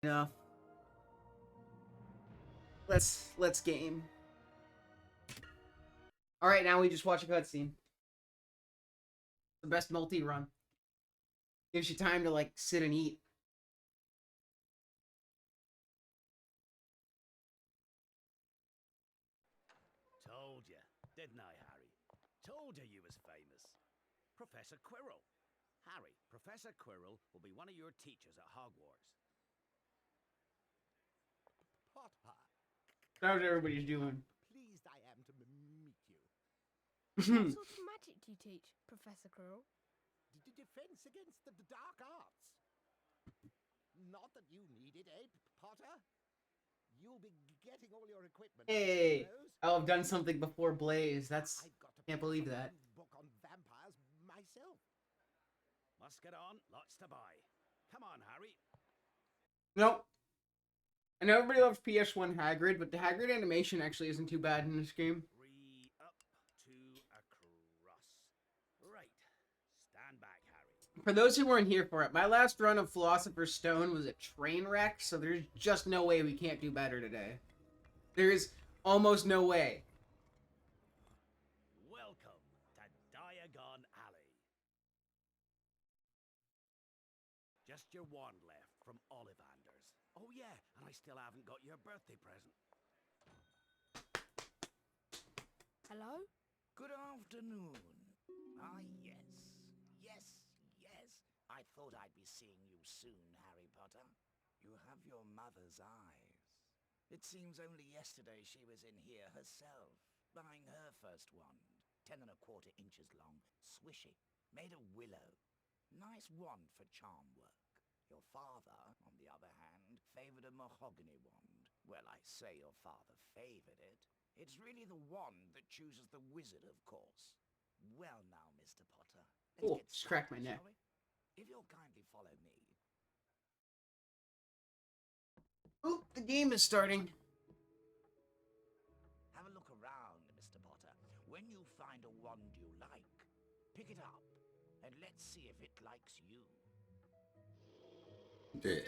Enough. Let's game. All right, now we just watch a cutscene. The best multi-run. Gives you time to like sit and eat. Told you, didn't I, Harry? Told you you was famous. Professor Quirrell. Harry, Professor Quirrell will be one of your teachers at Hogwarts. Potter, How's everybody's doing? pleased I am to meet you. What sort of magic do you teach, Professor Quirrell? Defense against the dark arts. Not that you need it, eh, Potter? You'll be getting all your equipment. Hey, I suppose. I'll have done something before Blaze. That's I've got to can't pick up believe a that. new book on vampires myself. Must get on, lots to buy. Come on, Harry. Nope. I know everybody loves PS1 Hagrid, but the Hagrid animation actually isn't too bad in this game. 3 up, 2 across. Right. Stand back, Harry. For those who weren't here for it, my last run of Philosopher's Stone was a train wreck, so there's just no way we can't do better today. There is almost no way. Welcome to Diagon Alley. Just your wand left from Ollivanders. Oh yeah, and I still haven't got your birthday present. Hello? Good afternoon. Ah, yes. Yes, yes. I thought I'd be seeing you soon, Harry Potter. You have your mother's eyes. It seems only yesterday she was in here herself, buying her first wand. 10 1/4 inches long, swishy, made of willow. Nice wand for charm work. Your father, on the other hand, favored a mahogany wand. Well, I say your father favored it. It's really the wand that chooses the wizard, of course. Well now, Mr. Potter. Oh, Let's get just cracked my started, neck. shall we? If you'll kindly follow me. Oh, the game is starting. Have a look around, Mr. Potter. When you find a wand you like, pick it up, and let's see if it likes you. Yeah.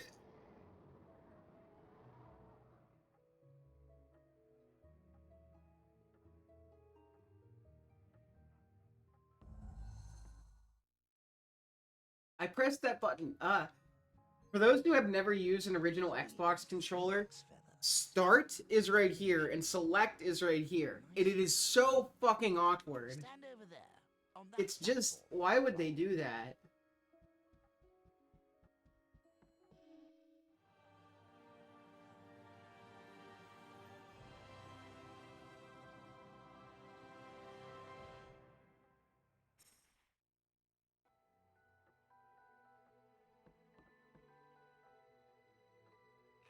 I pressed that button. For those who have never used an original Xbox controller, start is right here and select is right here. And it is so fucking awkward. Stand over there. On that It's just, platform. why would they do that?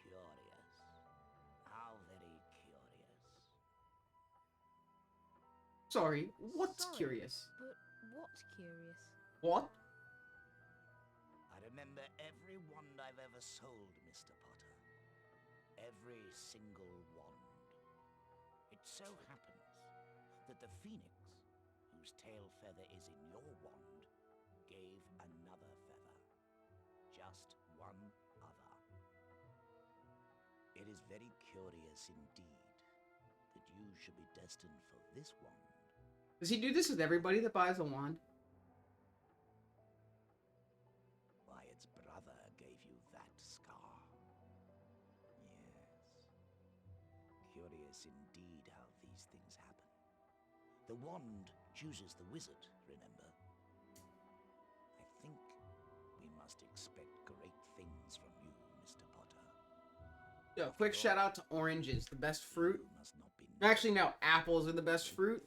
Curious. How very curious. Sorry, what's Sorry, curious? But what's curious? What? I remember every wand I've ever sold, Mr. Potter. Every single wand. It so happens that the phoenix, whose tail feather is in your wand, gave another feather. Just one other. It is very curious indeed that you should be destined for this wand. Does he do this with everybody that buys a wand? Why, its brother gave you that scar. Yes. Curious indeed how these things happen. The wand chooses the wizard, remember? I think we must expect great things from you, Mr. Potter. Yo, quick shout out to oranges, the best fruit. You must not be Actually, no, apples are the best fruit. thing.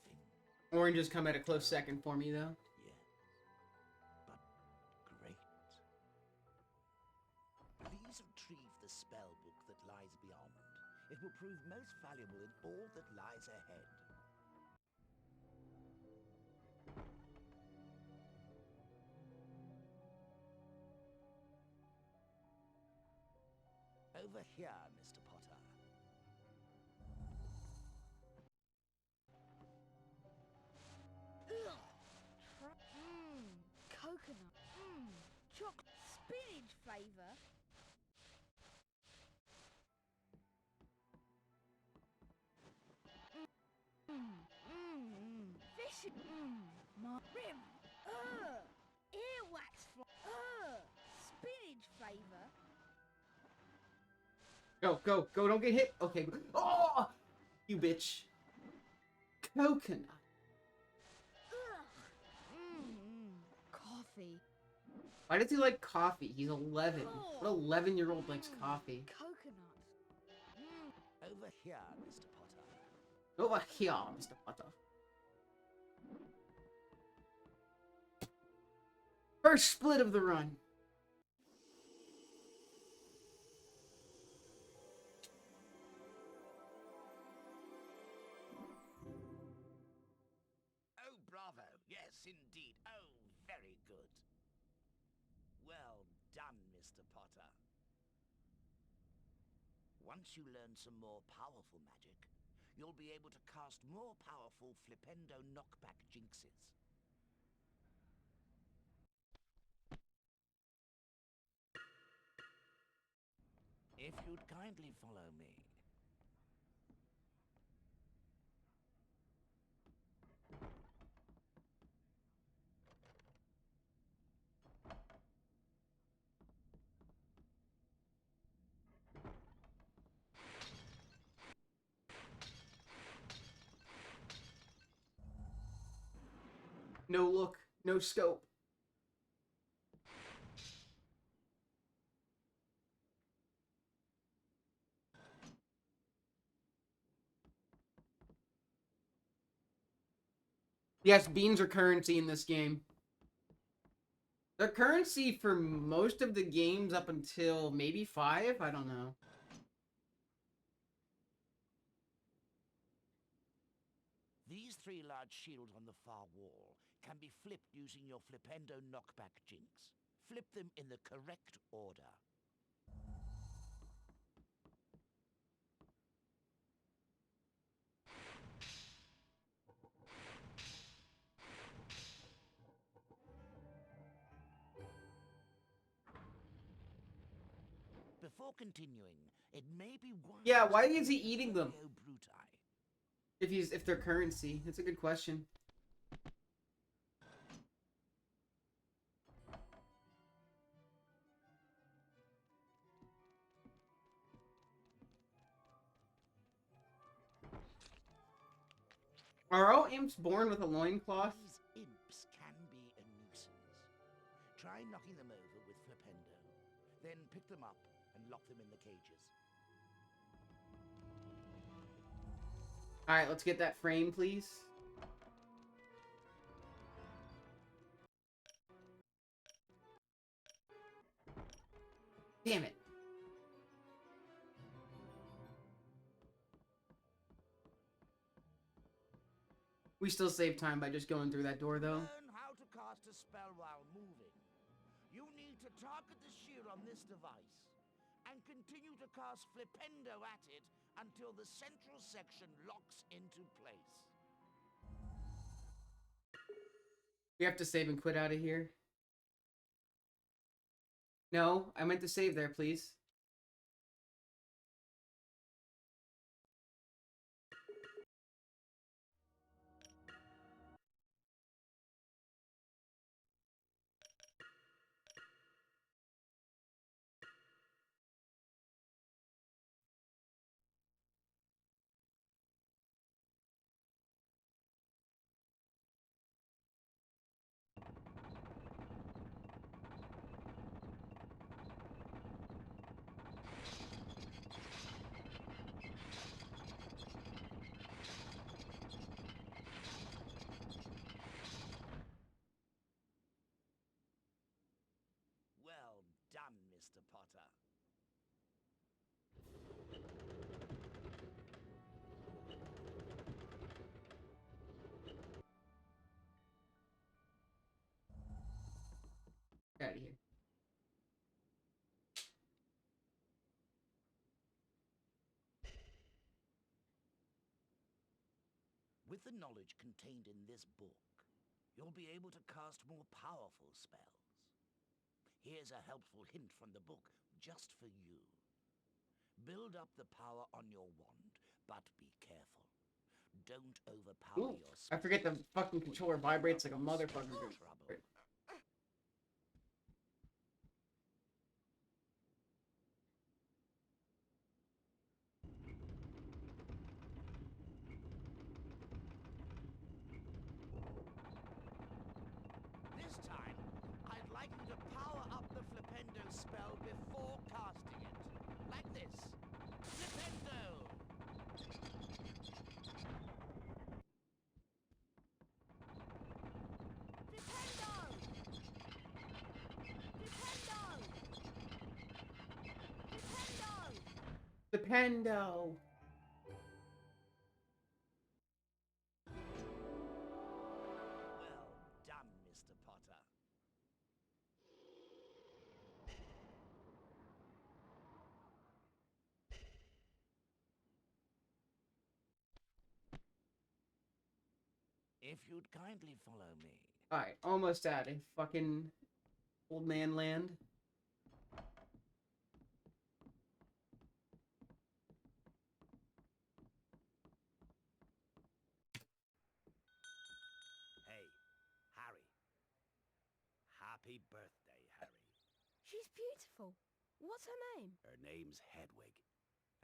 Oranges come at a close second for me, though. Yes, but great. Please retrieve the spell book that lies beyond. It will prove most valuable in all that lies ahead. Over here, Mr. Potter. Coconut. Chocolate spinach flavour. My rim. Earwax. Spinach flavor. Go, go, go, don't get hit. Okay. Oh! You bitch. Coconut. Coffee. Why does he like coffee? He's 11. What 11-year-old likes coffee? Coconut. Over here, Mr. Potter. Over here, Mr. Potter. First split of the run. Oh, bravo. Yes, indeed. Oh, very good. Well done, Mr. Potter. Once you learn some more powerful magic, you'll be able to cast more powerful Flipendo knockback jinxes. If you'd kindly follow me. No look, no scope. Yes, beans are currency in this game. They're currency for most of the games up until maybe 5? I don't know. These 3 large shields on the far wall can be flipped using your Flipendo knockback jinx. Flip them in the correct order. Before continuing, it may be wise. Yeah, why to is he take eating them? Folio Bruti. If they're currency, that's a good question. Are all imps born with a loincloth? These imps can be a nuisance. Try knocking them over with Flipendo. Then pick them up and lock them in the cages. Alright, let's get that frame, please. Damn it. We still save time by just going through that door, though. Learn how to cast a spell while moving. You need to target the shield on this device and continue to cast Flipendo at it until the central section locks into place. We have to save and quit out of here. No, I meant to save there, please. Well done, Mr. Potter. Get out of here. With the knowledge contained in this book, you'll be able to cast more powerful spells. Here's a helpful hint from the book, just for you. Build up the power on your wand, but be careful. don't overpower Ooh, your I forget the speed. fucking controller vibrates like a motherfucker. Trouble. This time, I'd like you to power up the Flipendo spell before casting it. Like this. Flipendo! Dependo. Well done, Mr. Potter. If you'd kindly follow me. Alright, almost at it. Fucking old man land. Hey, Harry. Happy birthday, Harry. She's beautiful. What's her name? Her name's Hedwig,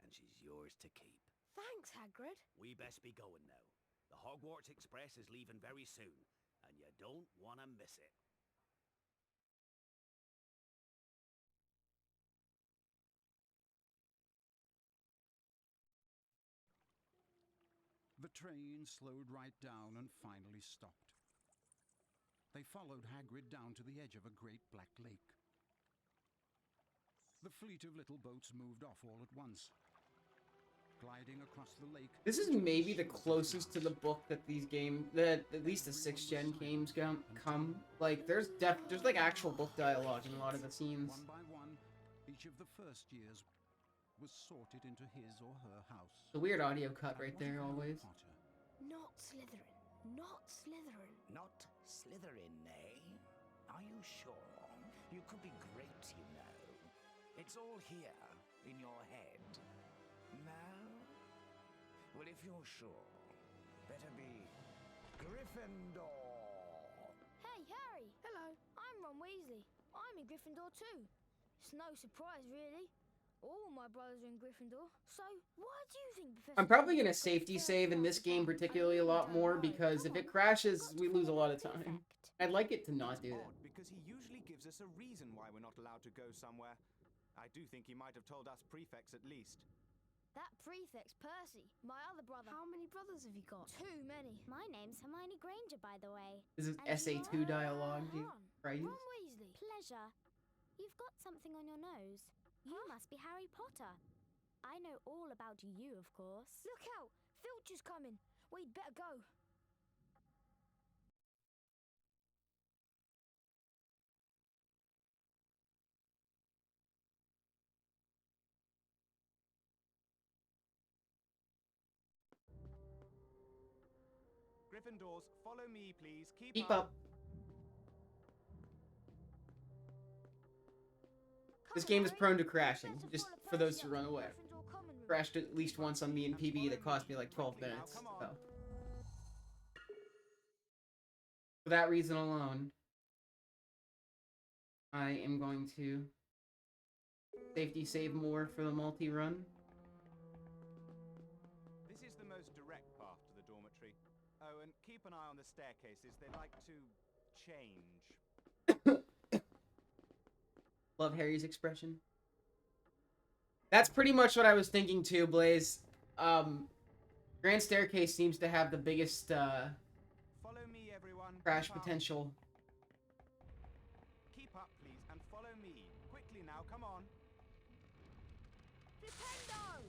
and she's yours to keep. Thanks, Hagrid. We best be going now. The Hogwarts Express is leaving very soon, and you don't want to miss it. The train slowed right down and finally stopped. They followed Hagrid down to the edge of a great black lake. The fleet of little boats moved off all at once. Gliding across the lake. This is maybe the closest to the book that these that at least the 6th gen games come. Like, there's like actual book dialogue in a lot of the scenes. One by one, each of the first years was sorted into his or her house. The weird audio cut right there, always. Potter. Not Slytherin. Not Slytherin. Not Slytherin, eh? Are you sure? You could be great, you know. It's all here, in your head. No? Well, if you're sure, better be Gryffindor. Hey, Harry! Hello. I'm Ron Weasley. I'm in Gryffindor too. It's no surprise, really. All my brothers are in Gryffindor. So, why do you think Professor... I'm probably gonna safety save in this game particularly a lot more because if it crashes, we lose a lot of time. I'd like it to not do that. Odd, because he usually gives us a reason why we're not allowed to go somewhere. I do think he might have told us prefects at least. That prefect's Percy, my other brother. How many brothers have you got? Too many. My name's Hermione Granger, by the way. This is And SA2 dialogue, dude. Ron. Right? Ron Weasley. Pleasure. You've got something on your nose. You must be Harry Potter. I know all about you, of course. Look out! Filch is coming. We'd better go. Gryffindors, follow me, please. Keep up. This game is prone to crashing, just for those who run away. Crashed at least once on me and PB that cost me like 12 minutes. So. For that reason alone, I am going to safety save more for the multi-run. This is the most direct path to the dormitory. Oh, and keep an eye on the staircases. They like to change. Love Harry's expression. That's pretty much what I was thinking too, Blaze. Grand Staircase seems to have the biggest Follow me, everyone. crash Keep up. potential. Keep up, please, and follow me. Quickly now, come on. Flipendo!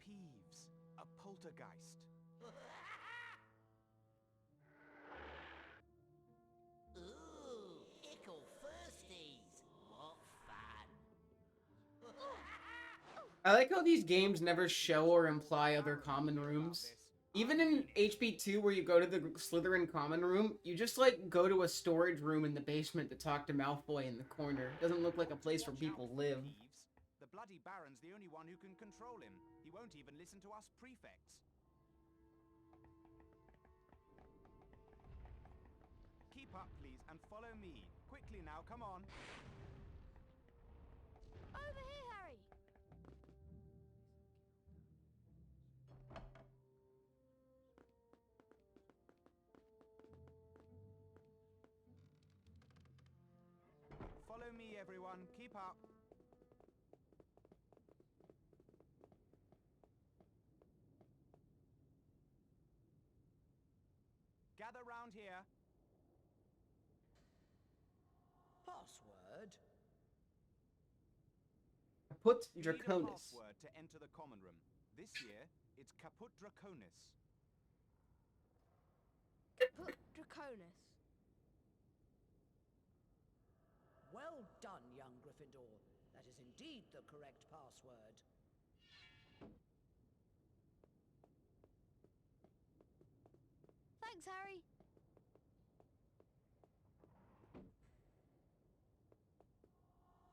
Peeves, a poltergeist. Ooh, ickle firsties. What fun. I like how these games never show or imply other common rooms. Even in HP2, where you go to the Slytherin common room, you just, like, go to a storage room in the basement to talk to Malfoy in the corner. It doesn't look like a place where Watch people out, live. thieves. The bloody Baron's the only one who can control him. He won't even listen to us prefects. Keep up, please, and follow me. Quickly now, come on. Over here, Harry. Follow me, everyone. Keep up. Gather round here. Password? Caput You need a Draconis. password to enter the common room. This year, it's Caput Draconis. Put Draconis. Well done, young Gryffindor. That is indeed the correct password. Thanks, Harry.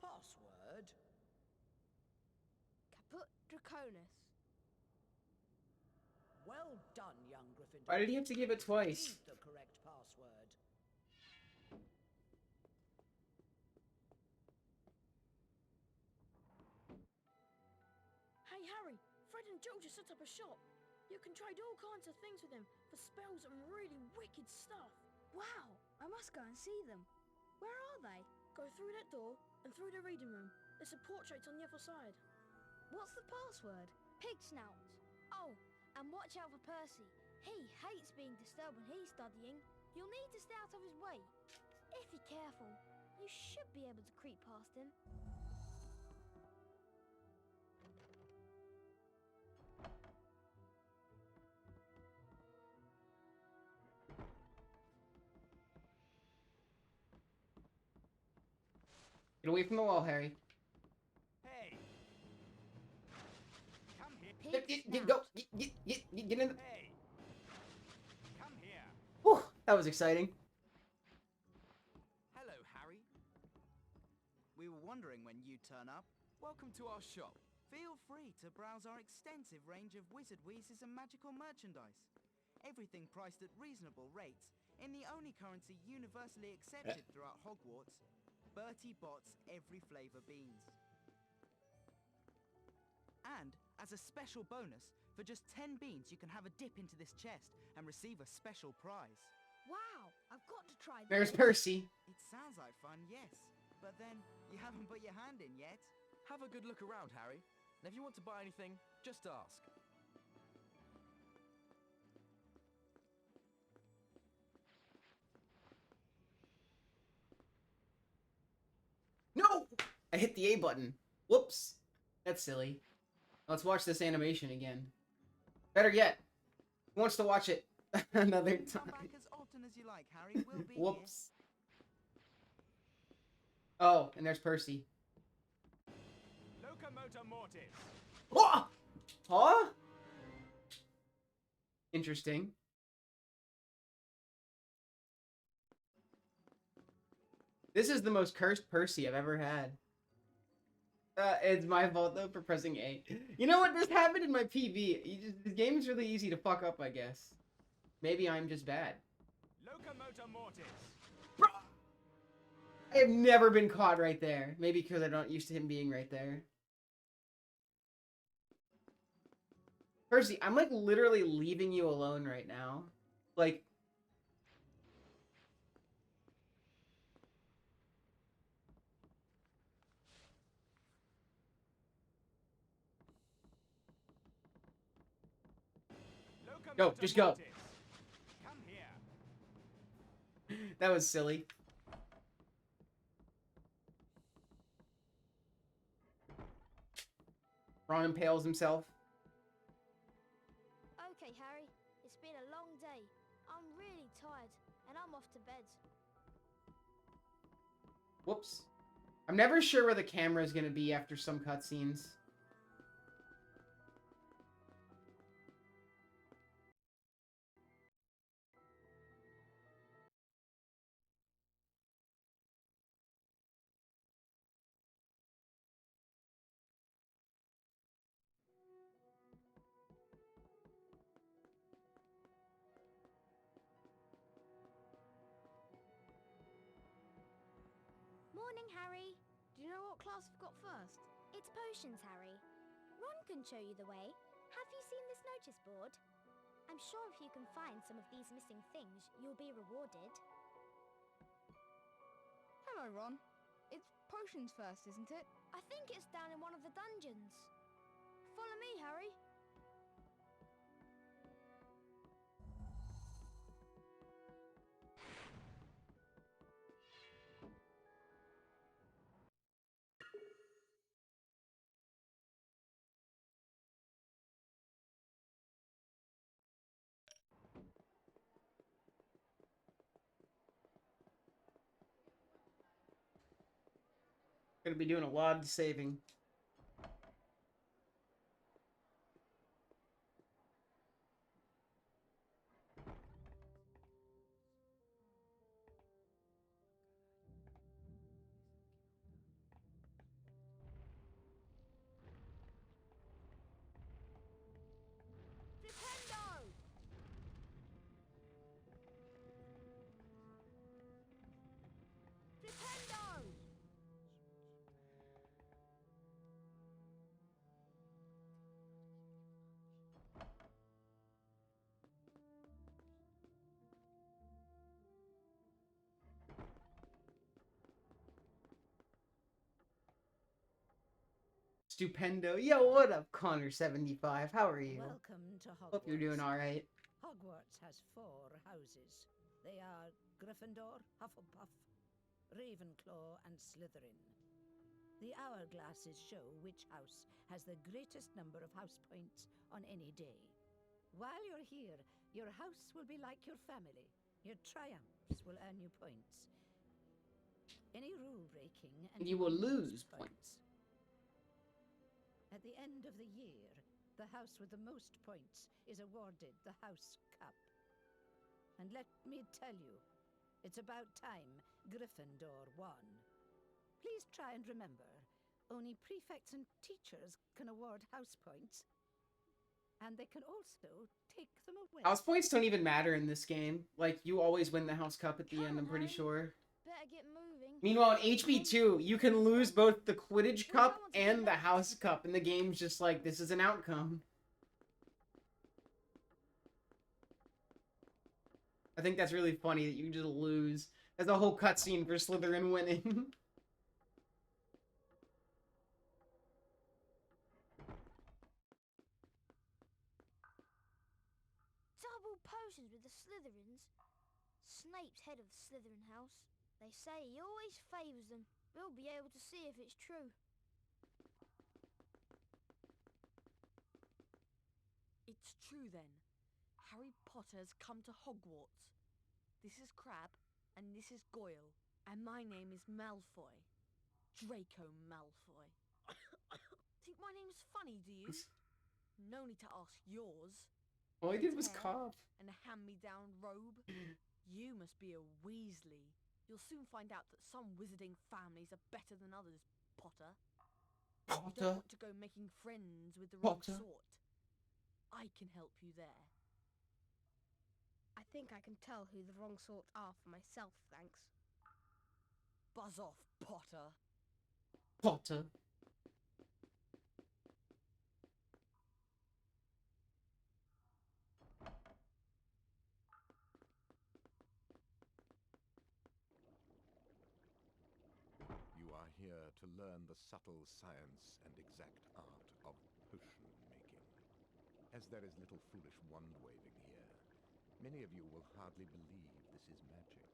Password? Caput Draconis. Well done, young Gryffindor. Why did he have to give it twice? Indeed the correct password. Hey, Harry. Fred and George have set up a shop. You can trade all kinds of things with them for spells and really wicked stuff. Wow, I must go and see them. Where are they? Go through that door and through the reading room. There's a portrait on the other side. What's the password? Pig snout. Oh, and watch out for Percy. He hates being disturbed when he's studying. You'll need to stay out of his way. If you're careful, you should be able to creep past him. Get away from the wall, Harry. Hey! Come here. Pig Get, snout. get in the... Hey! Come here. Whew, that was exciting. Hello, Harry. We were wondering when you'd turn up. Welcome to our shop. Feel free to browse our extensive range of wizard wheezes and magical merchandise. Everything priced at reasonable rates in the only currency universally accepted throughout Hogwarts. Bertie Bott's every flavour beans. And, as a special bonus, for just 10 beans you can have a dip into this chest and receive a special prize. Wow, I've got to try this. There's Percy. It sounds like fun, yes. But then, you haven't put your hand in yet. Have a good look around, Harry. And if you want to buy anything, just ask. No! I hit the A button. Whoops. That's silly. Let's watch this animation again. Better yet, who wants to watch it another Come time? back as often as you like, Harry. We'll be Whoops. Oh, and there's Percy. Locomotor Mortis. Oh! Huh? Interesting. This is the most cursed Percy I've ever had. It's my fault though for pressing A. You know what? This happened in my PB. This game is really easy to fuck up, I guess. Maybe I'm just bad. Locomotor Mortis. Bro! I have never been caught right there. Maybe because I'm not used to him being right there. Percy, I'm like literally leaving you alone right now. Like... Go, just go. Mortis. Come here. That was silly. Ron impales himself. Okay, Harry, it's been a long day. I'm really tired, and I'm off to bed. Whoops. I'm never sure where the camera is going to be after some cutscenes. Morning, Harry. Do you know what class we've got first? It's potions, Harry. Ron can show you the way. Have you seen this notice board? I'm sure if you can find some of these missing things, you'll be rewarded. Hello, Ron. It's potions first, isn't it? I think it's down in one of the dungeons. Follow me, Harry. Gonna be doing a lot of saving. Flipendo! Flipendo! Stupendo. Yo, what up, Connor75? How are you? Welcome to Hogwarts. Hope you're doing alright. Hogwarts has 4 houses. They are Gryffindor, Hufflepuff, Ravenclaw, and Slytherin. The hourglasses show which house has the greatest number of house points on any day. While you're here, your house will be like your family. Your triumphs will earn you points. Any rule breaking and You will lose points. At the end of the year, the house with the most points is awarded the House Cup. And let me tell you, it's about time Gryffindor won. Please try and remember, only prefects and teachers can award house points. And they can also take them away. House points don't even matter in this game. Like, you always win the House Cup at the end, I'm pretty sure. Better get moving. Meanwhile, in HB2, you can lose both the Quidditch Cup and the House Cup, and the game's just like, this is an outcome. I think that's really funny that you just lose. There's a whole cutscene for Slytherin winning. Double potions with the Slytherins. Snape's head of the Slytherin house. They say he always favours them. We'll be able to see if it's true. It's true then. Harry Potter's come to Hogwarts. This is Crabbe, and this is Goyle, and my name is Malfoy. Draco Malfoy. Think my name's funny, do you? No need to ask yours. All I did was Hair cough. And a hand-me-down robe. You must be a Weasley. You'll soon find out that some wizarding families are better than others, Potter. You don't want to go making friends with the wrong sort. I can help you there. I think I can tell who the wrong sort are for myself, thanks. Buzz off, Potter. Potter. You are here to learn the subtle science and exact art of potion making. As there is little foolish wand-waving here, many of you will hardly believe this is magic.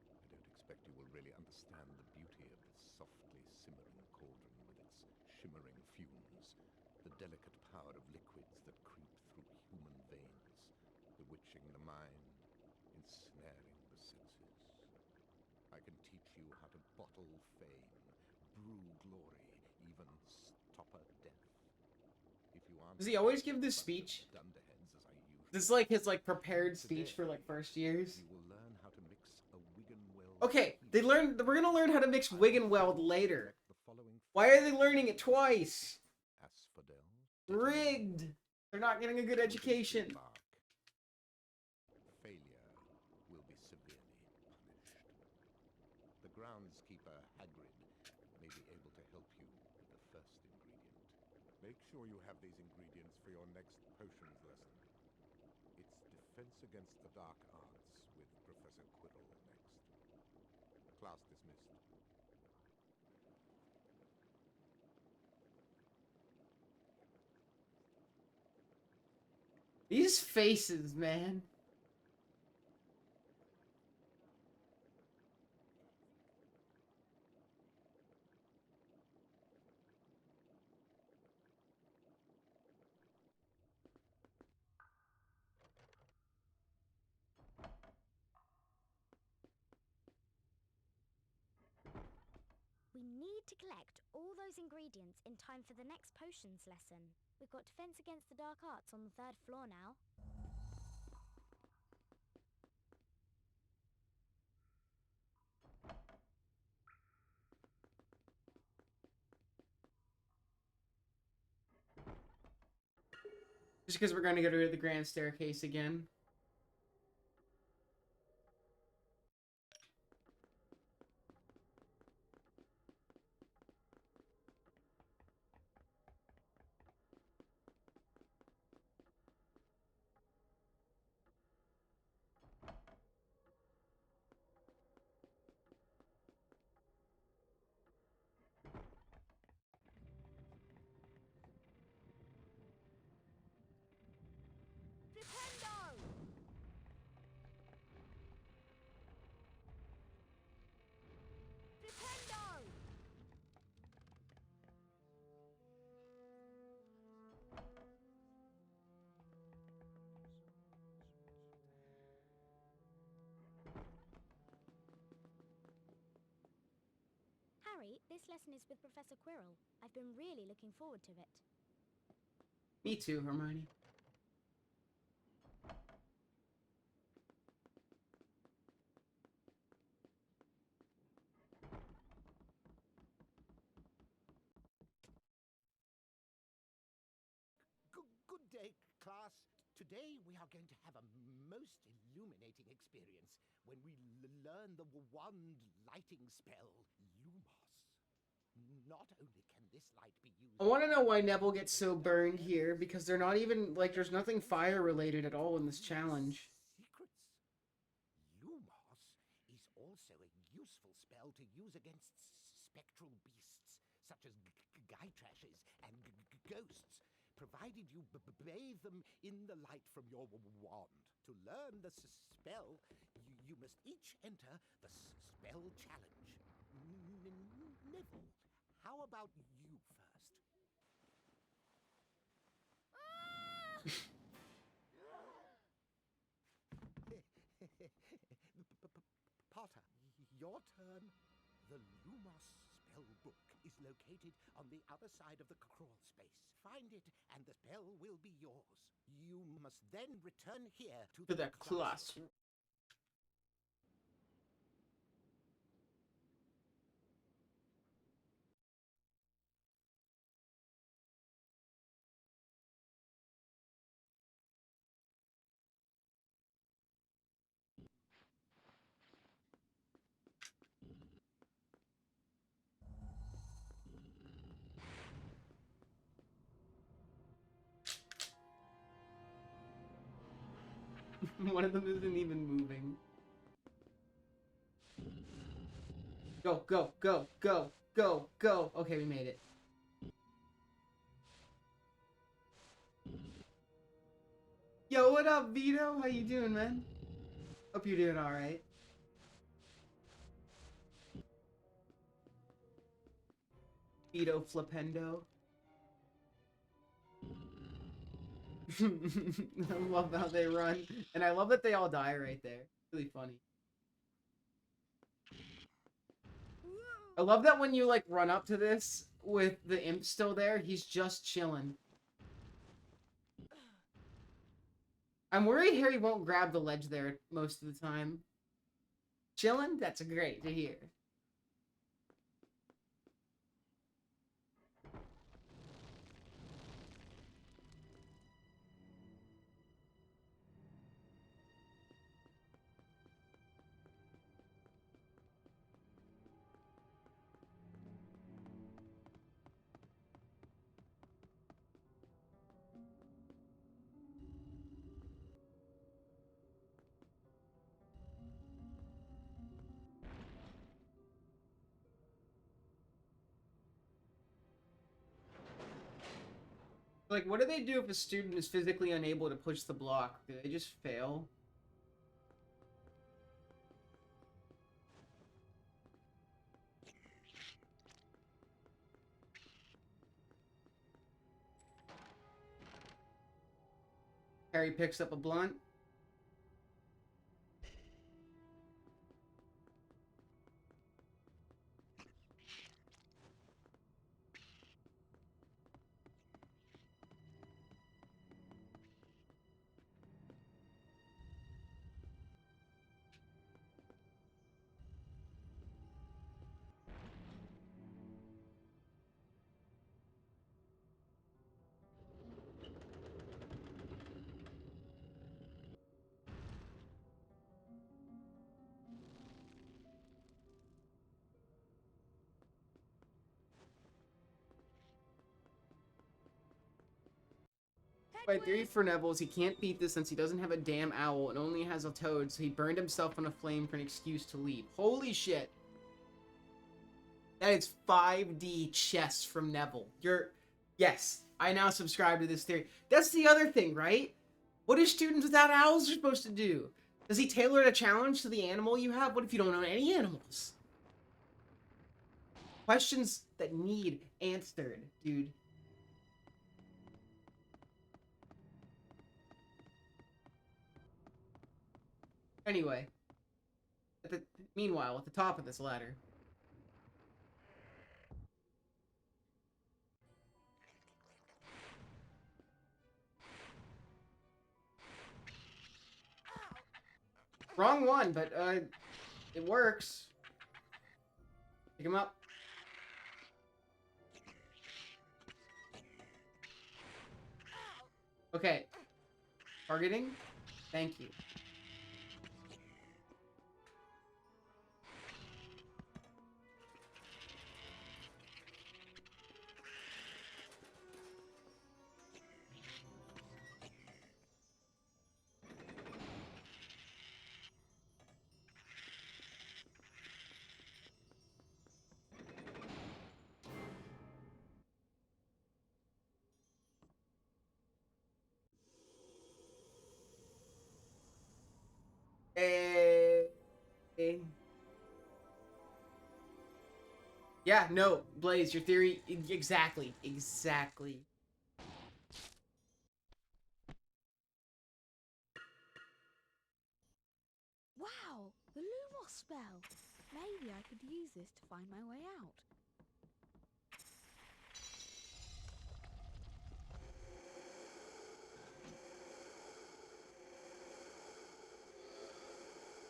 I don't expect you will really understand the beauty of this softly simmering cauldron with its shimmering fumes, the delicate power of liquids that creep through human veins, bewitching the mind, ensnaring the senses. I can teach you how to bottle fame, brew glory, even stopper death. If you aren't Does he always give this speech? This is like his prepared speech for first years. You will learn how to mix a Wiggenweld. Okay, we're gonna learn how to mix Wiggenweld later. Why are they learning it twice? Rigged! They're not getting a good education. Failure will be severely punished. The groundskeeper, Hagrid, may be able to help you with the first ingredient. Make sure you have these ingredients for your next potions lesson. It's Defense Against the Dark Arts with Professor Quirrell next. Class dismissed. These faces, man. We need to collect all those ingredients in time for the next potions lesson. We've got Defense Against the Dark Arts on the 3rd floor now. Just because we're going to go to the grand staircase again. Harry, this lesson is with Professor Quirrell. I've been really looking forward to it. Me too, Hermione. Good day, class. Today we are going to have a most illuminating experience when we learn the wand lighting spell, Lumos. Not only can this light be used... I want to know why Neville gets so burned here, because they're not even, like, there's nothing fire-related at all in this challenge. Secrets. Lumos is also a useful spell to use against spectral beasts, such as Gytrashes and ghosts, provided you bathe them in the light from your wand. To learn the spell, you must each enter the spell challenge. Neville, how about you first? Potter, your turn. The Lumos spell book is located on the other side of the crawl space. Find it, and the spell will be yours. You must then return here to To the classroom. One of them isn't even moving. Go, go, go, go, go, go. Okay, we made it. Yo, what up, Vito? How you doing, man? Hope you're doing alright. Vito Flipendo. I love how they run. And I love that they all die right there. Really funny. I love that when you, like, run up to this with the imp still there, he's just chilling. I'm worried Harry won't grab the ledge there most of the time. Chilling? That's great to hear. Like, what do they do if a student is physically unable to push the block? Do they just fail? Harry picks up a blunt. My theory for Neville is he can't beat this since he doesn't have a damn owl and only has a toad, so he burned himself on a flame for an excuse to leave. Holy shit. That is 5D chess from Neville. Yes, I now subscribe to this theory. That's the other thing, right? What are students without owls are supposed to do? Does he tailor a challenge to the animal you have? What if you don't know any animals? Questions that need answered, dude. Anyway, meanwhile, at the top of this ladder. Wrong one, but it works. Pick him up. Okay. Targeting. Thank you. Yeah, no, Blaze, your theory, exactly. Wow, the Lumos spell. Maybe I could use this to find my way out.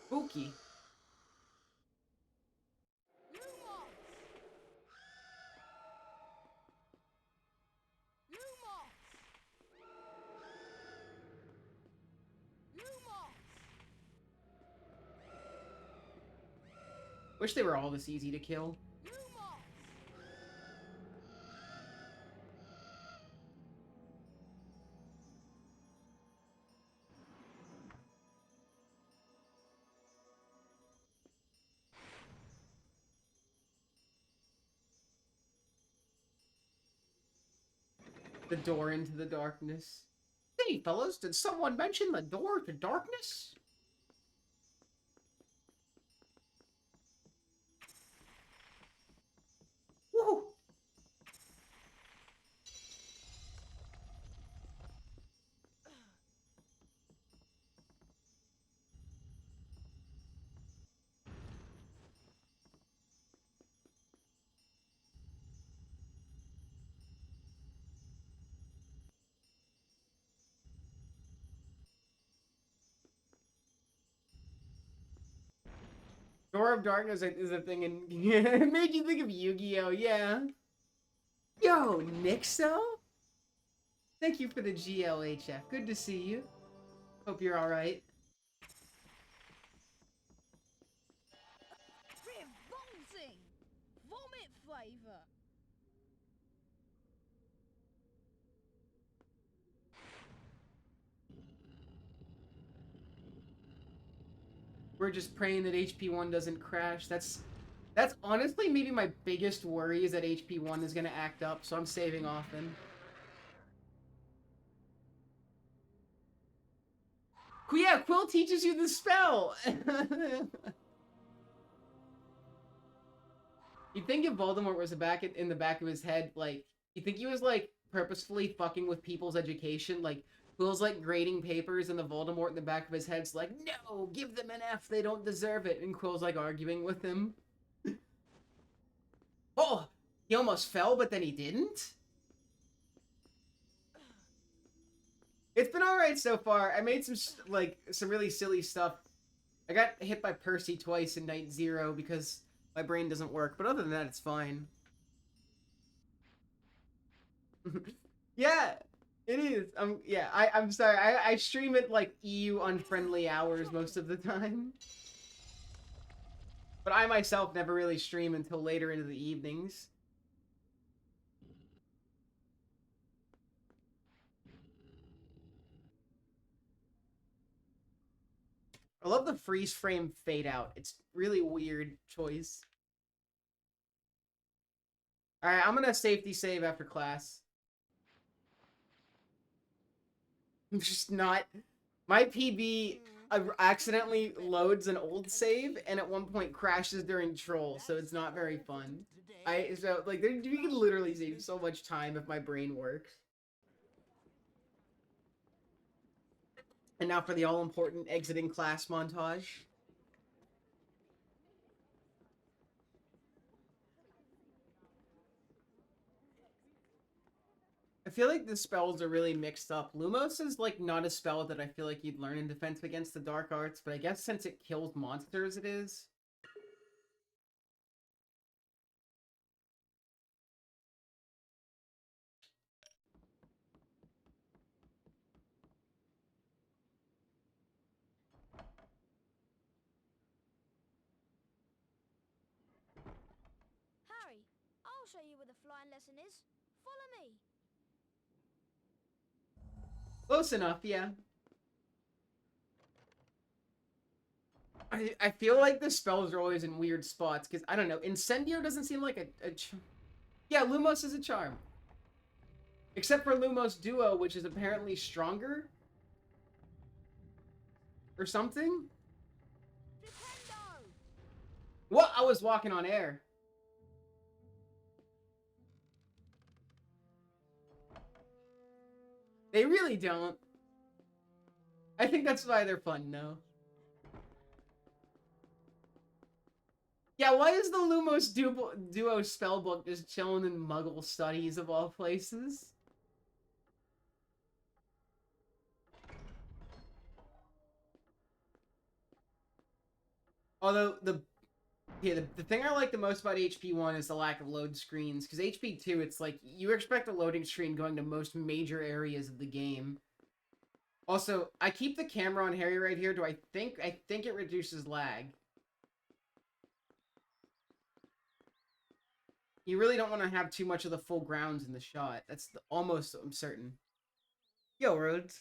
Spooky. Wish they were all this easy to kill. The door into the darkness. Hey, fellas, did someone mention the door to darkness? Woo! Door of Darkness is a thing, and it made you think of Yu-Gi-Oh! Yeah. Yo, Nixo? Thank you for the GLHF. Good to see you. Hope you're alright. Revolting! Vomit flavor! We're just praying that HP1 doesn't crash. That's honestly maybe my biggest worry is that HP1 is going to act up, so I'm saving often. Yeah, Quill teaches you the spell! You'd think if Voldemort was in the back of his head, like, you think he was, like, purposefully fucking with people's education? Like, Quill's, like, grading papers, and the Voldemort in the back of his head's like, no, give them an F, they don't deserve it. And Quill's, like, arguing with him. Oh, he almost fell, but then he didn't? It's been alright so far. I made some really silly stuff. I got hit by Percy twice in Night Zero because my brain doesn't work, but other than that, it's fine. Yeah, it is. Yeah, I'm sorry. I stream at, like, EU unfriendly hours most of the time. But I myself never really stream until later into the evenings. I love the freeze frame fade out. It's really weird choice. Alright, I'm gonna safety save after class. I'm just not... My PB accidentally loads an old save, and at one point crashes during Troll, so it's not very fun. You can literally save so much time if my brain works. And now for the all-important exiting class montage. I feel like the spells are really mixed up. Lumos is, like, not a spell that I feel like you'd learn in Defense Against the Dark Arts, but I guess since it kills monsters, it is. Harry, I'll show you where the flying lesson is. Follow me. Close enough, yeah. I feel like the spells are always in weird spots, because, I don't know, Incendio doesn't seem like a yeah, Lumos is a charm. Except for Lumos Duo, which is apparently stronger? Or something? What? I was walking on air. They really don't. I think that's why they're fun, no? Yeah, why is the Lumos Duo spellbook just chilling in Muggle studies of all places? Although, the thing I like the most about HP 1 is the lack of load screens, because HP 2, it's like, you expect a loading screen going to most major areas of the game. Also, I keep the camera on Harry right here. I think it reduces lag. You really don't want to have too much of the full grounds in the shot. That's almost, I'm certain. Yo, Rhodes.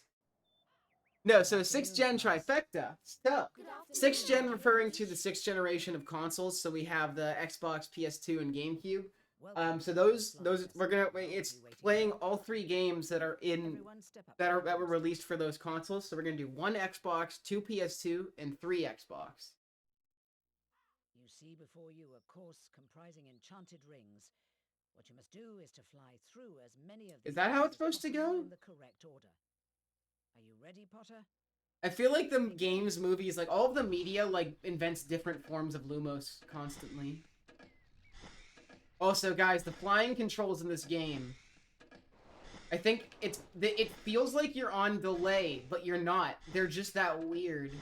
No, so 6th gen Trifecta. So, 6th gen referring to the 6th generation of consoles. So we have the Xbox, PS2, and GameCube. So those it's playing all 3 games that are that were released for those consoles. So we're gonna do 1 Xbox, 2 PS2, and 3 Xbox. You see before you a course comprising enchanted rings. What you must do is to fly through as many of these. Is that how it's supposed to go? In the correct order. Are you ready, Potter? I feel like the games, movies, like all of the media, like invents different forms of Lumos constantly. Also, guys, the flying controls in this game, I think it feels like you're on delay, but you're not. They're just that weird.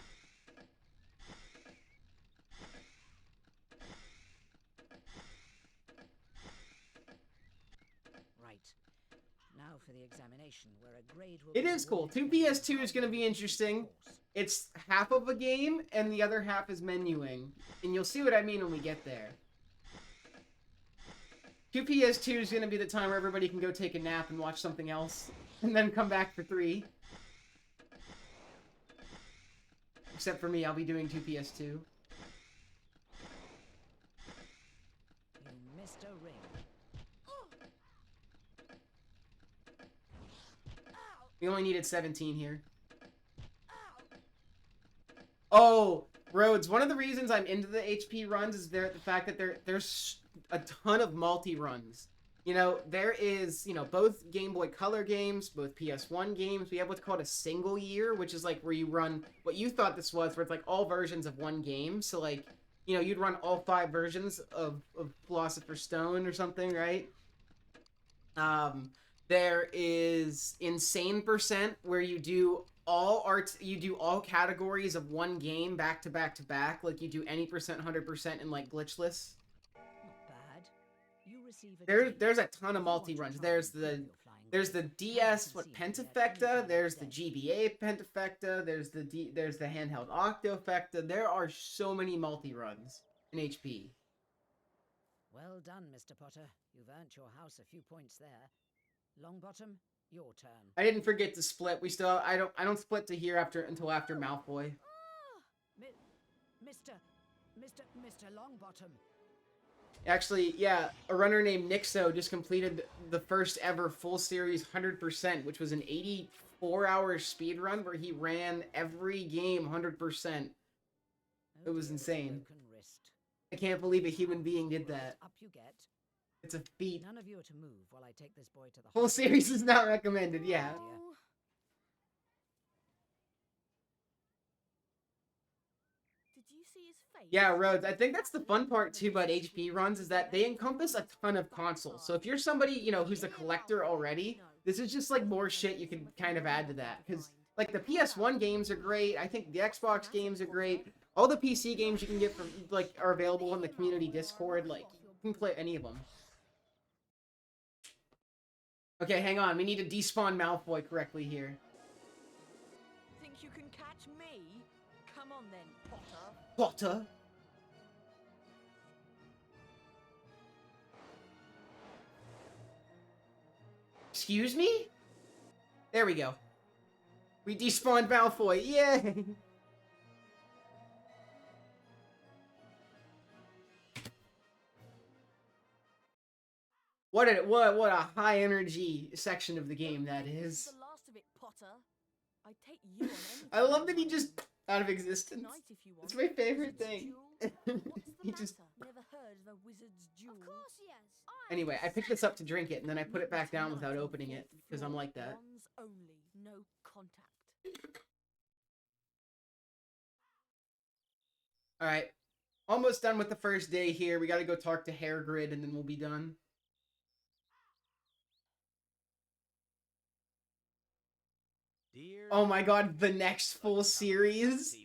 Right. Now for the examination, where a grade will It is cool. 2 PS2 is going to be interesting. It's half of a game, and the other half is menuing. And you'll see what I mean when we get there. 2 PS2 is going to be the time where everybody can go take a nap and watch something else. And then come back for 3. Except for me, I'll be doing 2 PS2. You missed a ring. We only needed 17 here. Oh, Rhodes, one of the reasons I'm into the HP runs is the fact that there's a ton of multi-runs. You know, there is, you know, both Game Boy Color games, both PS1 games. We have what's called a single year, which is like where you run what you thought this was, where it's like all versions of one game. So like, you know, you'd run all 5 versions of Philosopher's Stone or something, right? There is Insane Percent, where you do all categories of one game back to back to back, like you do any percent, 100%, and like glitchless. Not bad. You receive a There's a ton of multi-runs. There's the DS Pentafecta, there's the GBA Pentafecta, there's the handheld Octofecta. There are so many multi-runs in HP. Well done, Mr. Potter. You've earned your house a few points there. Longbottom, your turn. I didn't forget to split. I don't split to here until after Malfoy. Mr. Longbottom. Actually, yeah, a runner named Nixo just completed the first ever full series 100%, which was an 84-hour speed run where he ran every game 100%. It was insane. I can't believe a human being did that. Up you get. It's a feat. None of you are to move while I take this boy to the Full series is not recommended, yeah. Did you see his face? Yeah, Rhodes, I think that's the fun part too about HP runs is that they encompass a ton of consoles. So if you're somebody, you know, who's a collector already, this is just like more shit you can kind of add to that. Because like the PS1 games are great. I think the Xbox games are great. All the PC games you can get from like are available in the community Discord. Like you can play any of them. Okay, hang on. We need to despawn Malfoy correctly here. Think you can catch me? Come on then, Potter. Potter? Excuse me? There we go. We despawned Malfoy. Yay! What a high energy section of the game that is. The last of it, Potter. I'd take you on anything. I love that he just out of existence. It's my favorite thing. He just. Never heard of a wizard's duel. Of course he has. Anyway, I picked this up to drink it and then I put it back down without opening it because I'm like that. Wands only, no contact. All right, almost done with the first day here. We got to go talk to Hairgrid and then we'll be done. Oh my god, the next full series?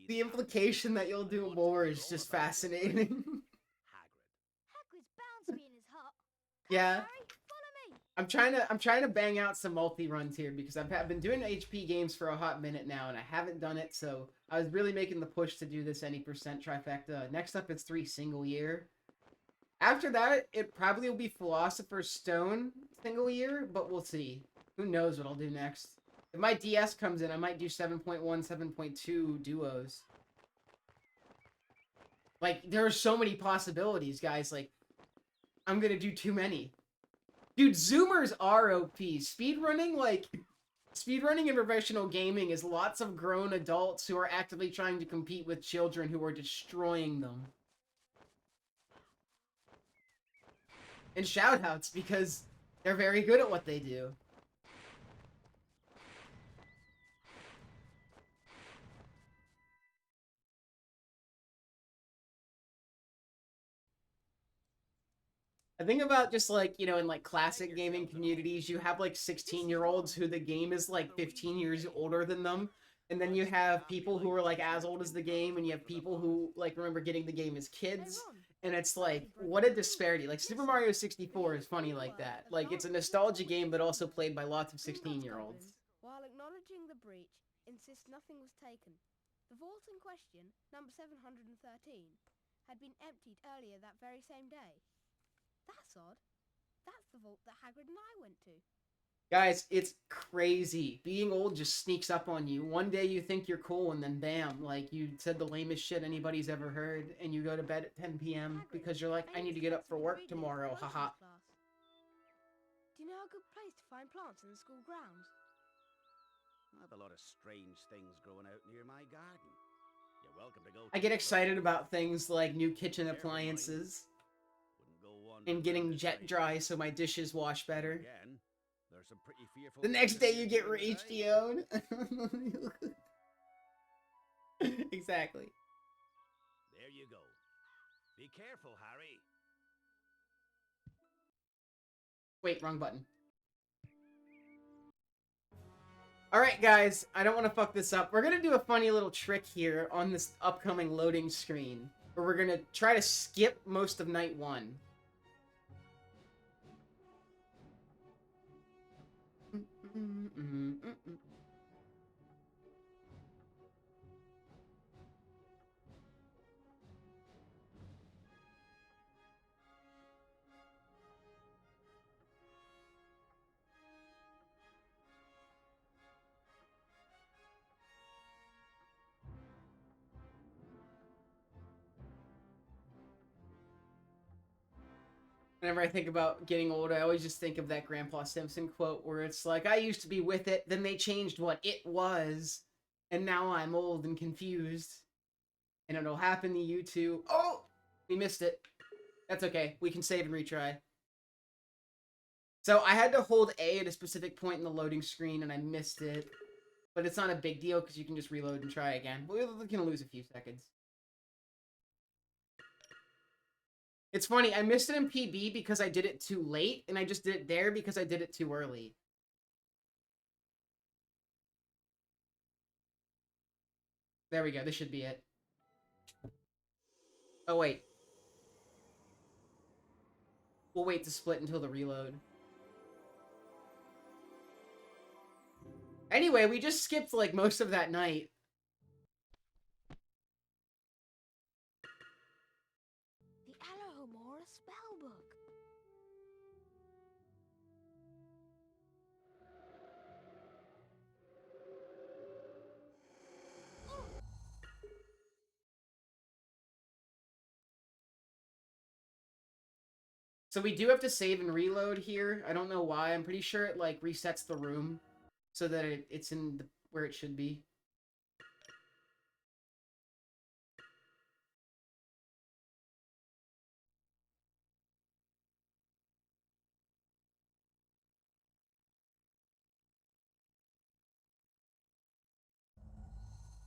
The implication that you'll do more is just fascinating. Hagrid's bound to be in his hut. Yeah. Harry, follow me. I'm trying to bang out some multi-runs here because I've been doing HP games for a hot minute now and I haven't done it, so I was really making the push to do this any percent trifecta. Next up it's 3 single year. After that, it probably will be Philosopher's Stone single year, but we'll see. Who knows what I'll do next. If my DS comes in, I might do 7.1, 7.2 duos. Like, there are so many possibilities, guys. Like, I'm gonna do too many. Dude, Zoomers are OP. Speedrunning, like... Speedrunning in professional gaming is lots of grown adults who are actively trying to compete with children who are destroying them. And shoutouts, because they're very good at what they do. I think about just like, you know, in like classic gaming communities, you have like 16-year-olds who the game is like 15 years older than them. And then you have people who are like as old as the game, and you have people who like remember getting the game as kids. And it's like, what a disparity. Like Super Mario 64 is funny like that. Like it's a nostalgia game, but also played by lots of 16-year-olds. While acknowledging the breach, insist nothing was taken. The vault in question, number 713, had been emptied earlier that very same day. That's odd. That's the vault that Hagrid and I went to. Guys, it's crazy. Being old just sneaks up on you. One day you think you're cool, and then bam, like you said the lamest shit anybody's ever heard, and you go to bed at 10 p.m. because you're like, I need to get up for work tomorrow, haha. Do you know a good place to find plants in the school grounds? I have a lot of strange things growing out near my garden. You You're welcome to go. I get excited about things like new kitchen appliances and getting jet dry so my dishes wash better. Again, there's some pretty fearful The next day you get today. HDO'd. Exactly. There you go. Be careful, Harry. Wait, wrong button. Alright guys, I don't want to fuck this up. We're going to do a funny little trick here on this upcoming loading screen. Where we're going to try to skip most of night 1. Whenever I think about getting old, I always just think of that Grandpa Simpson quote where it's like, I used to be with it, then they changed what it was, and now I'm old and confused. And it'll happen to you too. Oh! We missed it. That's okay. We can save and retry. So I had to hold A at a specific point in the loading screen, and I missed it. But it's not a big deal, because you can just reload and try again. We're gonna lose a few seconds. It's funny, I missed it in PB because I did it too late, and I just did it there because I did it too early. There we go, this should be it. Oh, wait. We'll wait to split until the reload. Anyway, we just skipped, like, most of that night. The Alohomora spellbook. So we do have to save and reload here. I don't know why. I'm pretty sure it, like, resets the room so that it's in where it should be.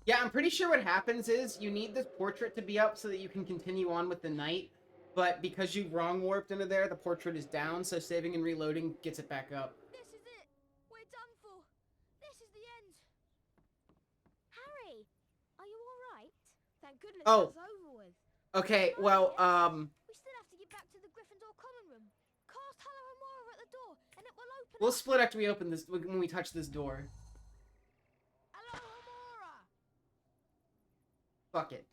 Yeah, I'm pretty sure what happens is you need this portrait to be up so that you can continue on with the night. But because you wrong warped into there, the portrait is down, so saving and reloading gets it back up. This is it. We're done for. This is the end. Harry, are you all right? Thank goodness Oh. that's over with. Okay, well, We still have to get back to the Gryffindor common room. Cast Alohomora at the door, and it will open. we'll split after we open this, when we touch this door. Alohomora! Fuck it.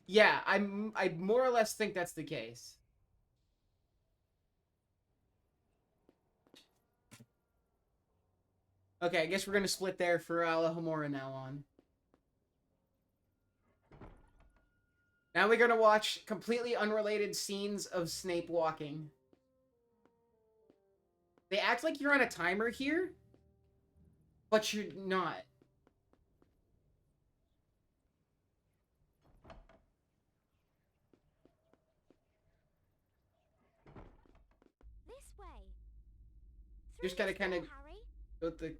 Yeah, I more or less think that's the case. Okay, I guess we're gonna split there for Alohomora now on. Now we're gonna watch completely unrelated scenes of Snape walking. They act like you're on a timer here, but you're not. This way. Just gotta kind of Harry. go the.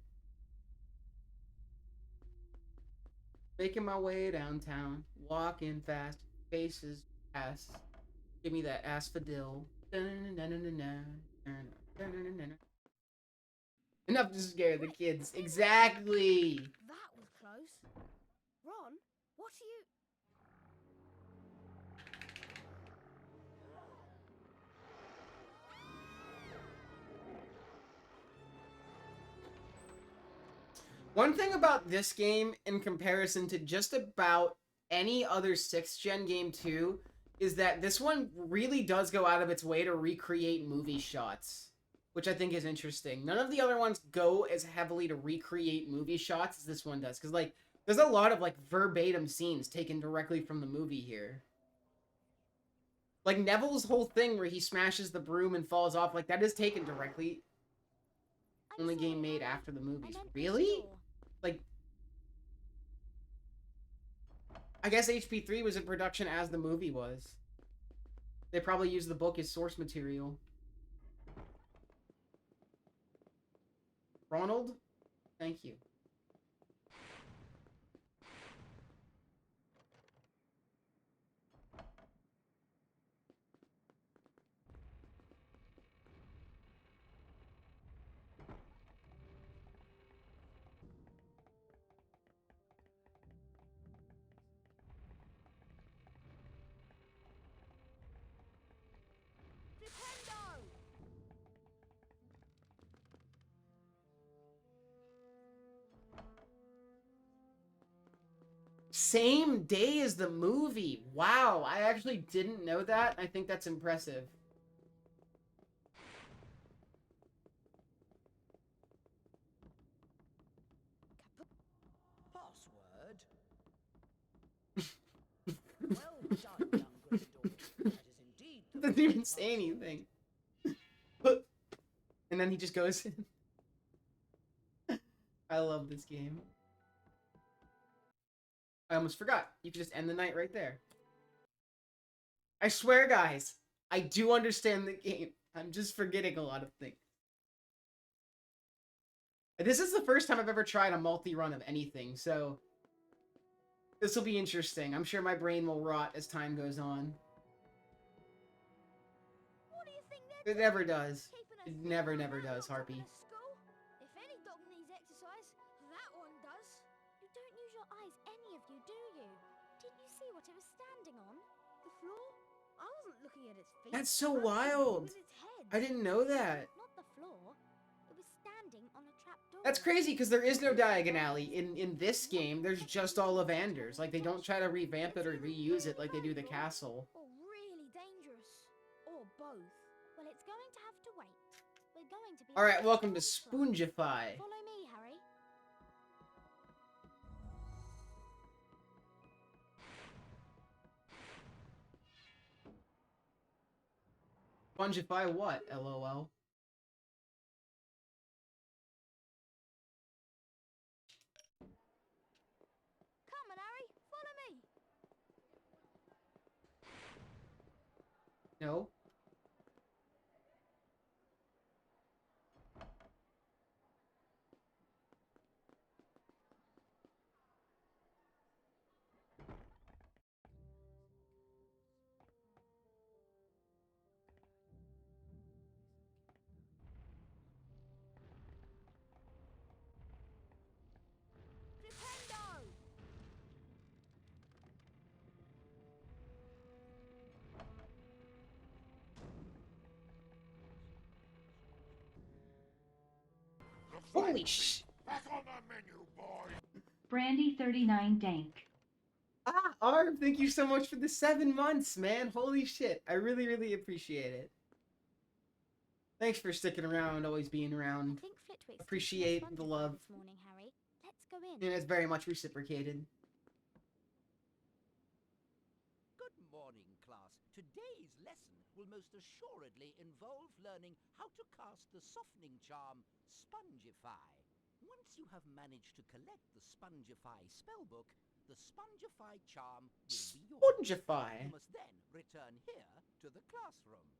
Making my way downtown, walking fast, faces ass. Give me that asphodel. Enough to scare the kids. Exactly. That was close. Ron, what are you... One thing about this game, in comparison to just about any other 6th gen game too, is that this one really does go out of its way to recreate movie shots, which I think is interesting. None of the other ones go as heavily to recreate movie shots as this one does, because, like, there's a lot of, like, verbatim scenes taken directly from the movie here. Like, Neville's whole thing where he smashes the broom and falls off, like, that is taken directly. Only game made after the movies. Really? Like, I guess HP3 was in production as the movie was. They probably used the book as source material. Ronald? Thank you. Same day as the movie. Wow, I actually didn't know that. I think that's impressive. Password. Well done, young Gryffindor. That is indeed the Doesn't even say anything. And then he just goes in. I love this game. I almost forgot. You can just end the night right there. I swear, guys, I do understand the game. I'm just forgetting a lot of things. This is the first time I've ever tried a multi-run of anything, so this will be interesting. I'm sure my brain will rot as time goes on. What do you think It never does. It never does, Harpy. If any dog needs exercise, that one does. You don't use your eyes, any of you, do you? Didn't you see what it was standing on? The floor? I wasn't looking at its feet. That's so I was wild. looking at its head. I didn't know that. Not the floor. It was standing on a trapdoor. That's crazy because there is no Diagon Alley. In this game, there's just all Evanders. Like, they don't try to revamp it or reuse it like they do the castle. Or really dangerous. Or both. Well, it's going to have to wait. We're going to be... Alright, welcome to Spoongify. Follow me, Harry. Spongify what? LOL. Come on, Harry. Follow me. No. Holy sh... Back on the menu, boy! Brandy 39 Dank. Ah, Arv, thank you so much for the 7 months, man. Holy shit. I really appreciate it. Thanks for sticking around, always being around. Appreciate the love. This morning, Harry. Let's go in. And it's very much reciprocated. Good morning, class. Today's lesson will most assuredly involve learning how to cast the softening charm, Spongify. Once you have managed to collect the Spongify spellbook, the Spongify charm will be yours. Spongify? You must then return here to the classroom.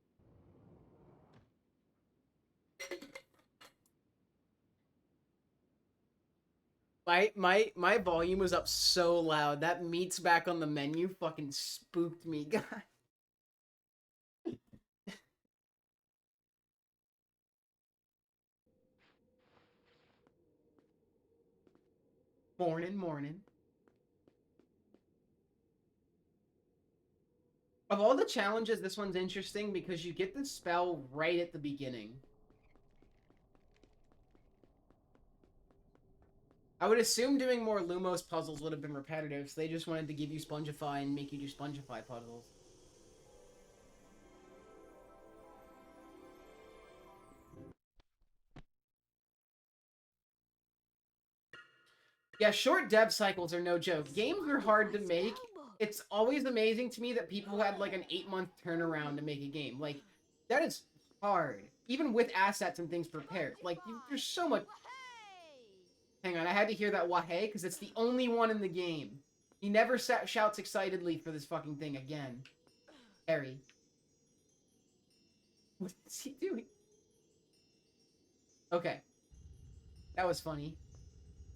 My volume was up so loud. That meat's back on the menu fucking spooked me, guys. Morning. Of all the challenges, this one's interesting because you get the spell right at the beginning. I would assume doing more Lumos puzzles would have been repetitive, so they just wanted to give you Spongify and make you do Spongify puzzles. Yeah, short dev cycles are no joke. Games are hard to make. It's always amazing to me that people had like an 8-month turnaround to make a game. Like, that is hard. even with assets and things prepared. Like, there's so much... Hang on, I had to hear that wahey, because it's the only one in the game. He never shouts excitedly for this fucking thing again. Harry. What is he doing? Okay. That was funny.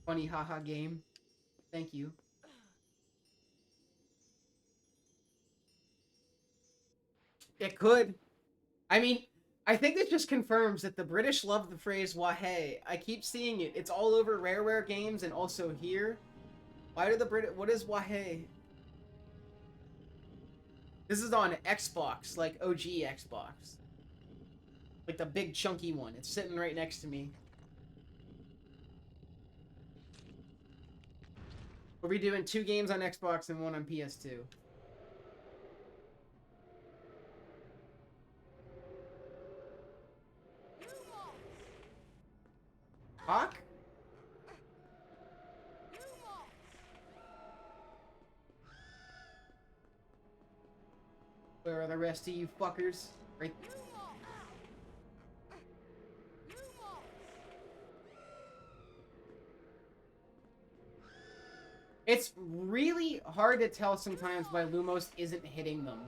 Funny haha game. Thank you. It could. I mean, I think this just confirms that the British love the phrase wahey. I keep seeing it. It's all over Rareware games and also here. Why do the British... What is wahey? This is on Xbox, like OG Xbox. Like the big chunky one. It's sitting right next to me. We'll be doing 2 games on Xbox and 1 on PS2. Hawk? Where are the rest of you fuckers? Right. It's really hard to tell sometimes why Lumos isn't hitting them.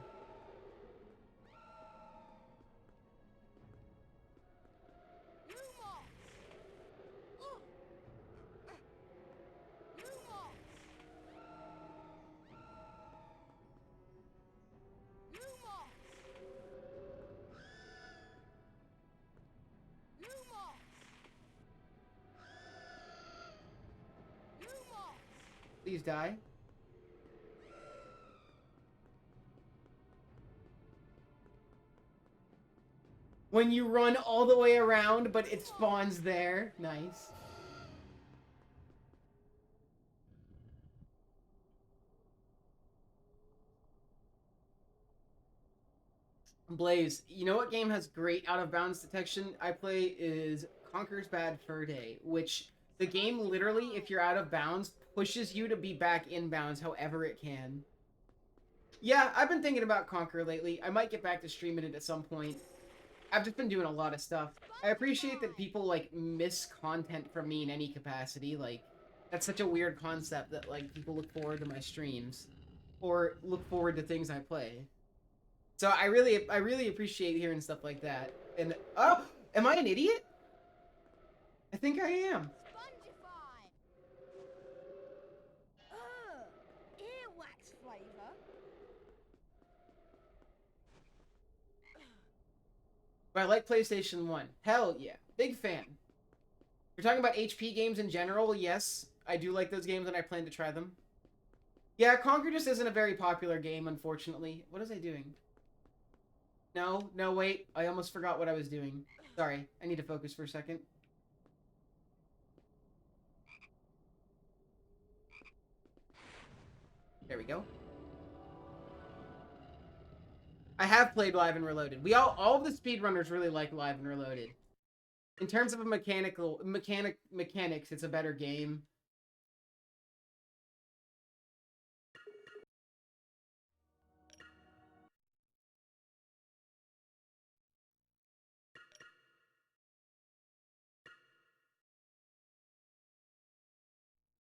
Please die. When you run all the way around, but it spawns there. Nice. Blaze, you know what game has great out-of-bounds detection I play is Conker's Bad Fur Day, which the game literally, if you're out of bounds, pushes you to be back in bounds however it can. Yeah, I've been thinking about Conker lately. I might get back to streaming it at some point. I've just been doing a lot of stuff. I appreciate that people, like, miss content from me in any capacity. Like, that's such a weird concept that, like, people look forward to my streams. Or look forward to things I play. So I really appreciate hearing stuff like that. And, oh! Am I an idiot? I think I am. Earwax flavor. But I like PlayStation 1. Hell yeah. Big fan. You're talking about HP games in general? Yes. I do like those games and I plan to try them. Yeah, Conker just isn't a very popular game, unfortunately. What was I doing? No, wait. I almost forgot what I was doing. Sorry. I need to focus for a second. There we go. I have played Live and Reloaded. All of the speedrunners really like Live and Reloaded. In terms of a mechanics, it's a better game.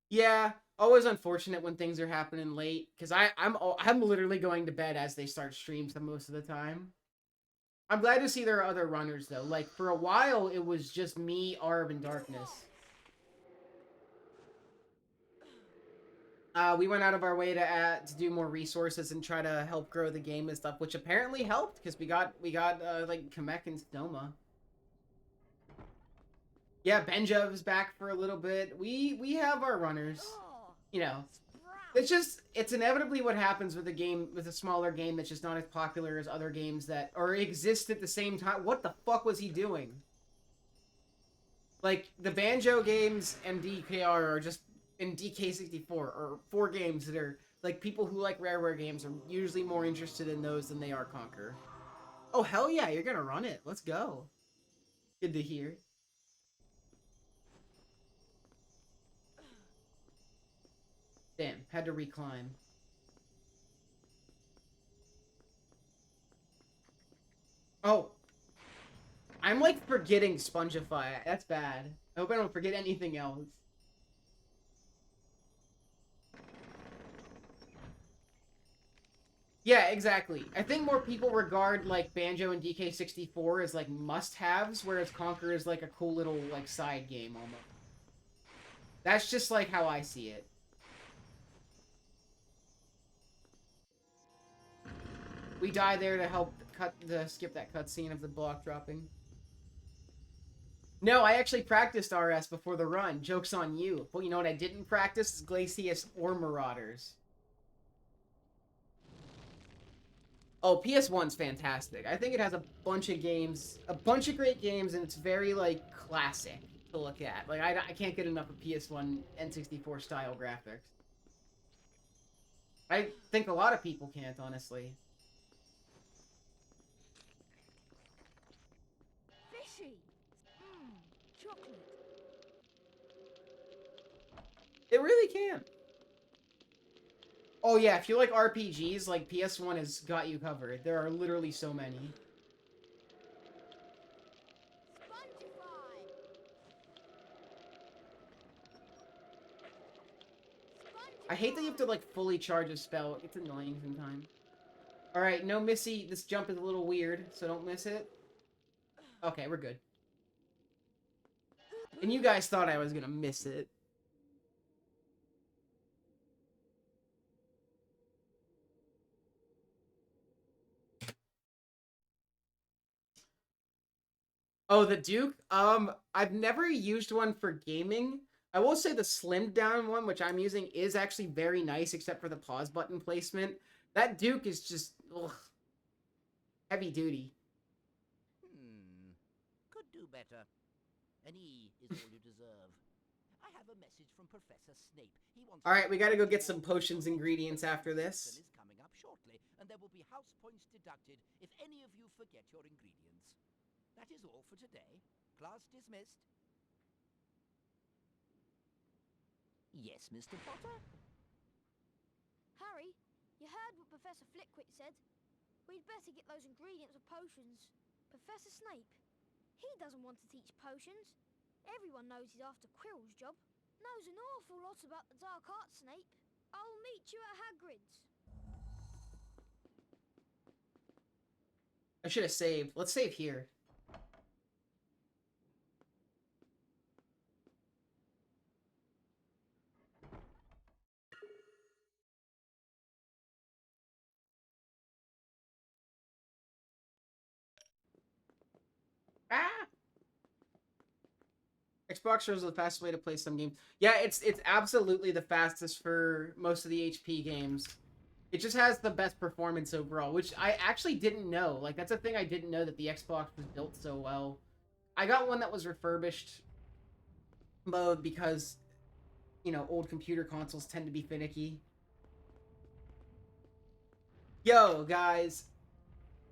Yeah, always unfortunate when things are happening late, because I'm literally going to bed as they start streams most of the time. I'm glad to see there are other runners though. Like for a while, it was just me, Arb, and Darkness. We went out of our way to do more resources and try to help grow the game and stuff, which apparently helped because we got like Kamek and Sonoma. Yeah, Benjov's back for a little bit. We have our runners. You know, it's inevitably what happens with a game, with a smaller game that's just not as popular as other games that exist at the same time. What the fuck was he doing? Like, the Banjo games and DKR are just, in DK64, are 4 games that are, like, people who like Rareware games are usually more interested in those than they are Conker. Oh, hell yeah, you're gonna run it. Let's go. Good to hear. Damn, had to reclimb. Oh. I'm like forgetting Spongify. That's bad. I hope I don't forget anything else. Yeah, exactly. I think more people regard like Banjo and DK64 as like must-haves, whereas Conquer is like a cool little like side game almost. That's just like how I see it. We die there to help skip that cutscene of the block dropping. No, I actually practiced RS before the run. Joke's on you. But you know what I didn't practice is Glacius or Marauders. Oh, PS1's fantastic. I think it has a bunch of games, a bunch of great games, and it's very, like, classic to look at. Like, I can't get enough of PS1 N64 style graphics. I think a lot of people can't, honestly. Fishy! Mmm, chocolate. It really can. Oh yeah, if you like RPGs, like PS1 has got you covered. There are literally so many. I hate that you have to like fully charge a spell. It's annoying sometimes. Alright, no missy. This jump is a little weird, so don't miss it. Okay, we're good. And you guys thought I was gonna miss it. Oh, the Duke? I've never used one for gaming. I will say the slimmed down one, which I'm using, is actually very nice, except for the pause button placement. That Duke is just, ugh, heavy duty. Could do better. An E is all you deserve. I have a message from Professor Snape. He wants. All right, we gotta go get some potions ingredients after this. Is coming up shortly, and there will be house points deducted if any of you forget your ingredients. That is all for today. Class dismissed. Yes, Mr. Potter? Harry, you heard what Professor Flitwick said. We'd better get those ingredients of potions. Professor Snape, he doesn't want to teach potions. Everyone knows he's after Quirrell's job. Knows an awful lot about the dark arts, Snape. I'll meet you at Hagrid's. I should have saved. Let's save here. Ah! Xbox is the fastest way to play some games. Yeah, it's absolutely the fastest for most of the HP games. It just has the best performance overall, which I actually didn't know. Like, that's a thing I didn't know, that the Xbox was built so well. I got one that was refurbished mode because, you know, old computer consoles tend to be finicky. Yo, guys.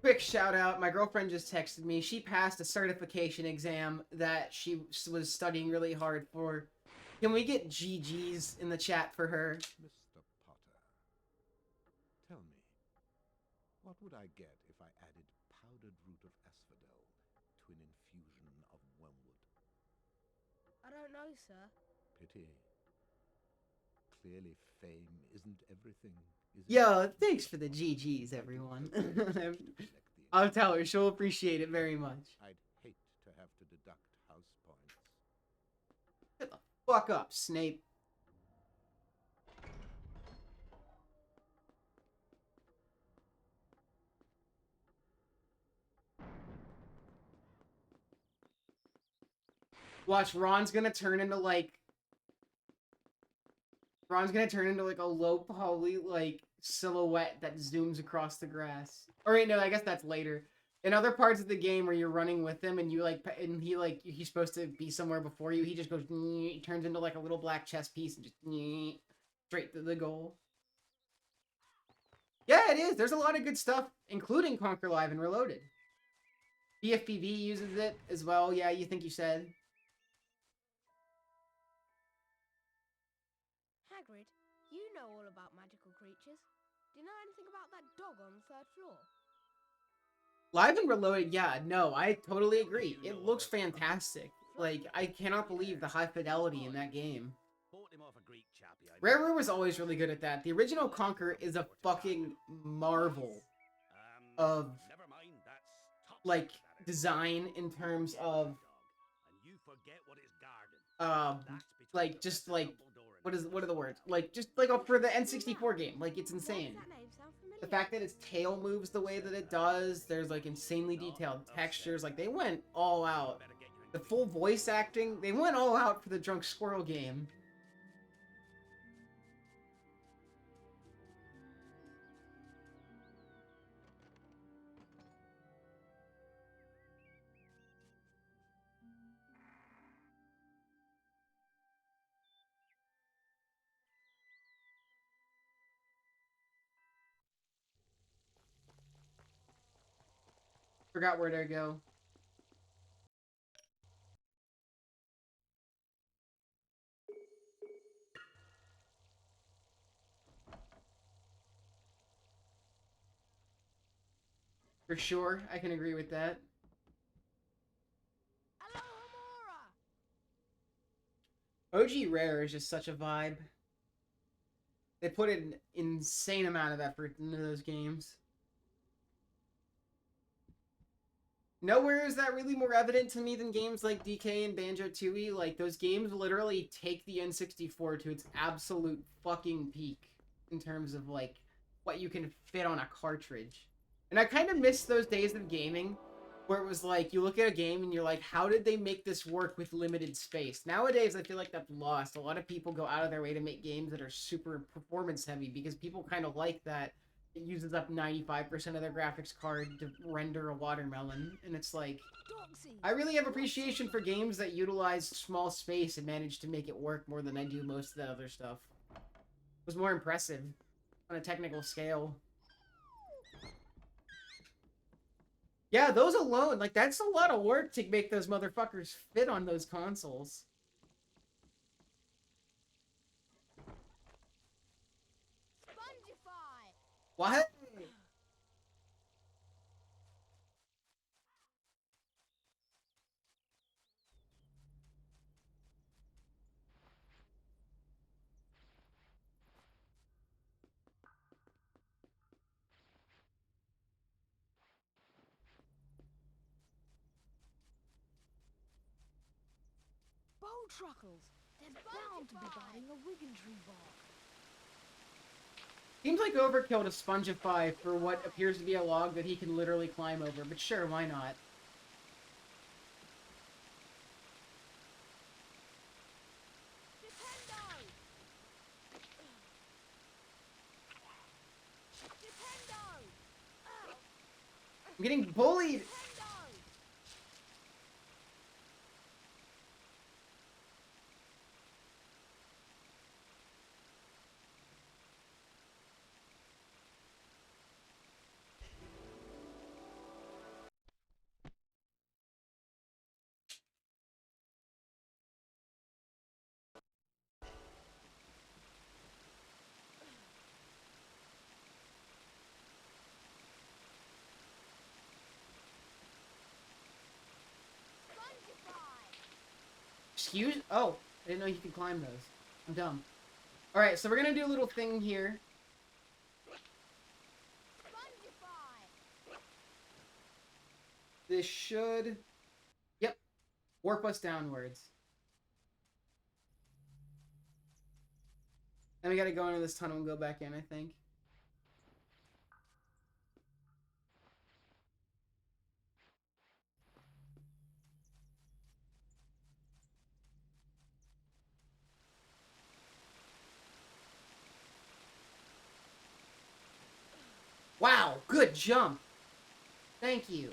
Quick shout out. My girlfriend just texted me. She passed a certification exam that she was studying really hard for. Can we get GG's in the chat for her? Mr. Potter, tell me, what would I get if I added powdered root of asphodel to an infusion of wormwood? I don't know, sir. Pity. Clearly fame isn't everything, is it? Yo, thanks for the GG's, everyone. I'll tell her. She'll appreciate it very much. I'd hate to have to deduct house points. Shut the fuck up, Snape. Watch, Ron's gonna turn into like a low poly like silhouette that zooms across the grass. Or wait, no, I guess that's later. In other parts of the game where you're running with him and you like, and he's supposed to be somewhere before you, he just goes, he turns into like a little black chess piece and just straight to the goal. Yeah, it is. There's a lot of good stuff, including Conquer Live and Reloaded. BFPV uses it as well. Yeah, you think you said. Hagrid, you know all about magical creatures. Do you know anything about that dog on the third floor? Live and Reloaded, yeah, no, I totally agree. It looks fantastic. Like, I cannot believe the high fidelity in that game. Rare was always really good at that. The original Conquer is a fucking marvel of, like, design in terms of, like, just, like, what are the words? Like, just, like, for the N64 game. Like, it's insane. The fact that its tail moves the way that it does, there's, like, insanely detailed textures. Like, they went all out. The full voice acting, they went all out for the Drunk Squirrel game. Forgot where to go. For sure, I can agree with that. OG Rare is just such a vibe. They put an insane amount of effort into those games. Nowhere is that really more evident to me than games like DK and Banjo-Tooie. Like, those games literally take the N64 to its absolute fucking peak in terms of, like, what you can fit on a cartridge. And I kind of miss those days of gaming where it was like, you look at a game and you're like, how did they make this work with limited space? Nowadays, I feel like that's lost. A lot of people go out of their way to make games that are super performance heavy because people kind of like that. It uses up 95% of their graphics card to render a watermelon. And it's like, I really have appreciation for games that utilize small space and manage to make it work more than I do most of the other stuff. It was more impressive on a technical scale. Yeah, those alone, like, that's a lot of work to make those motherfuckers fit on those consoles. What? Truckles! They're bound to be biting a Wiggin tree bark. Seems like overkill to Spongify for what appears to be a log that he can literally climb over, but sure, why not? I'm getting bullied! Excuse? Oh, I didn't know you could climb those. I'm dumb. Alright, so we're gonna do a little thing here. This should... Yep. Warp us downwards. Then we gotta go into this tunnel and go back in, I think. Wow, good jump. Thank you.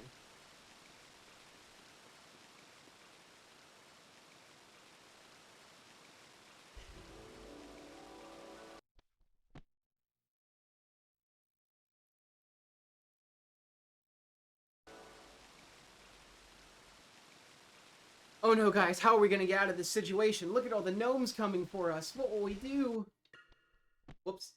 Oh no, guys, how are we gonna get out of this situation? Look at all the gnomes coming for us. What will we do? Whoops.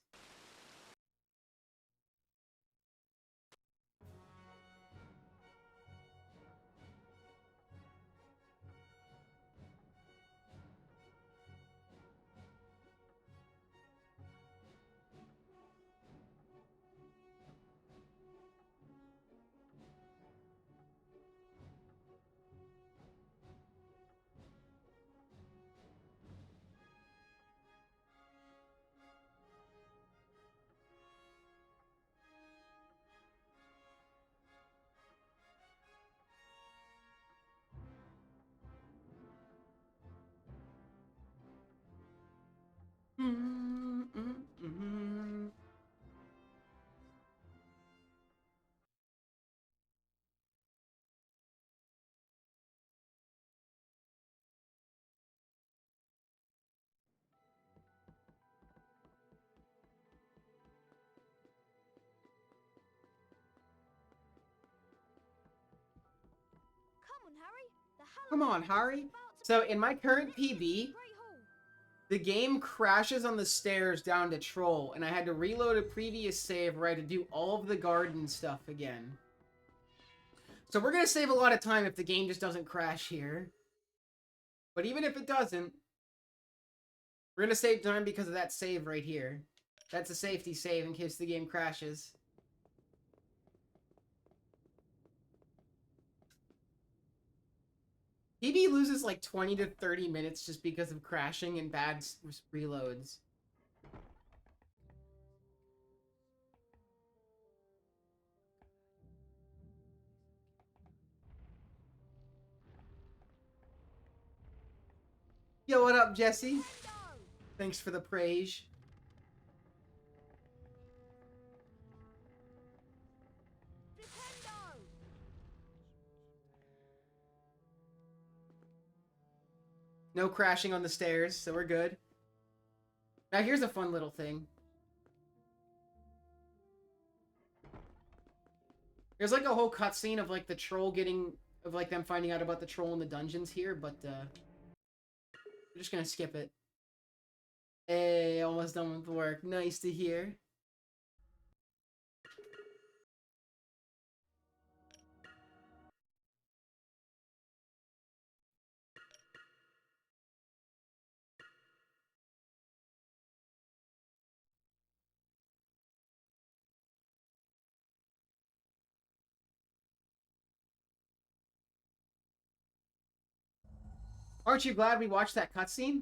on, Harry. The Come on, Harry. So in my current PB, the game crashes on the stairs down to Troll, and I had to reload a previous save where I had to do all of the garden stuff again. So we're gonna save a lot of time if the game just doesn't crash here. But even if it doesn't, we're gonna save time because of that save right here. That's a safety save in case the game crashes. PB loses like 20 to 30 minutes just because of crashing and bad reloads. Yo, what up, Jesse? Thanks for the praise. No crashing on the stairs, so we're good. Now here's a fun little thing. There's like a whole cutscene of like the troll of like them finding out about the troll in the dungeons here, but we're just gonna skip it. Hey, almost done with work. Nice to hear. Aren't you glad we watched that cutscene?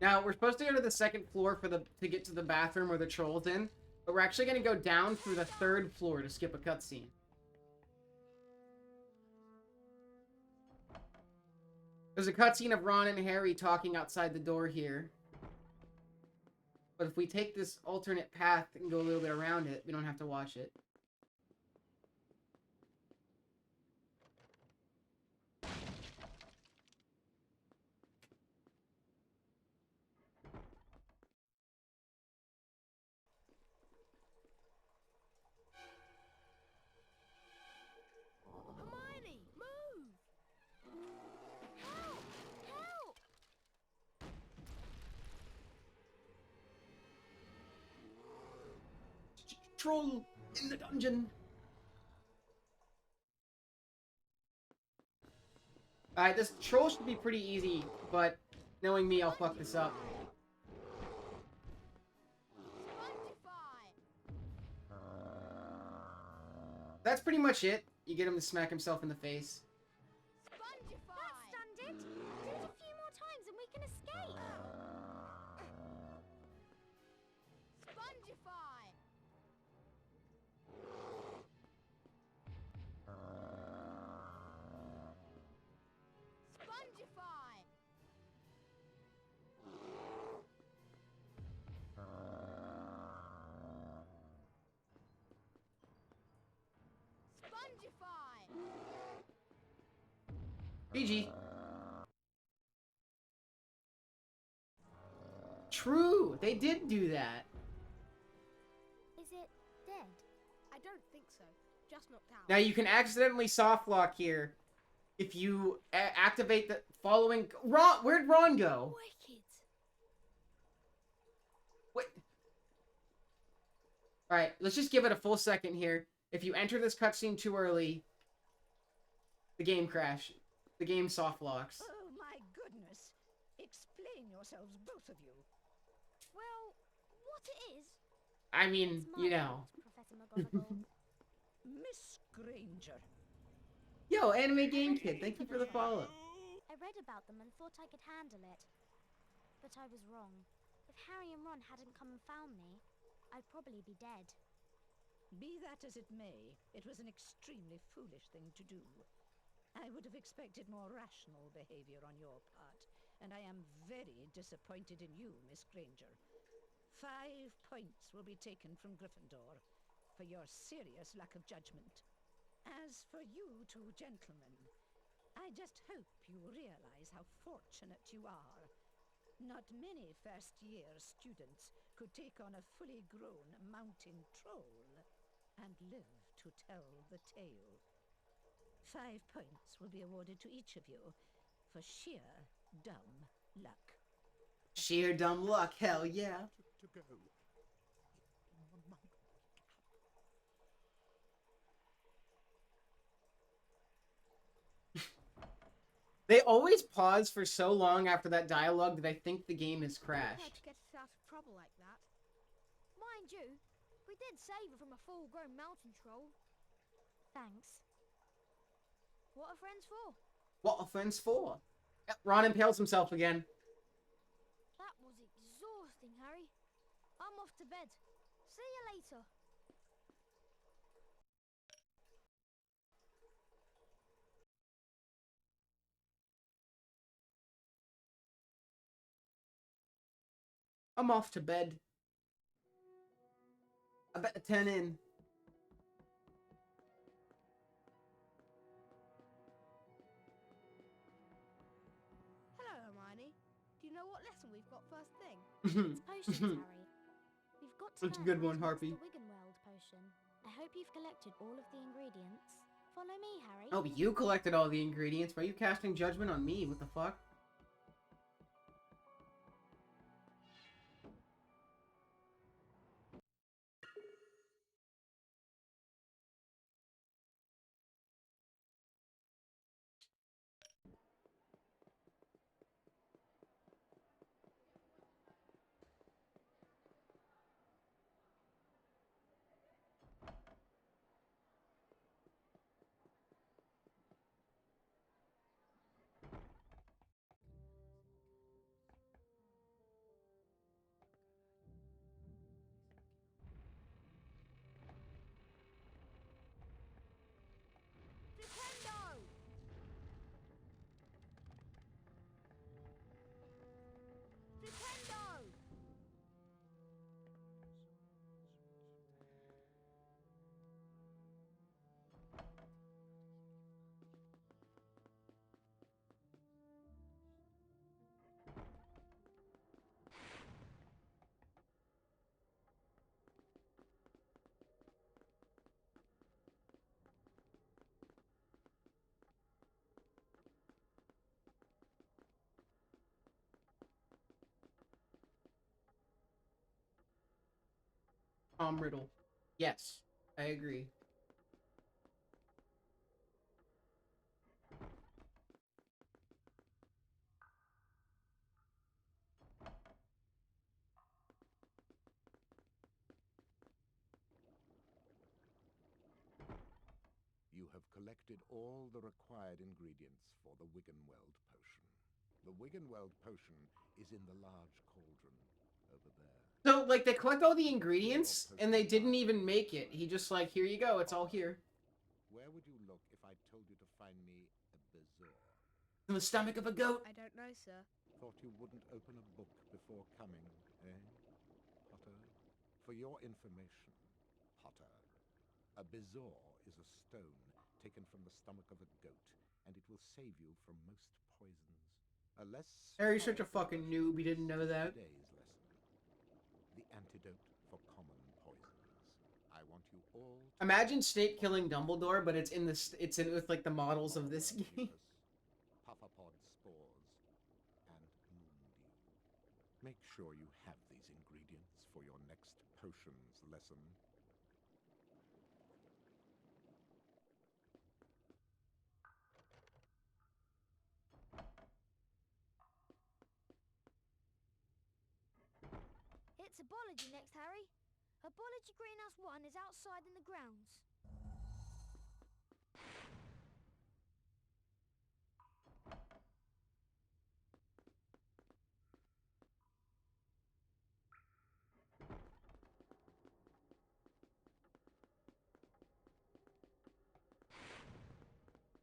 Now, we're supposed to go to the second floor to get to the bathroom where the troll's in, but we're actually going to go down through the third floor to skip a cutscene. There's a cutscene of Ron and Harry talking outside the door here. But if we take this alternate path and go a little bit around it, we don't have to watch it. Hermione, move! Help! Help! Troll in the dungeon! Alright, this troll should be pretty easy, but knowing me, I'll fuck this up. That's pretty much it. You get him to smack himself in the face. That stunned it. Do it a few more times and we can escape. Spongify! Spongify! Spongify! GG. True, they did do that. Is it dead? I don't think so. Just knocked out. Now you can accidentally soft lock here if you activate the following. Ron, where'd Ron go? Wicked. Wait. All right, let's just give it a full second here. If you enter this cutscene too early, the game crashes. The game soft locks. Oh my goodness! Explain yourselves, both of you. Well, what it is? I mean, It's my you know. fault, Professor McGonagall. Miss Granger. Yo, Anime Game Kid, thank you for the follow. I read about them and thought I could handle it. But I was wrong. If Harry and Ron hadn't come and found me, I'd probably be dead. Be that as it may, it was an extremely foolish thing to do. I would have expected more rational behavior on your part, and I am very disappointed in you, Miss Granger. 5 points will be taken from Gryffindor for your serious lack of judgment. As for you two gentlemen, I just hope you realize how fortunate you are. Not many first-year students could take on a fully grown mountain troll and live to tell the tale. 5 points will be awarded to each of you for sheer dumb luck. Sheer dumb luck, hell yeah. To go. They always pause for so long after that dialogue that I think the game has crashed. Tried to get us out of trouble like that. Mind you, we did save her from a full-grown mountain troll. Thanks. What are friends for? What are friends for? Yep, Ron impales himself again. That was exhausting, Harry. I'm off to bed. See you later. I'm off to bed. I bet 10 in. Hello, Hermione. Do you know what lesson we've got first thing? It's potions, Harry. We've got to That's a learn good how one, to Harpy. make the Wiggenweld potion. I hope you've collected all of the ingredients. Follow me, Harry. Oh, but you collected all the ingredients. Why are you casting judgment on me? What the fuck? Flipendo! Flipendo! Tom Riddle. Yes, I agree. You have collected all the required ingredients for the Wiggenweld potion. The Wiggenweld potion is in the large cauldron over there. So, like, they collect all the ingredients, and they didn't even make it. He just like, here you go, it's all here. Where would you look if I told you to find me a bezoar? In the stomach of a goat? I don't know, sir. Thought you wouldn't open a book before coming, eh, Potter? For your information, Potter, a bezoar is a stone taken from the stomach of a goat, and it will save you from most poisons. A less Harry's such a fucking noob, he didn't know that. Today's lesson. The antidote for common poisons. I want you all to Imagine Snape killing Dumbledore, but it's in with like the models of this game. Puffapod spores and moondew. Make sure you have these ingredients for your next potions lesson. It's Herbology next, Harry. Herbology Greenhouse 1 is outside in the grounds.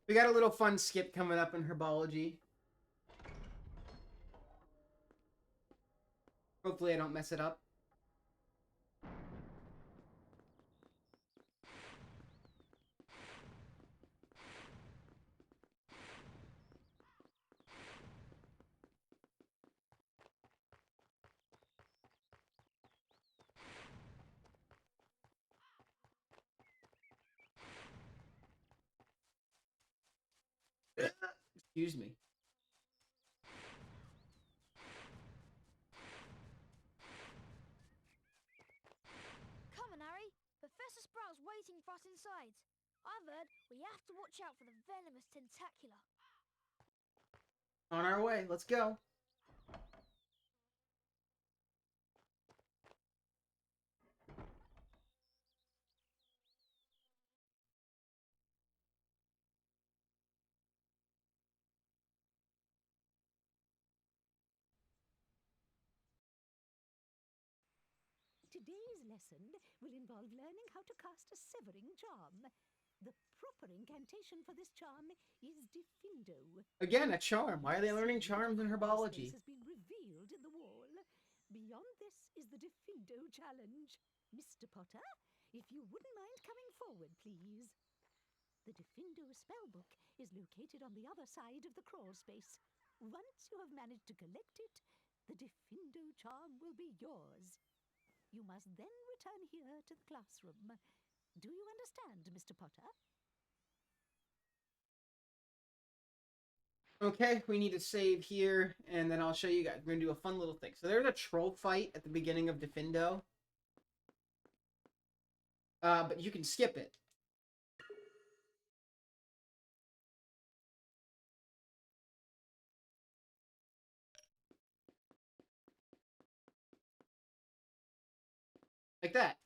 We got a little fun skip coming up in Herbology. Hopefully I don't mess it up. Excuse me. Come on, Harry. Professor Sprout's waiting for us inside. I've heard we have to watch out for the venomous tentacula. On our way. Let's go. Today's lesson will involve learning how to cast a severing charm. The proper incantation for this charm is Diffindo. Again, a charm. Why are they learning charms in herbology? Space has been revealed in the wall. Beyond this is the Diffindo challenge. Mr. Potter, if you wouldn't mind coming forward, please. The Diffindo spellbook is located on the other side of the crawl space. Once you have managed to collect it, the Diffindo charm will be yours. You must then return here to the classroom. Do you understand, Mr. Potter? Okay, we need to save here, and then I'll show you guys. We're going to do a fun little thing. So there's a troll fight at the beginning of Diffindo. But you can skip it. Like that.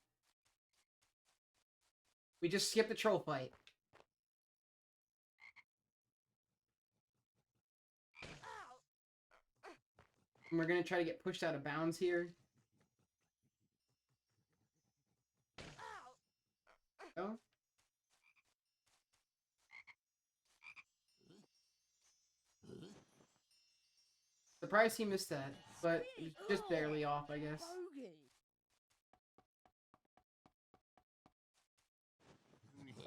We just skipped the troll fight. And we're going to try to get pushed out of bounds here. Oh. Surprised he missed that, but he's just barely off, I guess.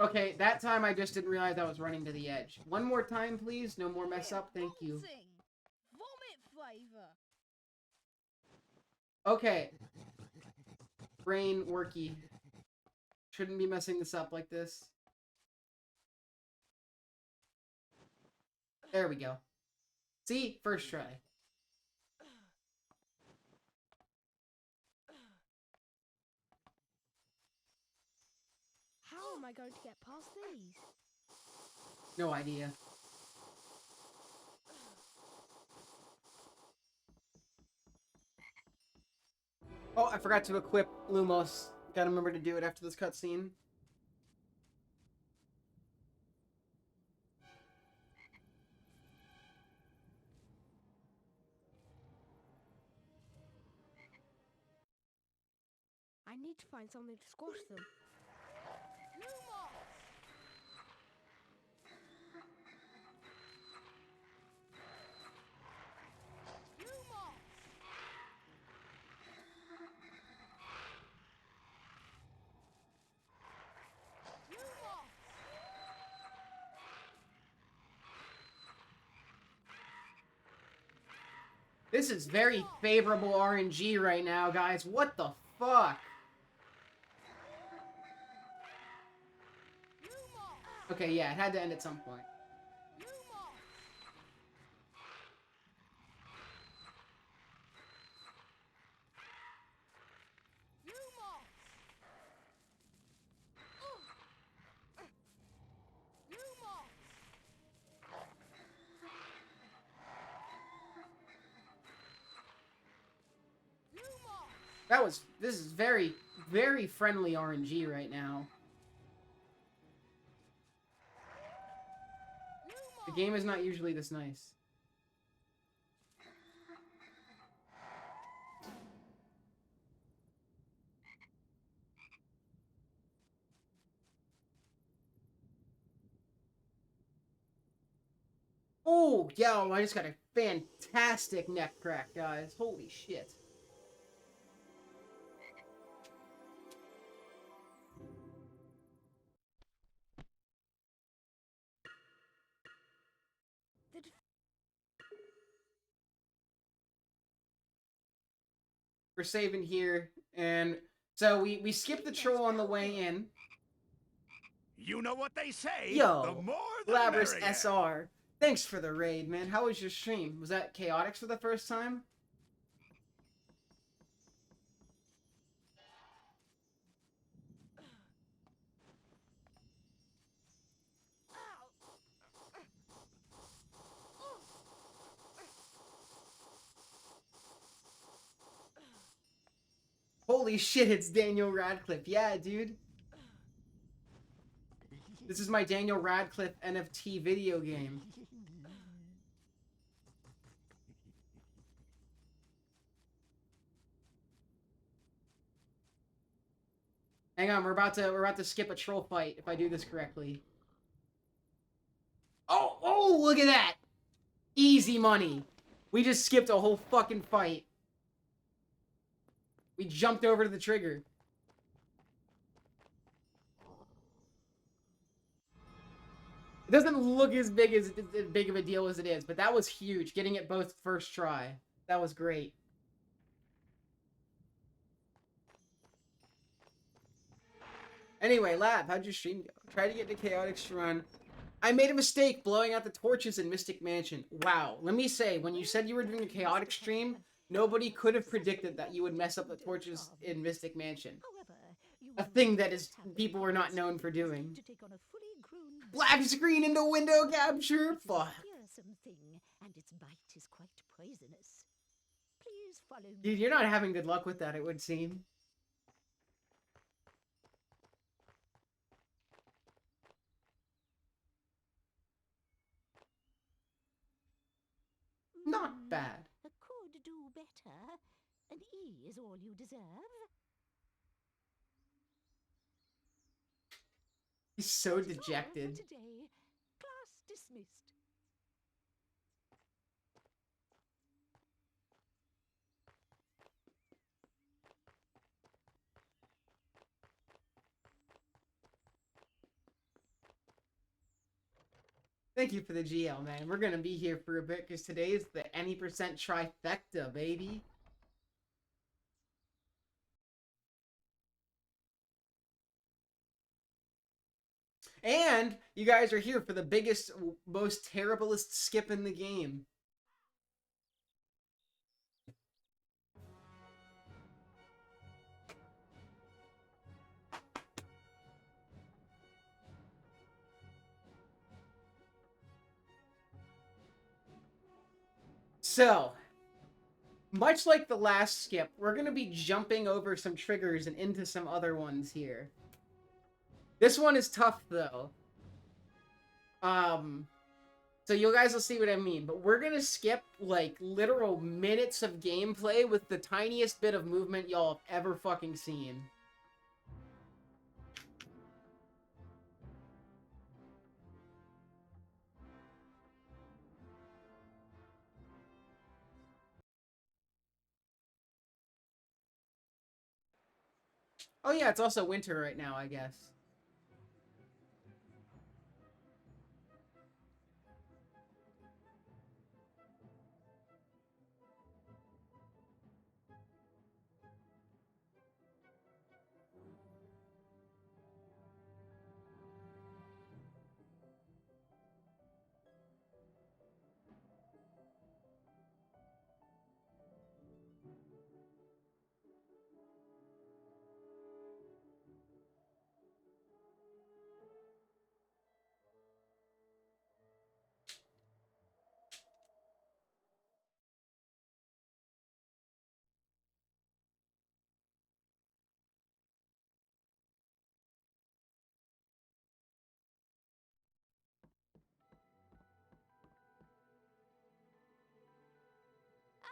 Okay, that time I just didn't realize I was running to the edge. One more time, please. No more mess up. Thank you. Vomit flavor. Okay. Brain worky. Shouldn't be messing this up like this. There we go. See? First try. How am I going to get past these? No idea. Oh, I forgot to equip Lumos. Gotta remember to do it after this cutscene. I need to find something to squash them. This is very favorable RNG right now, guys. What the fuck? Okay, yeah, it had to end at some point. This is very, very friendly RNG right now. The game is not usually this nice. Oh, yo, I just got a fantastic neck crack, guys. Holy shit. We're saving here, and so we skipped the troll on the way in. You know what they say. Yo, the more the Labrys merrier. SR. Thanks for the raid, man. How was your stream? Was that Chaotix for the first time? Holy shit, it's Daniel Radcliffe. Yeah, dude. This is my Daniel Radcliffe NFT video game. Hang on, we're about to skip a troll fight if I do this correctly. Oh, look at that! Easy money. We just skipped a whole fucking fight. We jumped over to the trigger. It doesn't look as big of a deal as it is, but that was huge. Getting it both first try. That was great. Anyway, Lab, how'd your stream go? Try to get to Chaotix Run. I made a mistake blowing out the torches in Mystic Mansion. Wow. Let me say, when you said you were doing a Chaotix stream, nobody could have predicted that you would mess up the torches in Mystic Mansion. A thing that is people are not known for doing. Black screen into window capture? Fuck. And its bite is quite poisonous. Please follow me. Dude, you're not having good luck with that, it would seem. Not bad. Could do better. An E is all you deserve. He's so dejected. Today, class dismissed. Thank you for the GL, man. We're gonna be here for a bit because today is the any percent trifecta, baby. And you guys are here for the biggest, most terriblest skip in the game. So, much like the last skip, we're going to be jumping over some triggers and into some other ones here. This one is tough, though. So you guys will see what I mean. But we're going to skip, like, literal minutes of gameplay with the tiniest bit of movement y'all have ever fucking seen. Oh yeah, it's also winter right now, I guess.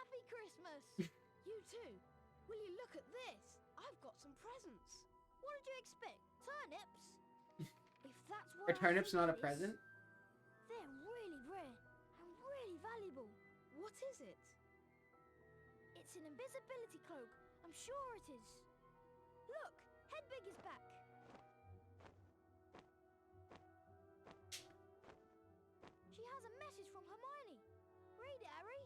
Happy Christmas! You too. Will you look at this? I've got some presents. What did you expect? Turnips? If that's what Are turnips not a is, present? they're really rare and really valuable. What is it? It's an invisibility cloak. I'm sure it is. Look, Hedwig is back. She has a message from Hermione. Read it, Harry.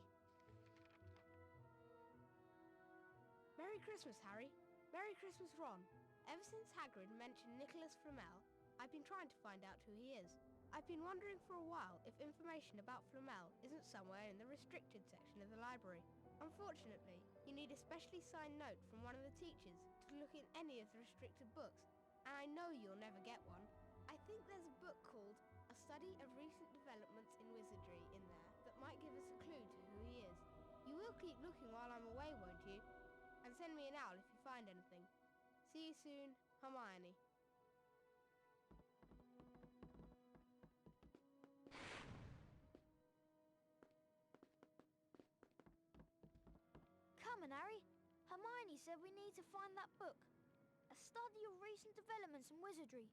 Merry Christmas, Harry. Merry Christmas, Ron. Ever since Hagrid mentioned Nicholas Flamel, I've been trying to find out who he is. I've been wondering for a while if information about Flamel isn't somewhere in the restricted section of the library. Unfortunately, you need a specially signed note from one of the teachers to look in any of the restricted books, and I know you'll never get one. I think there's a book called A Study of Recent Developments in Wizardry in there that might give us a clue to who he is. You will keep looking while I'm away, won't you? And send me an owl if you find anything. See you soon, Hermione. Come on, Harry. Hermione said we need to find that book. A study of recent developments in wizardry.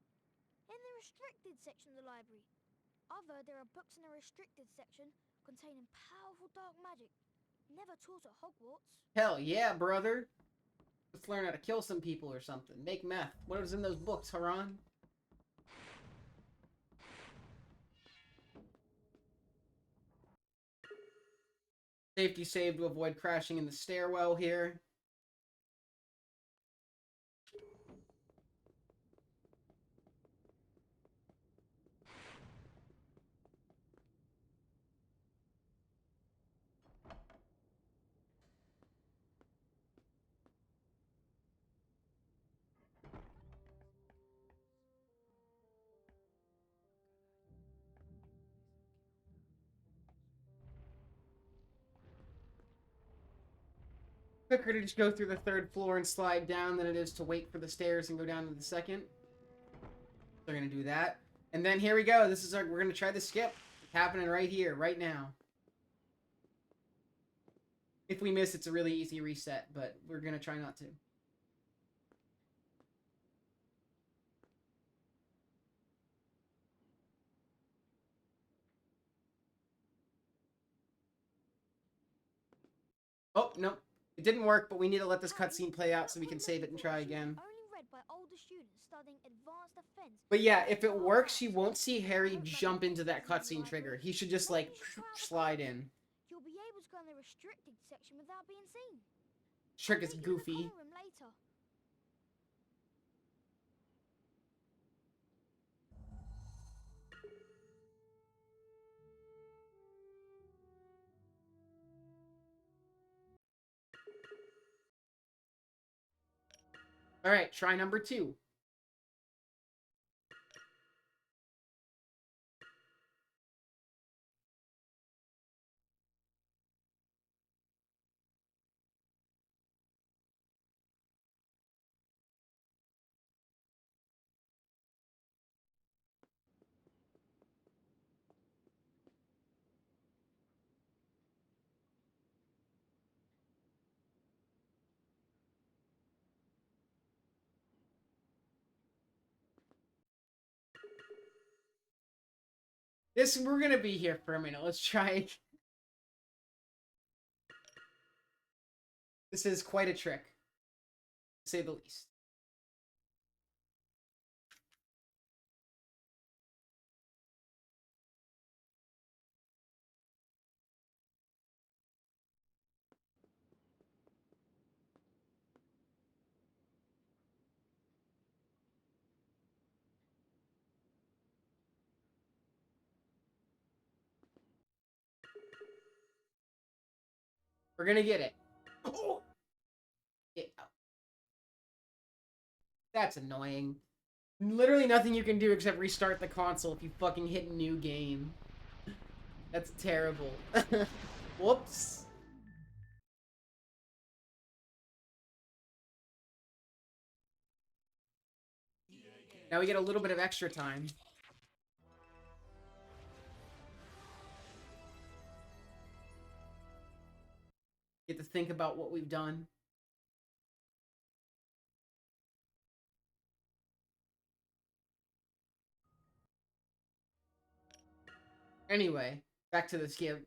In the restricted section of the library. I've heard there are books in the restricted section containing powerful dark magic. Never taught at Hogwarts. Hell yeah, brother. Let's learn how to kill some people or something. Make meth. What was in those books, Haran? Safety save to avoid crashing in the stairwell here. Quicker to just go through the third floor and slide down than it is to wait for the stairs and go down to the second. They're gonna do that. And then here we go. This is we're gonna try the skip. It's happening right here, right now. If we miss, it's a really easy reset, but we're gonna try not to. Oh, no. It didn't work, but we need to let this cutscene play out so we can save it and try again. Only read by older students studying advanced defense. But yeah, if it works, you won't see Harry jump into that cutscene trigger. He should just, like, slide in. You'll be able to go in the restricted section without being seen. Trick is goofy. Later. Alright, try number 2. We're gonna be here for a minute. Let's try. This is quite a trick, to say the least. We're gonna get it. Oh! That's annoying. Literally nothing you can do except restart the console if you fucking hit new game. That's terrible. Whoops. Now we get a little bit of extra time. Get to think about what we've done. Anyway, back to the skip.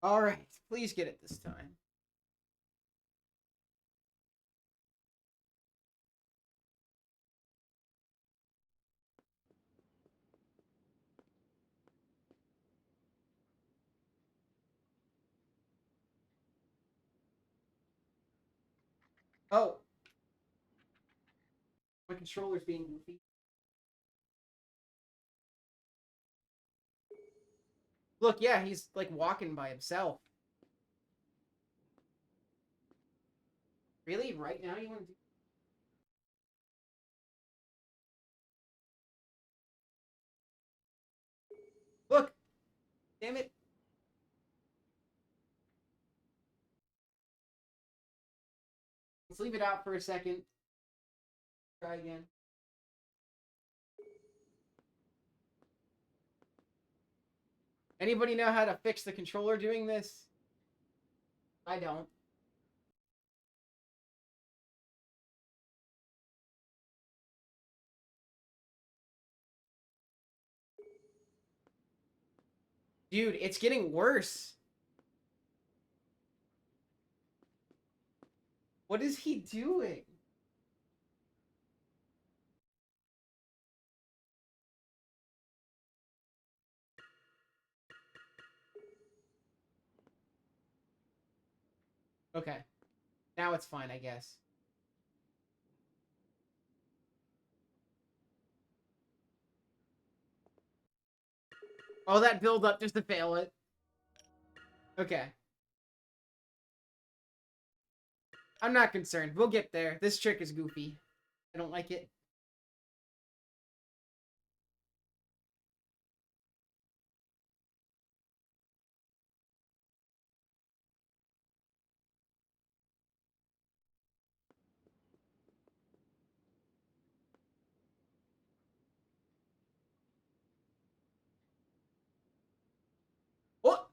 Alright, please get it this time. Oh. My controller's being goofy. Look, yeah, he's like walking by himself. Really? Right now you want to do... Look! Damn it. Let's leave it out for a second. Try again. Anybody know how to fix the controller doing this? I don't. Dude, it's getting worse. What is he doing? Okay. Now it's fine, I guess. All that build up just to fail it. Okay. I'm not concerned. We'll get there. This trick is goofy. I don't like it. Oh!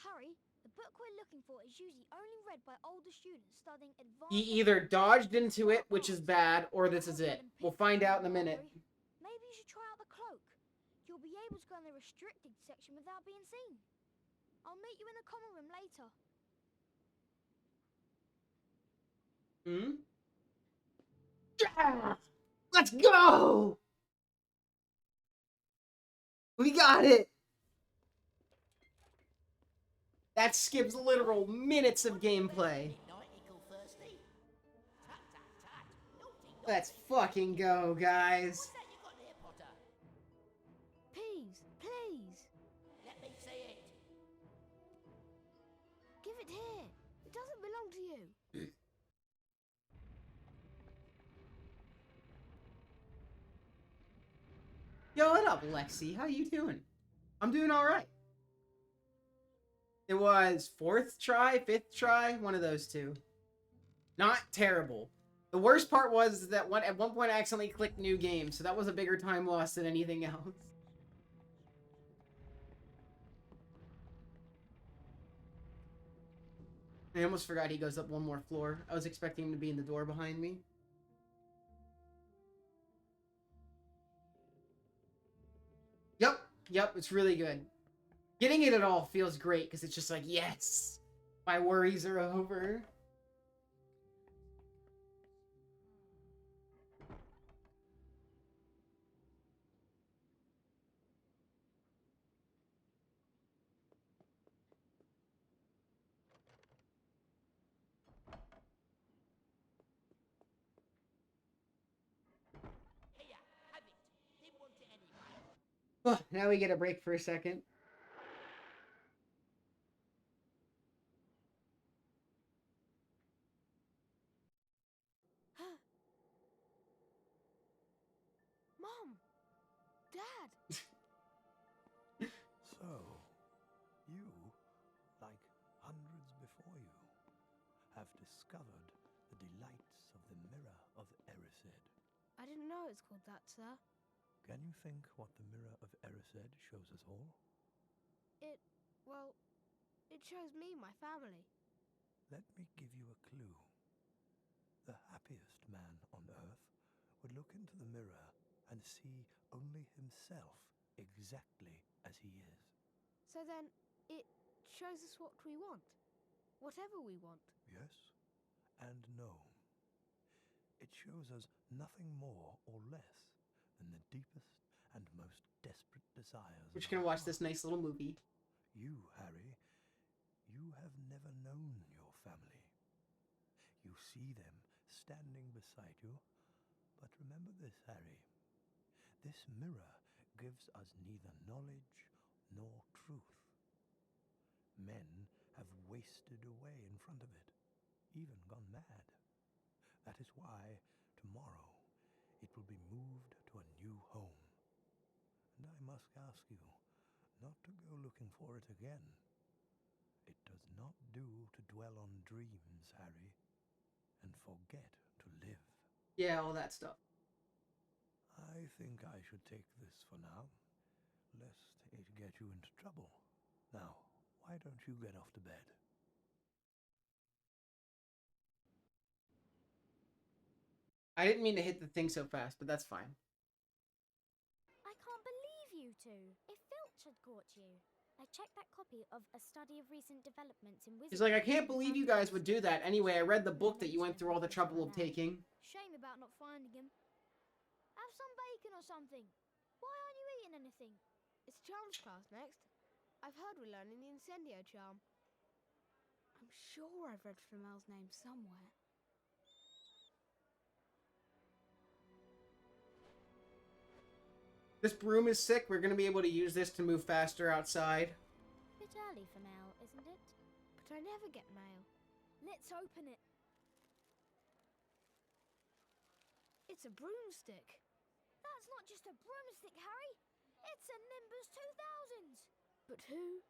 Harry, the book we're looking for is usually only read by older students studying advanced... He either dodged into it, which is bad, or this is it. We'll find out in a minute. Maybe you should try out the cloak. You'll be able to go in the restricted section without being seen. I'll meet you in the common room later. Hmm? Yeah! Let's go! We got it! That skips literal minutes of gameplay. Let's fucking go, guys. Please, please. Let me see it. Give it here. It doesn't belong to you. Yo, what up, Lexi? How you doing? I'm doing alright. It was 4th try, 5th try, one of those two. Not terrible. The worst part was that at one point I accidentally clicked new game, so that was a bigger time loss than anything else. I almost forgot he goes up one more floor. I was expecting him to be in the door behind me. Yep, it's really good. Getting it at all feels great, because it's just like, yes! My worries are over. Oh, now we get a break for a second. Mom! Dad! So, you, like hundreds before you, have discovered the delights of the Mirror of Erised. I didn't know it's called that, sir. Can you think what the Mirror of Erised shows us all? Well, it shows me my family. Let me give you a clue. The happiest man on Earth would look into the mirror and see only himself exactly as he is. So then, it shows us what we want. Whatever we want. Yes and no. It shows us nothing more or less than the deepest and most desperate desires. We're just gonna watch this nice little movie. You, Harry, you have never known your family. You see them standing beside you, but remember this, Harry. This mirror gives us neither knowledge nor truth. Men have wasted away in front of it, even gone mad. That is why tomorrow it will be moved to a new home. And I must ask you not to go looking for it again. It does not do to dwell on dreams, Harry, and forget to live. Yeah, all that stuff. I think I should take this for now, lest it get you into trouble. Now, why don't you get off to bed? I didn't mean to hit the thing so fast, but that's fine. I can't believe you two. If Filch had caught you. I checked that copy of A Study of Recent Developments in Wizardry. He's like, I can't believe you guys would do that. Anyway, I read the book that you went through all the trouble of taking. Shame about not finding him. Have some bacon or something. Why aren't you eating anything? It's Charms class next. I've heard we're learning the Incendio charm. I'm sure I've read Flamel's name somewhere. This broom is sick. We're going to be able to use this to move faster outside. Bit early for mail, isn't it? But I never get mail. Let's open it. It's a broomstick. That's not just a broomstick, Harry. It's a Nimbus 2000. But who?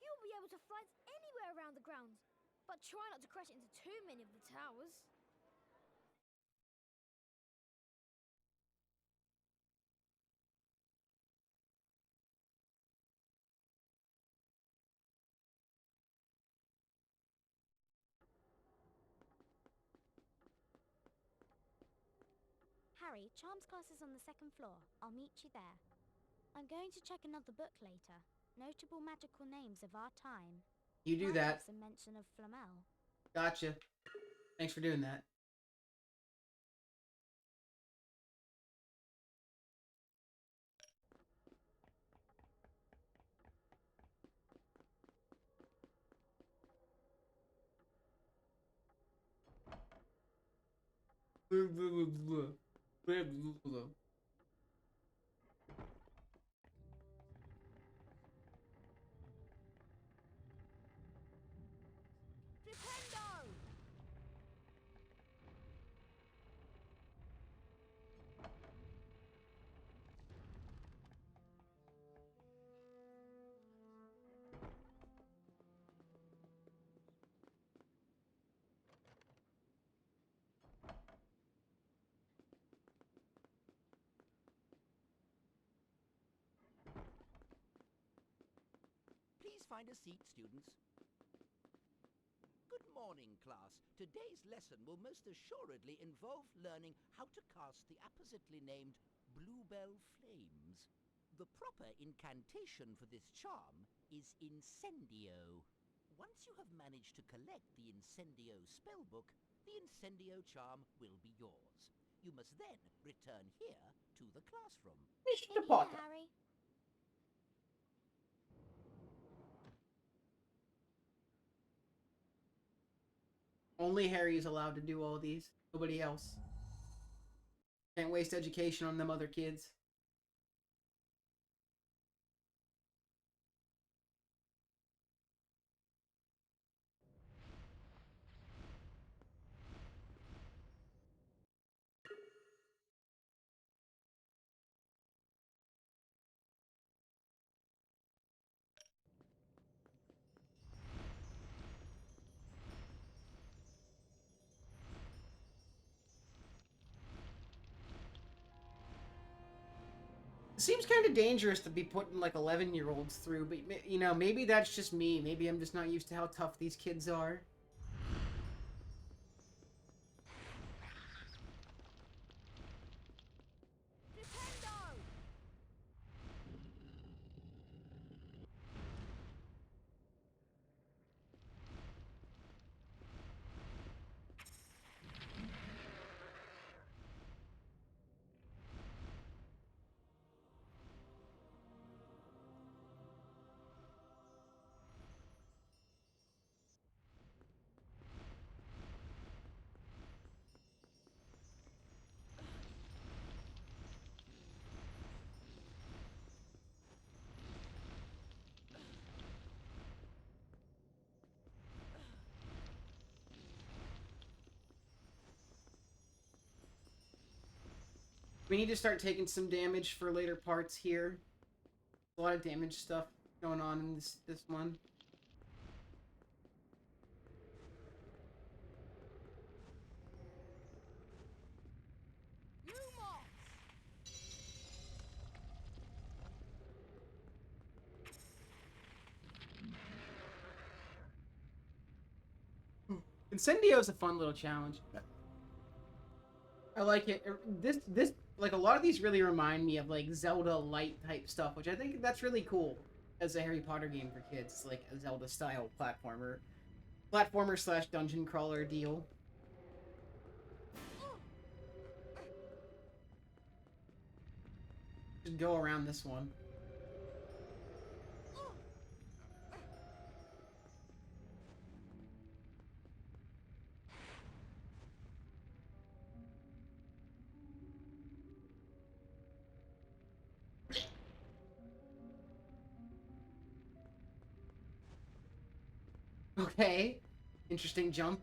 You'll be able to fly anywhere around the grounds, but try not to crash into too many of the towers. Harry, Charms class is on the second floor. I'll meet you there. I'm going to check another book later. Notable magical names of our time. You do Might that. have some mention of Flamel. Gotcha. Thanks for doing that. Please find a seat, students. Good morning, class. Today's lesson will most assuredly involve learning how to cast the appositely named Bluebell Flames. The proper incantation for this charm is Incendio. Once you have managed to collect the Incendio spellbook, the Incendio charm will be yours. You must then return here to the classroom. In here, Harry. Only Harry is allowed to do all these. Nobody else. Can't waste education on them other kids. It seems kind of dangerous to be putting like 11-year-olds through, but you know, maybe that's just me. Maybe I'm just not used to how tough these kids are. We need to start taking some damage for later parts here. A lot of damage stuff going on in this one. Incendio is a fun little challenge. I like it. This like a lot of these really remind me of like Zelda light type stuff, which I think that's really cool as a Harry Potter game for kids. It's like a Zelda style platformer slash dungeon crawler deal. Just go around this one. Okay. Interesting jump.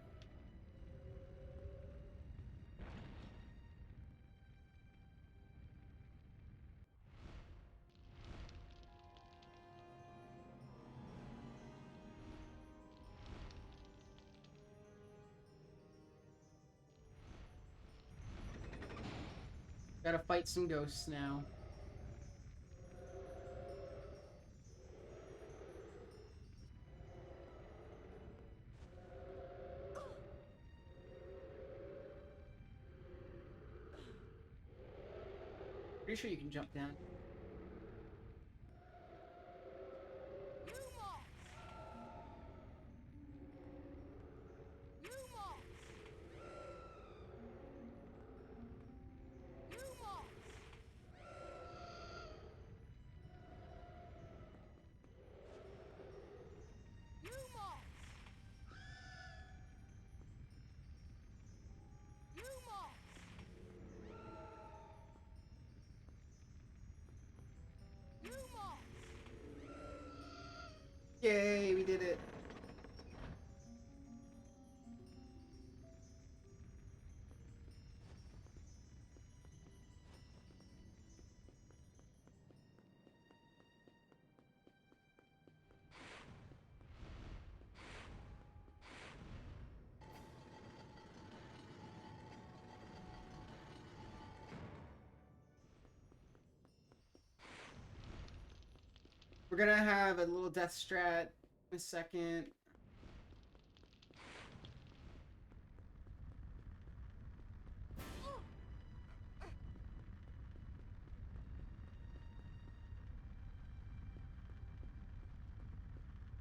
Gotta fight some ghosts now. Pretty sure you can jump down. Yay, we did it. We're gonna have a little death strat in a second.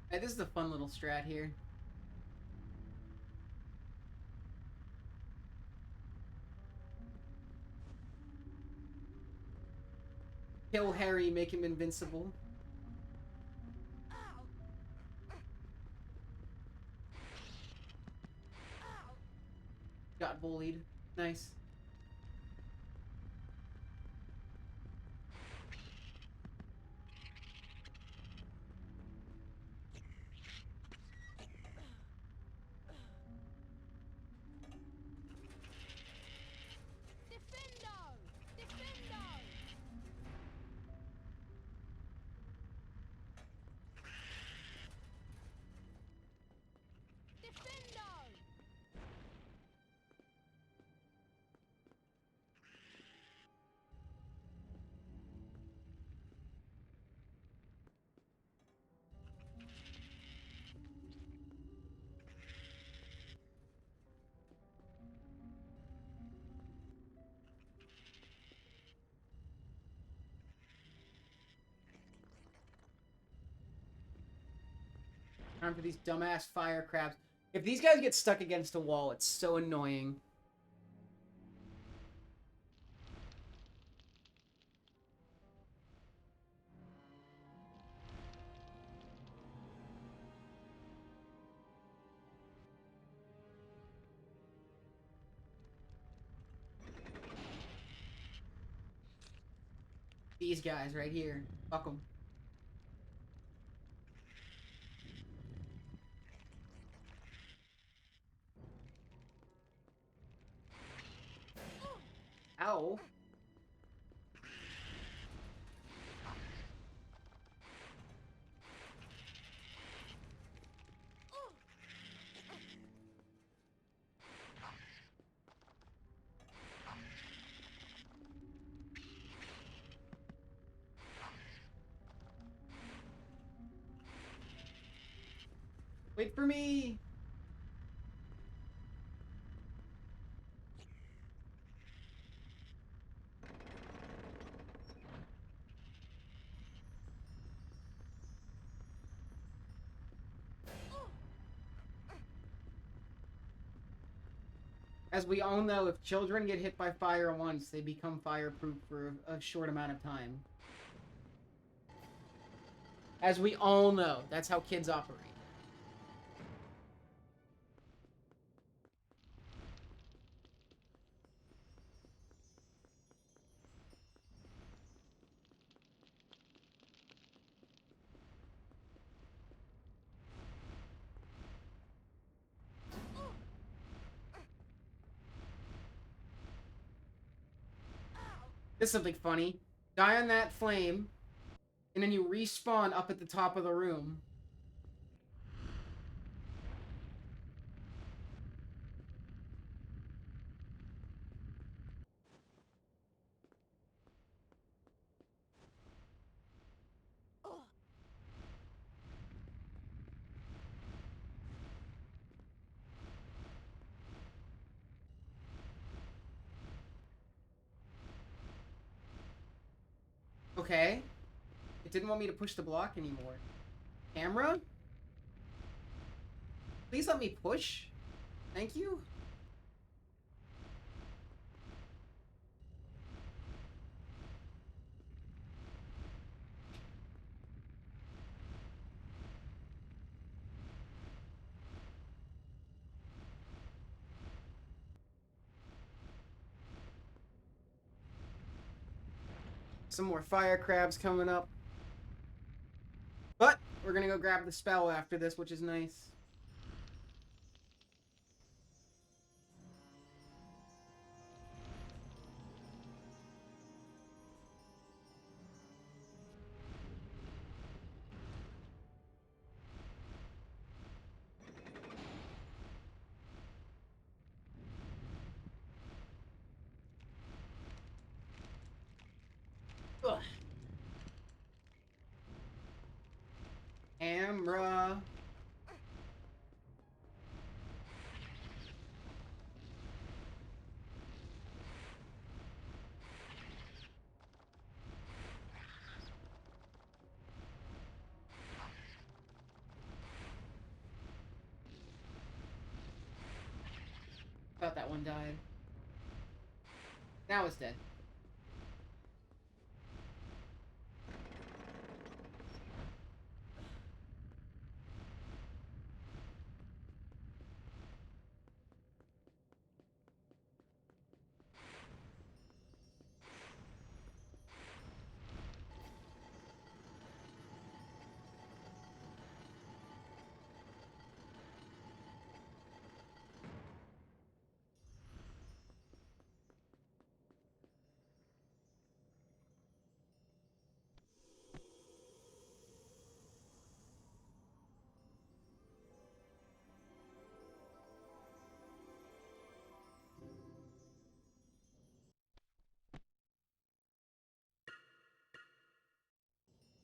Hey, this is a fun little strat here. Kill Harry, make him invincible. Got bullied. Nice. Time for these dumbass fire crabs. If these guys get stuck against a wall, it's so annoying. These guys right here. Fuck them. Ow. Wait for me! As we all know, if children get hit by fire once, they become fireproof for a short amount of time. As we all know, that's how kids operate. This is something funny. Die on that flame, and then you respawn up at the top of the room. Okay. It didn't want me to push the block anymore. Camera? Please let me push. Thank you. Some more fire crabs coming up. But we're gonna go grab the spell after this, which is nice. Ugh. Camera. Thought that one died. Now it's dead.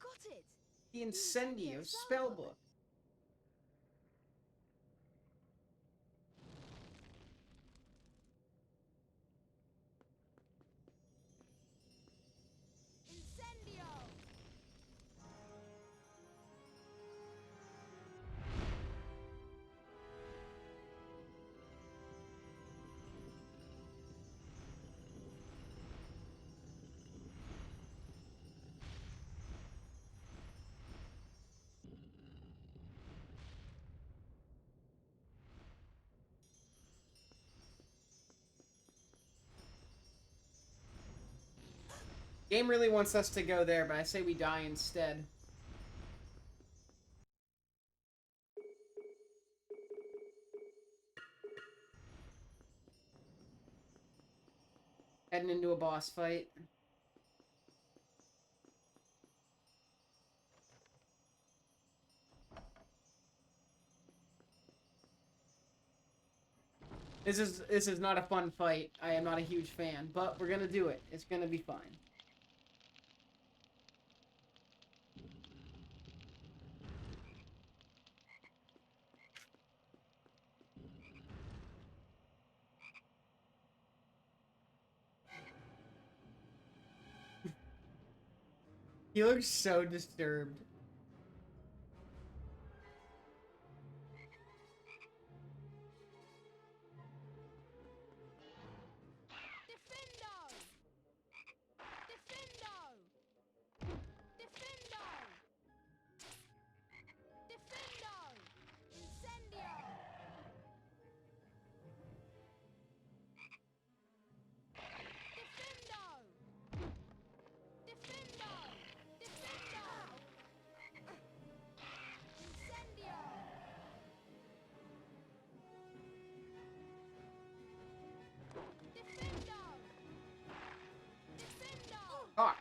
Got it! The Incendio spellbook. Incendio! Game really wants us to go there, but I say we die instead. Heading into a boss fight. This is not a fun fight. I am not a huge fan, but we're gonna do it. It's gonna be fine. He looks so disturbed. Fuck.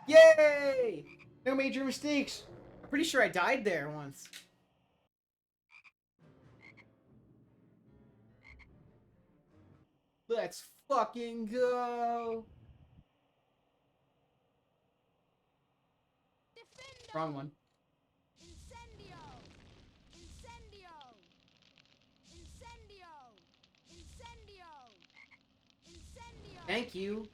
Yay! No major mistakes. I'm pretty sure I died there once. Let's fucking go. Wrong one. Thank you.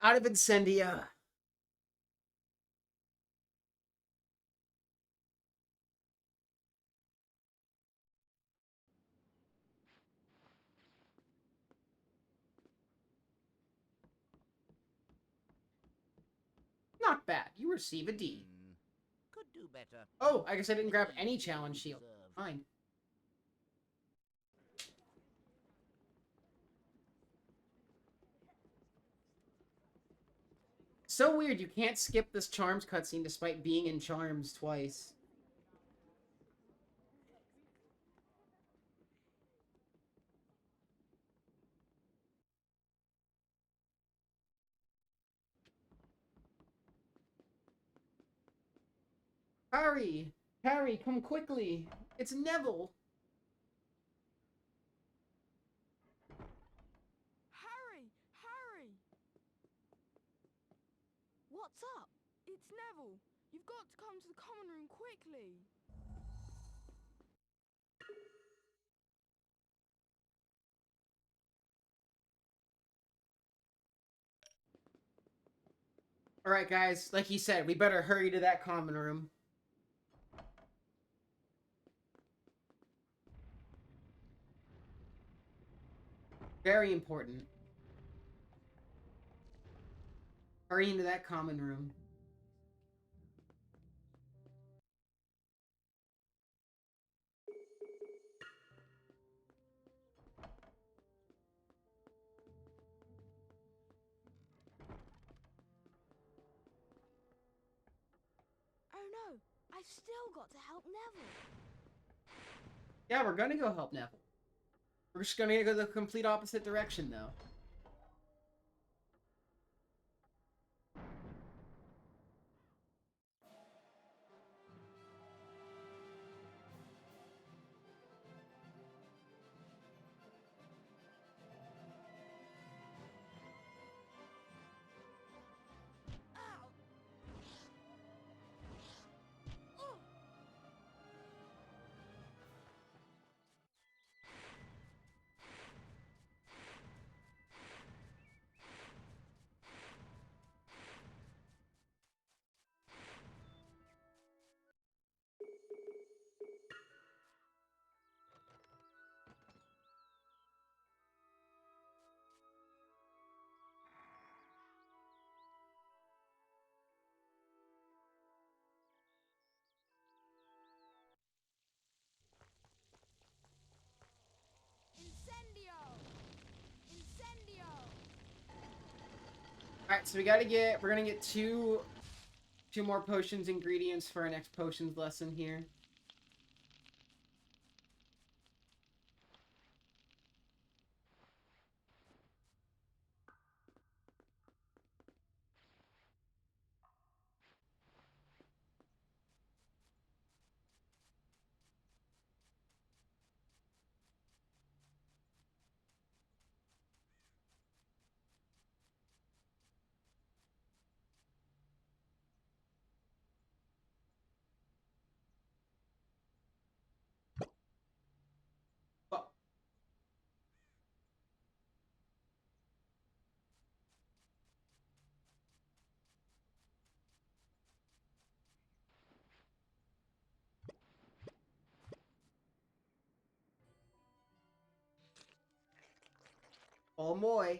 Out of Incendia. Not bad. You receive a D. Could do better. Oh, I guess I didn't grab any challenge shield. Fine. So weird, you can't skip this Charms cutscene despite being in Charms twice. Harry! Harry, come quickly! It's Neville! Harry! Harry! What's up? It's Neville. You've got to come to the common room quickly. Alright, guys, like he said, we better hurry to that common room. Very important. Hurry into that common room. Oh no, I've still got to help Neville. Yeah, we're gonna go help Neville. We're just gonna go the complete opposite direction, though. Alright, so we're gonna get two more potions ingredients for our next potions lesson here. Oh boy.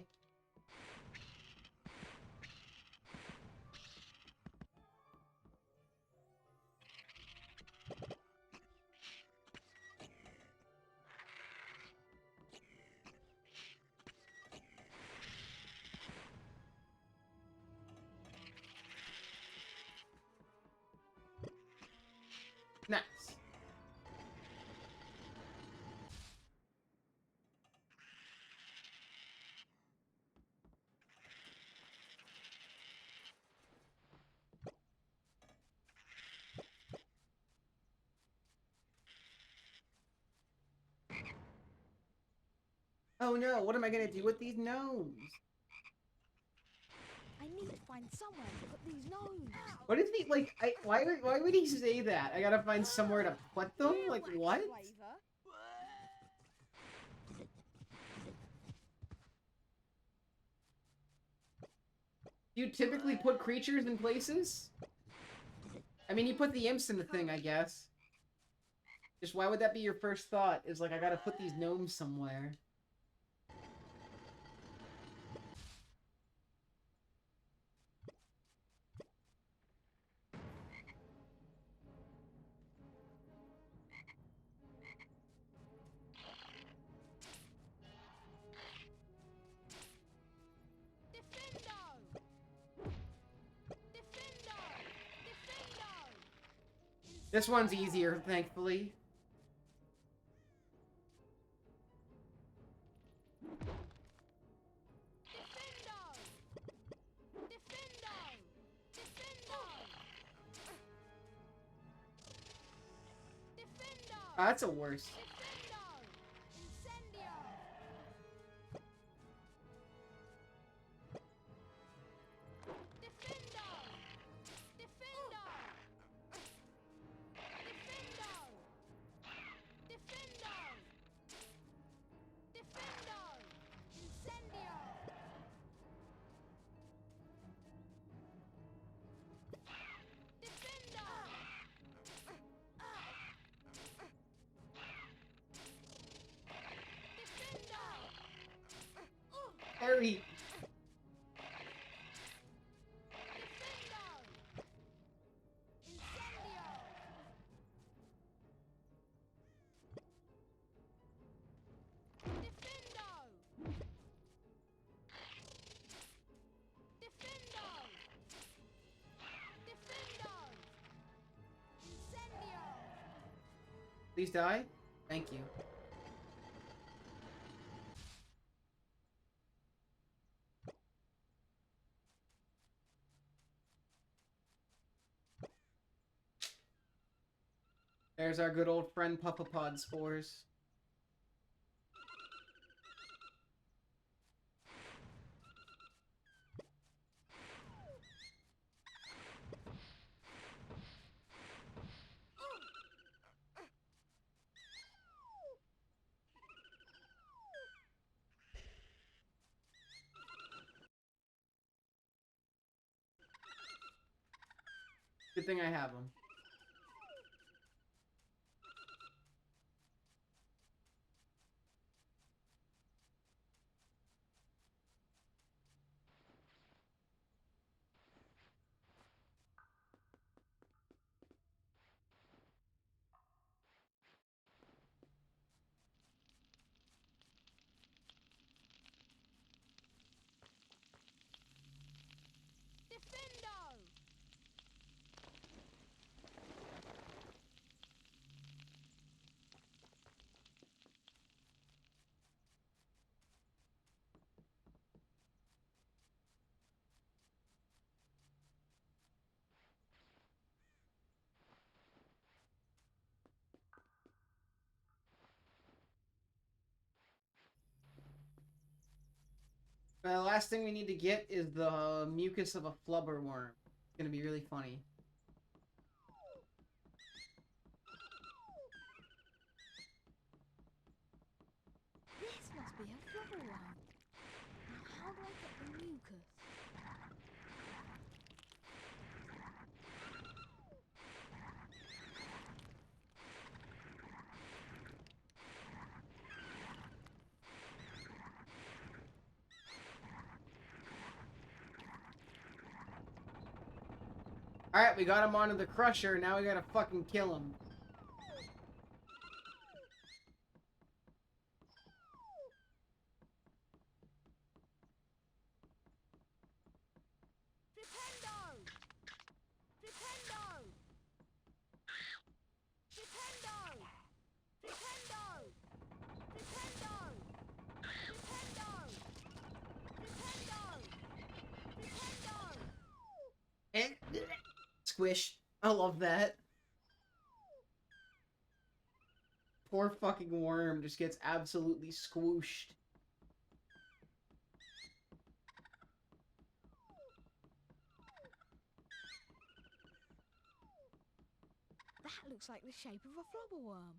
Nice. Oh no, what am I gonna do with these gnomes? I need to find somewhere to put these gnomes. What is he like? Why would he say that? I gotta find somewhere to put them? Like what? Do you typically put creatures in places? I mean, you put the imps in the thing, I guess. Just why would that be your first thought? Is like, I gotta put these gnomes somewhere. This one's easier, thankfully. Oh, that's a worse. Harry. Please die. Thank you. There's our good old friend Puffapod spores. Good thing I have them. The last thing we need to get is the mucus of a flubber worm. It's gonna be really funny. This must be a flubber worm. Now, how do I get the mucus? Alright, we got him onto the crusher, now we gotta fucking kill him. And squish. I love that. Poor fucking worm just gets absolutely squooshed. That looks like the shape of a flubber worm.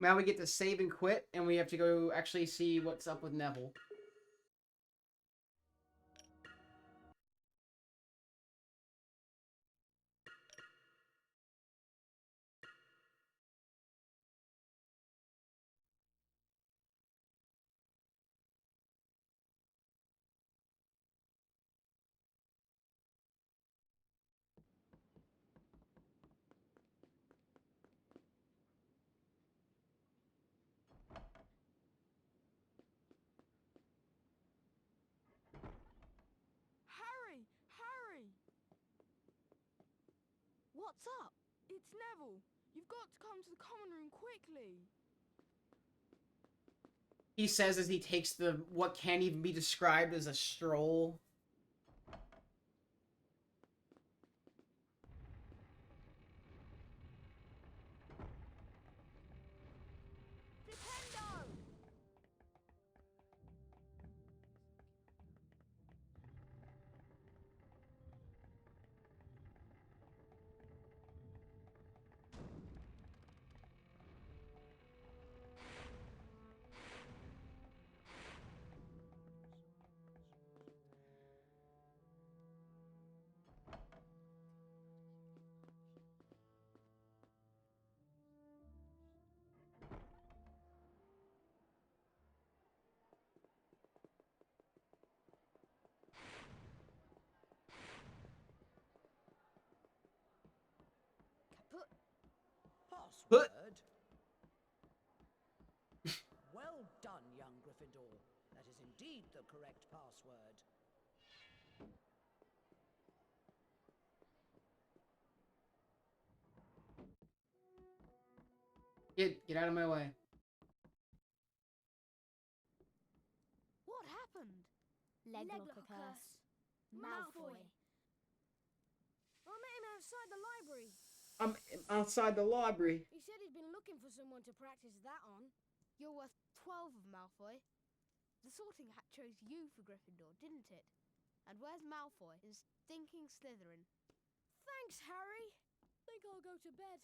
Now we get to save and quit, and we have to go actually see what's up with Neville. Harry! Harry! What's up? It's Neville. You've got to come to the common room quickly. He says as he takes the what can't even be described as a stroll. Password? Well done, young Gryffindor. That is indeed the correct password. Get out of my way. What happened? Leglocker curse. Malfoy. I met him outside the library. I'm outside the library. He said he'd been looking for someone to practice that on. You're worth 12 of Malfoy. The Sorting Hat chose you for Gryffindor, didn't it? And where's Malfoy in stinking Slytherin? Thanks, Harry. Think I'll go to bed.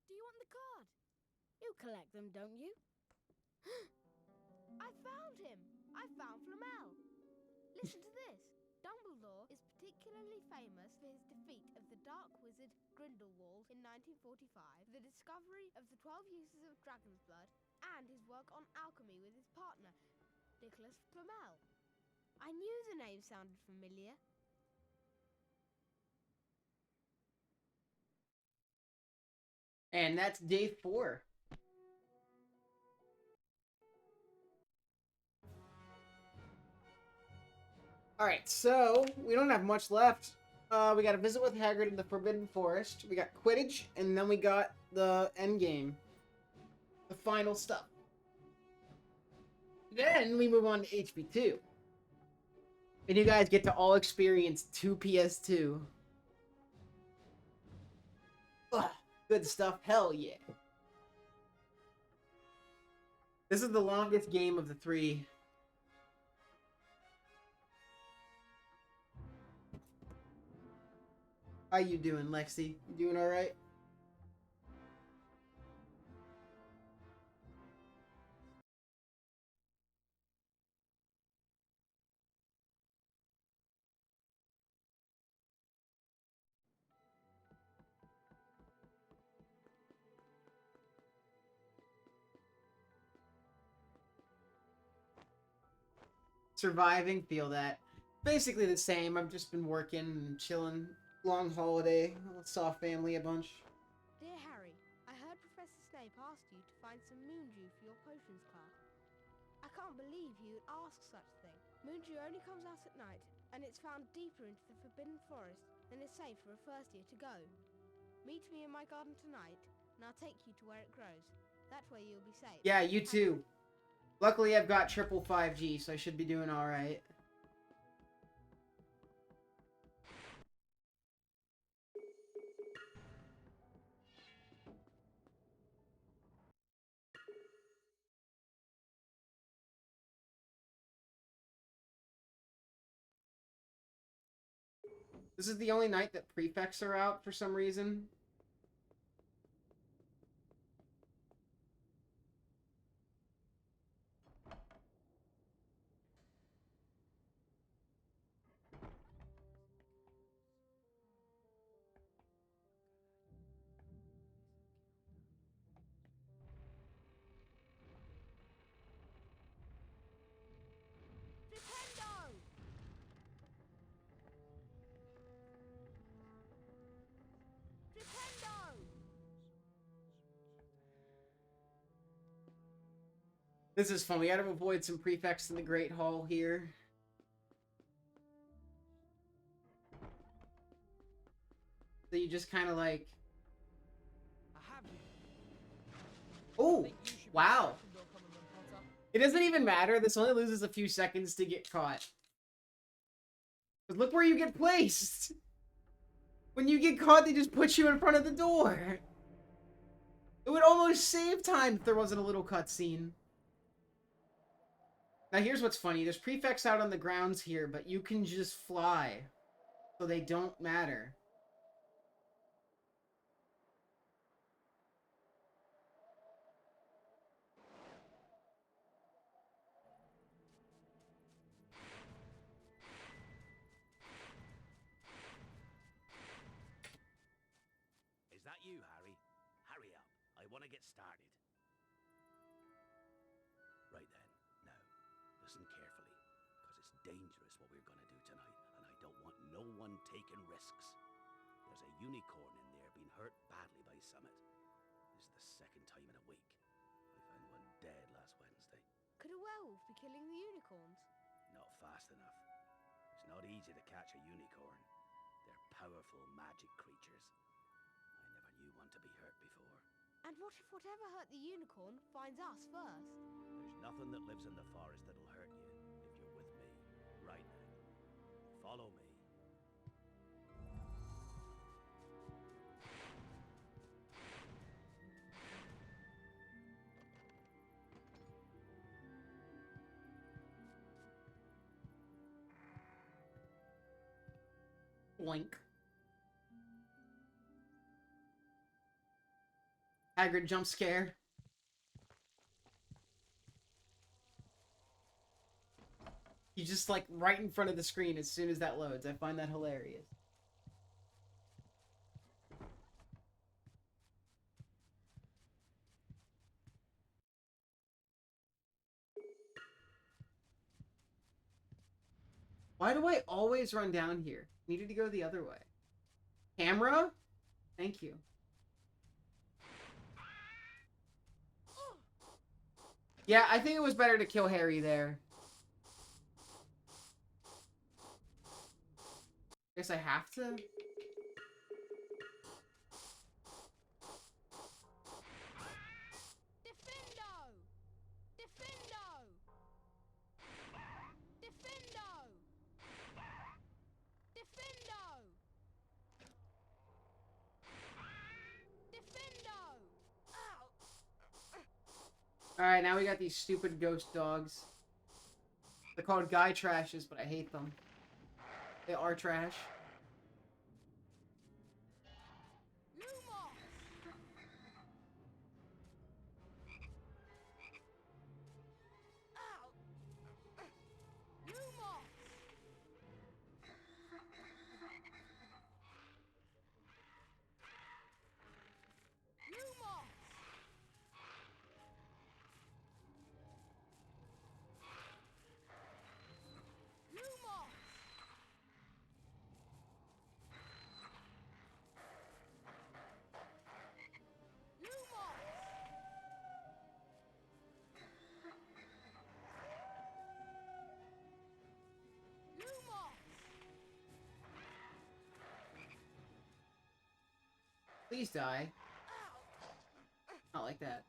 Do you want the card? You collect them, don't you? I found him! I found Flamel! Listen to this. Dumbledore is particularly famous for his defeat of the Dark Wizard Grindelwald in 1945, the discovery of the 12 uses of dragon's blood, and his work on alchemy with his partner, Nicholas Flamel. I knew the name sounded familiar. And that's day 4. Alright, so we don't have much left. We got a visit with Hagrid in the Forbidden Forest. We got Quidditch, and then we got the end game. The final stuff. Then we move on to HB2. And you guys get to all experience 2 PS2. Ugh, good stuff. Hell yeah. This is the longest game of the 3. How you doing, Lexi? You doing alright? Surviving, feel that. Basically the same. I've just been working and chilling. Long holiday. Saw family a bunch. Dear Harry, I heard Professor Snape asked you to find some moon dew for your potions class. I can't believe you would ask such a thing. Moon dew only comes out at night, and it's found deeper into the Forbidden Forest than is safe for a first year to go. Meet me in my garden tonight, and I'll take you to where it grows. That way you'll be safe. Yeah, you too. Luckily I've got triple 5G, so I should be doing alright. This is the only night that prefects are out for some reason. This is fun. We gotta avoid some prefects in the Great Hall here. So you just kind of like... Oh! Wow! It doesn't even matter. This only loses a few seconds to get caught. But look where you get placed! When you get caught, they just put you in front of the door! It would almost save time if there wasn't a little cutscene. Now here's what's funny. There's prefects out on the grounds here, but you can just fly. So they don't matter. Is that you, Harry? Hurry up. I want to get started. Right then. Now, listen carefully, because it's dangerous what we're going to do tonight, and I don't want no one taking risks. There's a unicorn in there being hurt badly by Summit. This is the second time in a week. I found one dead last Wednesday. Could a werewolf be killing the unicorns? Not fast enough. It's not easy to catch a unicorn. They're powerful magic creatures. I never knew one to be hurt before. And what if whatever hurt the unicorn finds us first? There's nothing that lives in the forest that'll hurt you if you're with me. Right now. Follow me. Boink. Hagrid jump scare. He's just like right in front of the screen as soon as that loads. I find that hilarious. Why do I always run down here? Needed to go the other way. Camera? Thank you. Yeah, I think it was better to kill Harry there. Guess I have to? Alright, now we got these stupid ghost dogs. They're called guy trashes, but I hate them. They are trash. Please die. Not like that.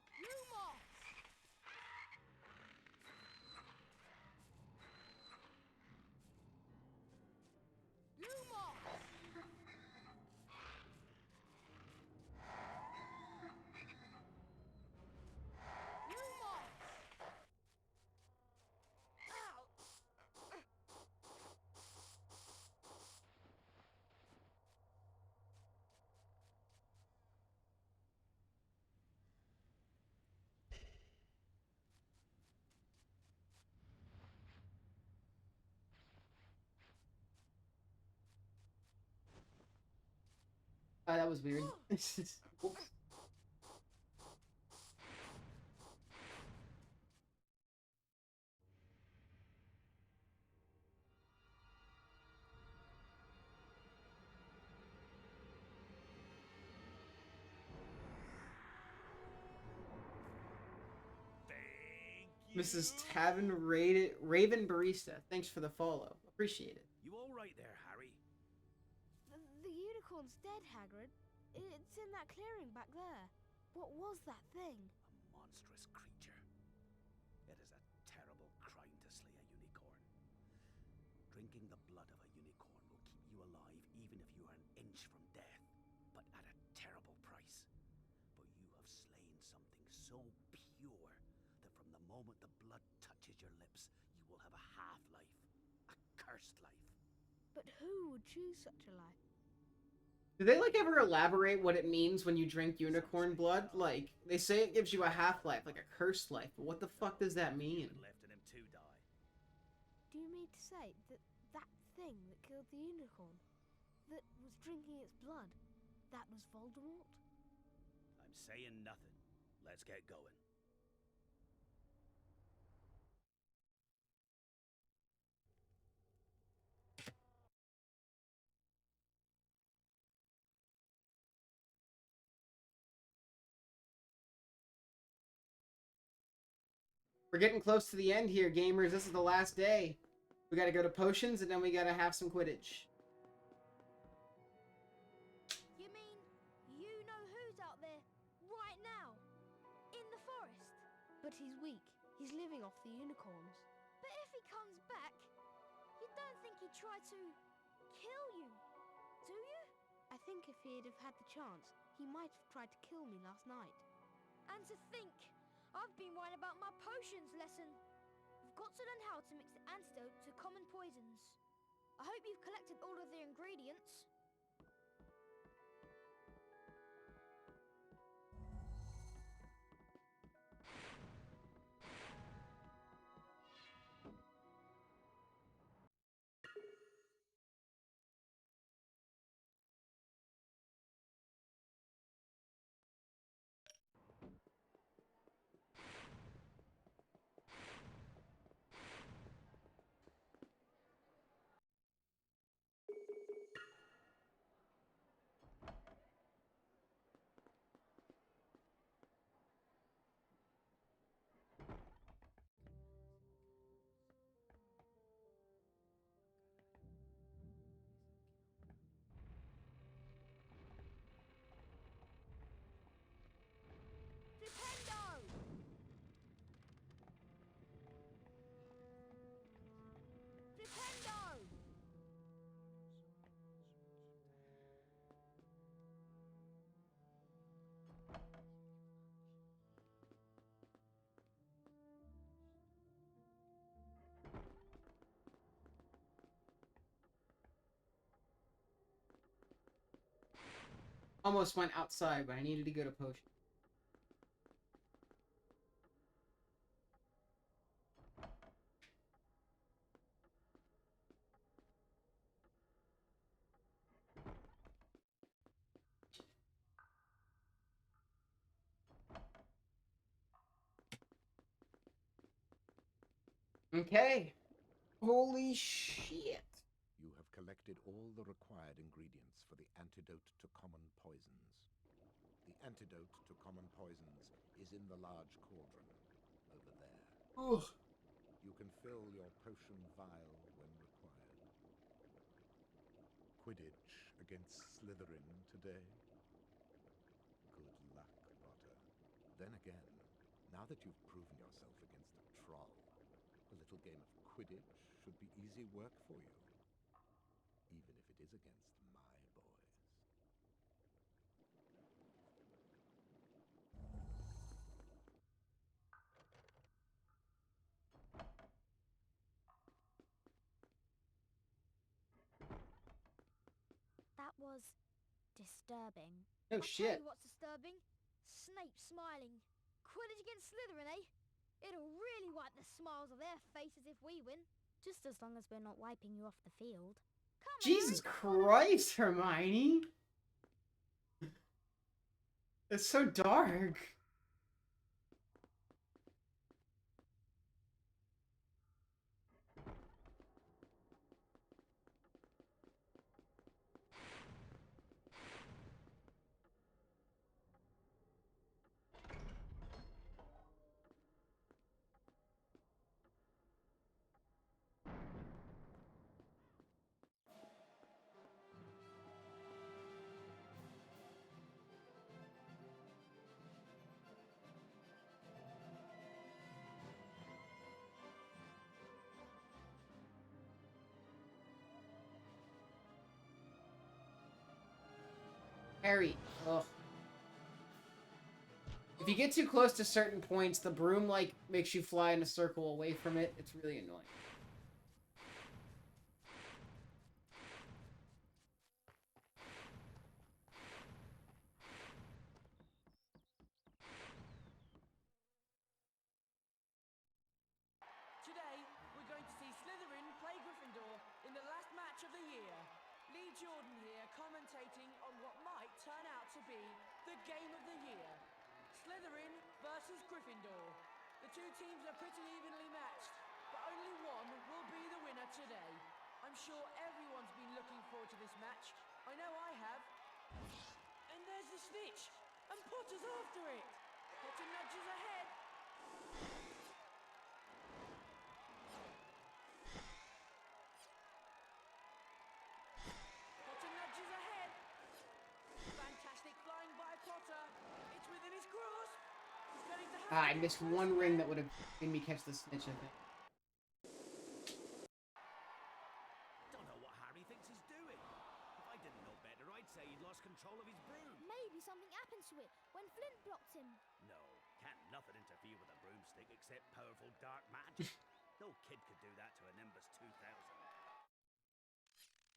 That was weird. Oops. Mrs. Tavern Raven Barista, thanks for the follow. Appreciate it. You all right there, Harry? The unicorn's dead, Hagrid. It's in that clearing back there. What was that thing? A monstrous creature. It is a terrible crime to slay a unicorn. Drinking the blood of a unicorn will keep you alive even if you are an inch from death, but at a terrible price. For you have slain something so pure that from the moment the blood touches your lips, you will have a half-life, a cursed life. But who would choose such a life? Do they, like, ever elaborate what it means when you drink unicorn blood? Like, they say it gives you a half-life, like a cursed life, but what the fuck does that mean? Left in him to die. Do you mean to say that that thing that killed the unicorn, that was drinking its blood, that was Voldemort? I'm saying nothing. Let's get going. We're getting close to the end here, gamers. This is the last day. We gotta go to potions, and then we gotta have some Quidditch. You mean you know who's out there right now? In the forest? But he's weak. He's living off the unicorns. But if he comes back, you don't think he'd try to kill you, do you? I think if he'd have had the chance, he might have tried to kill me last night. And to think, I've been writing about my potions lesson. I've got to learn how to mix the antidote to common poisons. I hope you've collected all of the ingredients. Almost went outside, but I needed to go to potion. Okay. Holy shit. You have collected all the required ingredients for the antidote to common poisons. The antidote to common poisons is in the large cauldron over there. Ugh. You can fill your potion vial when required. Quidditch against Slytherin today? Good luck, Potter. Then again, now that you've proven yourself against a troll, a little game of Quidditch should be easy work for you. Even if it is against my boys. That was disturbing. Oh I'll tell shit. you what's disturbing. Snape smiling. Quidditch against Slytherin, eh? It'll really wipe the smiles off their faces if we win. Just as long as we're not wiping you off the field. Come on, Jesus Harry. Christ, Hermione. It's so dark. Harry. Ugh. If you get too close to certain points, the broom, like, makes you fly in a circle away from it. It's really annoying. Today, we're going to see Slytherin play Gryffindor in the last match of the year. Lee Jordan here commentating on what might turn out to be the game of the year. Slytherin versus Gryffindor. The two teams are pretty evenly matched, but only one will be the winner today. I'm sure everyone's been looking forward to this match. I know I have. And there's the snitch, and Potter's after it. Potter nudges ahead. Potter nudges ahead. Fantastic flying by Potter. It's within his grasp. He's going to have I missed one ring that would have made me catch the snitch, I think. Don't know what Harry thinks he's doing. If I didn't know better, I'd say he'd lost control of his broom. Maybe something happened to it when Flint blocked him. No, can't nothing interfere with a broomstick except powerful dark magic. No kid could do that to a Nimbus 2000.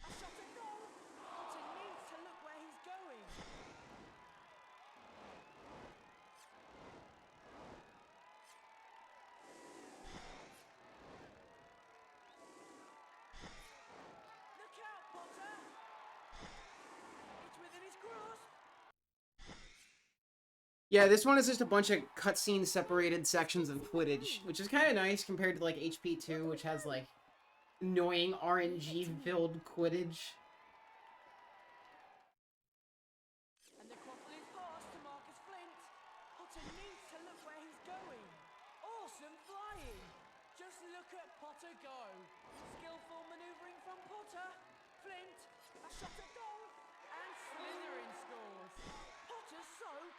a shot at goal. Potter needs to look where he's going. Look out, Potter! It's within his grasp. Yeah, this one is just a bunch of cutscene separated sections of footage, which is kind of nice compared to like HP2, which has like annoying RNG filled Quidditch. And the quaffle is passed to Marcus Flint. Potter needs to look where he's going. Awesome flying. Just look at Potter go. Skillful manoeuvring from Potter. Flint, a shot at goal. And Slytherin scores. Potter's soak.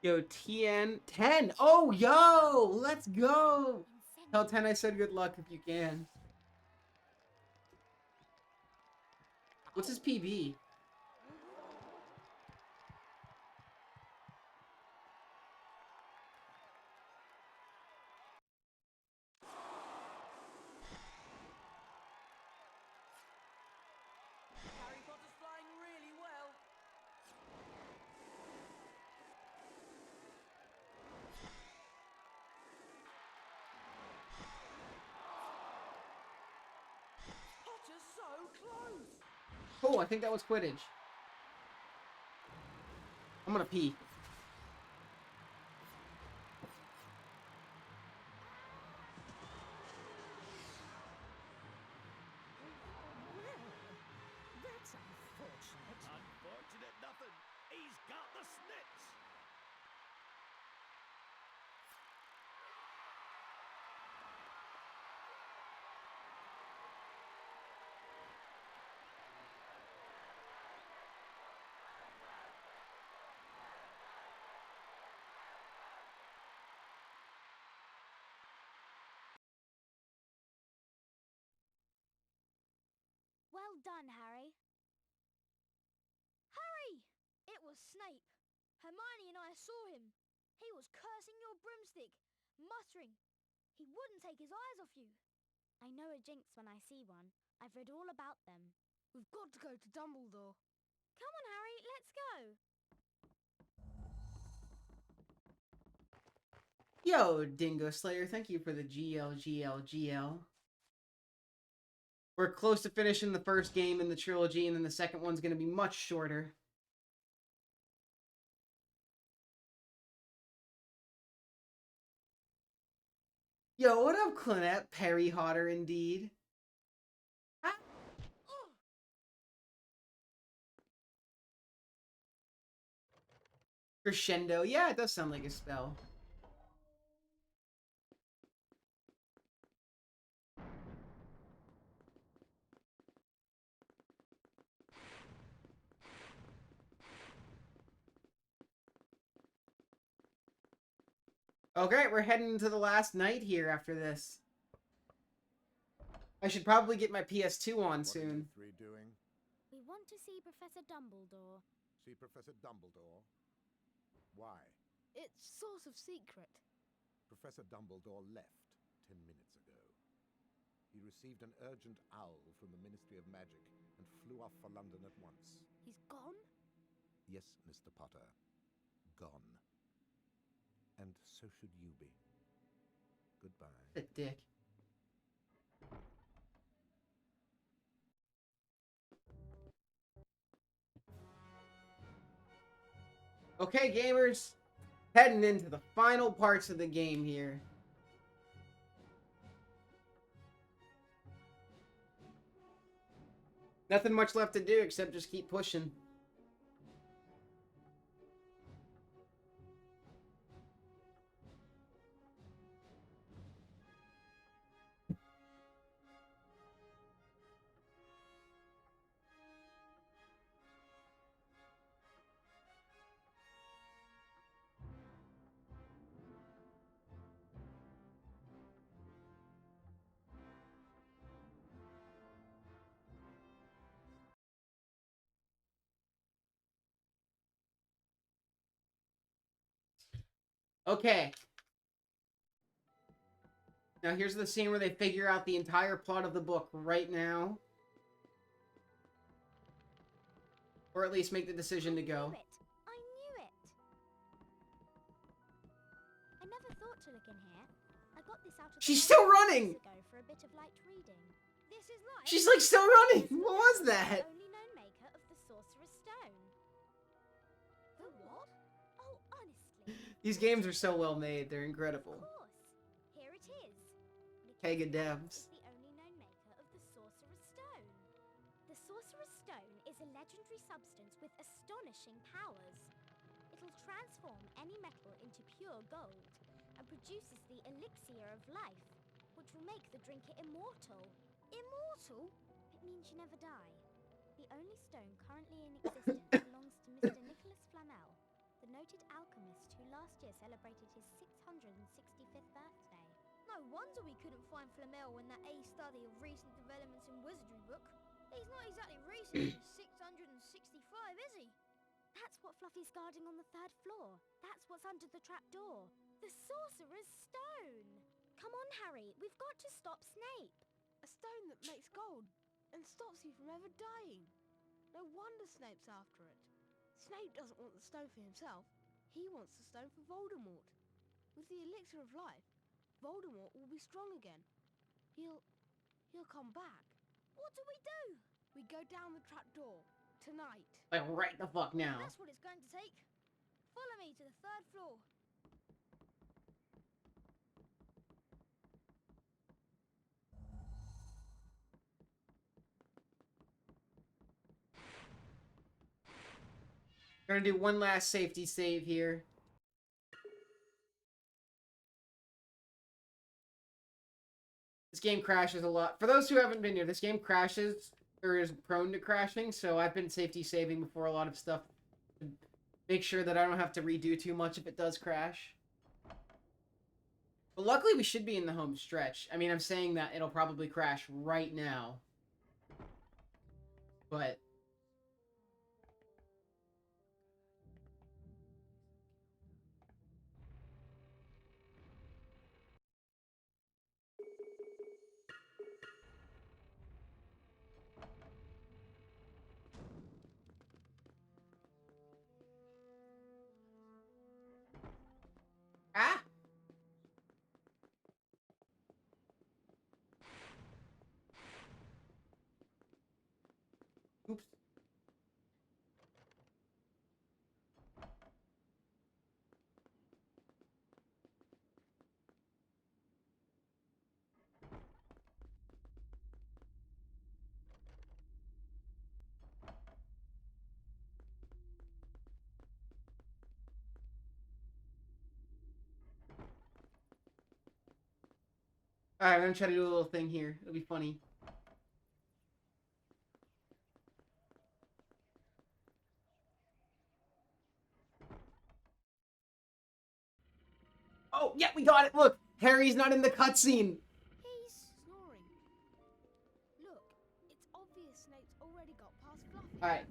Yo, TN 10. Oh, yo, let's go. Tell 10 I said good luck if you can. What's his PB? Oh, I think that was Quidditch. I'm gonna pee. That's unfortunate. Unfortunate nothing. He's got the snitch. Well done, Harry. Harry! It was Snape. Hermione and I saw him. He was cursing your broomstick, muttering. He wouldn't take his eyes off you. I know a jinx when I see one. I've read all about them. We've got to go to Dumbledore. Come on, Harry, let's go. Yo, Dingo Slayer, thank you for the GL. We're close to finishing the first game in the trilogy, and then the second one's going to be much shorter. Yo, what up, Clonette? Perry Hotter, indeed. Ah. Crescendo. Yeah, it does sound like a spell. Okay, we're heading into the last night here after this. I should probably get my PS2 on soon. What are you three doing? We want to see Professor Dumbledore. See Professor Dumbledore? Why? It's sort of secret. Professor Dumbledore left 10 minutes ago. He received an urgent owl from the Ministry of Magic and flew off for London at once. He's gone? Yes, Mr. Potter. Gone. And so should you be. Goodbye. A dick. Okay, gamers. Heading into the final parts of the game here. Nothing much left to do except just keep pushing. Okay. Now here's the scene where they figure out the entire plot of the book right now. Or at least make the decision to go. I knew it! I never thought to look in here. I got this out of She's the still library running! years ago for a bit of light reading. This is light. She's like still running! What was that? The only known maker of the Sorcerer's Stone. The what? Oh, honestly. These games are so well made. They're incredible. Of course. Here it is. Pega Nicholas devs. is the only known maker of the Sorcerer's Stone. The Sorcerer's Stone is a legendary substance with astonishing powers. It'll transform any metal into pure gold and produces the elixir of life, which will make the drinker immortal. Immortal? It means you never die. The only stone currently in existence belongs to Mr. Nicholas Flamel, the noted alchemist who last year celebrated his 665th birthday. No wonder we couldn't find Flamel in that A study of recent developments in wizardry book. He's not exactly recent in 665, is he? That's what Fluffy's guarding on the 3rd floor. That's what's under the trapdoor. The Sorcerer's Stone! Come on, Harry, we've got to stop Snape. A stone that makes gold and stops you from ever dying. No wonder Snape's after it. Snape doesn't want the stone for himself. He wants the stone for Voldemort. With the elixir of life, Voldemort will be strong again. He'll come back. What do we do? We go down the trapdoor. Tonight. Like, right the fuck now. That's what it's going to take. Follow me to the 3rd floor. Gonna do one last safety save here. This game crashes a lot. For those who haven't been here, this game crashes, or is prone to crashing, so I've been safety saving before a lot of stuff to make sure that I don't have to redo too much if it does crash. But luckily we should be in the home stretch. I mean, I'm saying that it'll probably crash right now. But... Ah! Oops. Alright, I'm gonna try to do a little thing here. It'll be funny. Oh, yeah, we got it! Look! Harry's not in the cutscene! He's snoring. Look, it's obvious Snape's already got past Fluffy. Alright.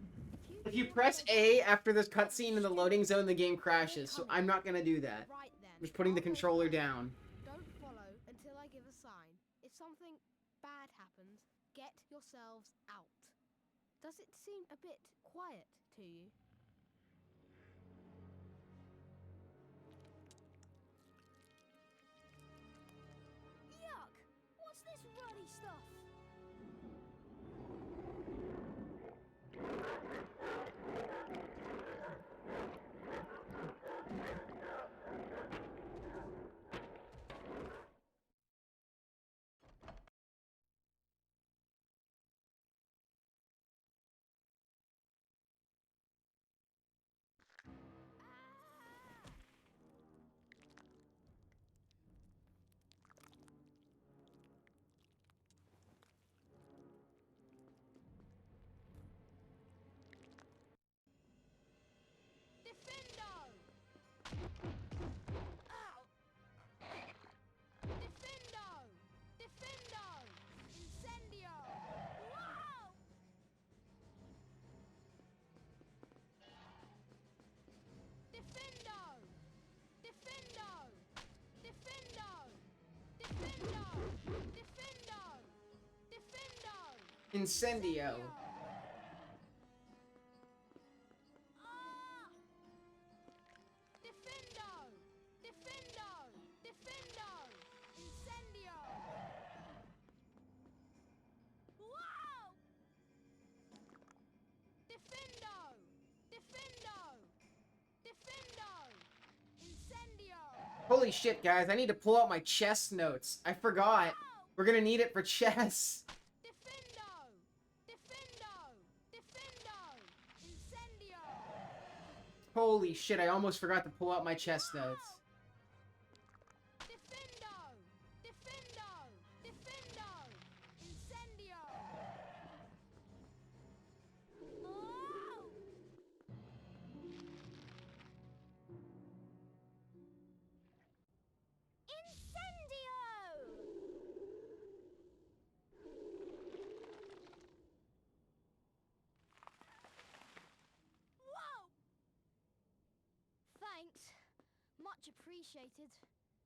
If you press A after this cutscene in the loading zone, the game crashes, so I'm not gonna do that. Right then. I'm just putting the controller down. Don't follow until I give a sign. If something bad happens, get yourselves out. Does it seem a bit quiet to you? Yuck! What's this ruddy stuff? Defendo! Ow! Defendo! Defendo! Incendio! Wow! Defendo! Defendo! Defendo! Defendo! Defendo! Defendo! Incendio. Defendo! Defendo! Defendo! Incendio! Wow! Defendo! Defendo! Defendo! Incendio! Holy shit, guys, I need to pull out my chess notes. I forgot. We're gonna need it for chess. Defendo! Defendo! Defendo! Incendio! Holy shit, I almost forgot to pull out my chess notes. Defendo! Defendo! Defendo! Incendio! Oh! Incendio! Whoa! Thanks. Much appreciated.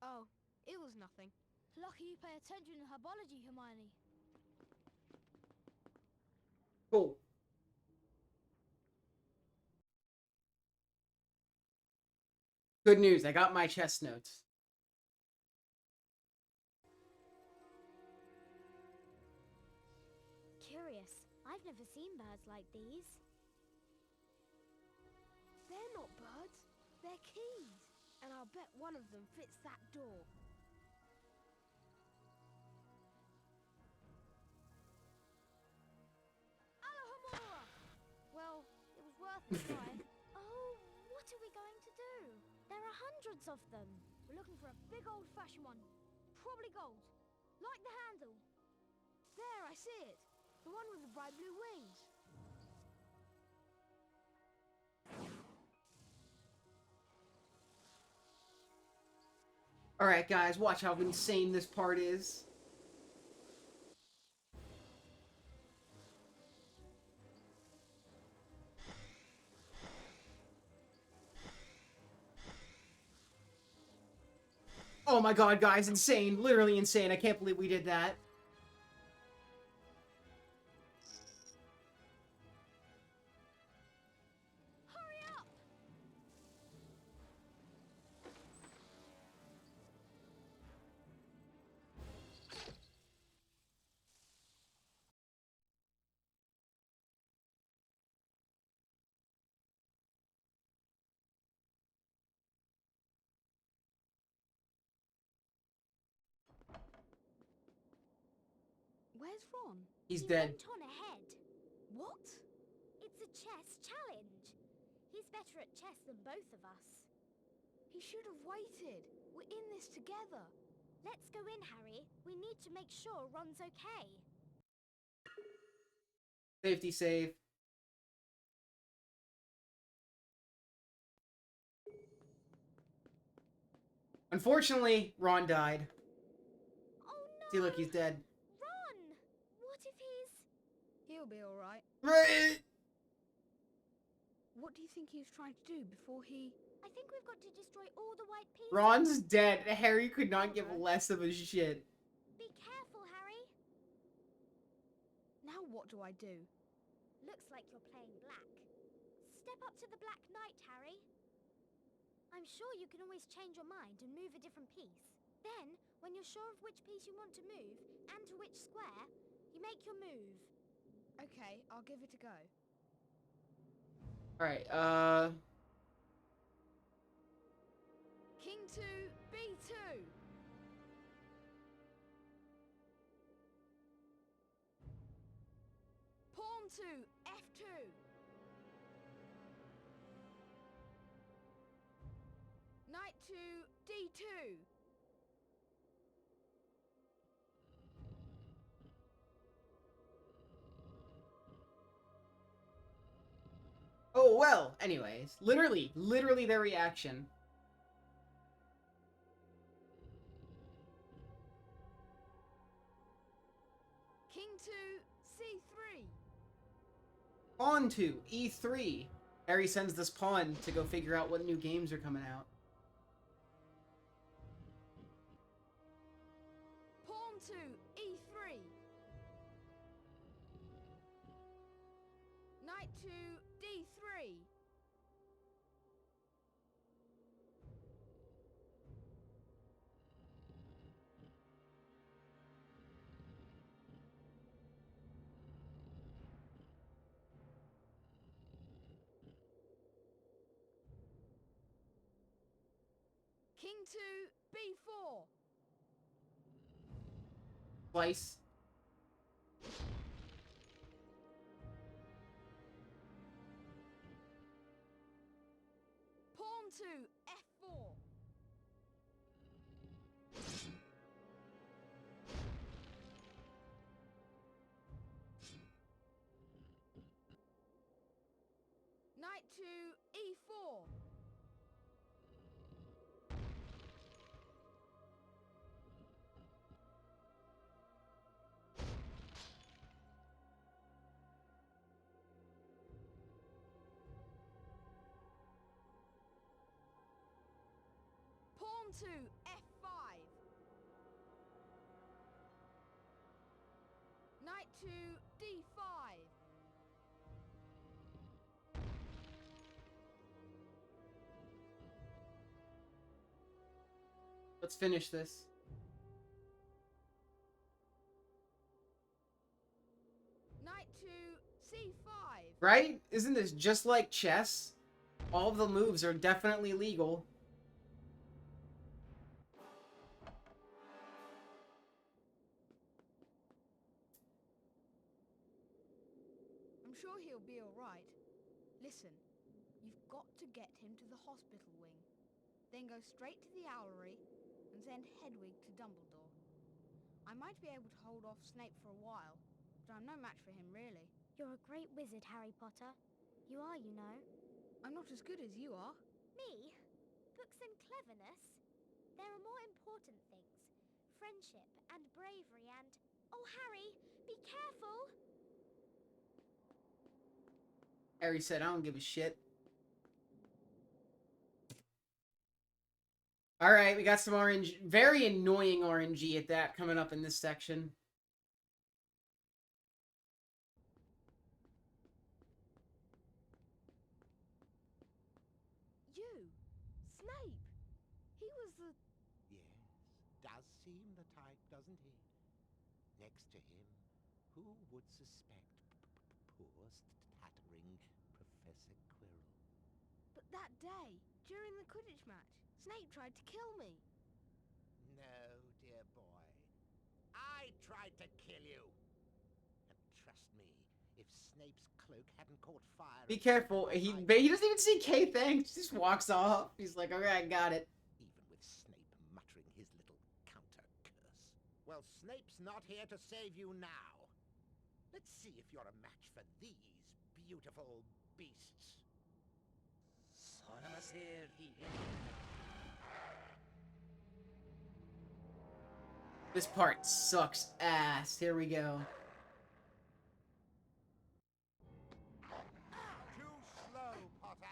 Oh, it was nothing. Lucky you pay attention in herbology, Hermione. Cool. Good news, I got my chess notes. Curious. I've never seen birds like these. They're not birds, they're keys. And I'll bet one of them fits that door. Alohomora! Well, it was worth a try. Oh, what are we going to do? There are hundreds of them. We're looking for a big old-fashioned one. Probably gold. Like the handle. There, I see it. The one with the bright blue wings. Alright, guys, watch how insane this part is. Oh my god, guys, insane. Literally insane. I can't believe we did that. Hurry up! Where's Ron? He's He dead. went on ahead. What? It's a chess challenge. He's better at chess than both of us. He should have waited. We're in this together. Let's go in, Harry. We need to make sure Ron's okay. Safety save. Unfortunately, Ron died. Oh no! See, look, he's dead. Ron! What if he's... He'll be alright. Right. What do you think he was trying to do before he... I think we've got to destroy all the white pieces. Ron's dead. Harry could not give less of a shit. Be careful, Harry. Now what do I do? Looks like you're playing black. Step up to the Black Knight, Harry. I'm sure you can always change your mind and move a different piece. Then, when you're sure of which piece you want to move, and to which square, you make your move. Okay, I'll give it a go. Alright, King to B2. Pawn to F2. Knight to D2. oh well, anyways. Literally their reaction. King to C3. Pawn to E3. Harry sends this pawn to go figure out what new games are coming out. Pawn to E3. Knight to D3. King to B4. Twice. Pawn to F4. Knight to E4. Pawn to F5. Knight to D5. Let's finish this. Knight to Right? Isn't this just like chess? All of the moves are definitely legal. I'm sure he'll be alright. Listen, you've got to get him to the hospital wing. Then go straight to the owlery and send Hedwig to Dumbledore. I might be able to hold off Snape for a while, but I'm no match for him, really. You're a great wizard, Harry Potter. You are, you know. I'm not as good as you are. Me? Books and cleverness? There are more important things. Friendship and bravery and... Oh, Harry, be careful! Harry said, I don't give a shit. Alright, we got some RNG. Very annoying RNG at that coming up in this section. You! Snape! He was the... Yes, does seem the type, doesn't he? Next to him, who would suspect poor tattering Professor Quirrell? But that day, during the Quidditch match, Snape tried to kill me. No, dear boy. I tried to kill you. And trust me, if Snape's cloak hadn't caught fire... Be careful. He doesn't even see K, thanks. He just walks off. He's like, okay, I got it. Even with Snape muttering his little counter curse. Well, Snape's not here to save you now. Let's see if you're a match for these beautiful beasts. This part sucks ass. Here we go. Too slow, Potter.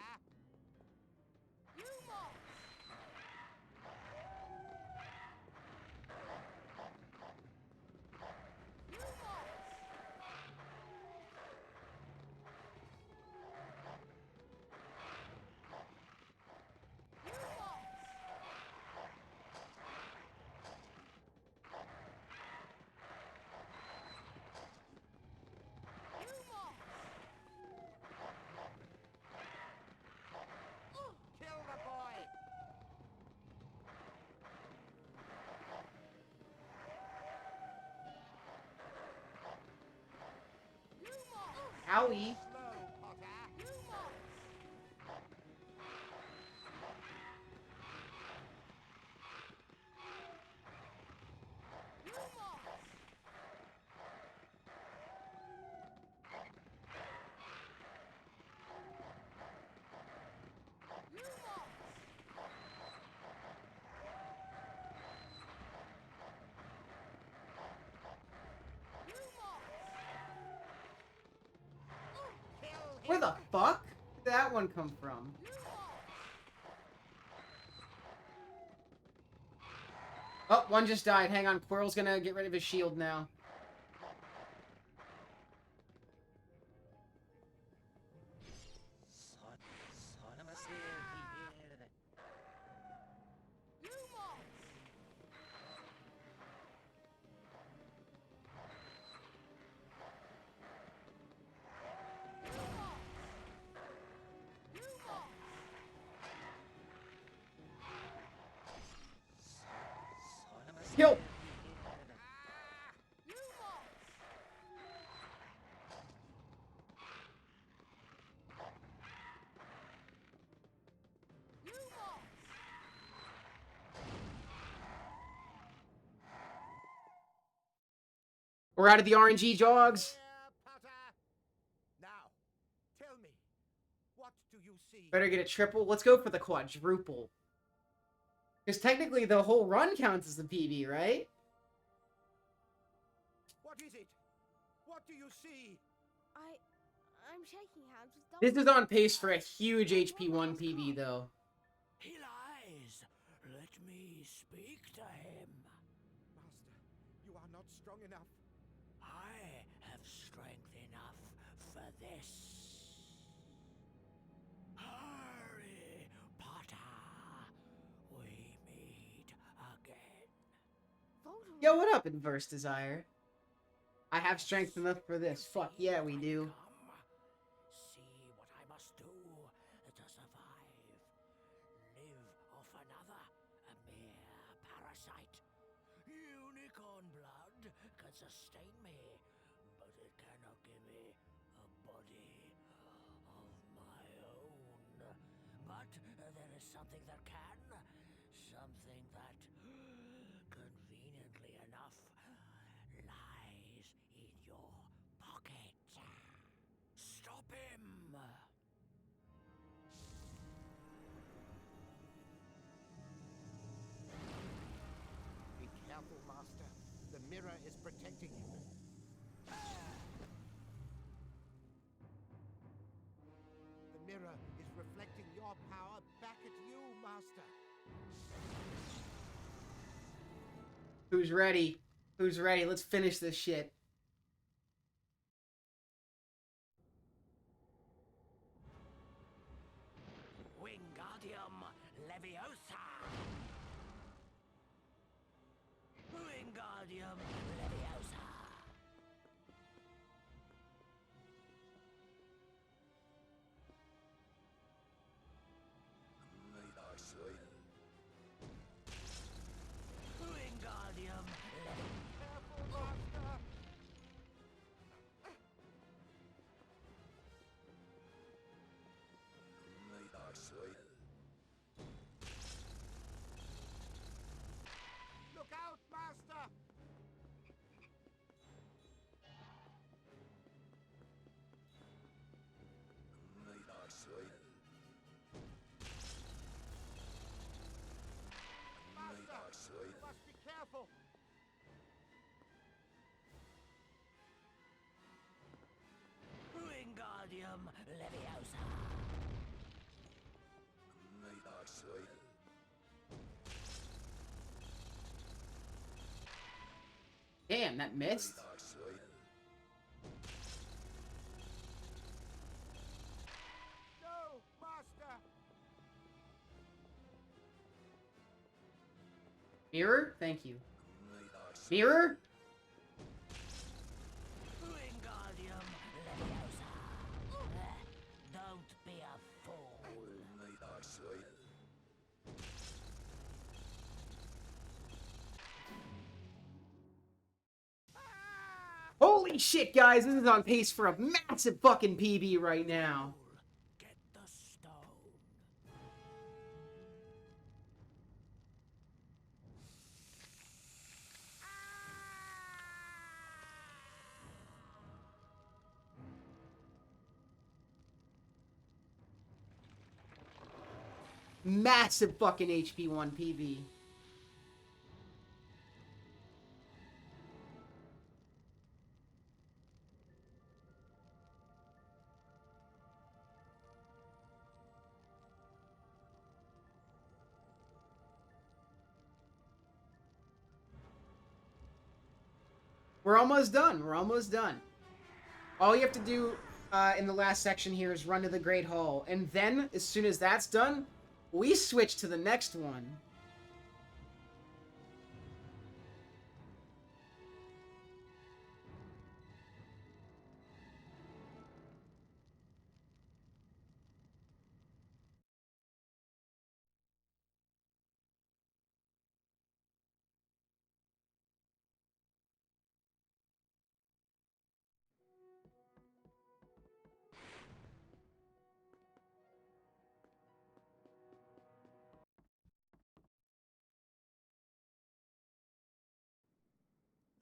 Kill the boy. Owie. Where the fuck did that one come from? Oh, one just died. Hang on, Quirrell's gonna get rid of his shield now. Kill! We're out of the RNG jogs. Now, tell me, what do you see? Better get a triple. Let's go for the quadruple. Because technically the whole run counts as the PB, right? What is it? What do you see? I'm shaking hands with This Dumbledore. is on pace for a huge HP1 PB, though. He lies. Let me speak to him. Master, you are not strong enough. I have strength enough for this. Harry Potter, we meet again. Voldemort. Yo, what up, Inverse Desire? I have strength enough for this. Fuck yeah, we do. unicorn blood can sustain me, but it cannot give me a body of my own. But there is something that can, something that, conveniently enough, lies in your pocket. Stop him! Be careful, Master. The mirror is protecting you. The mirror is reflecting your power back at you, Master. Who's ready? Who's ready? Let's finish this shit. Wingardium Leviosa! Wingardium Leviosa! May I say? Wingardium Leviosa! Careful, Master! May I say? Look out, Master! May I say? May Master! I say? You must be careful! Wingardium Leviosa! May I say? Damn, that missed. May I say? No, Master! Mirror? Thank you. May I say? Mirror? Wingardium Leviosa! Don't be a fool! May I say? Holy shit, guys, this is on pace for a massive fucking PB right now. Get the stone. Massive fucking HP1 PB. We're almost done. We're almost done. All you have to do in the last section here is run to the Great Hall. And then, as soon as that's done, we switch to the next one.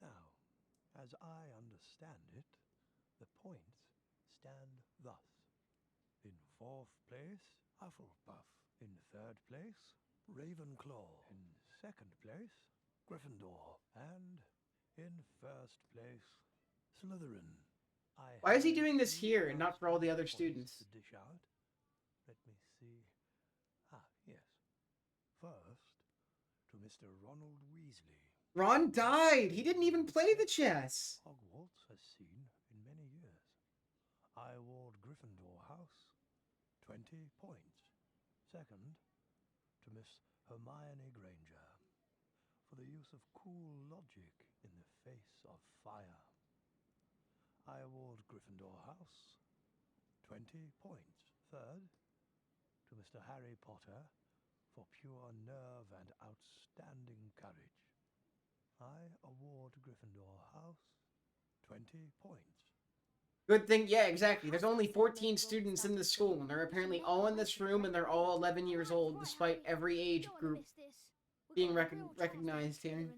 Now, as I understand it, the points stand thus. In fourth place, Hufflepuff. In third place, Ravenclaw. In second place, Gryffindor. And in first place, Slytherin. Why is he doing this here and not for all the other students? To dish out. Let me see. Ah, yes. First, to Mr. Ronald Weasley. Ron died. He didn't even play the chess. Hogwarts has seen in many years. I award Gryffindor House 20 points. Second, to Miss Hermione Granger for the use of cool logic in the face of fire. I award Gryffindor House 20 points. Third, to Mr. Harry Potter for pure nerve and outstanding courage. I award Gryffindor House 20 points. Good thing, yeah, exactly. There's only 14 students in the school, and they're apparently all in this room, and they're all 11 years old, despite every age group being recognized here.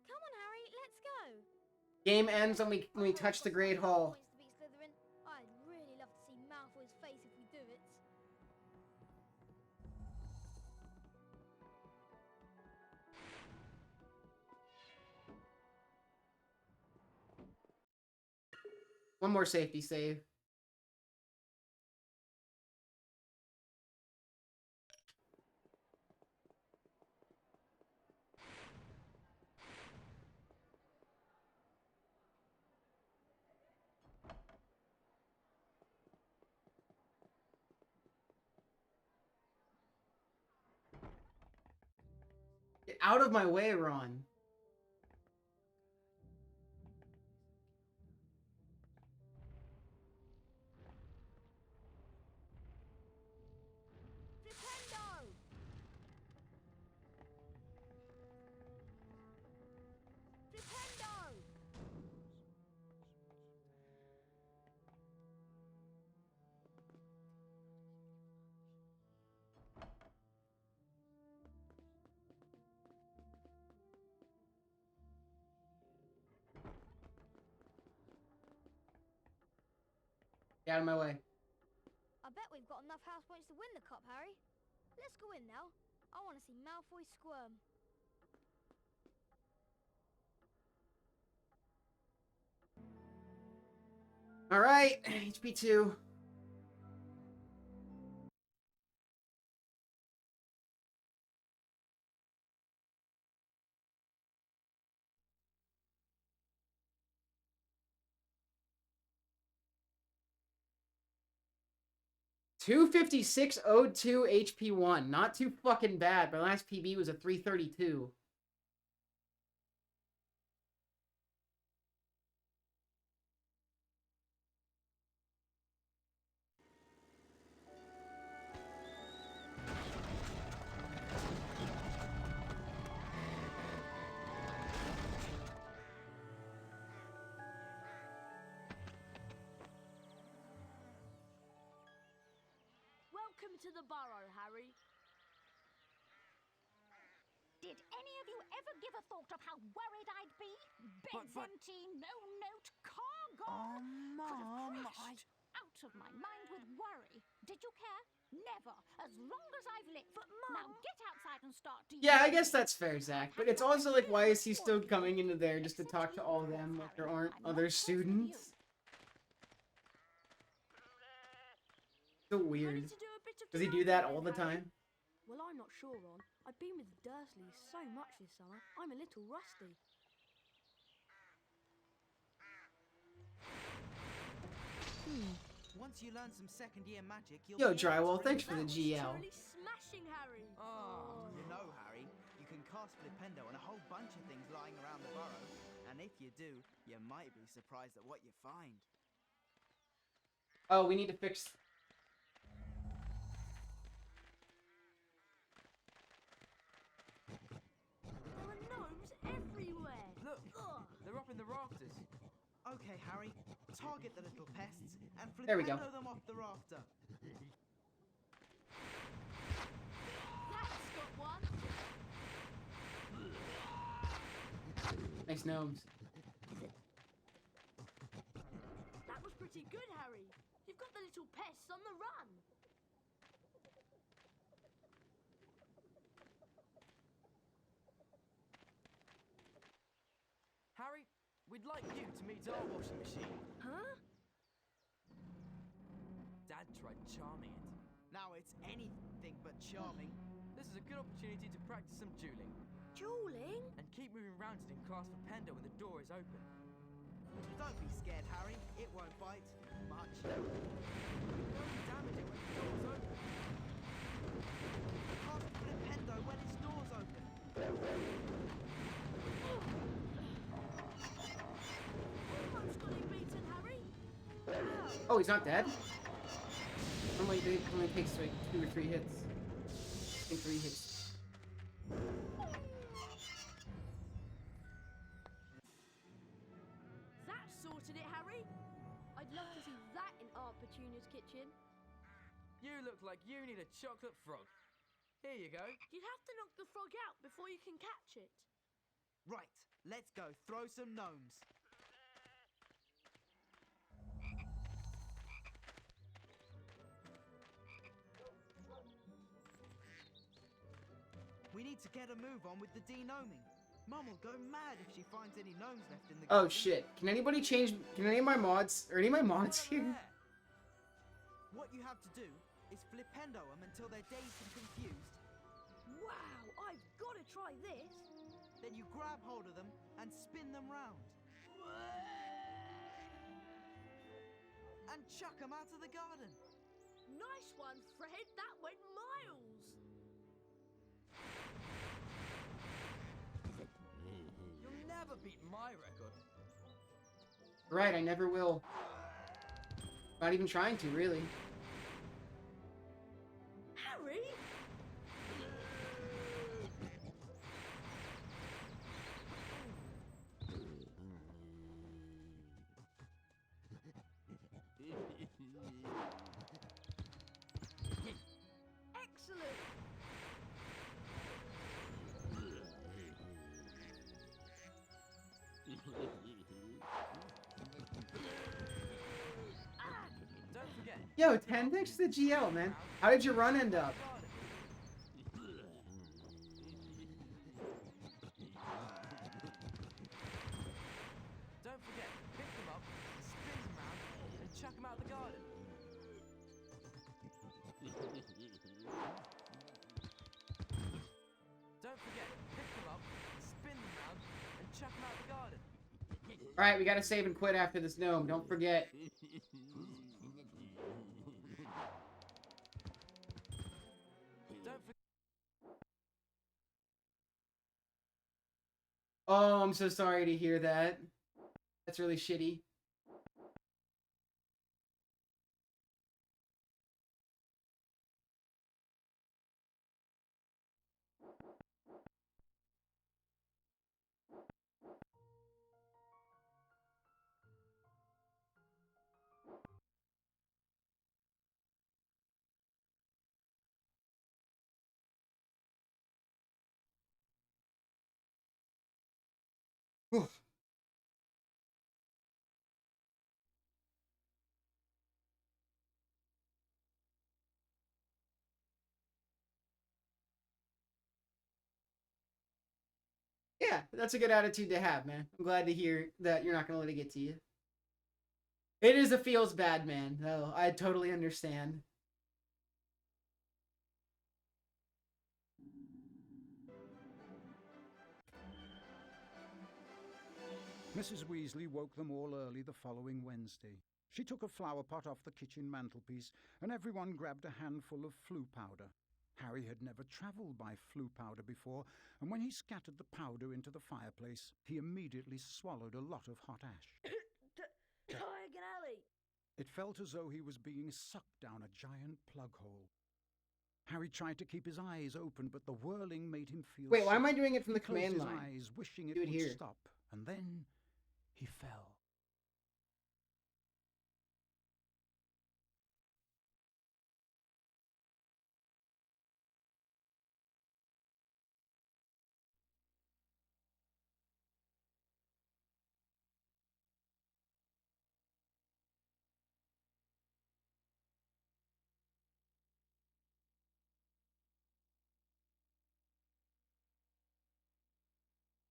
Come on, Harry, let's go. Game ends when we touch the Great Hall. Points to beat Slytherin. I'd really love to see Malfoy's face if we do it. One more safety save. Get out of my way, Ron. Get out of my way. I bet we've got enough house points to win the cup, Harry. Let's go in now. I want to see Malfoy squirm. All right, HP2. $256.02 HP1. Not too fucking bad. My last PB was a 332. Welcome to the burrow, Harry. Did any of you ever give a thought of how worried I'd be? Beds empty, no note, car gone. Mom, Out of my mind with worry. Did you care? Never. As long as I've lived. But Mom, now get outside and start. Yeah, I guess that's fair, Zach. But it's also like, why is he still coming into there just to talk to all of them like there aren't other students? So weird. Does he do that all the time? Well, I'm not sure, Ron. I've been with the Dursleys so much this summer, I'm a little rusty. Once you learn some second-year magic, you'll Yo, be able to Drywall, bring thanks it for the back. GL. Truly smashing, Harry. Oh, you know, Harry, you can cast Flipendo and a whole bunch of things lying around the burrow. And if you do, you might be surprised at what you find. Oh, we need to fix... There are gnomes everywhere. Look, they're up in the rafters. Okay, Harry, target the little pests and There we go. Flipendo them off the rafter. That's got one. Nice gnomes. That was pretty good, Harry. You've got the little pests on the run. Harry, we'd like you to meet our washing machine. Huh? Dad tried charming it. Now it's anything but charming. This is a good opportunity to practice some dueling. Dueling? And keep moving around it in class for Pendo when the door is open. Don't be scared, Harry. It won't bite much. You can only damage it when the door's open. Cast Flipendo when its door's open. Almost got him beaten, Harry. Oh, he's not dead? Normally it only takes like 2 or 3 hits. I think 3 hits. That sorted it, Harry. I'd love to see that in Aunt Petunia's kitchen. You look like you need a chocolate frog. Here you go. You'd have to knock the frog out before you can catch it. Right, let's go throw some gnomes. We need to get a move on with the de-gnoming. Mum will go mad if she finds any gnomes left in the Oh garden. shit. Can anybody change... Can any of my mods... Are any of my mods here? What you have to do is flipendo them until they're dazed and confused. Wow, I've got to try this. Then you grab hold of them and spin them round. And chuck them out of the garden. Nice one, Fred. That went miles. You'll never beat my record. Right, I never will. Not even trying to, really. Harry? Excellent. Don't forget. Yo, 10 next to the GL, man. How did your run end up? Don't forget, pick them up, spin them round, and chuck them out the garden. Don't forget, pick them up, spin them round, and chuck them out the garden. Alright, we gotta save and quit after this gnome. Don't forget. Don't forget. Oh, I'm so sorry to hear that. That's really shitty. Yeah, that's a good attitude to have, man. I'm glad to hear that you're not gonna let it get to you. It is a feels bad, man, though. I totally understand. Mrs. Weasley woke them all early the following Wednesday. She took a flower pot off the kitchen mantelpiece, and everyone grabbed a handful of flue powder. Harry had never travelled by flue powder before, and when he scattered the powder into the fireplace, he immediately swallowed a lot of hot ash. Diagon Alley. It felt as though he was being sucked down a giant plug hole. Harry tried to keep his eyes open, but the whirling made him feel Wait, why am I sick. doing it from the He closed command his line? eyes, wishing it Do it would here. stop, and then he fell.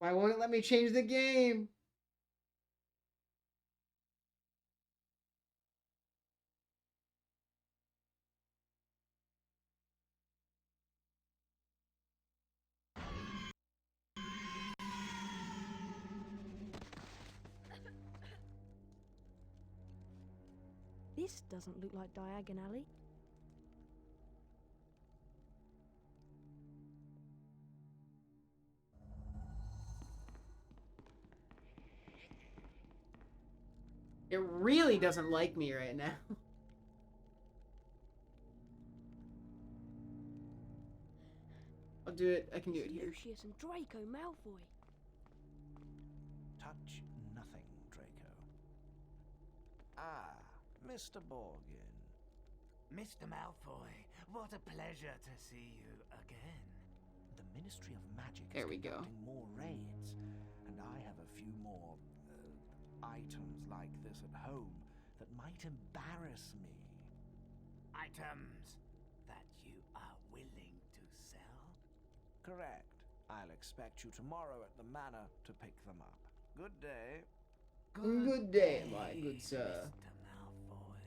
Why won't it let me change the game? This doesn't look like Diagon Alley. It really doesn't like me right now. I'll do it. I can do it here. Lucius and Draco Malfoy. Touch nothing, Draco. Ah, Mr. Borgin. Mr. Malfoy, what a pleasure to see you again. The Ministry of Magic There is we go. conducting more raids, and I have a few more items like this at home that might embarrass me. Items that you are willing to sell? Correct. I'll expect you tomorrow at the manor to pick them up. Good day. Good day, my good sir. Mr. Malfoy.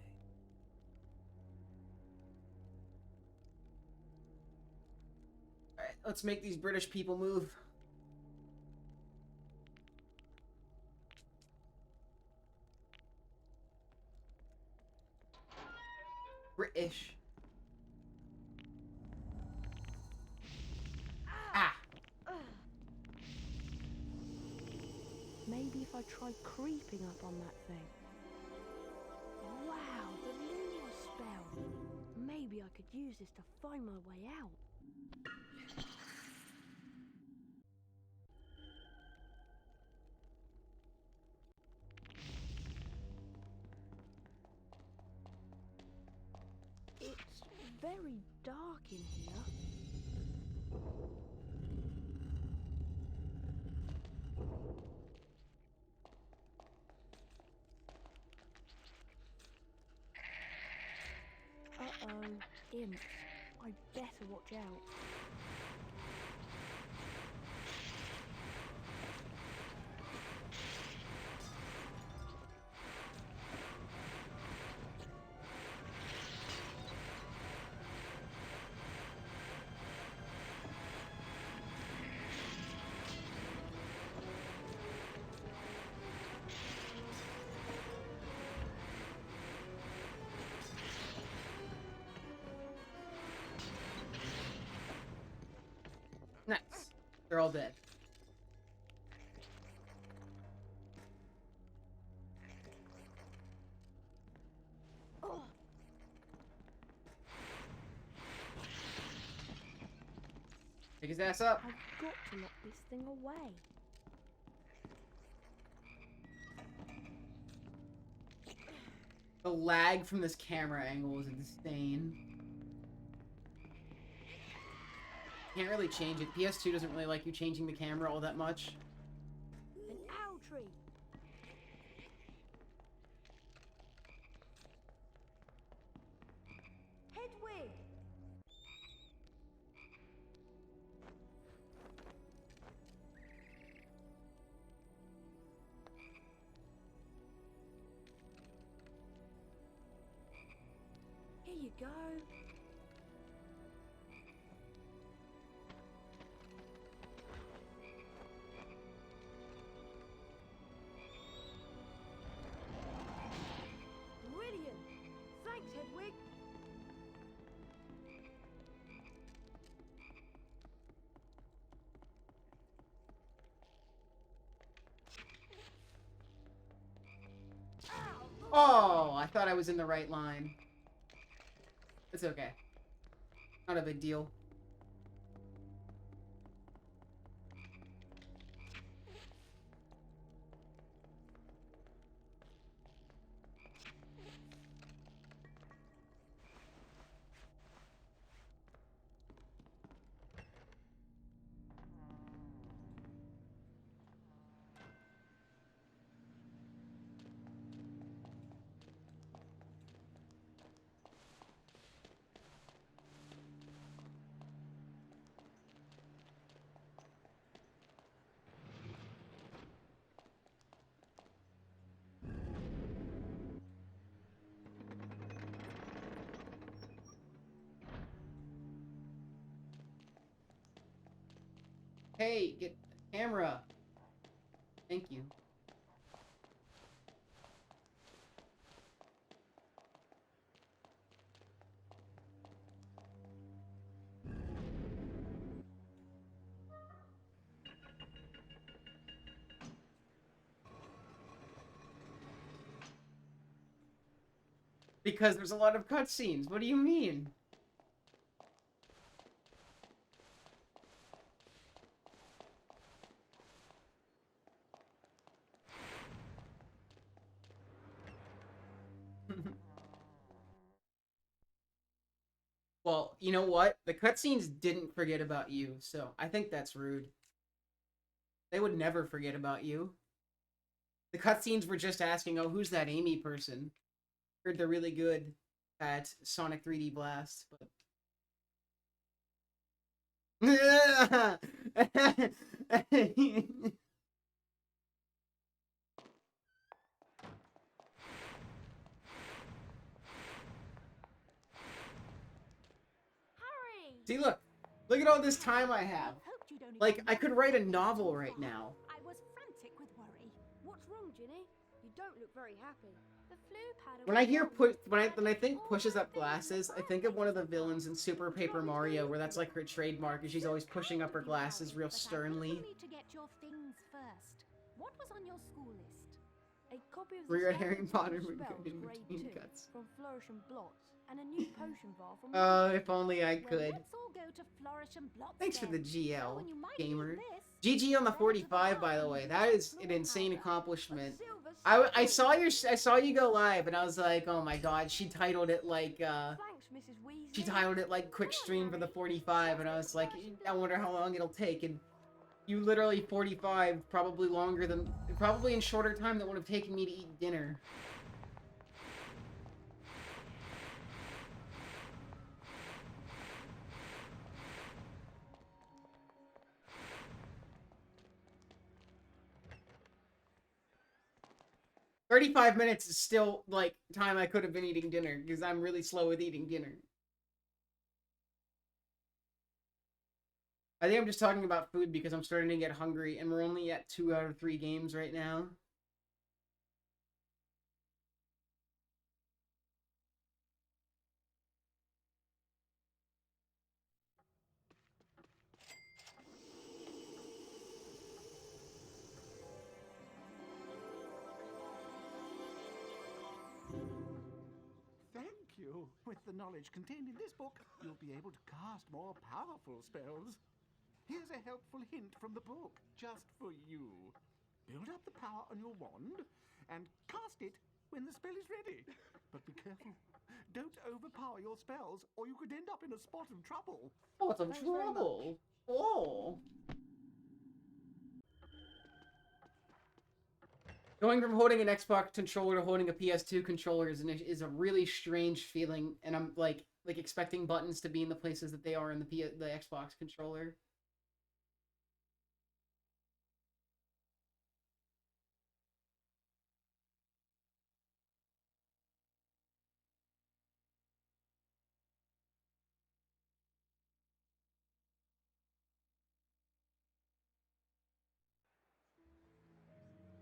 Alright, let's make these British people move. British. Ah! Maybe if I try creeping up on that thing. Wow, the Lunar spell. Maybe I could use this to find my way out. It's very dark in here. Uh-oh, imps. I'd better watch out. Nice. They're all dead. Oh. Pick his ass up. I've got to lock this thing away. The lag from this camera angle is insane. Can't really change it. PS2 doesn't really like you changing the camera all that much. An owl tree. Hedwig. Here you go. Brilliant! Thanks, Hedwig! Oh, I thought I was in the right line. It's okay. Not a big deal. Hey, get the camera. Thank you. Because there's a lot of cutscenes. What do you mean? Well, you know what? The cutscenes didn't forget about you, so I think that's rude. They would never forget about you. The cutscenes were just asking, oh, who's that Amy person? Heard they're really good at Sonic 3D Blast, but... See, look. Look at all this time I have. Like, I could write a novel right now. I was frantic with worry. What's wrong, Ginny? You don't look very happy. The flu powder. When I hear when I think pushes up glasses, I think of one of the villains in Super Paper Mario, where that's like her trademark, and she's always pushing up her glasses real sternly. Need to get your things first. What was on your school list? A copy of Rear the Harry Potter spells in grade between 2 cuts. from Flourish and Blots, and a new potion bar from. If only I Well, could. let's all go to Flourish and Blots. Thanks for the then. GL, and you might gamer. need GG on the 45, by the way. That is an insane accomplishment. I saw you go live, and I was like, oh my god. She titled it like Thanks, Mrs. Weasley. she titled it like quick stream for the 45, and I was like, I wonder how long it'll take. And you literally 45, probably in shorter time than would have taken me to eat dinner. "35 minutes is still, like, time I could have been eating dinner, because I'm really slow with eating dinner. I think I'm just talking about food because I'm starting to get hungry, and we're only at 2 out of 3 games right now. Thank you. With the knowledge contained in this book, you'll be able to cast more powerful spells. Here's a helpful hint from the book, just for you. Build up the power on your wand, and cast it when the spell is ready. But be careful. Don't overpower your spells, or you could end up in a spot of trouble. Spot of Thanks very much. trouble. Oh. Going from holding an Xbox controller to holding a PS2 controller is a really strange feeling, and I'm like expecting buttons to be in the places that they are in the Xbox controller.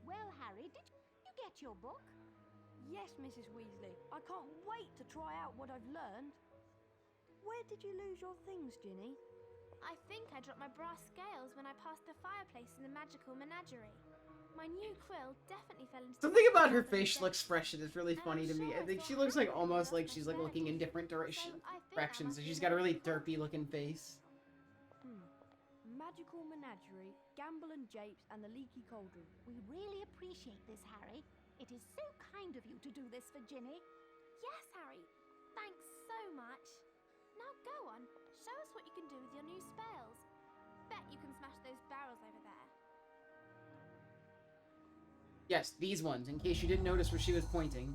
Well, Harry, did you get your book? Yes, Mrs. Weasley. I can't wait to try out what I've learned. Where did you lose your things, Ginny? I think I dropped my brass scales when I passed the fireplace in the magical menagerie. My new quill definitely fell into Something about her facial expression is really funny to me. I think she looks like almost like she's like looking in different directions. She's got a really derpy looking face. Magical menagerie, Gamble and Japes, and the leaky cauldron. We really appreciate this, Harry. It is so kind of you to do this for Ginny. Yes, Harry. Thanks so much. Now go on. Show us what you can do with your new spells. Bet you can smash those barrels over there. Yes, these ones, in case you didn't notice where she was pointing.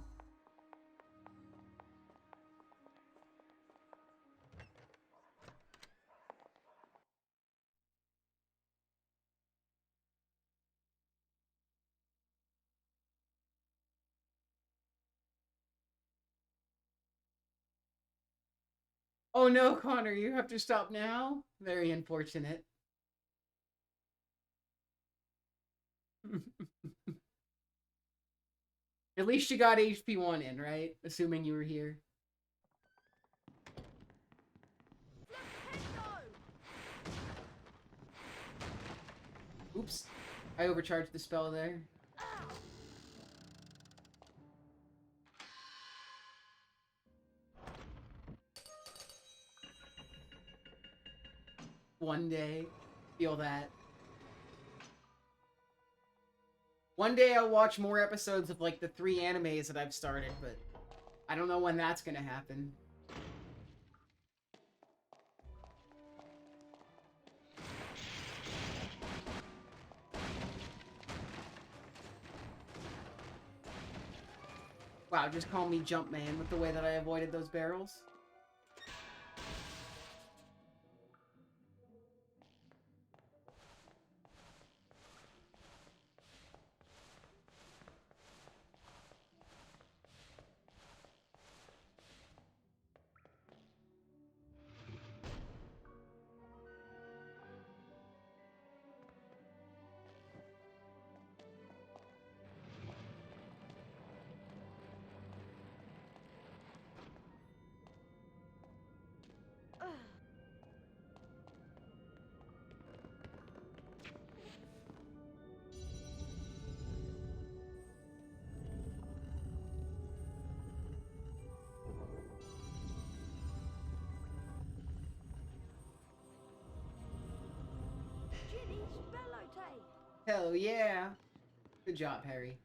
Oh no, Connor, you have to stop now? Very unfortunate. At least you got HP 1 in, right? Assuming you were here. Oops. I overcharged the spell there. One day. Feel that. One day I'll watch more episodes of, like, the 3 animes that I've started, but I don't know when that's gonna happen. Wow, just call me Jumpman with the way that I avoided those barrels. Ginny's bellow tape. Hell yeah. Good job, Harry.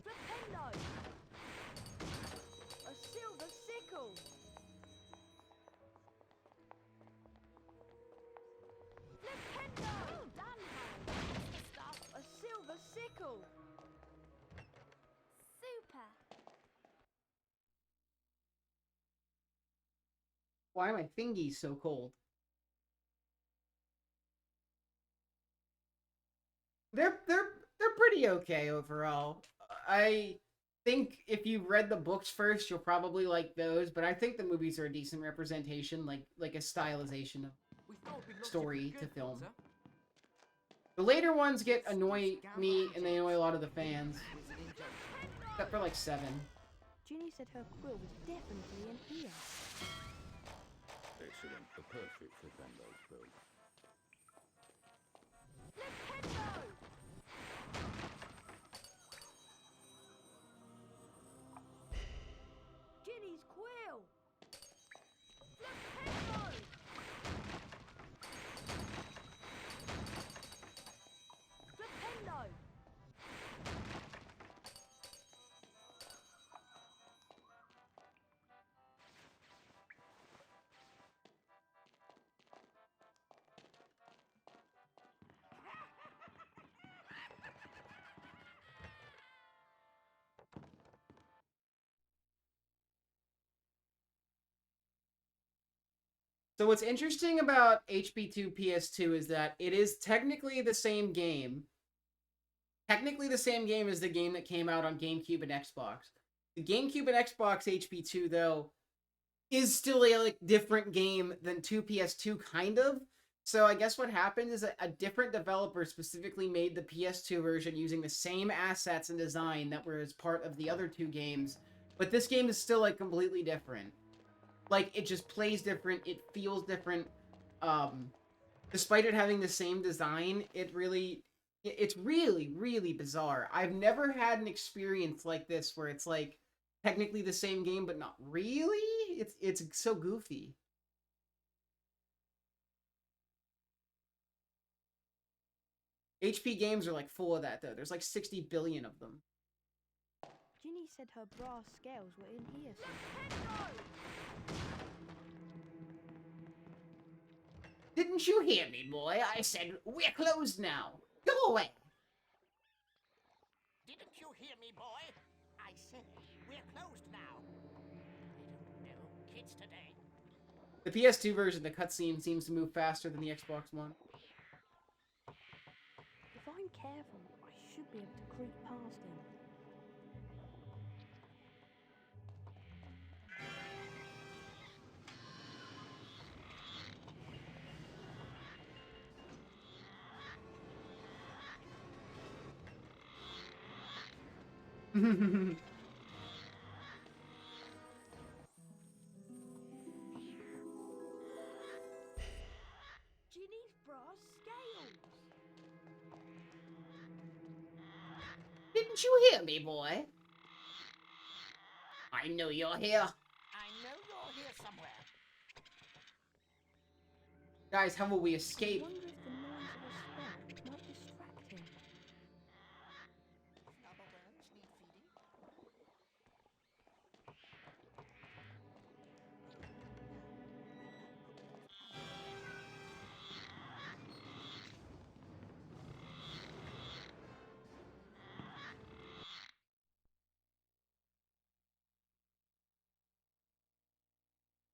Flipendo. A silver sickle. Flipendo. Well done, Harry. That's the stuff. A silver sickle. Super. Why are my fingies so cold? They're pretty okay overall. I think if you read the books first, you'll probably like those, but I think the movies are a decent representation, like a stylization of story to film. The later ones annoy me, and they annoy a lot of the fans. Except for like 7. Ginny said her quill was definitely in here. Excellent. The perfect Flipendo quill. Flipendo! Ginny's quill! Flipendo! Flipendo! So what's interesting about HP2 PS2 is that it is technically the same game. Technically the same game as the game that came out on GameCube and Xbox. The GameCube and Xbox HP2, though, is still a different game than 2 PS2, kind of. So I guess what happened is a different developer specifically made the PS2 version using the same assets and design that were as part of the other 2 games. But this game is still, completely different. It just plays different, it feels different. Despite it having the same design, it's really, really bizarre. I've never had an experience like this where it's, technically the same game, but not really? It's so goofy. HP games are, full of that, though. There's, 60 billion of them. Ginny said her brass scales were in here somewhere. Didn't you hear me, boy? I said, we're closed now. Go away. Didn't you hear me, boy? I said we're closed now. I don't know kids today. The PS2 version, the cutscene seems to move faster than the Xbox One. If I'm careful, I should be able to creep past him. Didn't you hear me, boy? I know you're here. I know you're here somewhere. Guys, how will we escape? I wonder if the noise of a spell might distract him. Snubberworms need feeding.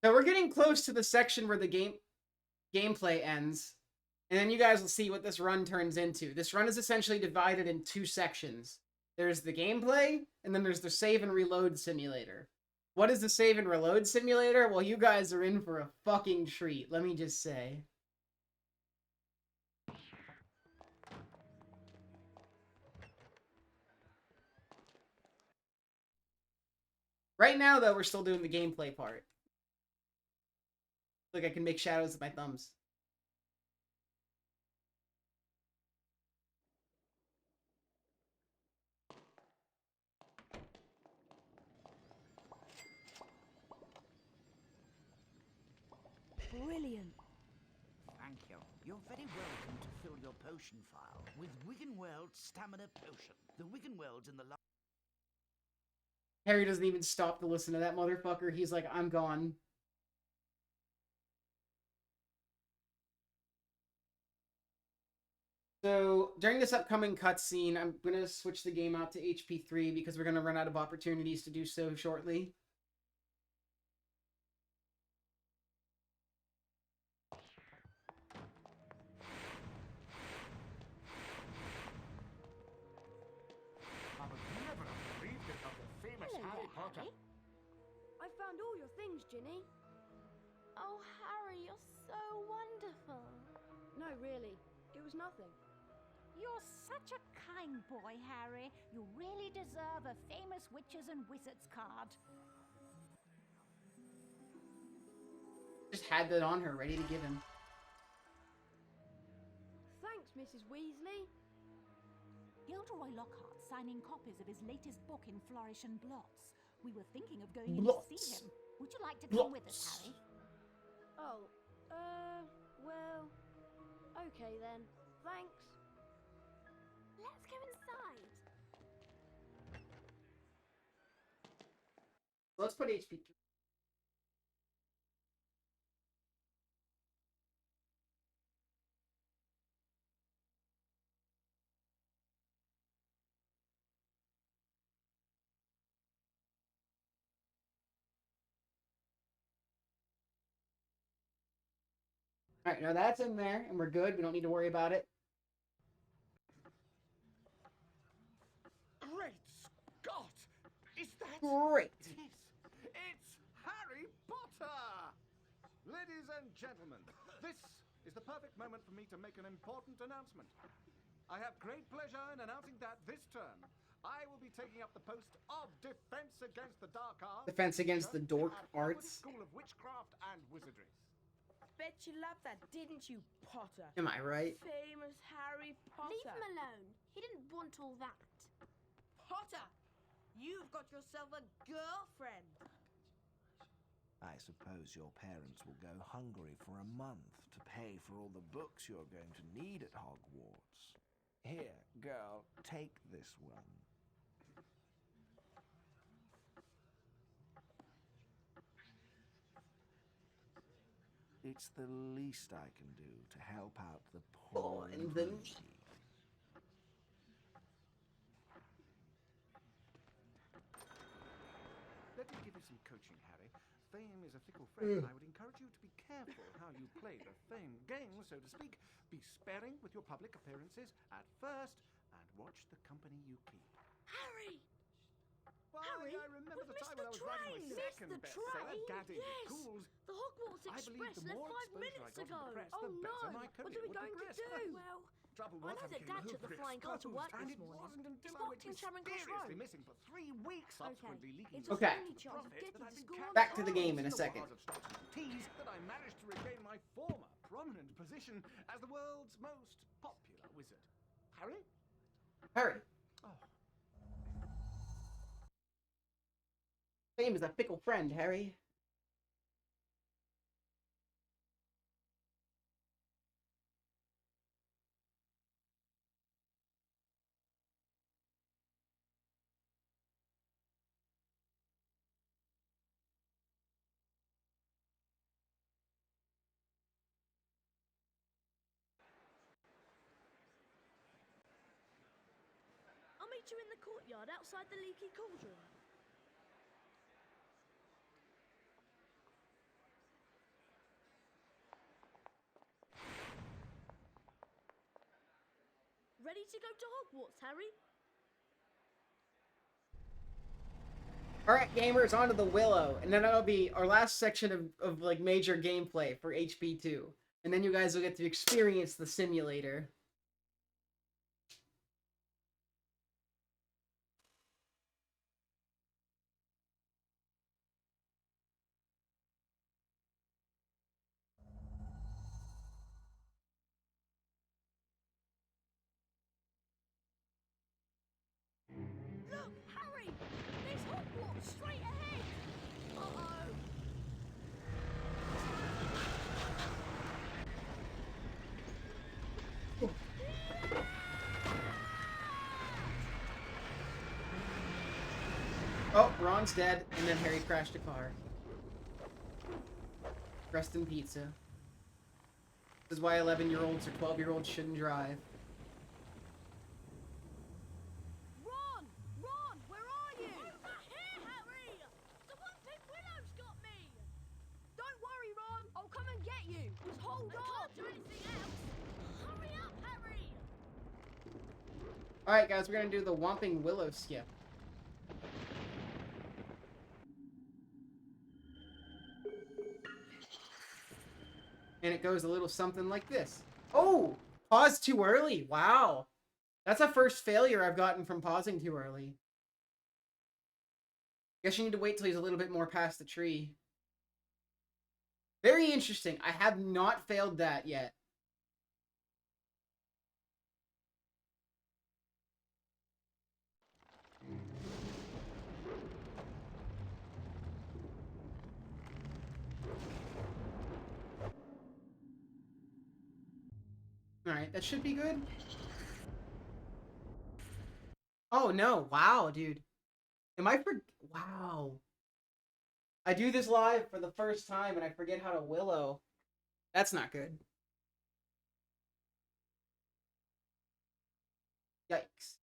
So we're getting close to the section where the gameplay ends. And then you guys will see what this run turns into. This run is essentially divided in two sections. There's the gameplay, and then there's the save and reload simulator. What is the save and reload simulator? Well, you guys are in for a fucking treat, let me just say. Right now, though, we're still doing the gameplay part. Look, I can make shadows with my thumbs. Brilliant. Thank you. You're very welcome to fill your potion file with Wiggenweld's Stamina Potion. The Wiggenwelds in the Harry doesn't even stop to listen to that motherfucker. He's like, I'm gone. So, during this upcoming cutscene, I'm going to switch the game out to HP 3 because we're going to run out of opportunities to do so shortly. I would never have believed it of the famous Hello Harry there, Potter. Harry. I found all your things, Ginny. Oh, Harry, you're so wonderful. No, really. It was nothing. You're such a kind boy, Harry. You really deserve a famous witches and wizards card. Just had that on her, ready to give him. Thanks, Mrs. Weasley. Gilderoy Lockhart's signing copies of his latest book in Flourish and Blots. We were thinking of going in to see him. Would you like to come with us, Harry? Oh, well, okay then. Thanks. Let's go inside. Let's put HP 3. Alright, now that's in there, and we're good. We don't need to worry about it. Great Scott! Is that... Great! It's Harry Potter! Ladies and gentlemen, this is the perfect moment for me to make an important announcement. I have great pleasure in announcing that this term, I will be taking up the post of Defense Against the Dark Arts. Defense Against the Dork at Arts. School of Witchcraft and Wizardry. Bet you loved that, didn't you, Potter? Am I right? Famous Harry Potter. Leave him alone. He didn't want all that. Potter, you've got yourself a girlfriend. I suppose your parents will go hungry for a month to pay for all the books you're going to need at Hogwarts. Here, girl, take this one. It's the least I can do to help out the poor and needy. Let me give you some coaching, Harry. Fame is a fickle friend. I would encourage you to be careful how you play the fame game, so to speak. Be sparing with your public appearances at first, and watch the company you keep. Harry! Why, Harry, I remember we've the time missed when I was the writing my train. second Missed the bestseller, train? Gadding Yes. Ghouls. The Hogwarts I believe Express the left more 5 exposure minutes I got to ago. the press, Oh the better no! my What career are we would going to progress. do? Well, trouble I was know I that became Dad took the flying car to overexposed, work and this it morning. wasn't until It's I locked went in Charing Cross mysteriously Road. missing for 3 weeks, subsequently leaking It's to our Okay. only chance of profit getting that to I've been school on carried Back to the time. game in a the second. wars of stocks and teas that I managed to regain my former prominent position as the world's most popular wizard. Harry? Harry. Oh, Same as a fickle friend, Harry. I'll meet you in the courtyard outside the leaky cauldron. Ready to go to Hogwarts, Harry? Alright, gamers, onto the Willow. And then that'll be our last section of like major gameplay for HP2. And then you guys will get to experience the simulator. Look, Harry! There's Hogwarts straight ahead! Uh-oh! Oh, Ron's dead, and then Harry crashed a car. Rest in pizza. This is why 11-year-olds or 12-year-olds shouldn't drive. Ron! Ron, where are you? Over here, Harry! The Whomping Willow's got me! Don't worry, Ron. I'll come and get you. Just hold on. I can't do anything else. Hurry up, Harry! Alright, guys, we're gonna do the Whomping Willow skip. And it goes a little something like this. Oh! Pause too early. Wow. That's a first failure I've gotten from pausing too early. Guess you need to wait till he's a little bit more past the tree. Very interesting. I have not failed that yet. Alright, that should be good. Oh no, wow, dude. Am I wow. I do this live for the first time and I forget how to Willow. That's not good. Yikes.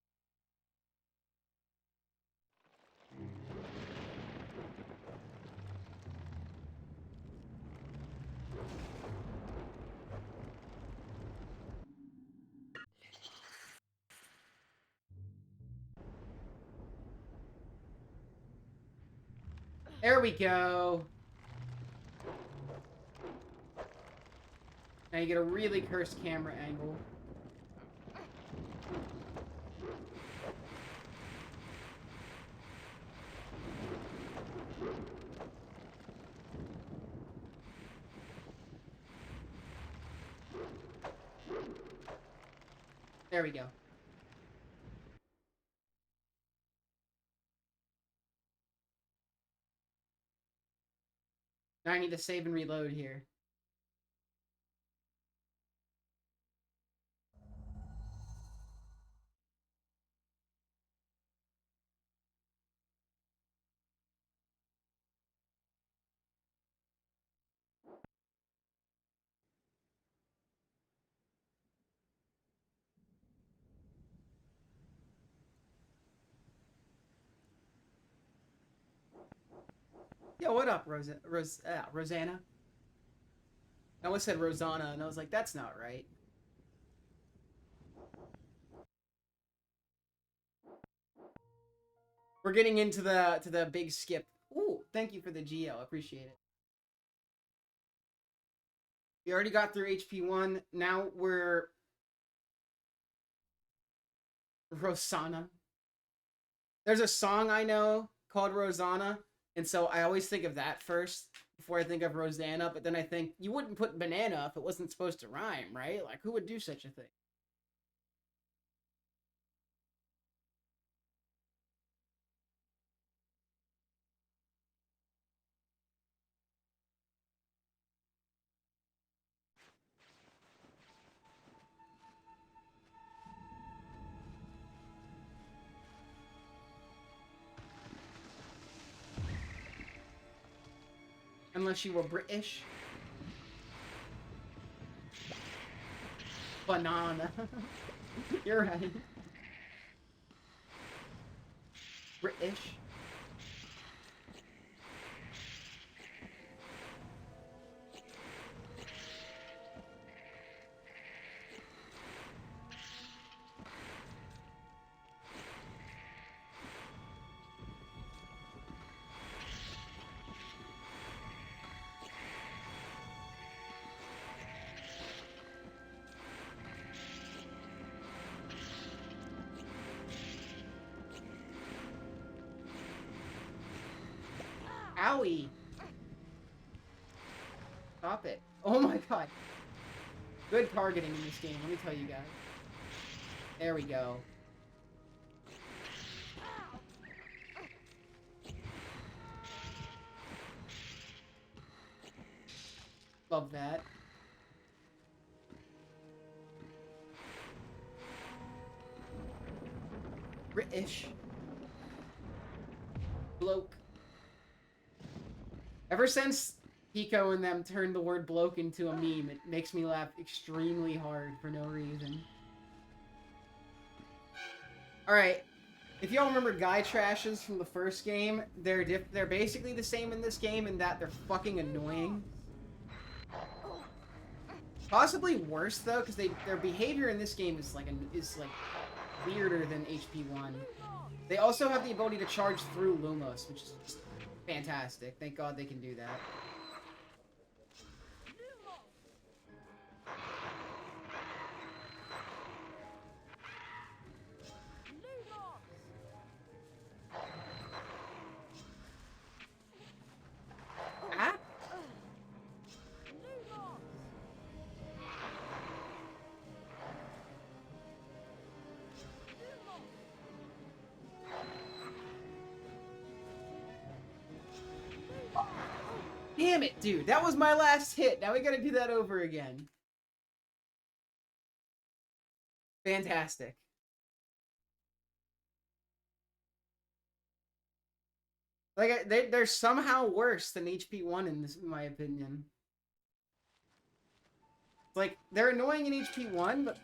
There we go. Now you get a really cursed camera angle. There we go. Now I need to save and reload here. Yo, what up, Rosanna? I almost said Rosanna, and I was like, that's not right. We're getting into the big skip. Ooh, thank you for the Geo. I appreciate it. We already got through HP1. Now we're Rosanna. There's a song I know called Rosanna, and so I always think of that first before I think of Rosanna, but then I think, you wouldn't put banana if it wasn't supposed to rhyme, right? Like, who would do such a thing? Unless you were British. Banana. You're right. British. Owie! Stop it. Oh my god. Good targeting in this game, let me tell you guys. There we go. Love that. British. Bloke. Ever since Pico and them turned the word bloke into a meme, it makes me laugh extremely hard for no reason. Alright, if y'all remember Guy Trashes from the first game, they're basically the same in this game in that they're fucking annoying. Possibly worse though, because their behavior in this game is like weirder than HP1. They also have the ability to charge through Lumos, which is just fantastic. Thank God they can do that. Ah? Damn it, dude. That was my last hit. Now we gotta do that over again. Fantastic. Like, they're somehow worse than HP1 in this, in my opinion. Like, they're annoying in HP1, but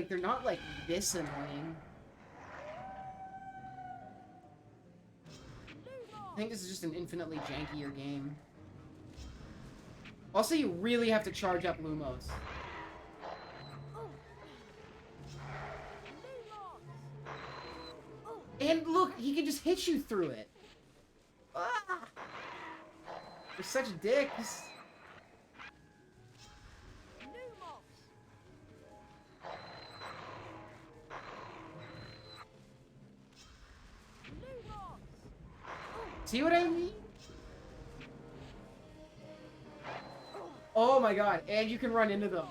they're not like this annoying. I think this is just an infinitely jankier game. Also, you really have to charge up Lumos. And look, he can just hit you through it. Ah! They're such dicks. See what I mean? Oh my god, and you can run into them.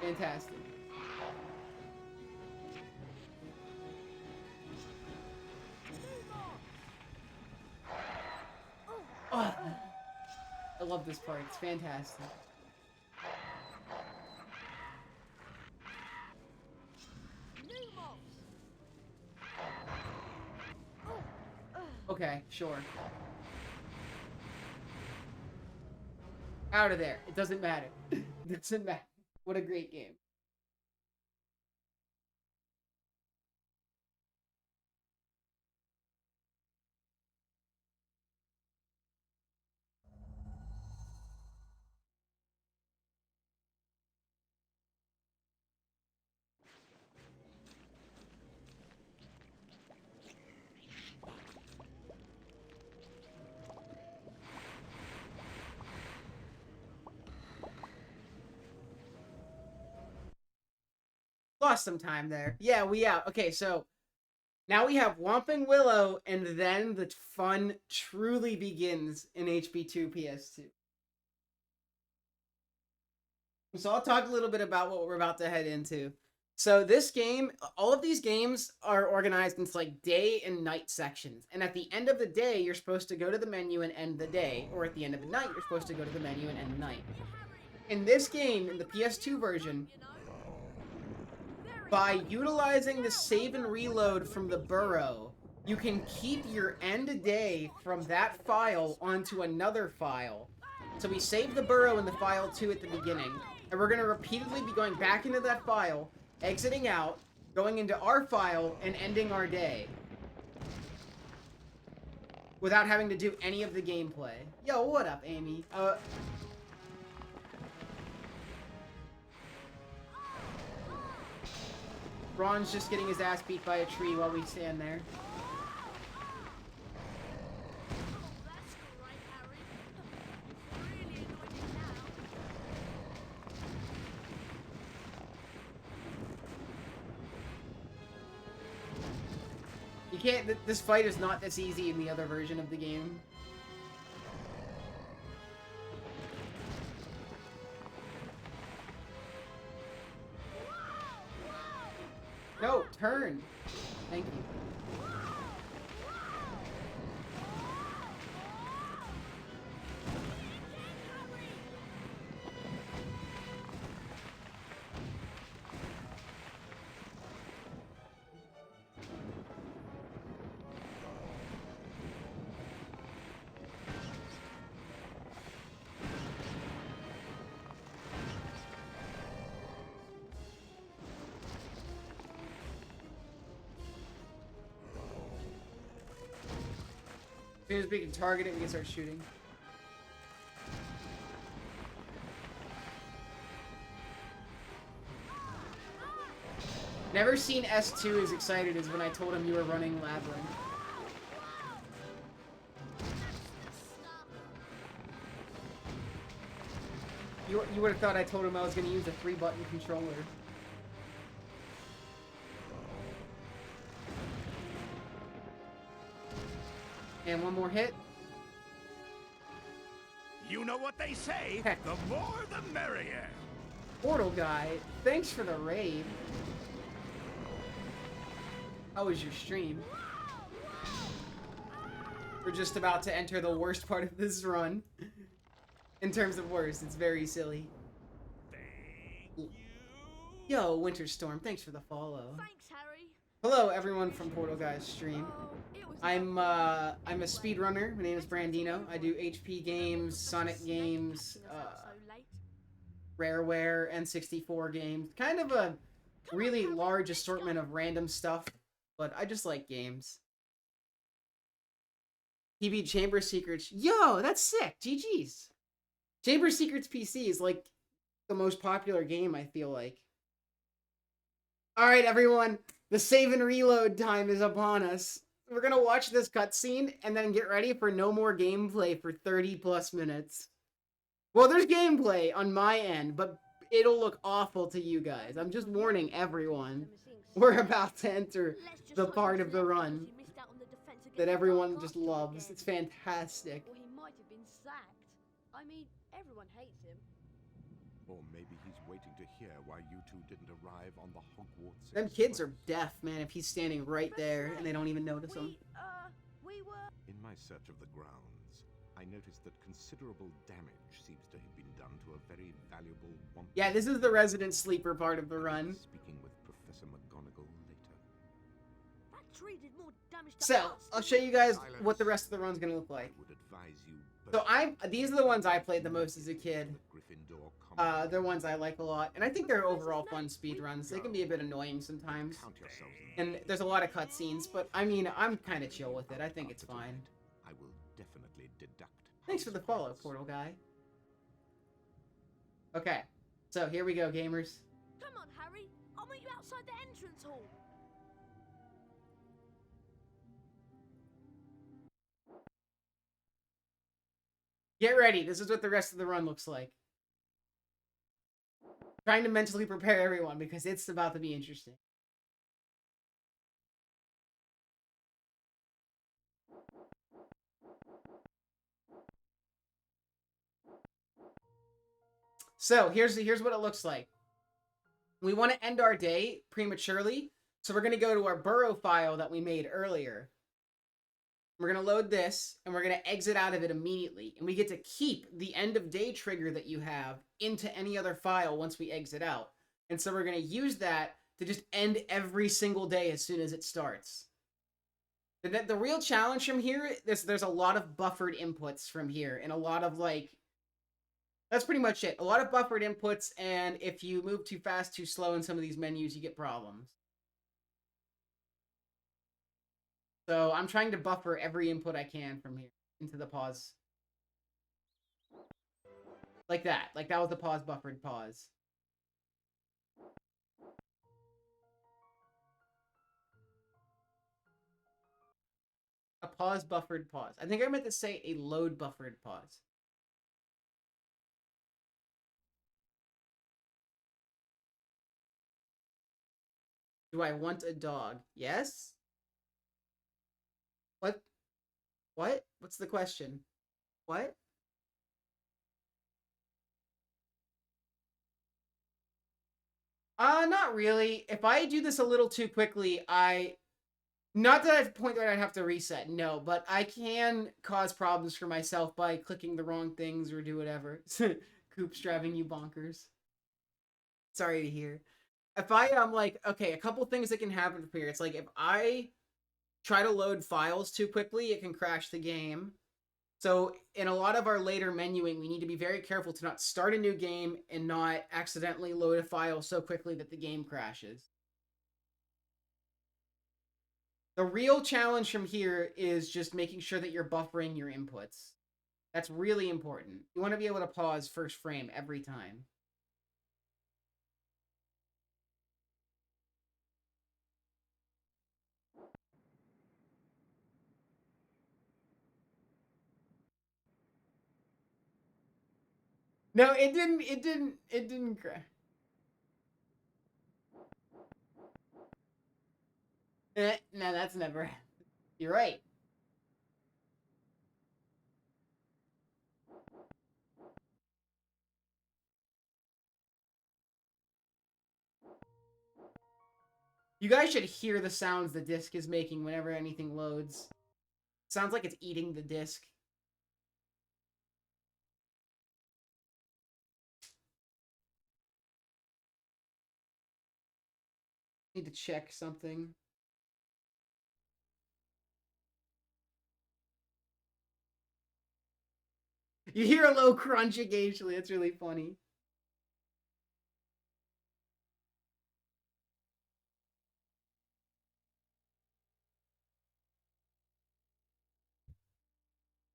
Fantastic. Oh, I love this part, it's fantastic. Okay, sure. Out of there. It doesn't matter. It doesn't matter. What a great game. Lost some time there. Yeah, we out. Okay, so now we have Whomping Willow, and then the fun truly begins in HP2 PS2. So I'll talk a little bit about what we're about to head into. So this game, all of these games are organized into like day and night sections. And at the end of the day, you're supposed to go to the menu and end the day. Or at the end of the night, you're supposed to go to the menu and end the night. In this game, in the PS2 version, by utilizing the save and reload from the burrow, you can keep your end day from that file onto another file. So we save the burrow in the file 2 at the beginning, and we're going to repeatedly be going back into that file, exiting out, going into our file, and ending our day. Without having to do any of the gameplay. Yo, what up, Amy? Ron's just getting his ass beat by a tree while we stand there. You can't, this fight is not this easy in the other version of the game. No, turn. Thank you. As soon as we can target it, we can start shooting. Never seen S2 as excited as when I told him you were running Labyrinth. You would have thought I told him I was going to use a 3-button controller. And one more hit. You know what they say, the more the merrier. Portal guy, thanks for the raid. How was your stream? We're just about to enter the worst part of this run. In terms of worst, it's very silly. Yo, Winterstorm, thanks for the follow. Thanks, Harry. Hello, everyone from Portal Guy's stream. I'm a speedrunner. My name is Brandino. I do HP games, Sonic games, Rareware, N64 games. Kind of a really large assortment of random stuff, but I just like games. He beat Chamber Secrets. Yo, that's sick. GG's. Chamber Secrets PC is like the most popular game, I feel like. Alright, everyone. The save and reload time is upon us. We're gonna watch this cutscene and then get ready for no more gameplay for 30 plus minutes. Well, there's gameplay on my end, but it'll look awful to you guys. I'm just warning everyone. We're about to enter the part of the run that everyone just loves. It's fantastic. Or he might have been sacked. I mean, everyone hates him. Or maybe he's waiting to hear why you two didn't arrive on the Hogwarts. Them kids are deaf, man, if he's standing right there and they don't even notice him. We were... In my search of the grounds, I noticed that considerable damage seems to have been done to a very valuable one. Yeah, this is the resident sleeper part of the run. Speaking with Professor McGonagall later. That tree did more damage to So, us I'll than show you guys what the rest of the run's gonna look like. I would advise you So these are the ones I played the most as a kid. They're ones I like a lot, and I think they're overall fun speed runs. They can be a bit annoying sometimes, and there's a lot of cutscenes, but I mean, I'm kind of chill with it. I think it's fine. I will definitely deduct. Thanks for the follow, Portal Guy. Okay, so here we go, gamers. Come on, Harry. I'll meet you outside the entrance hall. Get ready. This is what the rest of the run looks like. Trying to mentally prepare everyone because it's about to be interesting. So here's what it looks like. We want to end our day prematurely, so we're going to go to our burrow file that we made earlier. We're going to load this, and we're going to exit out of it immediately. And we get to keep the end of day trigger that you have into any other file once we exit out. And so we're going to use that to just end every single day as soon as it starts. The real challenge from here, there's a lot of buffered inputs from here, and a lot of, like... That's pretty much it. A lot of buffered inputs, and if you move too fast, too slow in some of these menus, you get problems. So I'm trying to buffer every input I can from here into the pause. Like that. Like that was the pause buffered pause. A pause buffered pause. I think I meant to say a load buffered pause. Do I want a dog? Yes? What? What? What's the question? What? Not really. If I do this a little too quickly, not that at the point that I'd have to reset, no, but I can cause problems for myself by clicking the wrong things or do whatever. Coop's driving you bonkers. Sorry to hear. If I am like, okay, a couple things that can happen from here. It's like if I try to load files too quickly, it can crash the game. So in a lot of our later menuing, we need to be very careful to not start a new game and not accidentally load a file so quickly that the game crashes. The real challenge from here is just making sure that you're buffering your inputs. That's really important. You want to be able to pause first frame every time. No, it didn't crash. No, that's never happened. You're right. You guys should hear the sounds the disc is making whenever anything loads. Sounds like it's eating the disc. Need to check something. You hear a low crunch occasionally. It's really funny.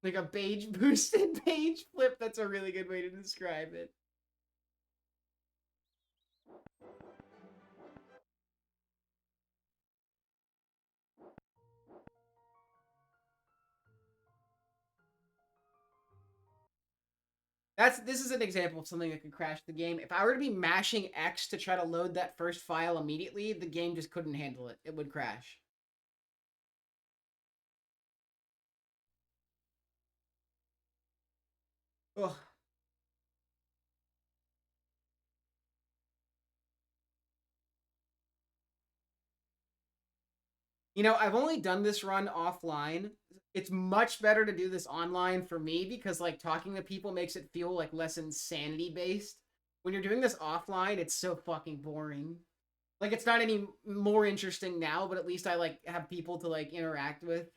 Like a page boosted page flip. That's a really good way to describe it. This is an example of something that could crash the game. If I were to be mashing X to try to load that first file immediately, the game just couldn't handle it. It would crash. Ugh. You know, I've only done this run offline. It's much better to do this online for me because, like, talking to people makes it feel, like, less insanity-based. When you're doing this offline, it's so fucking boring. Like, it's not any more interesting now, but at least I, like, have people to, like, interact with.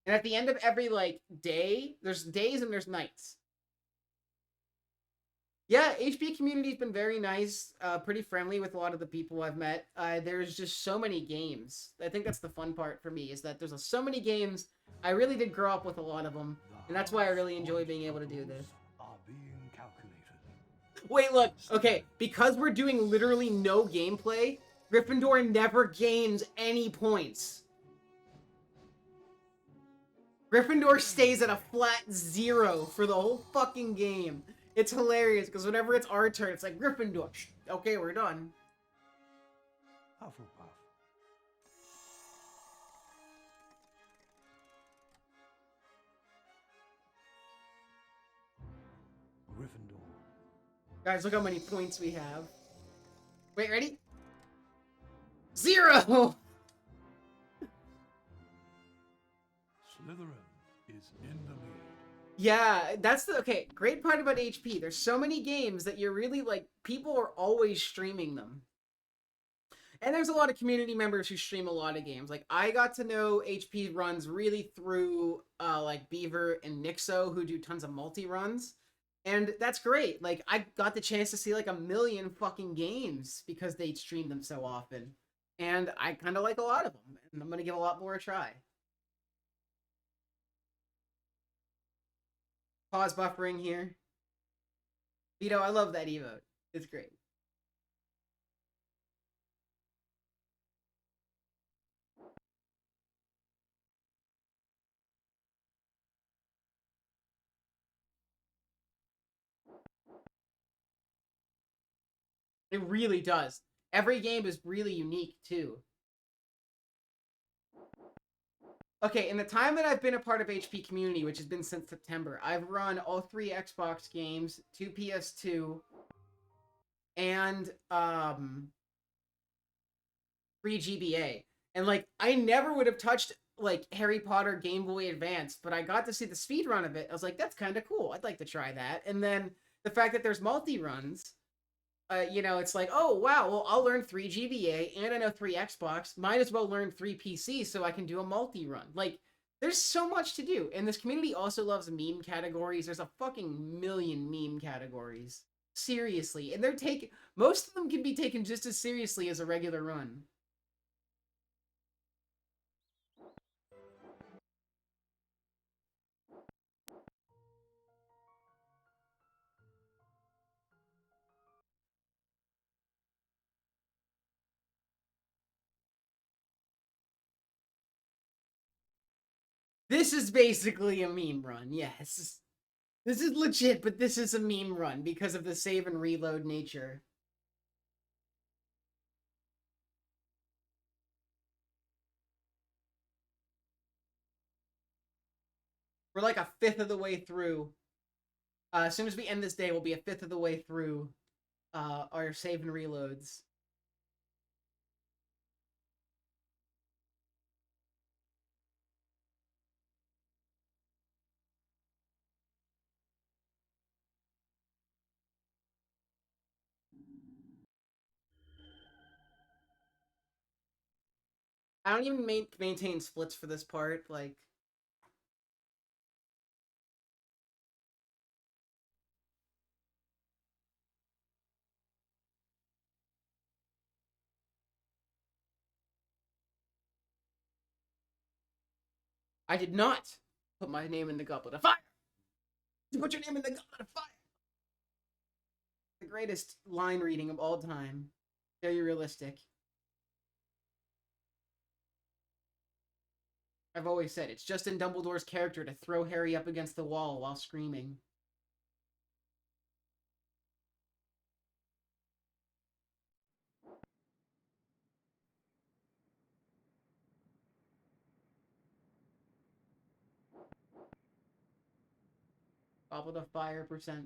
And at the end of every, like, day, there's days and there's nights. Yeah, HB community's been very nice, pretty friendly with a lot of the people I've met. There's just so many games. I think that's the fun part for me, is that there's so many games. I really did grow up with a lot of them, and that's why I really enjoy being able to do this. Wait, look, okay, because we're doing literally no gameplay, Gryffindor never gains any points. Gryffindor stays at a flat 0 for the whole fucking game. It's hilarious, because whenever it's our turn, it's like, Gryffindor. Okay, we're done. Hufflepuff. Gryffindor. Guys, look how many points we have. Wait, ready? 0! Slytherin is in the lead. Yeah, that's the okay. Great part about HP. There's so many games that you're really like people are always streaming them. And there's a lot of community members who stream a lot of games. Like I got to know HP runs really through like Beaver and Nixo who do tons of multi-runs. And that's great. Like I got the chance to see like a million fucking games because they stream them so often. And I kind of like a lot of them. And I'm going to give a lot more a try. Pause buffering here. Vito, I love that emote. It's great. It really does. Every game is really unique, too. Okay, in the time that I've been a part of HP Community, which has been since September, I've run all 3 Xbox games, 2 PS2, and 3 GBA. And, like, I never would have touched, like, Harry Potter Game Boy Advance, but I got to see the speedrun of it. I was like, that's kind of cool. I'd like to try that. And then the fact that there's multi-runs, you know, it's like, oh, wow, well, I'll learn 3 GBA, and I know 3 Xbox. Might as well learn 3 PC so I can do a multi-run. Like, there's so much to do. And this community also loves meme categories. There's a fucking million meme categories. Seriously. And they're taken... Most of them can be taken just as seriously as a regular run. This is basically a meme run, yes. This is legit, but this is a meme run because of the save and reload nature. We're like a fifth of the way through. As soon as we end this day, we'll be a fifth of the way through our save and reloads. I don't even maintain splits for this part, like... I did not put my name in the Goblet of Fire! You put your name in the Goblet of Fire! The greatest line reading of all time. Very realistic. I've always said, it's just in Dumbledore's character to throw Harry up against the wall while screaming. Goblet of Fire %.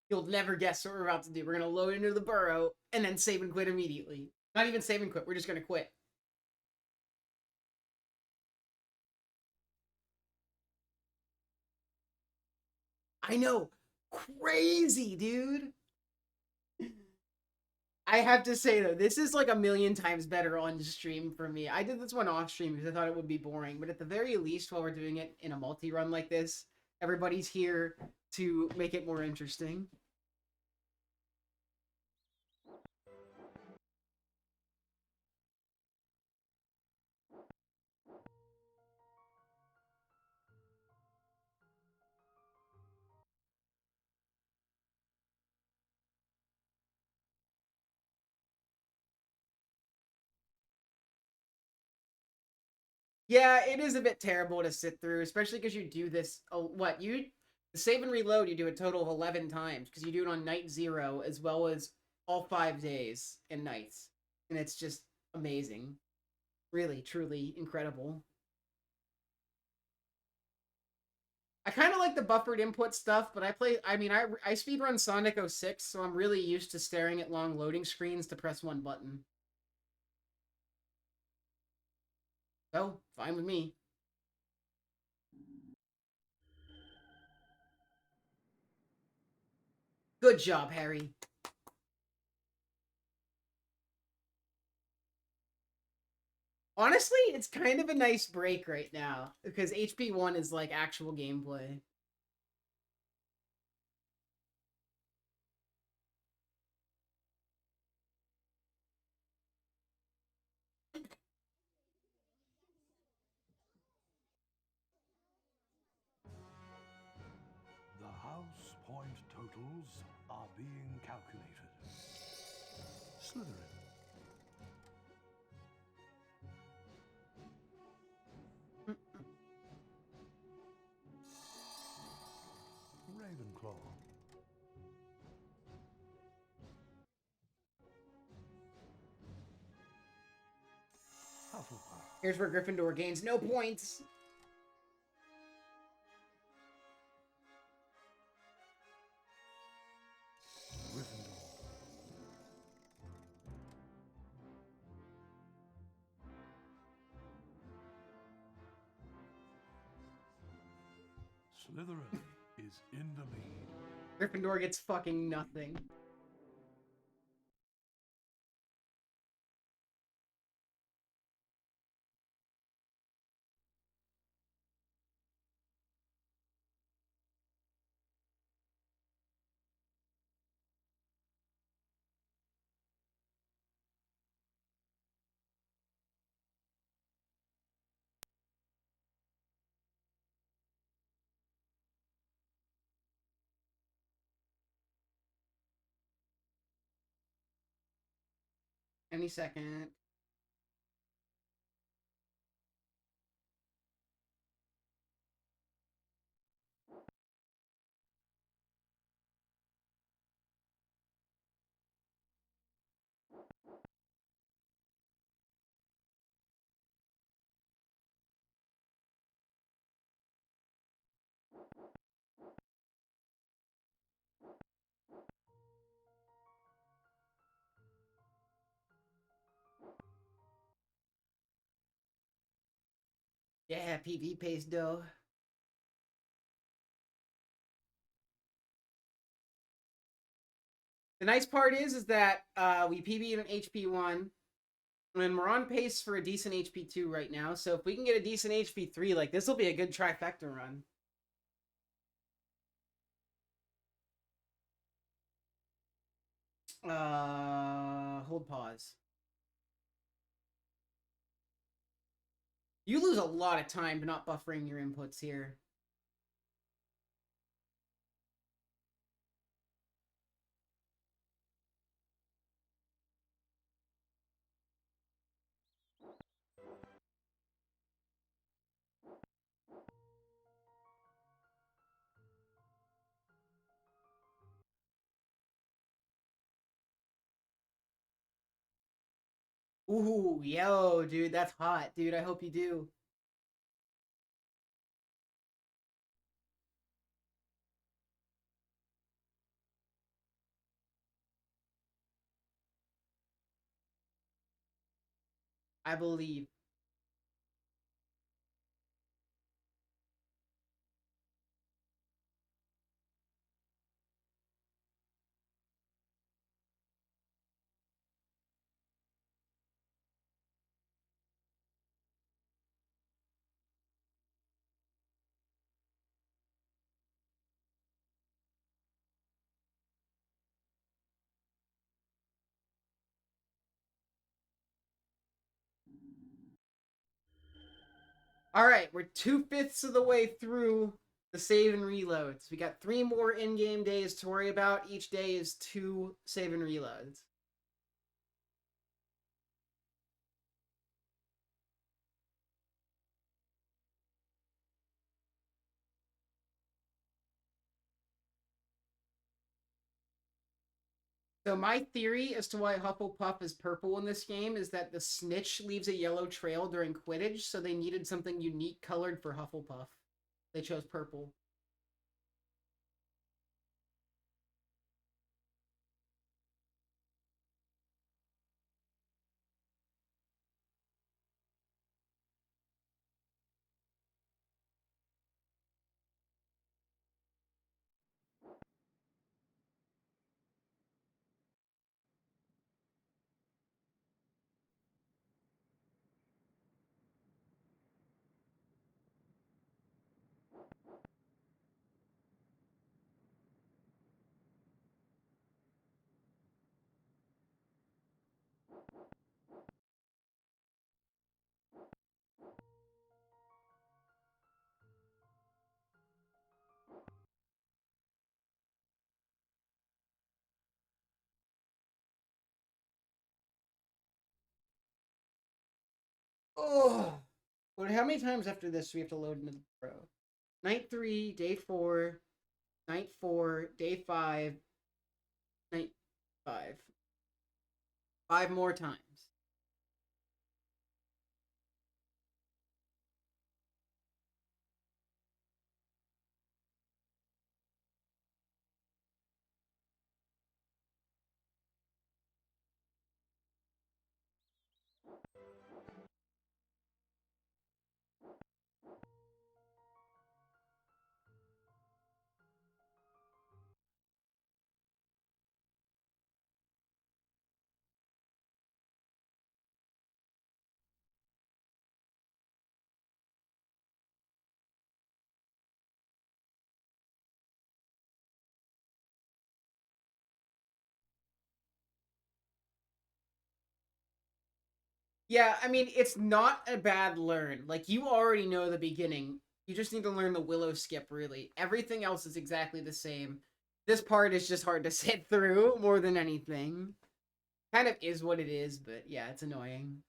You'll never guess what we're about to do. We're going to load into the burrow and then save and quit immediately. Not even save and quit. We're just going to quit. I know. Crazy, dude. I have to say, though, this is like a million times better on stream for me. I did this one off stream because I thought it would be boring. But at the very least, while we're doing it in a multi-run like this, everybody's here to make it more interesting. Yeah, it is a bit terrible to sit through, especially because you do this. The save and reload, you do a total of 11 times because you do it on night 0 as well as all 5 days and nights, and it's just amazing. Really, truly incredible. I kind of like the buffered input stuff, but I speedrun Sonic 06, so I'm really used to staring at long loading screens to press one button. So, fine with me. Good job, Harry. Honestly, it's kind of a nice break right now, because HP1 is like actual gameplay. The house point totals are being calculated. Slytherin. Ravenclaw. Hufflepuff. Here's where Gryffindor gains no points. Slytherin is in the lead. Gryffindor gets fucking nothing. Any second. Yeah, PV pays dough. The nice part is that we PB'd an HP1, and we're on pace for a decent HP2 right now. So if we can get a decent HP3, like, this will be a good trifecta run. Hold pause. You lose a lot of time not buffering your inputs here. Ooh, yo, dude, that's hot, dude. I hope you do. I believe. All right, we're 2/5 of the way through the save and reloads. We got 3 more in-game days to worry about. Each day is 2 save and reloads. So my theory as to why Hufflepuff is purple in this game is that the snitch leaves a yellow trail during Quidditch, so they needed something unique colored for Hufflepuff. They chose purple. Oh, but how many times after this do we have to load into the pro? Night 3, day 4, night 4, day 5, night 5. 5 more times. Yeah, I mean, it's not a bad learn. Like, you already know the beginning. You just need to learn the Willow skip, really. Everything else is exactly the same. This part is just hard to sit through more than anything. Kind of is what it is, but yeah, it's annoying.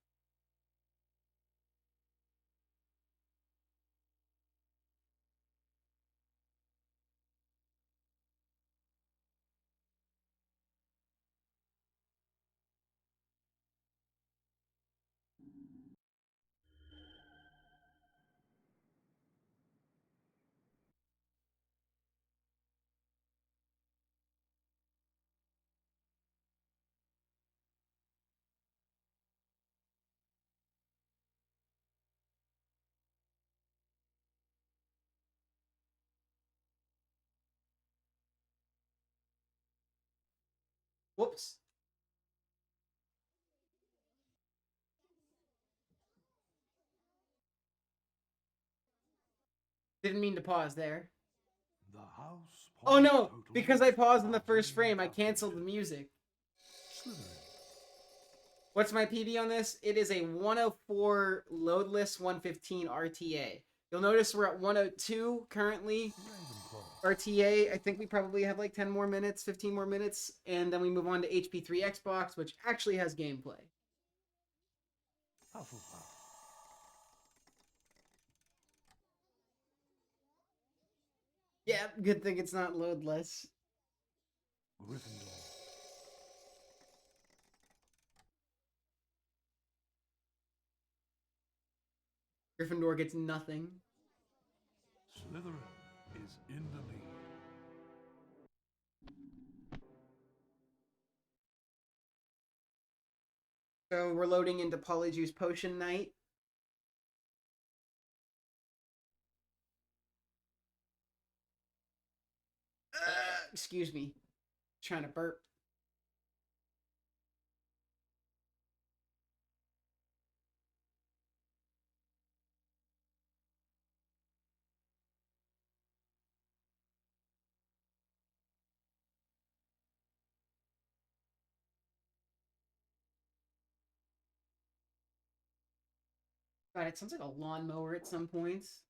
Whoops. Didn't mean to pause there. The house Oh no! point Because I totals paused in the are first being frame, I canceled the music. Slytherin. What's my PB on this? It is a 104 loadless 115 RTA. You'll notice we're at 102 currently. RTA, I think we probably have like 10 more minutes, 15 more minutes, and then we move on to HP3 Xbox, which actually has gameplay. Hufflepuff. Yeah, good thing it's not loadless. Gryffindor. Gryffindor gets nothing. Slytherin is in the lead. So we're loading into Polyjuice Potion Night. Excuse me. Trying to burp. God, it sounds like a lawnmower at some points.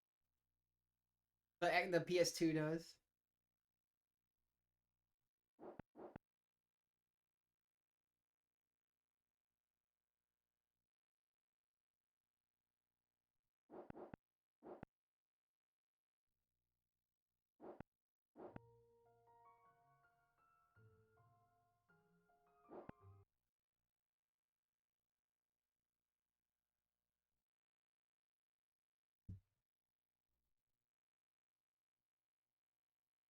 The PS2 does.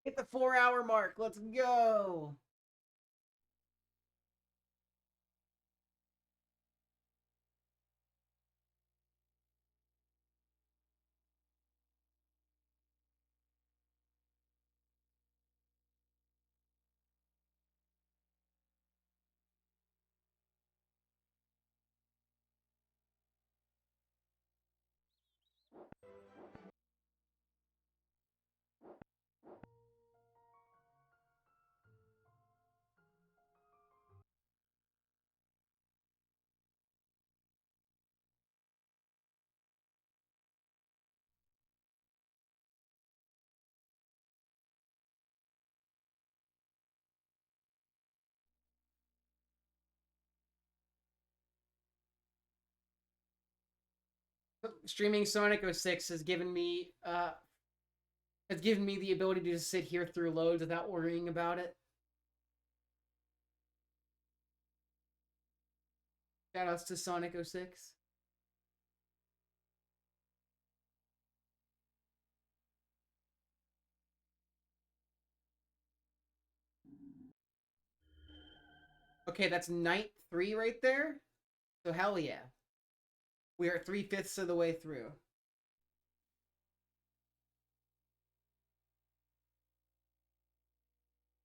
Hit the 4-hour mark. Let's go. Streaming Sonic 06 has given me the ability to just sit here through loads without worrying about it. Shoutouts to Sonic 06. Okay, that's night 3 right there. So hell yeah. We are 3/5 of the way through.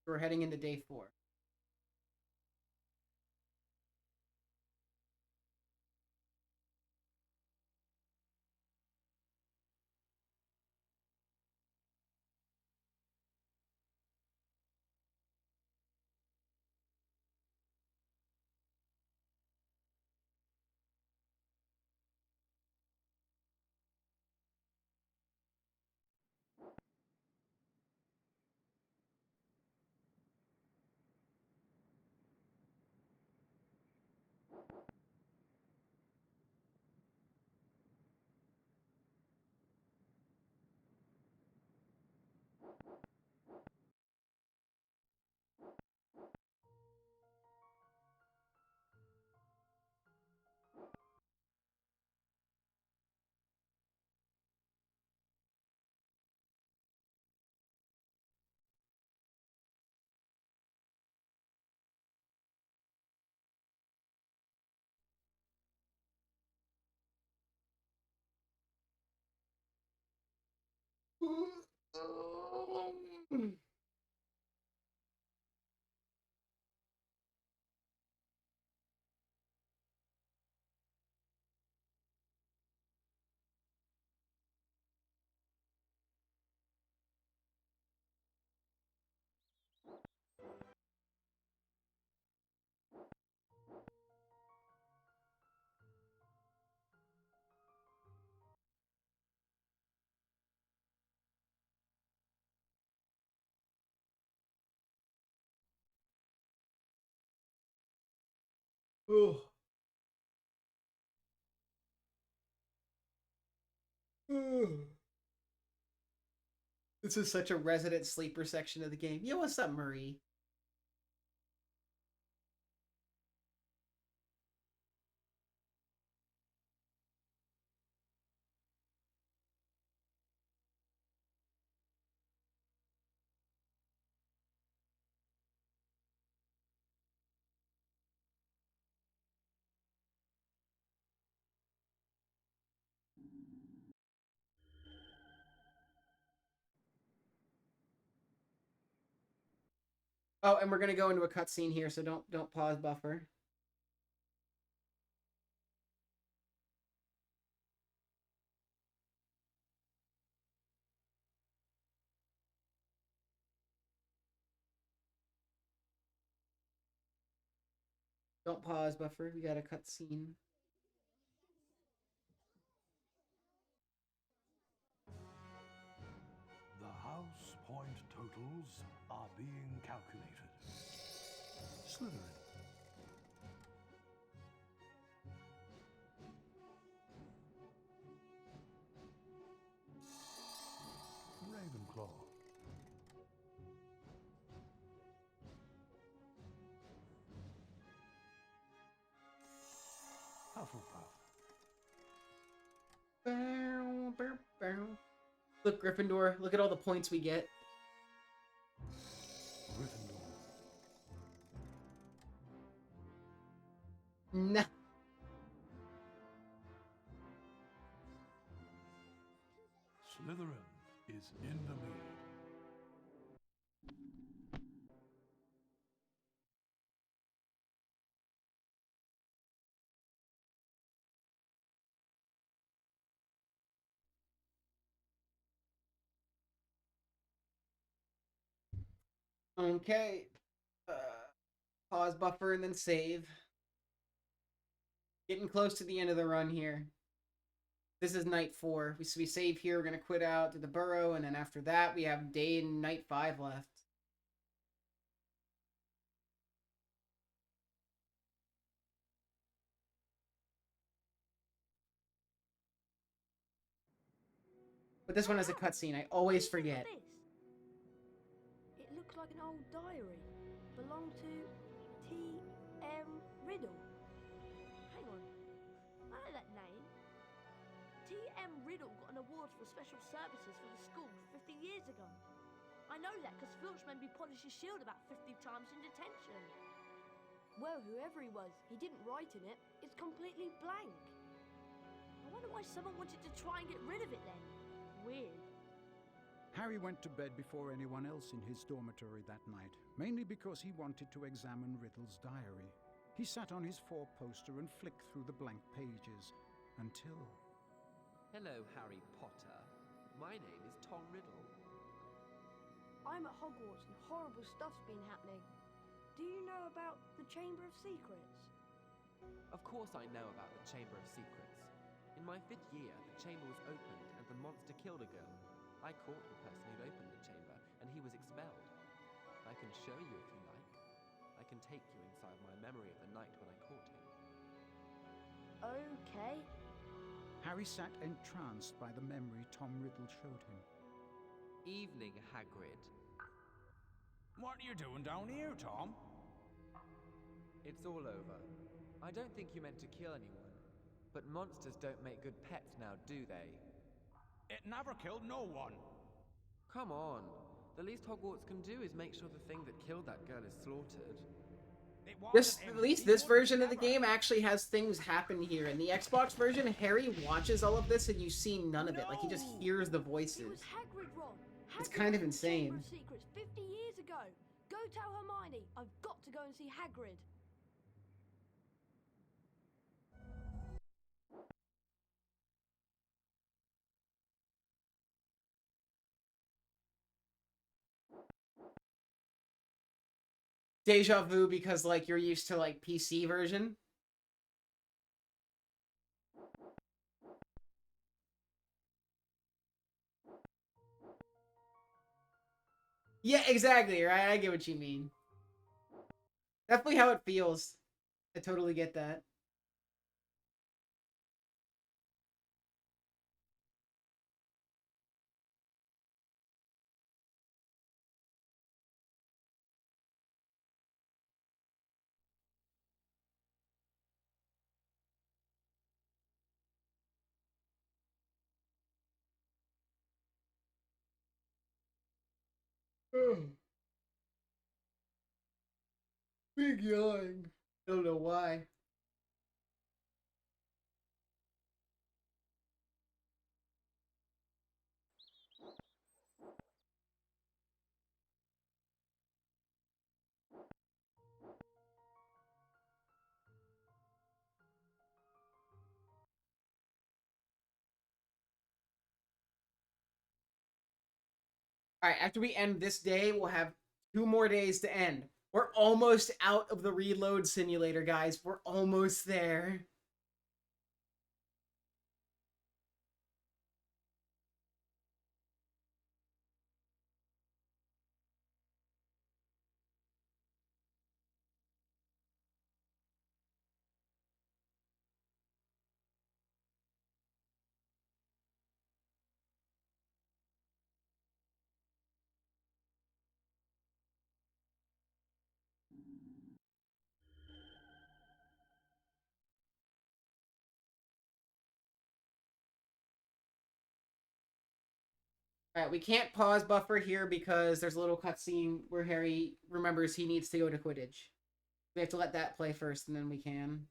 We're heading into day 4. Oh. This is such a resident sleeper section of the game. Yo, what's up, Marie? Oh, and we're gonna go into a cutscene here, so don't pause buffer. Don't pause buffer. We got a cutscene. The house point totals are being calculated. Slytherin. Ravenclaw. Hufflepuff. Look, Gryffindor. Look at all the points we get. Nah. Slytherin is in the lead. Okay. Pause buffer and then save. Getting close to the end of the run here. This is night 4. We save here. We're going to quit out to the burrow. And then after that, we have day and night 5 left. But this one has a cutscene. I always forget. It looks like an old diary. Belonged to T.M. Riddle. Hang on. I know that name. T.M. Riddle got an award for special services for the school 50 years ago. I know that because Filch made me polish his shield about 50 times in detention. Well, whoever he was, he didn't write in it. It's completely blank. I wonder why someone wanted to try and get rid of it then. Weird. Harry went to bed before anyone else in his dormitory that night, mainly because he wanted to examine Riddle's diary. He sat on his 4-poster and flicked through the blank pages, until... Hello, Harry Potter. My name is Tom Riddle. I'm at Hogwarts and horrible stuff's been happening. Do you know about the Chamber of Secrets? Of course I know about the Chamber of Secrets. In my 5th year, the chamber was opened and the monster killed a girl. I caught the person who'd opened the chamber, and he was expelled. I can show you if you like. I can take you inside my memory of the night when I caught him. Okay. Harry sat entranced by the memory Tom Riddle showed him. Evening, Hagrid. What are you doing down here, Tom? It's all over. I don't think you meant to kill anyone. But monsters don't make good pets now, do they? It never killed no one. Come on. The least Hogwarts can do is make sure the thing that killed that girl is slaughtered. At least this version of the game actually has things happen here. In the Xbox version, Harry watches all of this and you see none of it. Like, he just hears the voices. It was Hagrid, Ron. It's kind of Chamber insane. of Secrets 50 years ago. Go tell Hermione. I've got to go and see Hagrid. Deja vu because, like, you're used to, like, PC version. Yeah, exactly, right? I get what you mean. Definitely how it feels. I totally get that. Big yawn. Don't know why. Alright, after we end this day, we'll have 2 more days to end. We're almost out of the reload simulator, guys. We're almost there. Alright, we can't pause buffer here because there's a little cutscene where Harry remembers he needs to go to Quidditch. We have to let that play first and then we can.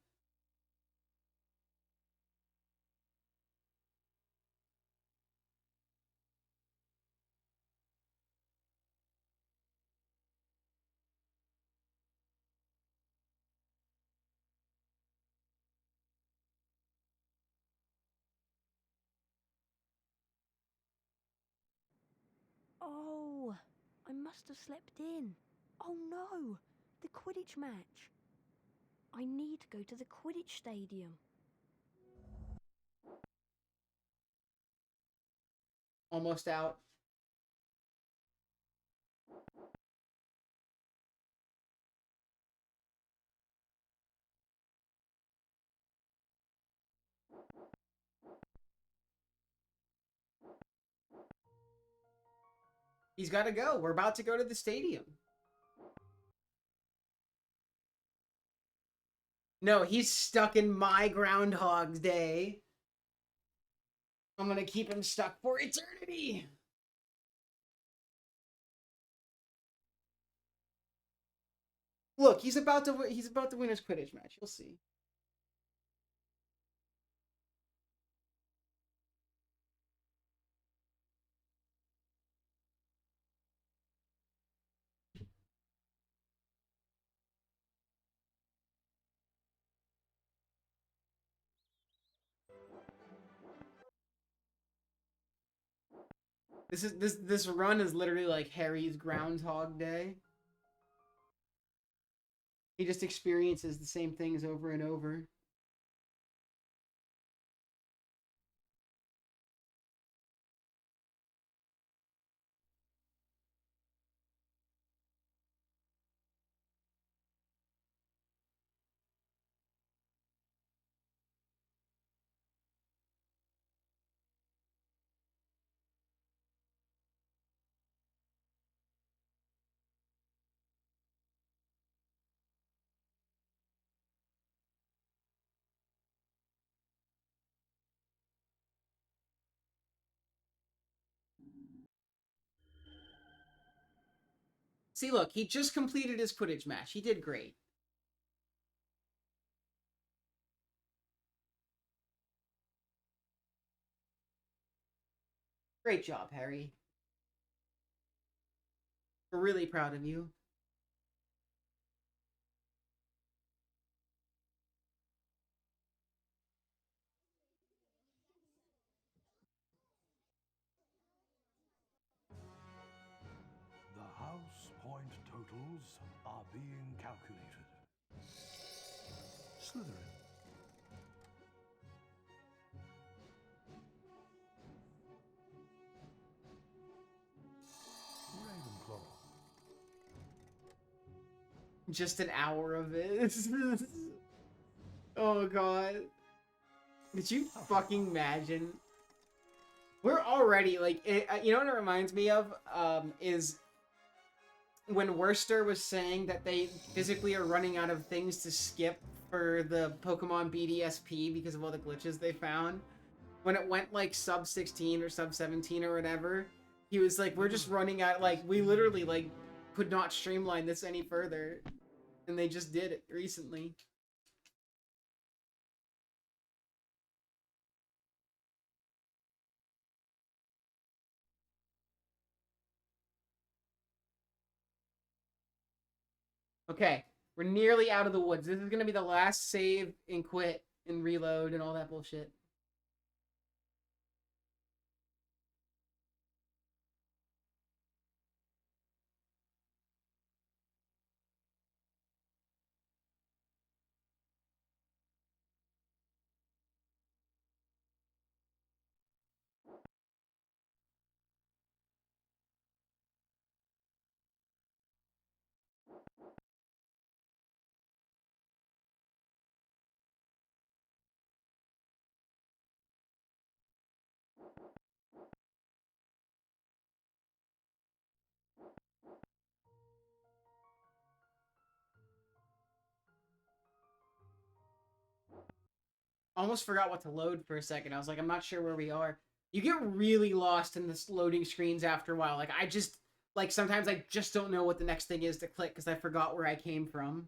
Oh, I must have slept in. Oh no, the Quidditch match. I need to go to the Quidditch stadium. Almost out. He's got to go. We're about to go to the stadium. No, he's stuck in my Groundhog's Day. I'm gonna keep him stuck for eternity. Look, he's about to win his Quidditch match. You'll see. This run is literally like Harry's Groundhog Day. He just experiences the same things over and over. See, look, he just completed his Quidditch match. He did great. Great job, Harry. We're really proud of you. The house point totals are being calculated. Slytherin. Ravenclaw. Just an hour of it. Oh god. Did you fucking imagine? We're already like you know what it reminds me of is when Worcester was saying that they physically are running out of things to skip for the Pokemon BDSP because of all the glitches they found. When it went like sub 16 or sub 17 or whatever, he was like, we're just running out, like, we literally like could not streamline this any further. And they just did it recently. Okay, we're nearly out of the woods. This is gonna be the last save and quit and reload and all that bullshit. Almost forgot what to load for a second. I was like, I'm not sure where we are. You get really lost in this loading screens after a while. Like, I just, like, sometimes I just don't know what the next thing is to click because I forgot where I came from.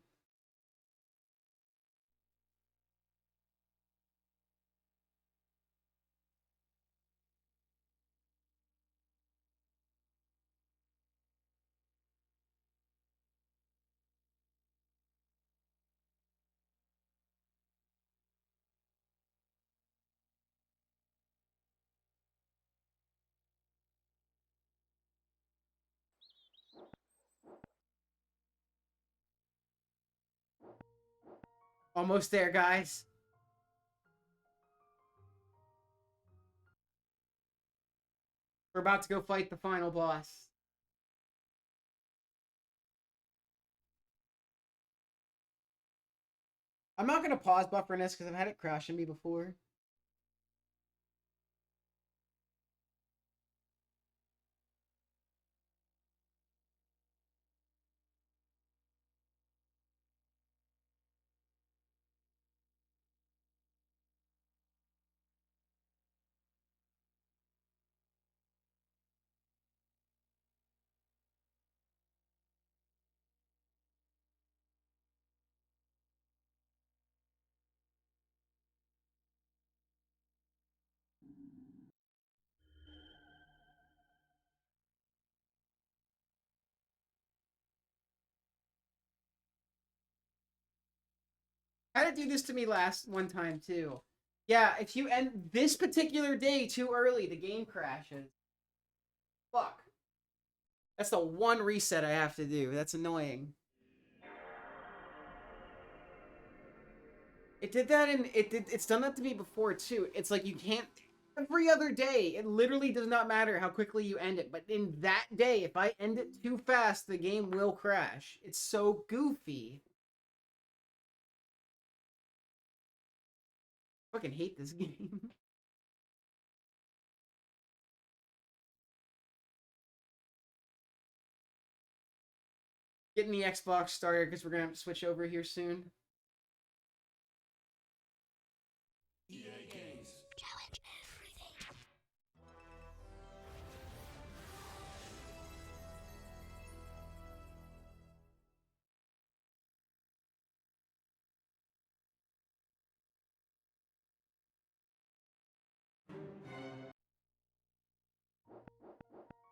Almost there, guys. We're about to go fight the final boss. I'm not going to pause buffering this because I've had it crash on me before. Had to do this to me last one time too. Yeah, if you end this particular day too early, the game crashes. Fuck. That's the one reset I have to do. That's annoying. It did that and it's done that to me before too. It's like you can't every other day. It literally does not matter how quickly you end it, but in that day, if I end it too fast, the game will crash. It's so goofy. I fucking hate this game. Getting the Xbox started because we're gonna have to switch over here soon. EA Games. Challenge everything.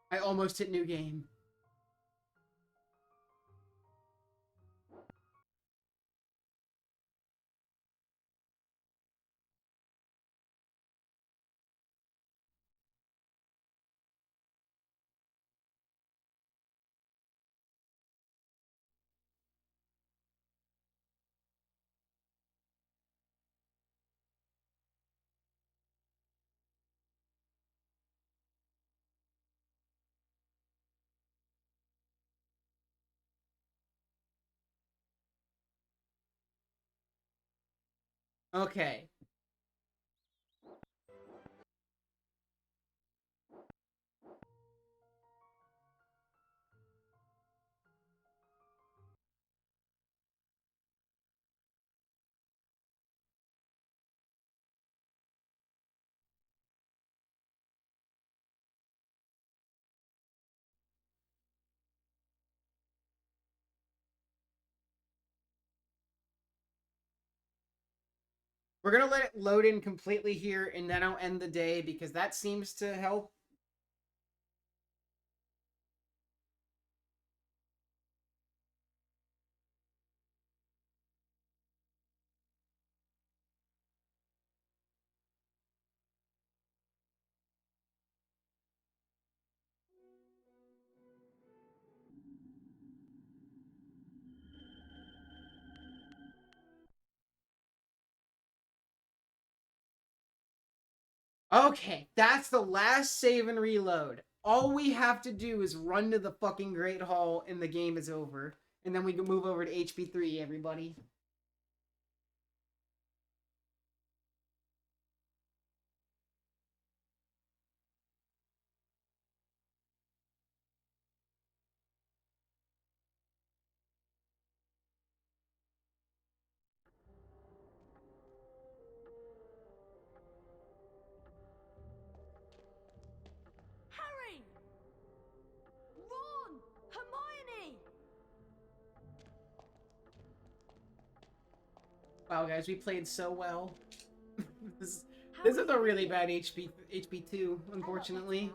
I almost hit new game. Okay. We're gonna let it load in completely here, and then I'll end the day because that seems to help. Okay, that's the last save and reload. All we have to do is run to the fucking Great Hall and the game is over. And then we can move over to HP3, everybody. Harry! Ron! Hermione! Wow, guys, we played so well. this is a really bad HP2, unfortunately.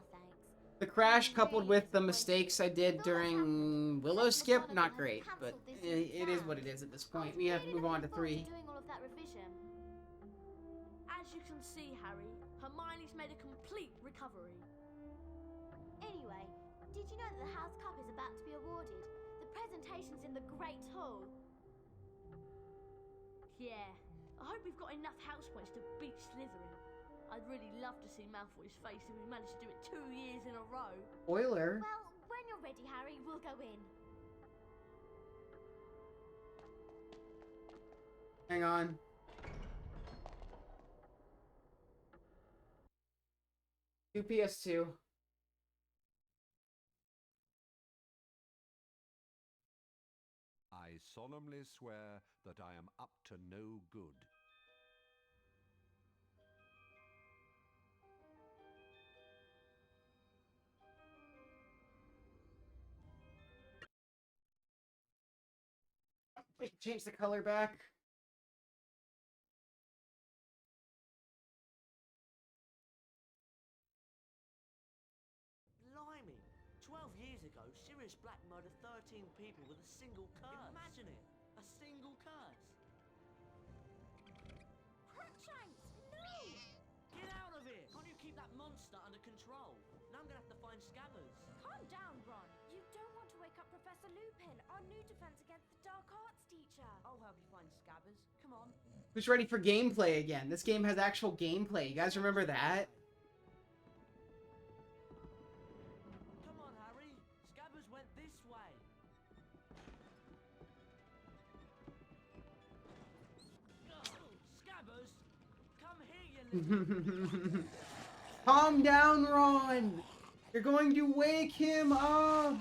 The crash coupled with the mistakes I did during Willow Skip, not great, but it is what it is at this point. We have to move on to 3. Doing all of that revision. As you can see, Harry, Hermione's made a complete recovery. Anyway, did you know that the House Cup is about to be awarded? The presentation's in the Great Hall. Yeah, I hope we've got enough house points to beat Slytherin. I'd really love to see Malfoy's face if we managed to do it 2 years in a row. Spoiler. Well, when you're ready, Harry, we'll go in. Hang on. Two PS2. I solemnly swear that I am up to no good. We can change the color back. Blimey! 12 years ago, Sirius Black murdered 13 people with a single curse. Imagine it! A single curse! Crookshanks, no! Get out of here! Can't you keep that monster under control? Now I'm gonna have to find Scabbers. Calm down, Ron. You don't want to wake up Professor Lupin, our new defense against the dark arts teacher. I'll help you find Scabbers. Come on. Who's ready for gameplay again? This game has actual gameplay. You guys remember that? Come on, Harry. Scabbers went this way. Scabbers, come here, you little... Calm down, Ron. You're going to wake him up.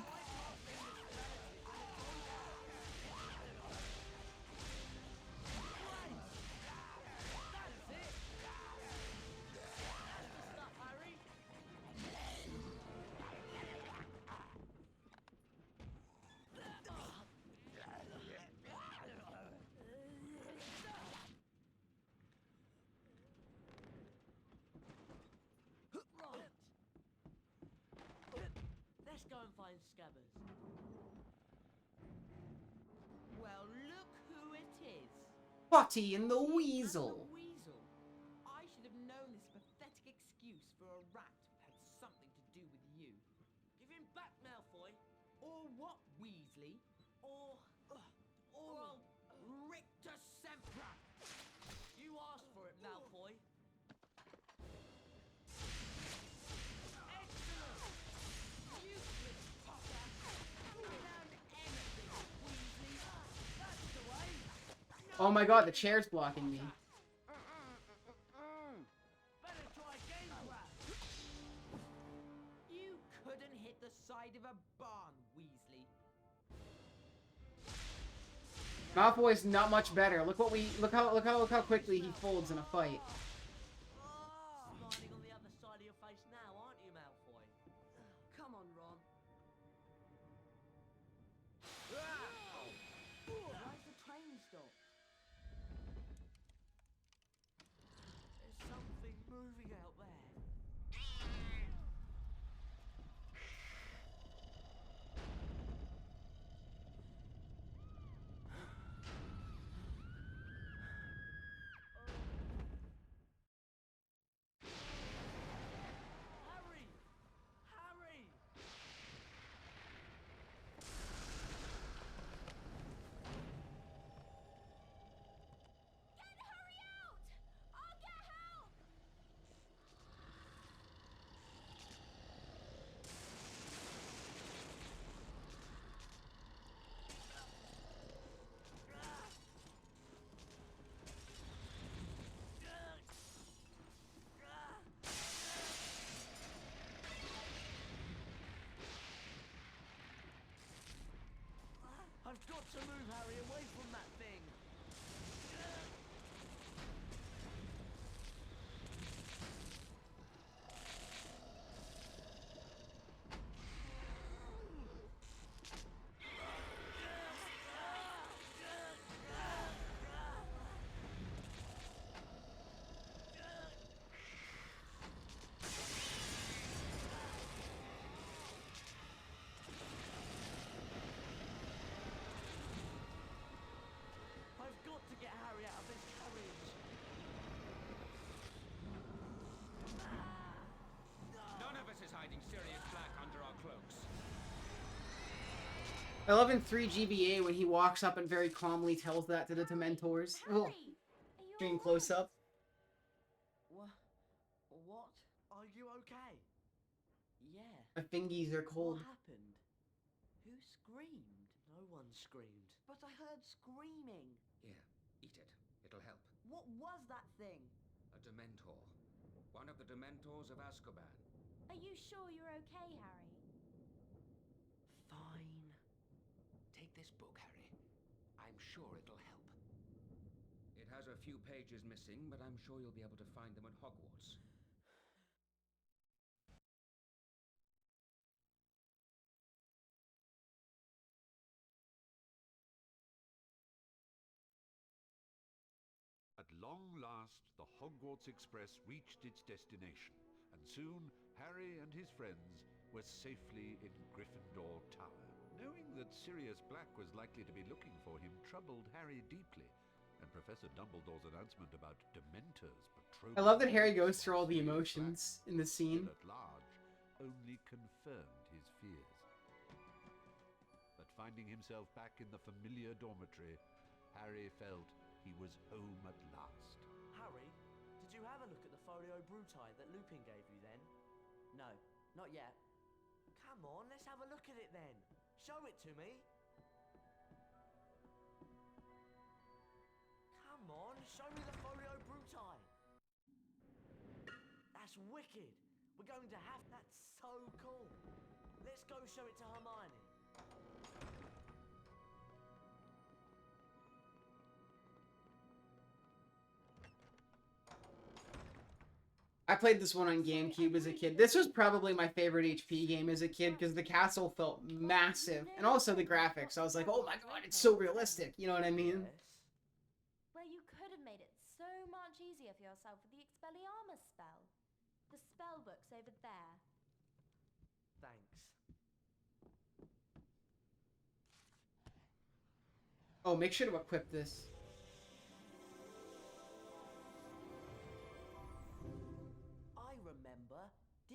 Let's go and find Scabbers. Well, look who it is. Potty and the Weasel. Weasel. I should have known this pathetic excuse for a rat had something to do with you. Give him back, Malfoy. Or what, Weasley? Or I'll Rictus Sempra. You asked for it, Malfoy. Oh my god, the chair's blocking me. Better try again, Crab. You couldn't hit the side of a barn, Weasley. Malfoy's not much better. Look how quickly he folds in a fight. Smiling on the other side of your face now, aren't you, Malfoy? Come on, Ron. Why's the train stop? There's something moving out there. Harry! Harry! Get Harry out! I'll get help! I've got to move Harry away from that thing. I love in 3 GBA when he walks up and very calmly tells that to the Dementors. Oh, doing close up. What? Are you okay? Yeah. My fingies are cold. What happened? Who screamed? No one screamed. But I heard screaming. Here, eat it. It'll help. What was that thing? A Dementor. One of the Dementors of Azkaban. Are you sure you're okay, Harry? Fine. Take this book, Harry. I'm sure it'll help. It has a few pages missing, but I'm sure you'll be able to find them at Hogwarts. At long last, the Hogwarts Express reached its destination, and soon Harry and his friends were safely in Gryffindor Tower. Knowing that Sirius Black was likely to be looking for him troubled Harry deeply, and Professor Dumbledore's announcement about Dementors patrolling... I love that Harry goes through all the emotions in the scene. ...at large only confirmed his fears. But finding himself back in the familiar dormitory, Harry felt he was home at last. Harry, did you have a look at the Folio Bruti that Lupin gave you then? No, not yet. Come on, let's have a look at it then. Show it to me. Come on, show me the Folio Bruti. That's wicked. We're going to have... That's so cool. Let's go show it to Hermione. I played this one on GameCube as a kid. This was probably my favorite HP game as a kid because the castle felt massive. And also the graphics. I was like, oh my god, it's so realistic. You know what I mean? Well, you could have made it so much easier for yourself with the Expelliarmus spell. The spell book's over there. Thanks. Oh, make sure to equip this.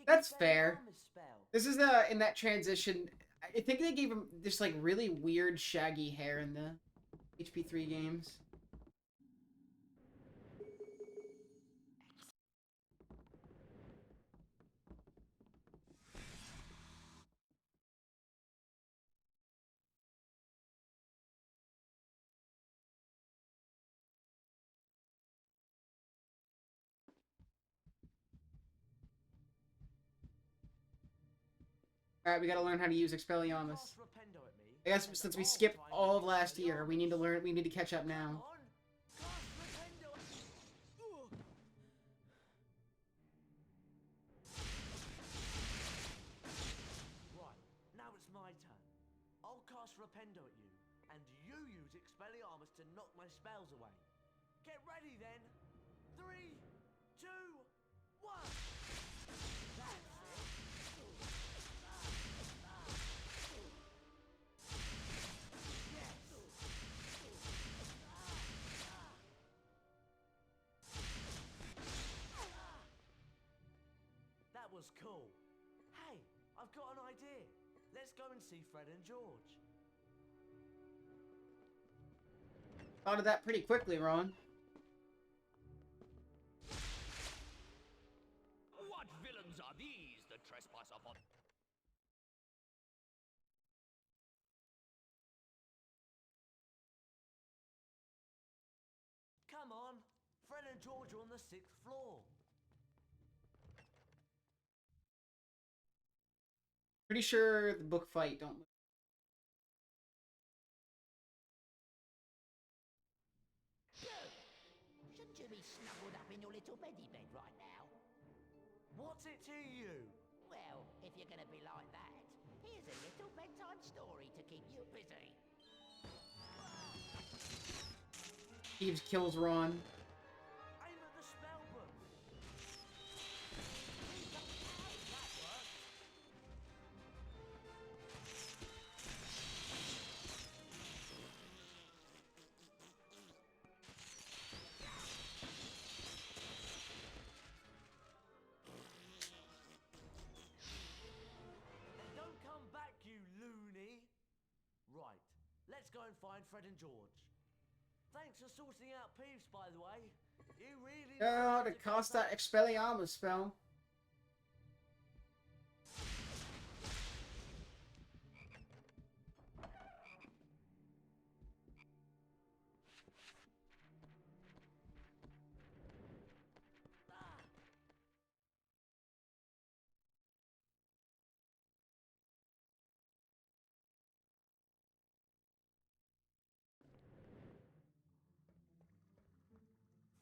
That's fair. This is in that transition. I think they gave him this like really weird shaggy hair in the HP3 games. Alright, we gotta learn how to use Expelliarmus. I guess since we skipped all of last year, we need to catch up now. Right, now it's my turn. I'll cast Rependo at you, and you use Expelliarmus to knock my spells away. Get ready then! 3, 2, 1! That's it! That was cool. Hey, I've got an idea. Let's go and see Fred and George. Thought of that pretty quickly, Ron. What villains are these that trespass upon... Come on, Fred and George are on the 6th floor. Pretty sure the book fight don't. Shouldn't you be snuggled up in your little beddy bed right now? What's it to you? Well, if you're gonna be like that, here's a little bedtime story to keep you busy. Thieves kills Ron. Aim at the spell book. Don't come back, you loony! Right, go and find Fred and George. Thanks for sorting out Peeves, by the way. You really... Oh, to cast that Expelliarmus spell.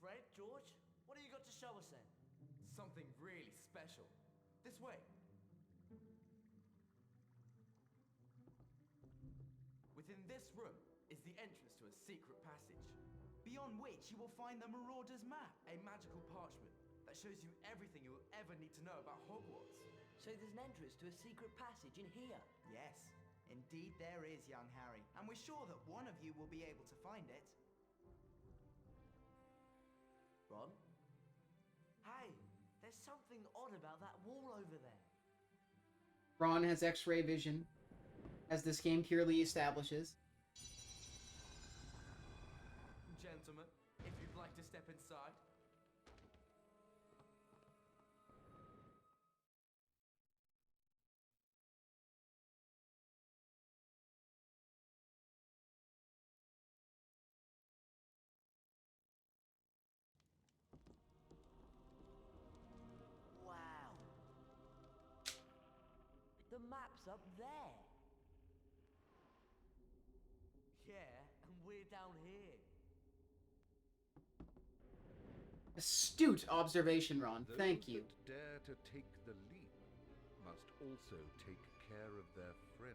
Fred, George, what have you got to show us then? Something really special. This way. Within this room is the entrance to a secret passage, beyond which you will find the Marauder's Map, a magical parchment that shows you everything you will ever need to know about Hogwarts. So there's an entrance to a secret passage in here? Yes, indeed there is, young Harry, and we're sure that one of you will be able to find it. Ron? Hey, there's something odd about that wall over there. Ron has X-ray vision, as this game purely establishes. Gentlemen, if you'd like to step inside. Wow. The map's up there. Yeah, and we're down here. Astute observation, Ron. Thank you. Those that dare to take the leap must also take care of their friends.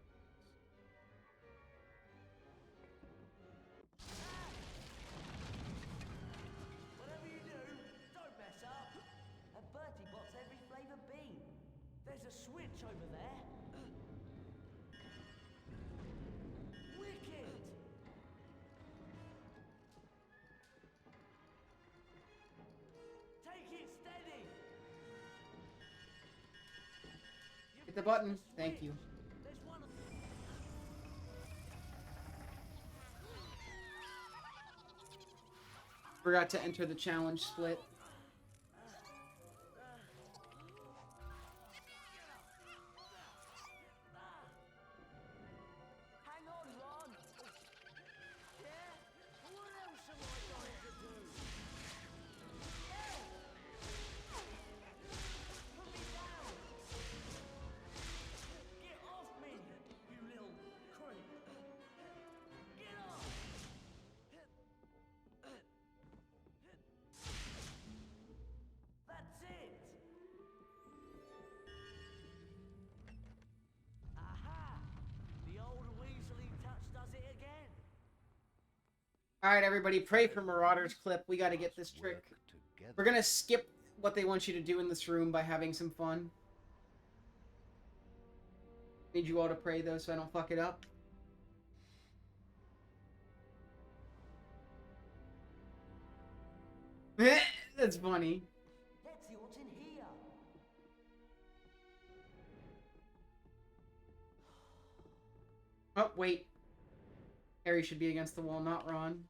Whatever you do, don't mess up. A Bertie Bot's every flavour bean. There's a switch over there. Wicked! Take it steady. Hit the button. Thank you. There's one. Forgot to enter the challenge split. Hang on, Ron. Yeah? What else am I going to do? Help! Put me down! Get off me, you little creep! Get off! That's it! Aha! The old Weasley touch does it again! Alright, everybody, pray for Marauder's clip. We gotta get this trick. We're gonna skip what they want you to do in this room by having some fun. Need you all to pray, though, so I don't fuck it up. That's funny. Let's see what's in here. Oh, wait. Harry should be against the wall, not Ron.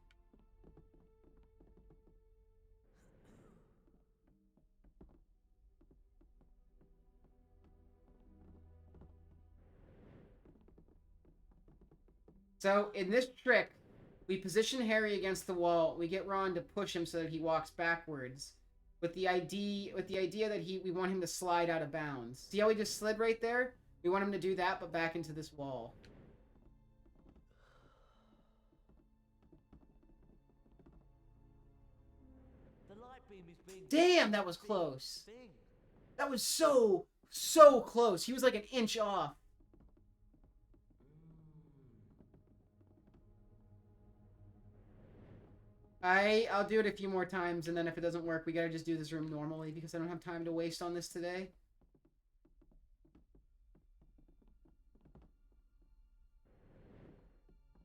So, in this trick, we position Harry against the wall. We get Ron to push him so that he walks backwards. With the idea that we want him to slide out of bounds. See how he just slid right there? We want him to do that, but back into this wall. The light beam is being... Damn, that was close. Thing. That was so close. He was like an inch off. I'll do it a few more times, and then if it doesn't work, we gotta just do this room normally, because I don't have time to waste on this today.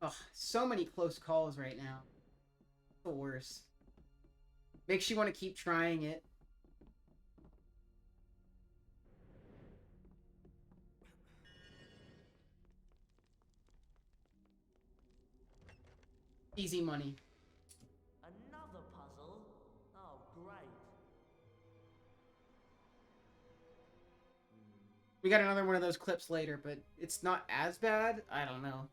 Ugh, so many close calls right now. The worst. Makes you want to keep trying it. Easy money. Another puzzle? Oh, great. We got another one of those clips later, but it's not as bad. I don't know.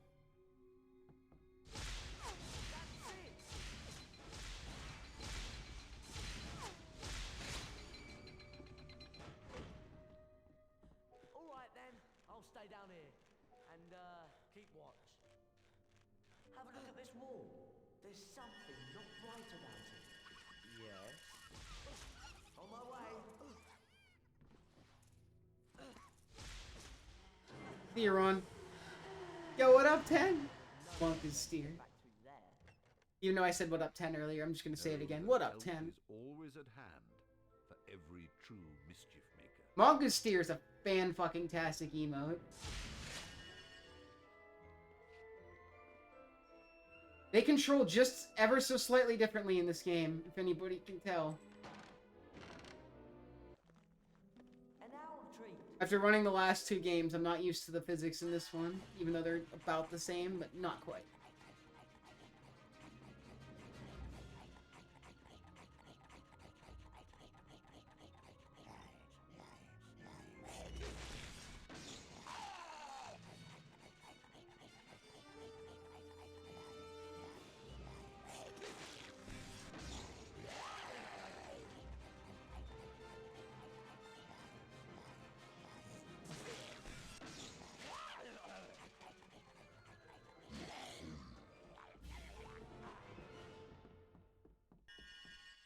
Alright then, I'll stay down here and keep watch. Have a look at this wall. There's something not right about it. Yes. On my way. See you, Ron. Yo, what up, 10? Monk is steer. Even though I said what up 10 earlier, I'm just gonna say it again. What up, 10? Is always at hand for every true mischief maker. Mongoose Steer is a fan-fucking-tastic emote. They control just ever so slightly differently in this game, if anybody can tell. After running the last 2 games, I'm not used to the physics in this one, even though they're about the same, but not quite.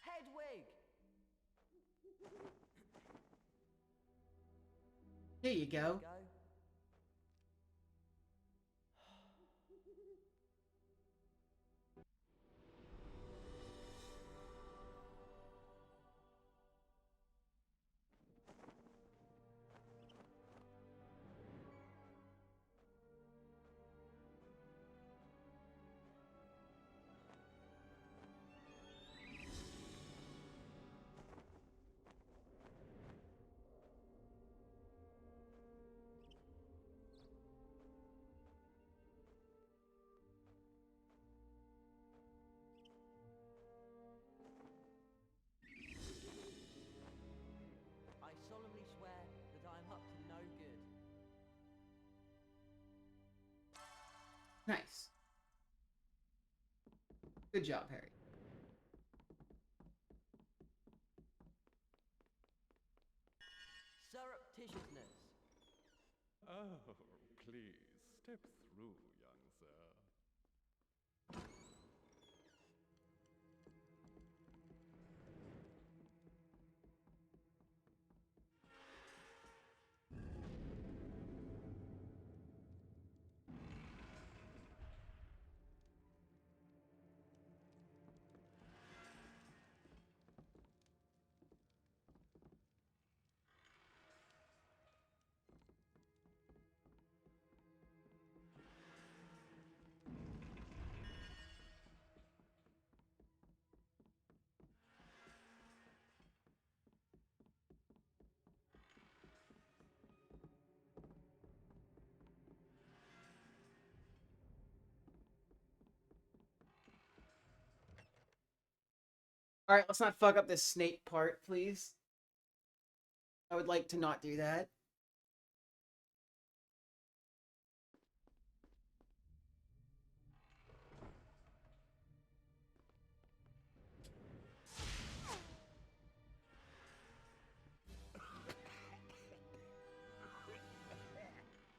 Hedwig! Here you go. I solemnly swear that I'm up to no good. Nice. Good job, Harry. Surreptitiousness. Oh, please, step through, young sir. Alright, let's not fuck up this snake part, please. I would like to not do that.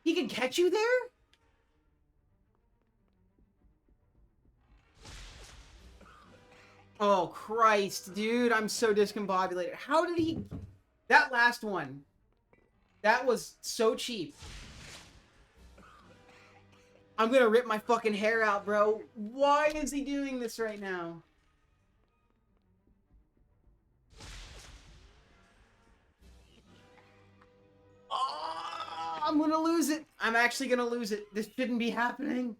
He can catch you there? Oh, Christ, dude. I'm so discombobulated. How did he... That last one. That was so cheap. I'm gonna rip my fucking hair out, bro. Why is he doing this right now? Oh, I'm gonna lose it. I'm actually gonna lose it. This shouldn't be happening.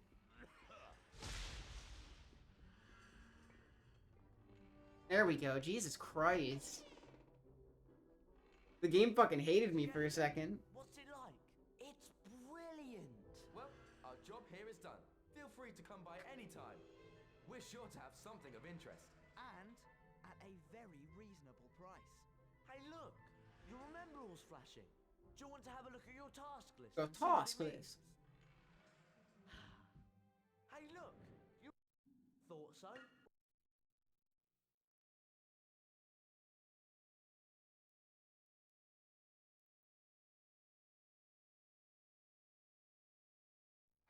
There we go. Jesus Christ. The game fucking hated me for a second. What's it like? It's brilliant. Well, our job here is done. Feel free to come by any time. We're We're sure to have something of interest. And at a very reasonable price. Hey, look! Your rememberall's flashing. Do you want to have a look at your task list? Your and see what task it means? list. Hey, look! You thought so?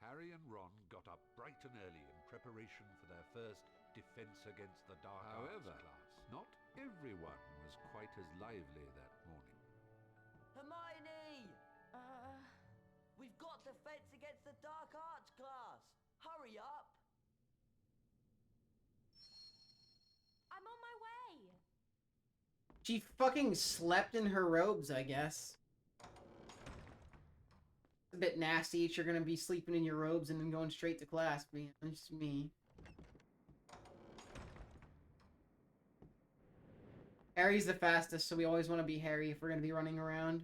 Harry and Ron got up bright and early in preparation for their first Defense Against the Dark Arts class. Not everyone was quite as lively that morning. Hermione! We've got Defense Against the Dark Arts class! Hurry up! I'm on my way. She fucking slept in her robes, I guess. It's a bit nasty if you're gonna be sleeping in your robes and then going straight to class, but it's just me. Harry's the fastest, so we always want to be Harry if we're gonna be running around.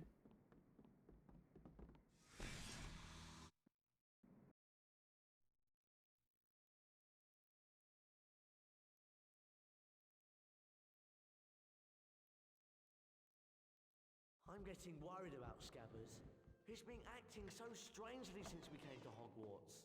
I'm getting worried about Scabbers. He's been acting so strangely since we came to Hogwarts.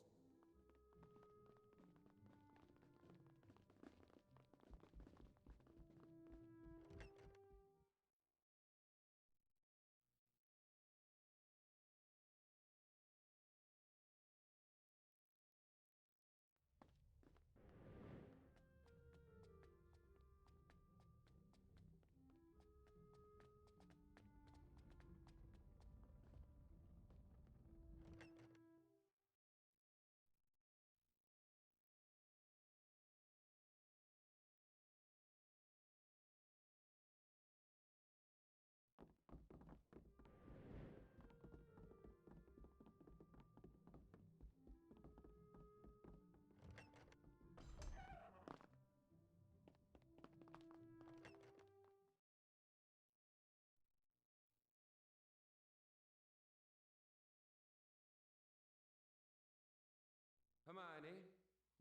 Hermione,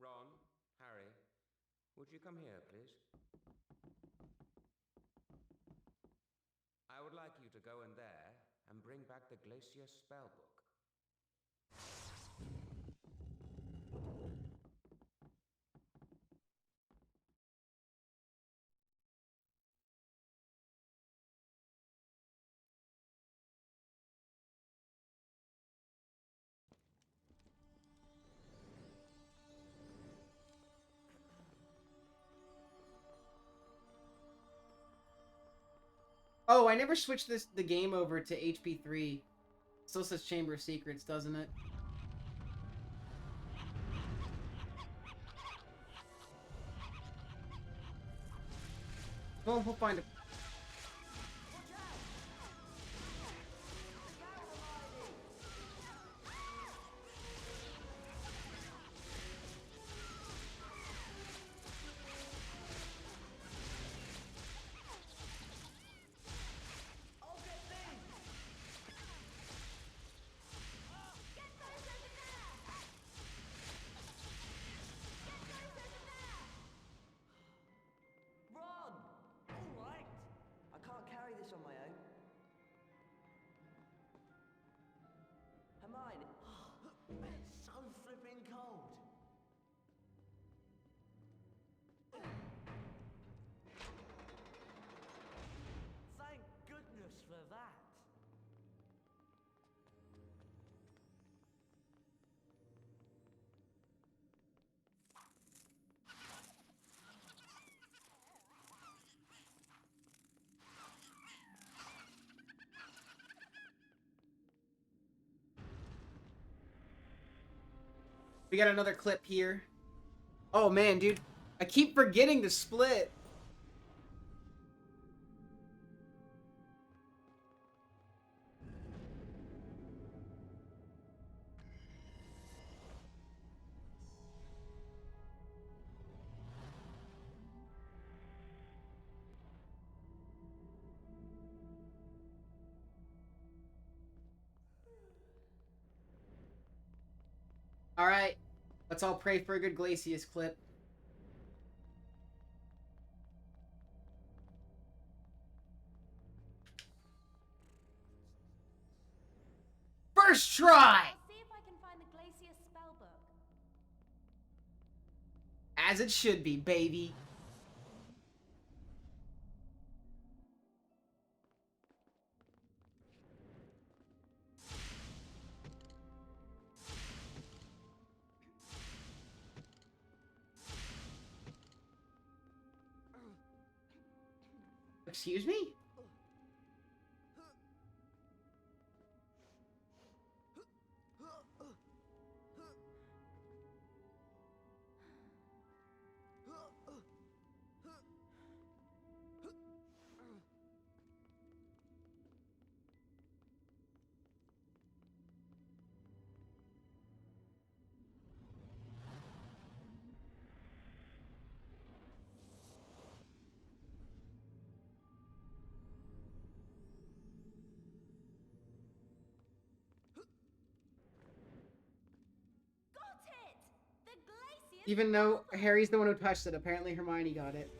Ron, Harry, would you come here, please? I would like you to go in there and bring back the Glacier spellbook. Oh, I never switched the game over to HP3. Still says Chamber of Secrets, doesn't it? Well, we'll find it. Ron! Alright! I can't carry this on my own. Hermione! It's so flipping cold! Thank goodness for that! We got another clip here. Oh man, dude. I keep forgetting to split. Alright. Let's all pray for a good Glacius clip. First try! I'll see if I can find the Glacier spellbook. As it should be, baby. Excuse me? Even though Harry's the one who touched it, apparently Hermione got it.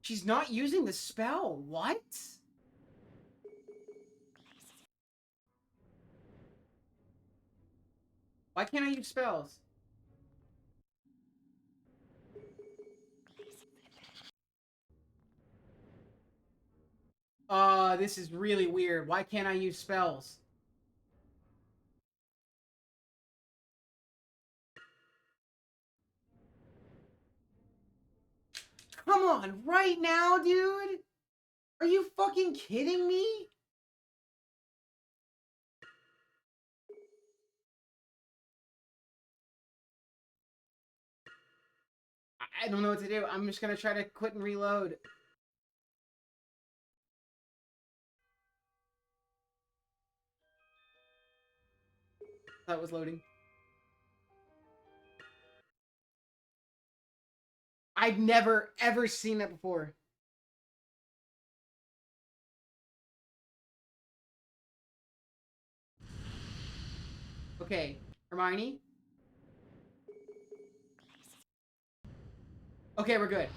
She's not using the spell. What? Why can't I use spells? This is really weird. Why can't I use spells? Come on, right now, dude? Are you fucking kidding me? I don't know what to do. I'm just gonna try to quit and reload. That was loading. I've never, ever seen that before. Okay, Hermione? Okay, we're good.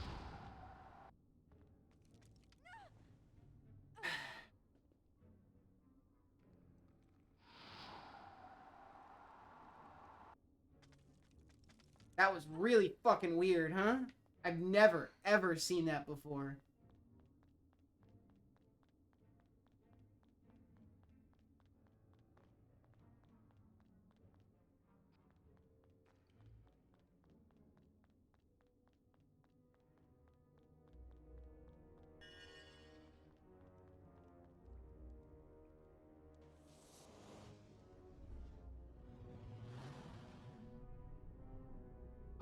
That was really fucking weird, huh? I've never, ever seen that before.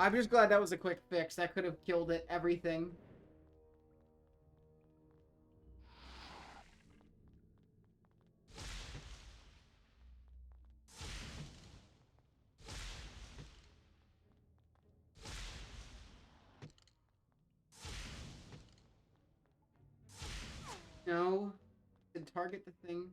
I'm just glad that was a quick fix. That could have killed it, everything. No. To target the thing.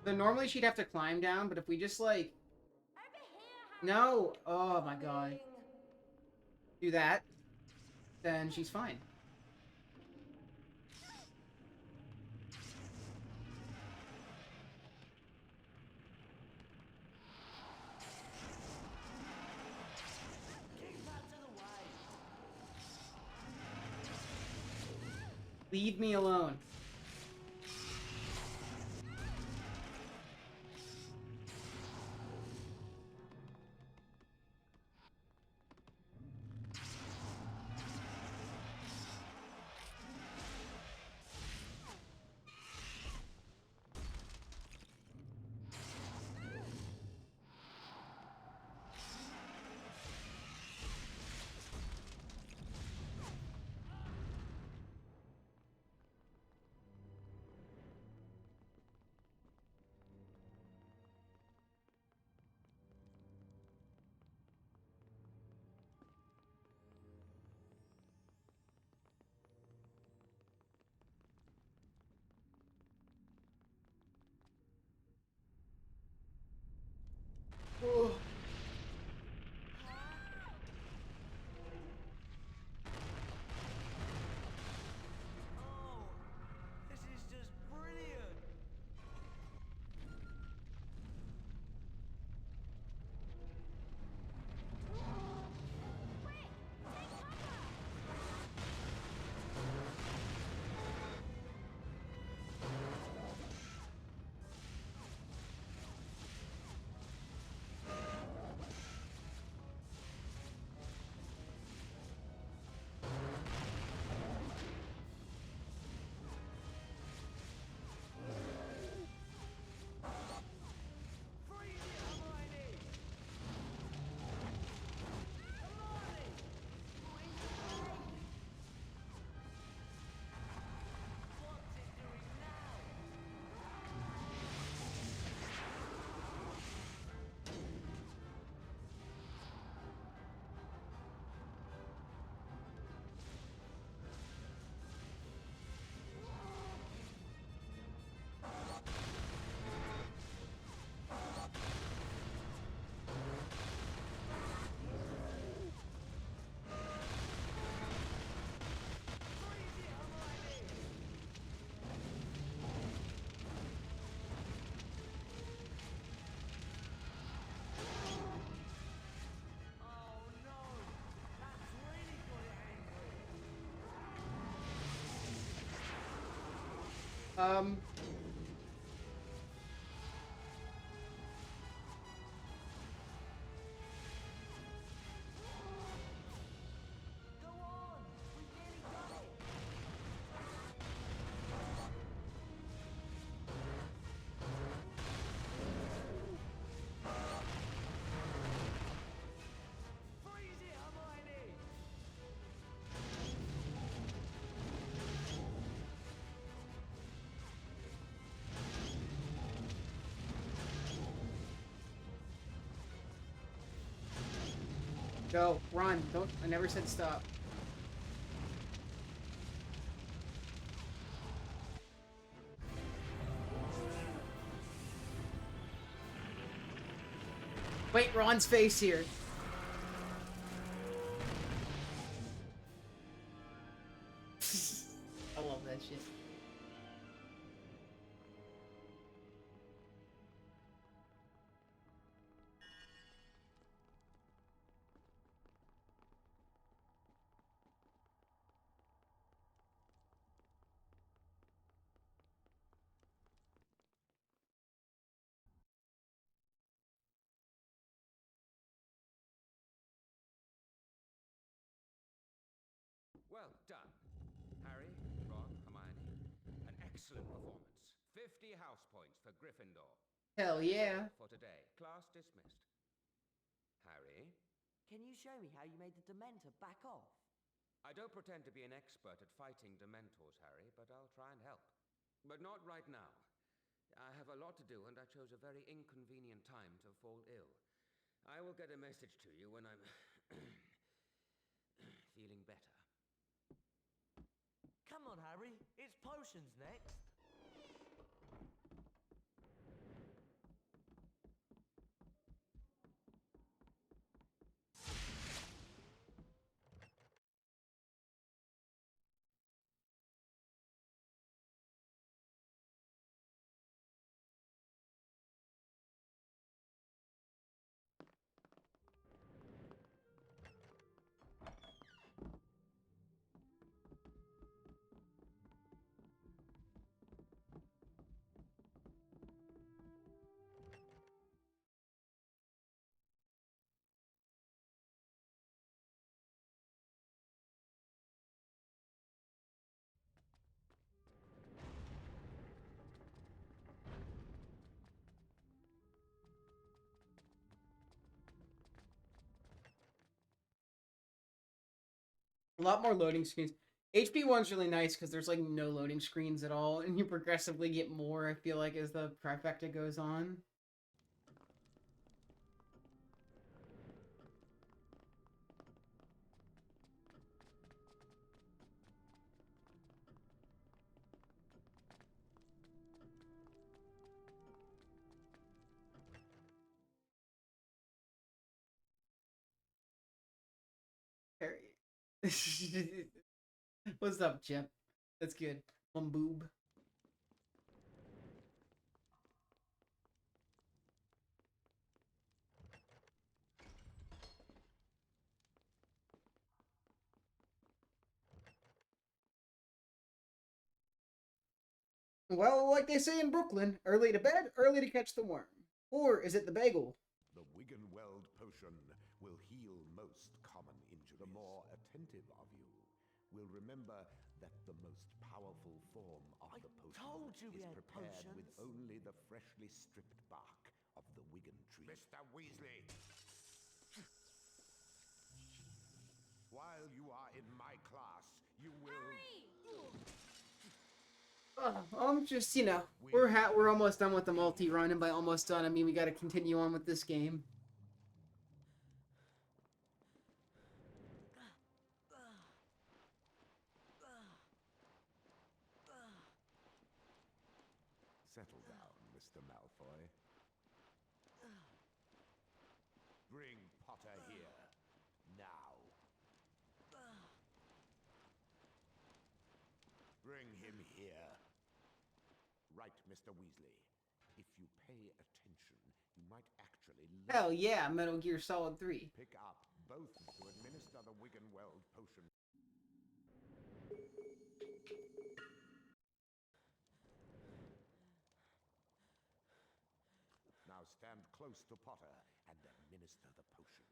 So normally she'd have to climb down, but if we just, like... No! Oh my god. Do that. Then she's fine. Leave me alone. Oh. This is just brilliant! Um... Go, run, don't, I never said stop. Wait, Ron's face here. I love that shit. Well done. Harry, Ron, Hermione. An excellent performance. 50 house points for Gryffindor. Hell yeah. For today. Class dismissed. Harry? Can you show me how you made the Dementor back off? I don't pretend to be an expert at fighting Dementors, Harry, but I'll try and help. But not right now. I have a lot to do, and I chose a very inconvenient time to fall ill. I will get a message to you when I'm feeling better. Come on, Harry. It's potions next. A lot more loading screens. HP1's really nice because there's like no loading screens at all, and you progressively get more, I feel like, as the Trifecta goes on. What's up, Chip? That's good. Boob. Well, like they say in Brooklyn, early to bed, early to catch the worm. Or is it the bagel? The Wiggenweld potion will heal most common injuries. The more attentive of you will remember that the most powerful form of the potion is prepared with only the freshly stripped bark of the Wiggen tree. Mr. Weasley! While you are in my class, you will... I'm just, you know, we're almost done with the multi-run, and by almost done, I mean we gotta continue on with this game. Settle down, Mr. Malfoy. Bring Potter here, now. Bring him here. Right, Mr. Weasley. If you pay attention, you might actually... Hell yeah, Metal Gear Solid 3. Pick up both to administer the Wiggenweld potion. Now stand close to Potter and administer the potion.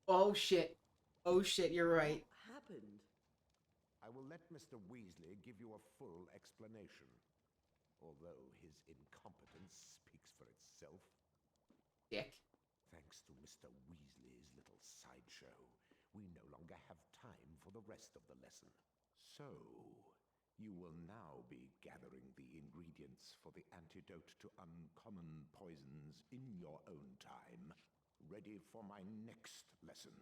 Oh shit. Oh shit, you're right. What happened? I will let Mr. Weasley give you a full explanation, although his incompetence speaks for itself. Dick. Thanks to Mr. Weasley's little sideshow, we no longer have time for the rest of the lesson. So, you will now be gathering the ingredients for the antidote to uncommon poisons in your own time, ready for my next lesson.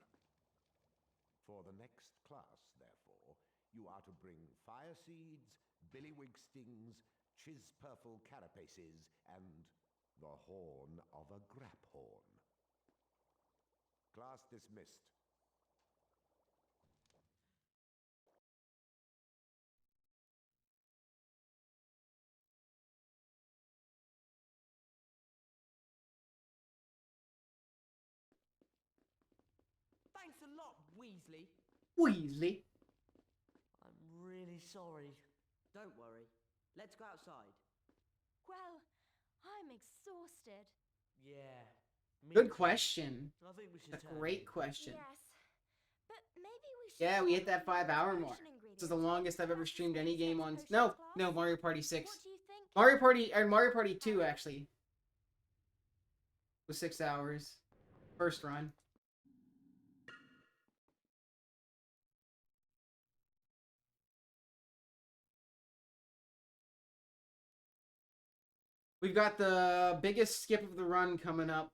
For the next class, therefore, you are to bring fire seeds, billywig stings, chispurple carapaces, and the horn of a graphorn. Class dismissed. Thanks a lot, Weasley. Weasley? I'm really sorry. Don't worry. Let's go outside. Well, I'm exhausted. Yeah. Good question. I think we should That's a great question. Yes. But maybe we should... Yeah, we hit that 5-hour mark. This is the longest I've ever streamed any game on... No, Mario Party 6. Mario Party 2, actually. Was 6 hours. First run. We've got the biggest skip of the run coming up.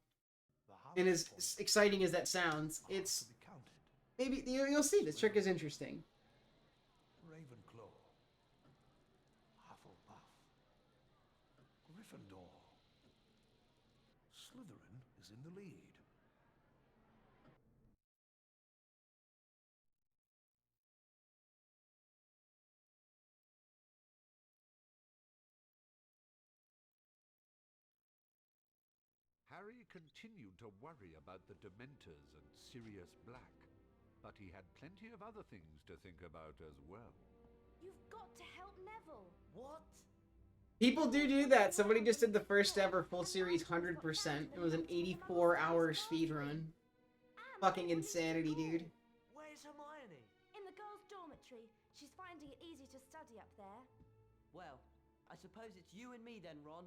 And as exciting as that sounds, it's... Maybe, you'll see, this trick is interesting. Ravenclaw, Hufflepuff, Gryffindor. Slytherin is in the lead. Harry continued to worry about the Dementors and Sirius Black, but he had plenty of other things to think about as well. You've got to help Neville. What? People do that. Somebody just did the first ever full series 100%. It was an 84-hour speedrun. Fucking insanity, dude. Where's Hermione? In the girls' dormitory. She's finding it easy to study up there. Well, I suppose it's you and me then, Ron.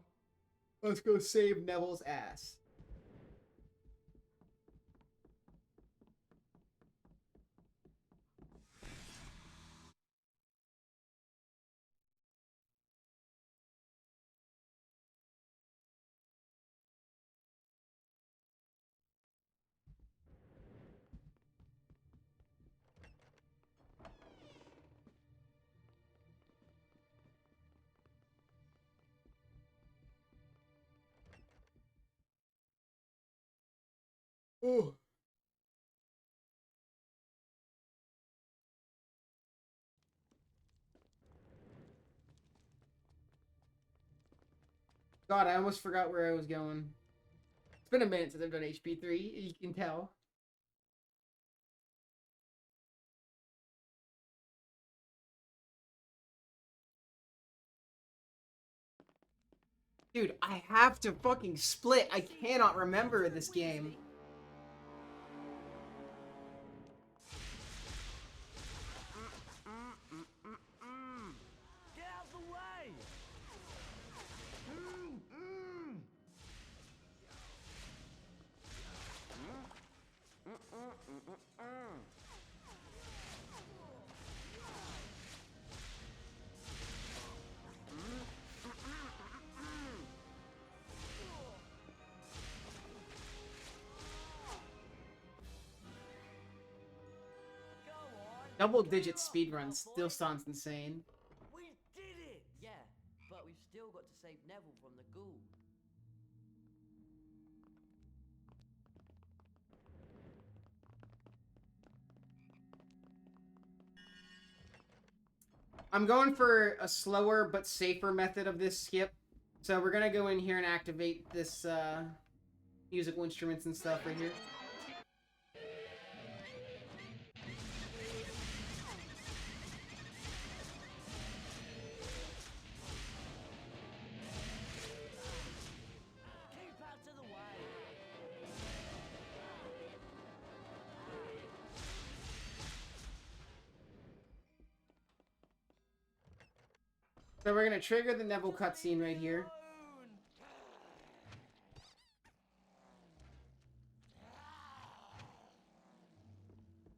Let's go save Neville's ass. Ooh. God, I almost forgot where I was going. It's been a minute since I've done HP3, you can tell. Dude, I have to fucking split. I cannot remember this game. Get out the way! Double-digit speedrun still sounds insane. We did it! Yeah, but we've still got to save Neville from the ghoul. I'm going for a slower but safer method of this skip. So we're gonna go in here and activate this musical instruments and stuff right here. Keep out of the way! So we're gonna trigger the Neville cutscene right here.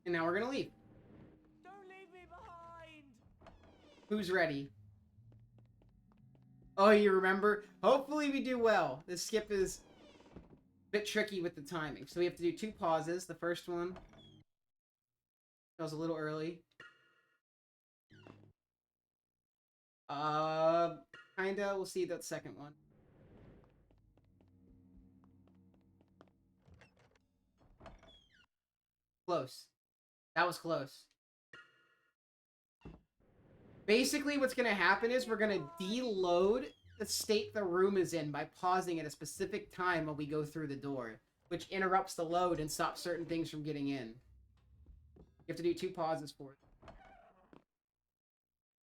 And now we're gonna leave. Don't leave me behind! Who's ready? Oh, you remember? Hopefully we do well. This skip is a bit tricky with the timing. So we have to do 2 pauses. The first one that was a little early. Kinda. We'll see that second one. Close. That was close. Basically, what's going to happen is we're going to deload the state the room is in by pausing at a specific time when we go through the door, which interrupts the load and stops certain things from getting in. You have to do 2 pauses for it.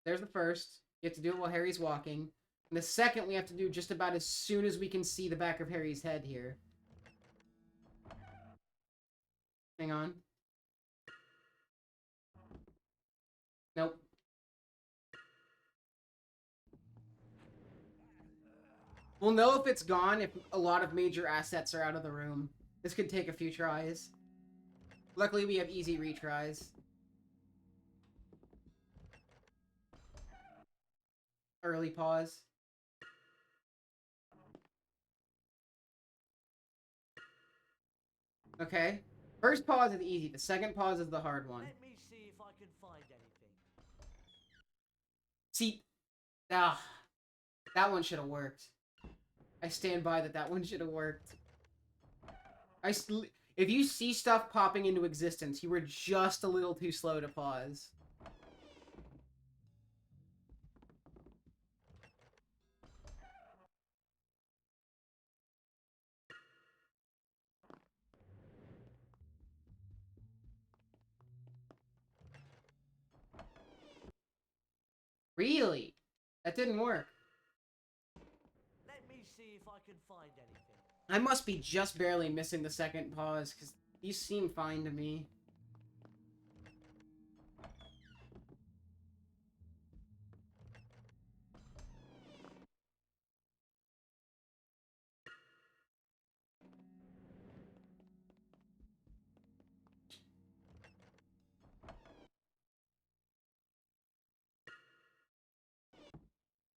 There's the first. You have to do it while Harry's walking. And the second we have to do just about as soon as we can see the back of Harry's head here. Hang on. Nope. We'll know if it's gone if a lot of major assets are out of the room. This could take a few tries. Luckily, we have easy retries. Early pause. Okay. First pause is easy. The second pause is the hard one. Let me see if I can find anything. See, that one should have worked. I stand by that one should have worked. If you see stuff popping into existence, you were just a little too slow to pause. Really? That didn't work. Let me see if I can find anything. I must be just barely missing the second pause, because these seem fine to me.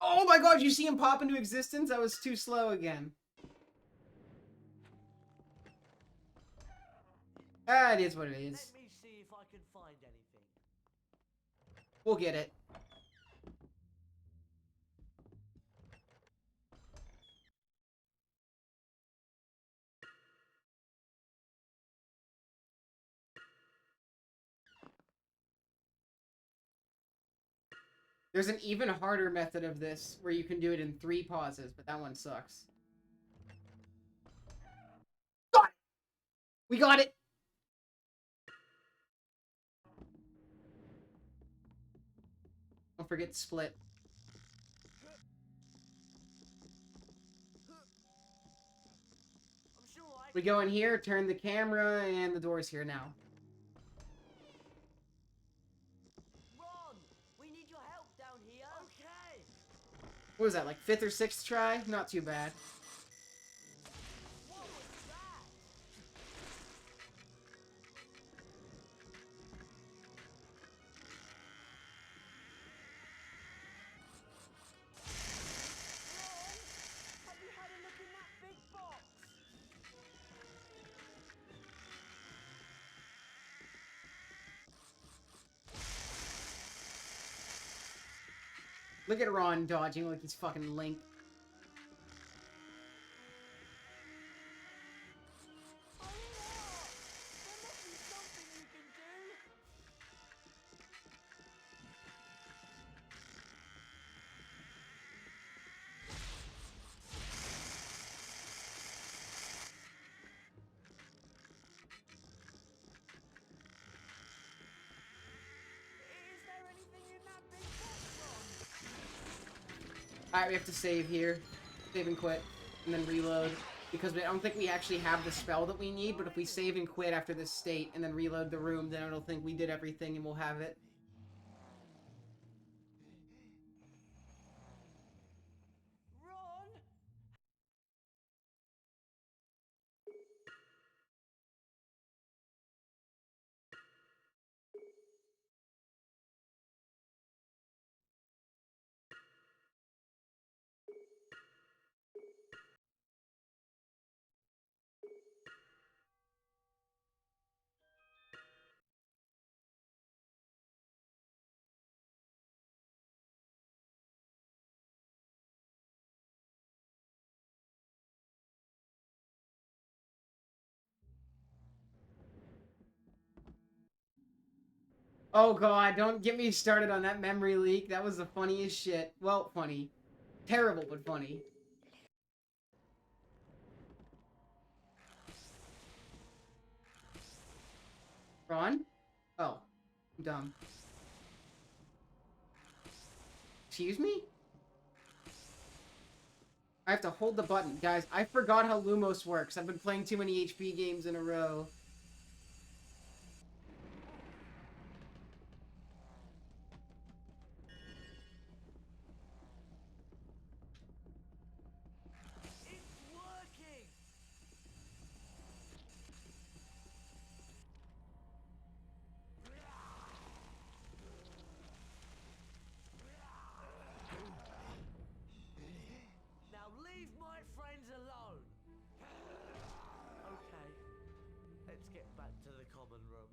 Oh my god, you see him pop into existence? I was too slow again. It is what it is. Let me see if I can find anything. We'll get it. There's an even harder method of this where you can do it in 3 pauses, but that one sucks. Got it! We got it! Don't forget to split. We go in here, turn the camera, and the door's here now. Ron, we need your help down here. Okay. What was that, like 5th or 6th try? Not too bad. What was that? Ron, have you had a look in that big box? Look at Ron dodging like he's fucking Link. Is there anything in that big box, Ron? Alright, we have to save here. Save and quit. And then reload. Because I don't think we actually have the spell that we need, but if we save and quit after this state and then reload the room, then I don't think we did everything and we'll have it. Ron? Oh god, don't get me started on that memory leak. That was the funniest shit. Well, funny. Terrible, but funny. Ron? Oh. I'm dumb. Excuse me? I have to hold the button. Guys, I forgot how Lumos works. I've been playing too many HP games in a row. It's working! Now leave my friends alone! Okay, let's get back to the common room.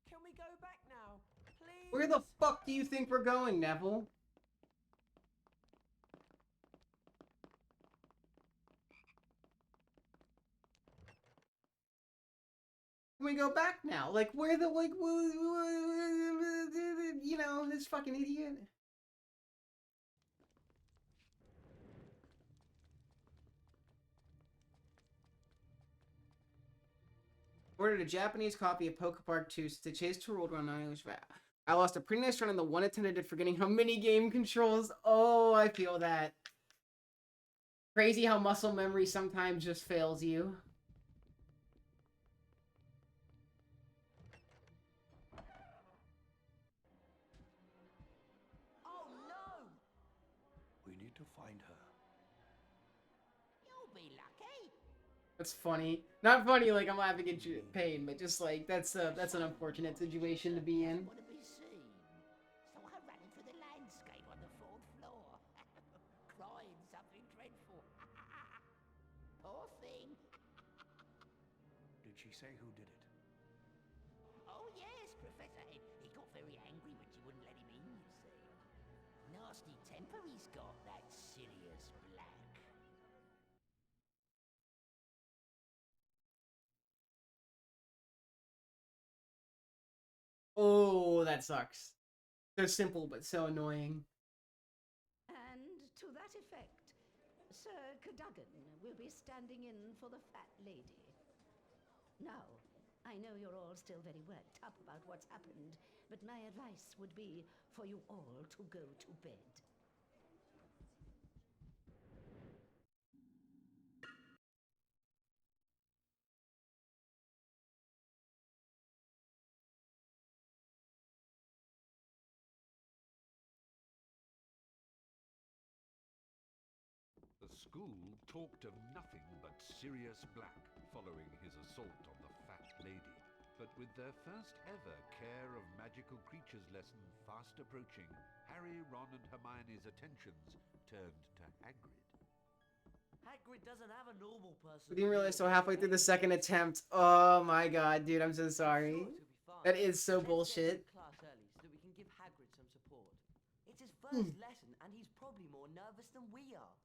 Can we go back now, please? Where the fuck do you think we're going, Neville? Can we go back now? Like, where the, like, you know, this fucking idiot. Ordered a Japanese copy of Poke Park 2 since they chased to World Run English. I lost a pretty nice run on the one attended at forgetting how many game controls. Oh, I feel that. Crazy how muscle memory sometimes just fails you. Oh no! We need to find her. You'll be lucky. That's funny. Not funny like I'm laughing at your pain, but just like that's an unfortunate situation to be in. Want to be seen. So I ran through the landscape on the 4th floor. Crying something dreadful. Poor thing. Did she say who did it? Oh yes, Professor, he got very angry when she wouldn't let him in, you see. Nasty temper he's got, that Sirius Black. Oh, that sucks. They're simple but so annoying. And to that effect, Sir Cadogan will be standing in for the fat lady. Now, I know you're all still very worked up about what's happened, but my advice would be for you all to go to bed. The school talked of nothing but Sirius Black following his assault on the fat lady. But with their first ever Care of Magical Creatures lesson fast approaching, Harry, Ron and Hermione's attentions turned to Hagrid. Hagrid doesn't have a normal person. We didn't realize so halfway through the second attempt. Oh my god, dude, I'm so sorry. That is so bullshit. Class early so that we can give Hagrid some support. It's his first lesson and he's probably more nervous than we are.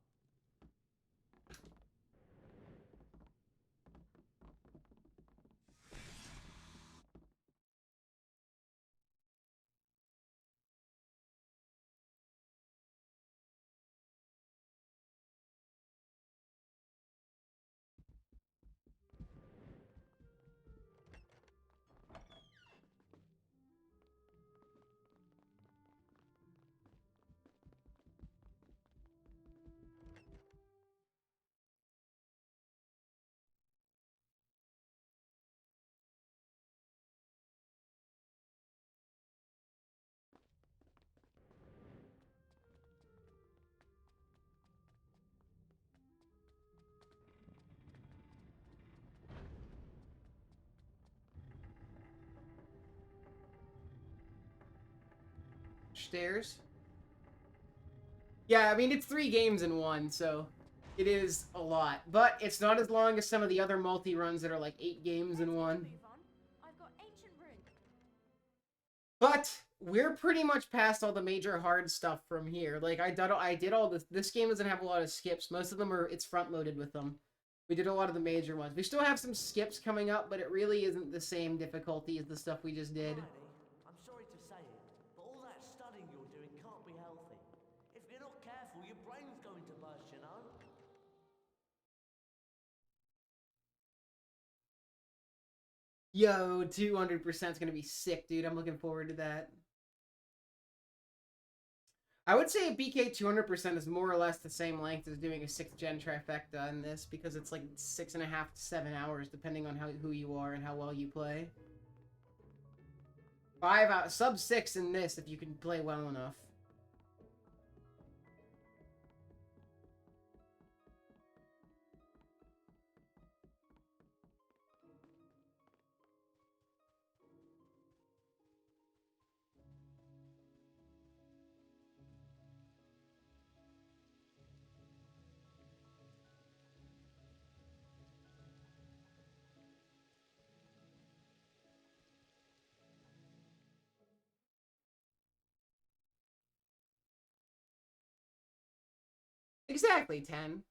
Stairs? Yeah, I mean, it's 3 games in one, so it is a lot. But it's not as long as some of the other multi-runs that are like 8 games in one. I've got ancient rune. But we're pretty much past all the major hard stuff from here. Like, I did all this. This game doesn't have a lot of skips. Most of them it's front-loaded with them. We did a lot of the major ones. We still have some skips coming up, but it really isn't the same difficulty as the stuff we just did. I'm sorry to say it, but all that studying you're doing can't be healthy. If you're not careful, your brain's going to burst, you know? Yo, 200% is going to be sick, dude. I'm looking forward to that. I would say a BK 200% is more or less the same length as doing a 6th gen trifecta in this, because it's like 6.5 to 7 hours, depending on who you are and how well you play. 5 out, sub 6 in this if you can play well enough. Exactly, 10.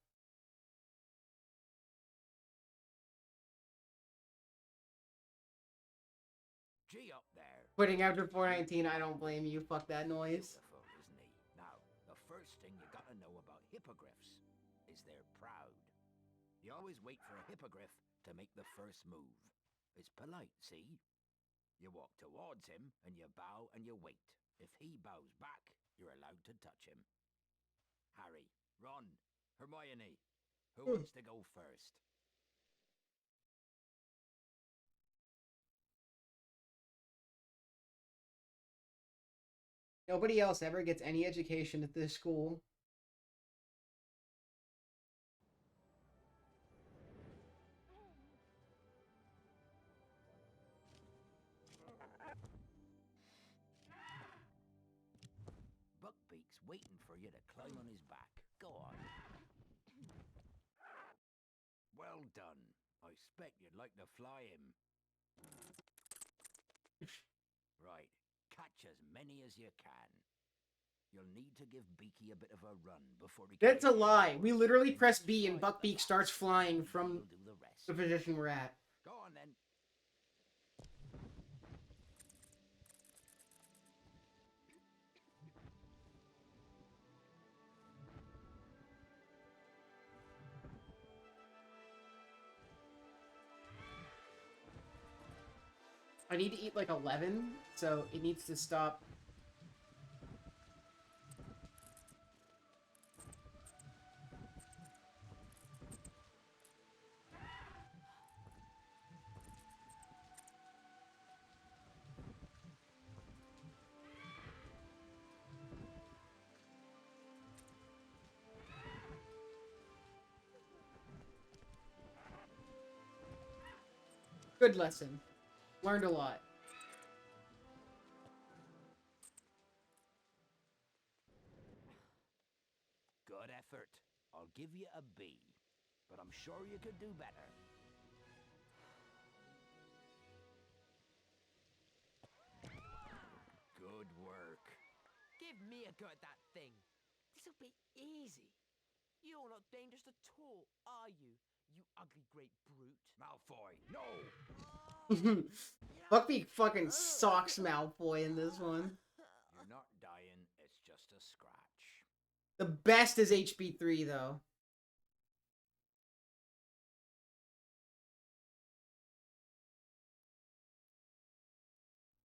Gee up there. Quitting after 419, I don't blame you. Fuck that noise. Beautiful, isn't he? Now, the first thing you gotta know about hippogriffs is they're proud. You always wait for a hippogriff to make the first move. It's polite, see? You walk towards him, and you bow and you wait. If he bows back, you're allowed to touch him. Harry, Ron, Hermione, who wants to go first? Nobody else ever gets any education at this school. Buckbeak's waiting for you to climb on his back. Go on. Well done. I expect you'd like to fly him. Right. Catch as many as you can. You'll need to give Beaky a bit of a run before he That's a can get lie. We literally When press you B and strike the Buckbeak starts last, flying Beaky from will do the rest. the position we're at. Go on then. I need to eat like 11, so it needs to stop. Good lesson. Learned a lot. Good effort. I'll give you a B, but I'm sure you could do better. Good work. Give me a go at that thing. This'll be easy. You're not dangerous at all, are you? You ugly great brute. Malfoy, no! Buckbeak fucking socks Malfoy in this one. You're not dying, it's just a scratch. The best is HB3 though.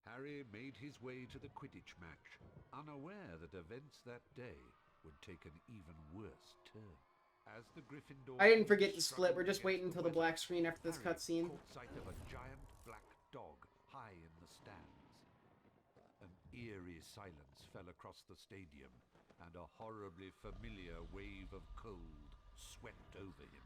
Harry made his way to the Quidditch match, unaware that events that day would take an even worse turn. As the Gryffindor I didn't forget team to split. We're struggled just waiting against until the the black weather, screen after this Harry cutscene. caught sight of a giant black dog high in the stands. An eerie silence fell across the stadium, and a horribly familiar wave of cold swept over him.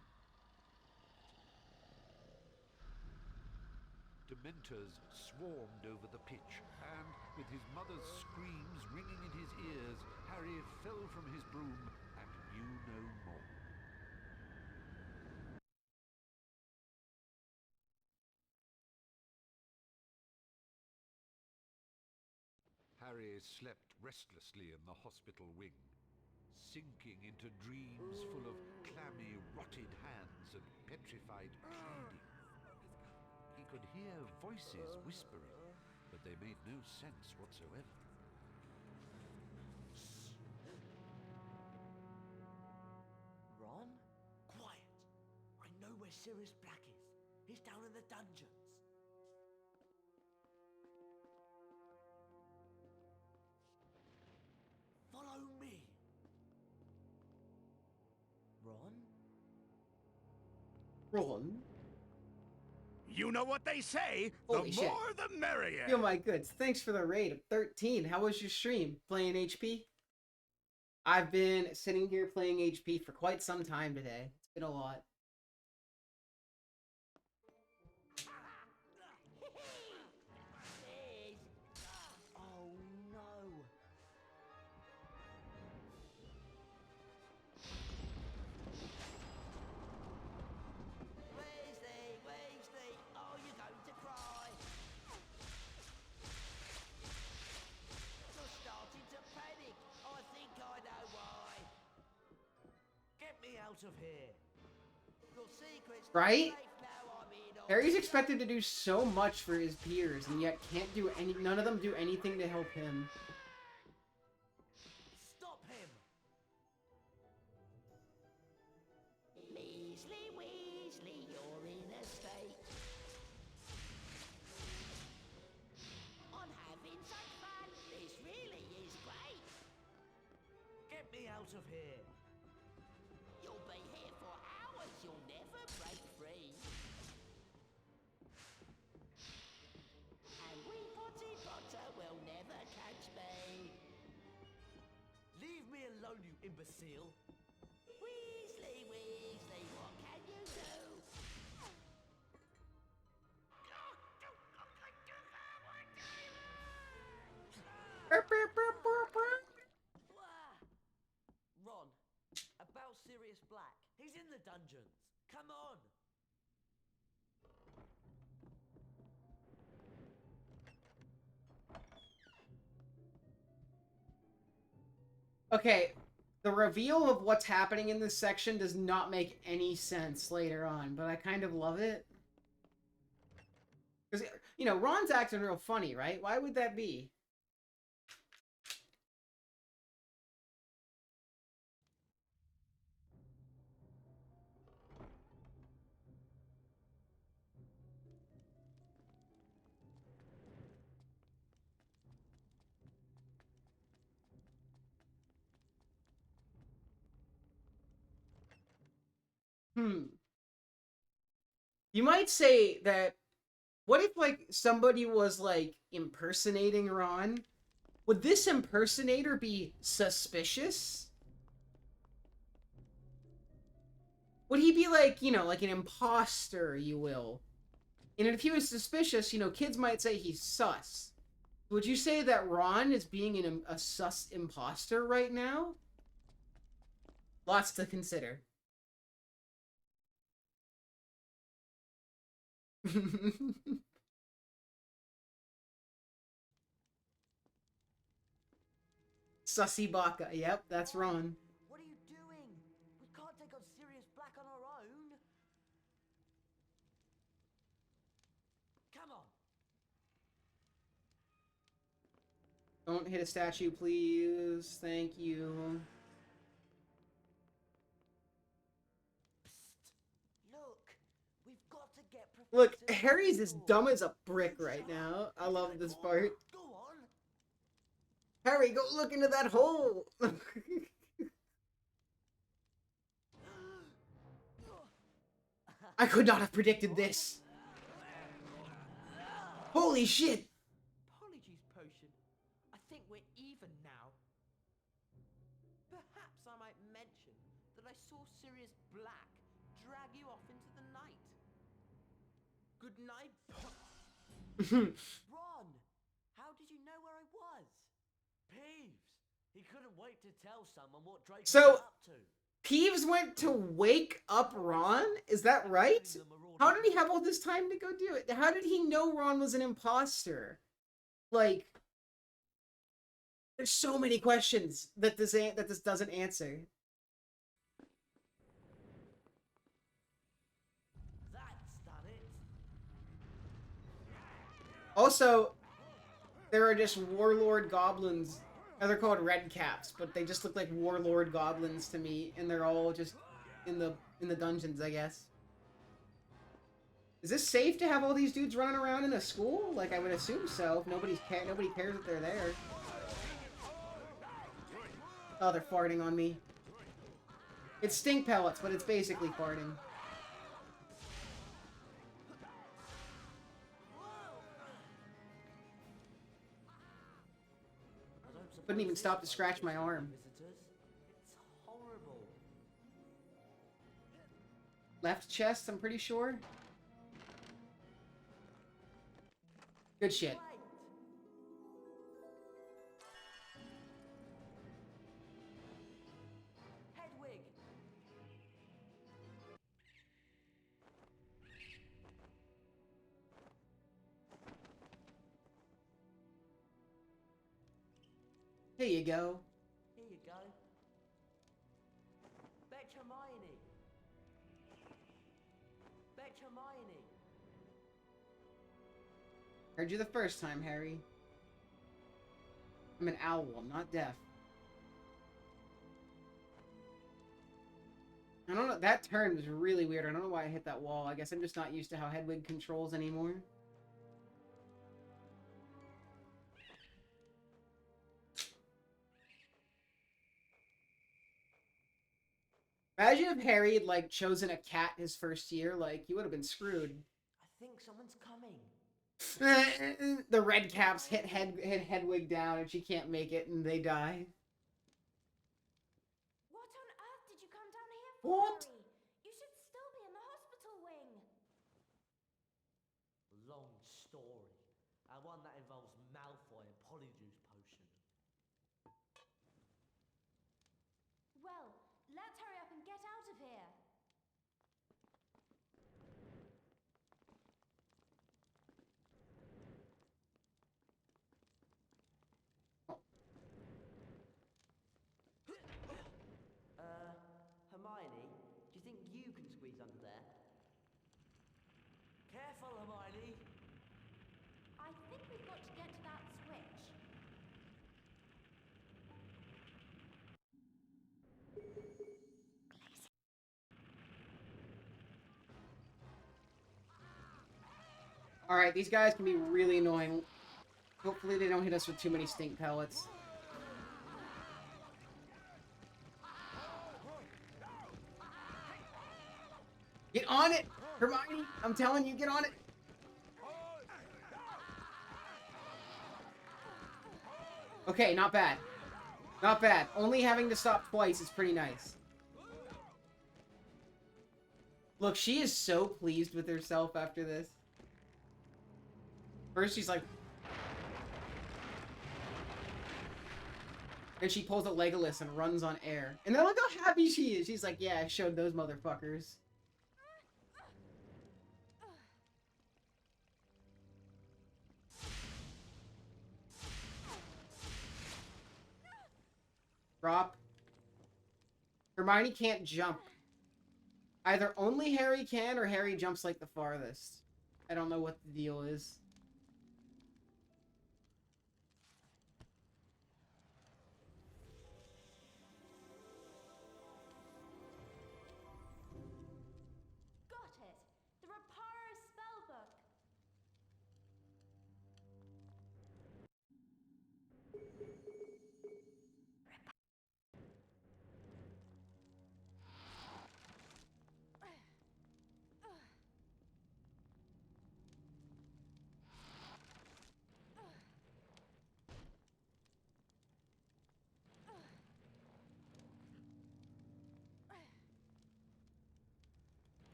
Dementors swarmed over the pitch, and, with his mother's screams ringing in his ears, Harry fell from his broom and knew no more. Harry slept restlessly in the hospital wing, sinking into dreams full of clammy, rotted hands and petrified pleading. He could hear voices whispering, but they made no sense whatsoever. Ron? Quiet. I know where Sirius Black is. He's down in the dungeons. Follow me. Ron? Ron? You know what they say, Holy the shit. more the merrier. Yo, my goods. Thanks for the raid of 13. How was your stream? Playing HP? I've been sitting here playing HP for quite some time today. It's been a lot. Oh no. Weasley, Weasley, are you going to cry? You're starting to panic. I think I know why. Get me out of here. Your secret's not Right? safe now I'm in on Harry's it. expected to do so much for his peers, and yet can't do any. None of them do anything to help him. Stop him. Weasley, Weasley, you're in a state. I'm having such fun. This really is great. Get me out of here. You'll be here for hours. You'll never break free. And we Potty Potter will never catch me. Leave me alone, you imbecile. Weasley, Weasley, what can you do? Ron, about Sirius Black. He's in the dungeons. Come on. Okay, the reveal of what's happening in this section does not make any sense later on, but I kind of love it. Because, you know, Ron's acting real funny, right? Why would that be? You might say that, what if, like, somebody was, like, impersonating Ron? Would this impersonator be suspicious? Would he be, like, you know, like an imposter, you will? And if he was suspicious, you know, kids might say he's sus. Would you say that Ron is being a sus imposter right now? Lots to consider. Sussy Baka. Yep, that's Ron. What are you doing? We can't take on Sirius Black on our own. Come on. Don't hit a statue, please. Thank you. Look, we've got to get Look, Harry's as dumb as a brick right now. I love this part. Go on. Harry, go look into that hole. I could not have predicted this. Holy shit. Apologies, Potion. I think we're even now. Perhaps I might mention that I saw Sirius Black drag you off into the night. Good night, Ron! How did you know where I was? Peeves! He couldn't wait to tell someone what Draco was up to. Peeves went to wake up Ron? Is that right? How did he have all this time to go do it? How did he know Ron was an imposter? Like, there's so many questions that this doesn't answer. That's done it. Also, there are just warlord goblins. They're called red caps, but they just look like warlord goblins to me, and they're all just in the dungeons, I guess. Is this safe to have all these dudes running around in a school? Like, I would assume so. If nobody cares that they're there. Oh, they're farting on me. It's stink pellets, but it's basically farting. Couldn't even stop to scratch my arm. It's horrible. Left chest, I'm pretty sure. Good shit. Hedwig. Here you go. Here you go. Fetch Hermione. Fetch Hermione. Heard you the first time, Harry. I'm an owl, I'm not deaf. I don't know, that turn was really weird. I don't know why I hit that wall. I guess I'm just not used to how Hedwig controls anymore. Imagine if Harry had, like, chosen a cat his first year. Like, you would have been screwed. I think someone's coming. The red caps hit Hedwig down and she can't make it and they die. What on earth did you come down here for, What? Harry? You should still be in the hospital wing. Long story. And one that involves Malfoy and Polyjuice Potion. Well, let's hurry up and get out of here. trees under there. Careful, Hermione. I think we've got to get to that switch. Alright, these guys can be really annoying. Hopefully they don't hit us with too many stink pellets. Get on it! Hermione! I'm telling you, get on it! Okay, not bad. Not bad. Only having to stop twice is pretty nice. Look, she is so pleased with herself after this. First, she's like... And she pulls a Legolas and runs on air. And then look how happy she is. She's like, yeah, I showed those motherfuckers. Drop. Hermione can't jump. Either only Harry can, or Harry jumps like the farthest. I don't know what the deal is. Got it! The Reparo spellbook!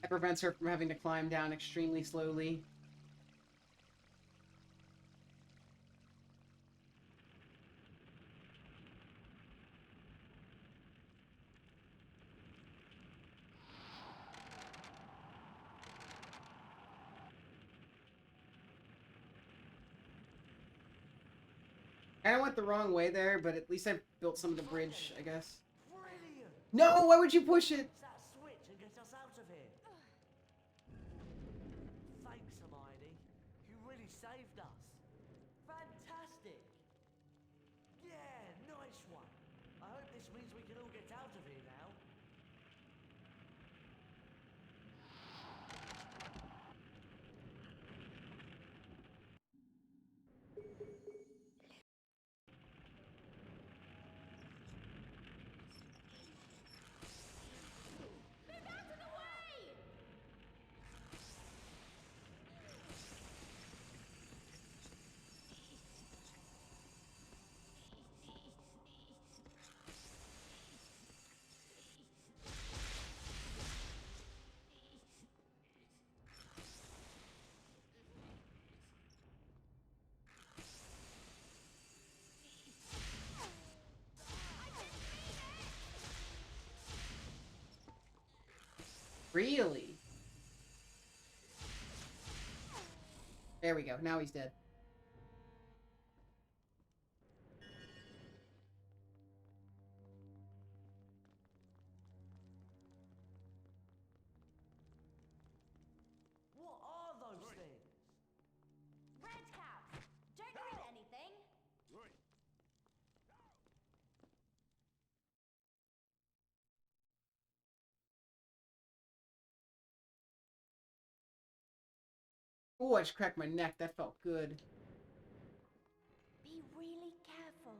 That prevents her from having to climb down extremely slowly. I went the wrong way there, but at least I built some of the bridge, I guess. Brilliant! No, why would you push it? It's that switch and get us out of here. Thanks, Hermione. You really saved us. Fantastic. Yeah, nice one. I hope this means we can all get out of here now. Really? There we go. Now he's dead. What are those things? Red caps! Don't read anything! Oh, I just cracked my neck. That felt good. Be really careful.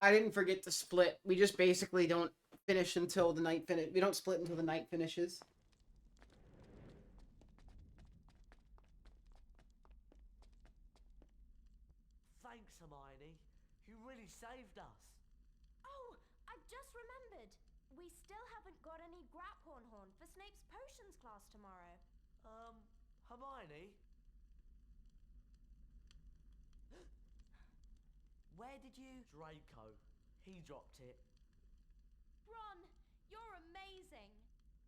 I didn't forget to split. We just basically don't finish until the night finish. We don't split until the night finishes. Thanks, Hermione. You really saved us. Oh, I've just remembered. We still haven't got any Graphorn Horn for Snape's potions class tomorrow. Hermione? Where did you... Draco. He dropped it. Ron, you're amazing.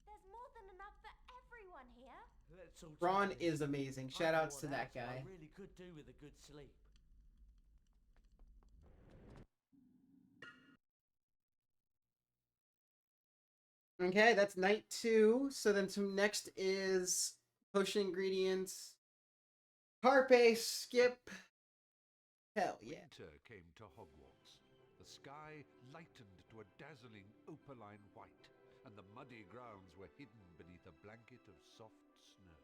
There's more than enough for everyone here. Let's all Ron try is this. amazing. I Shout outs thought to that that's what guy. I really could do with a good sleep. Okay, that's night 2. So then some next is potion ingredients. Carpe, skip. Hell yeah. Winter came to Hogwarts. The sky lightened to a dazzling opaline white, and the muddy grounds were hidden beneath a blanket of soft snow.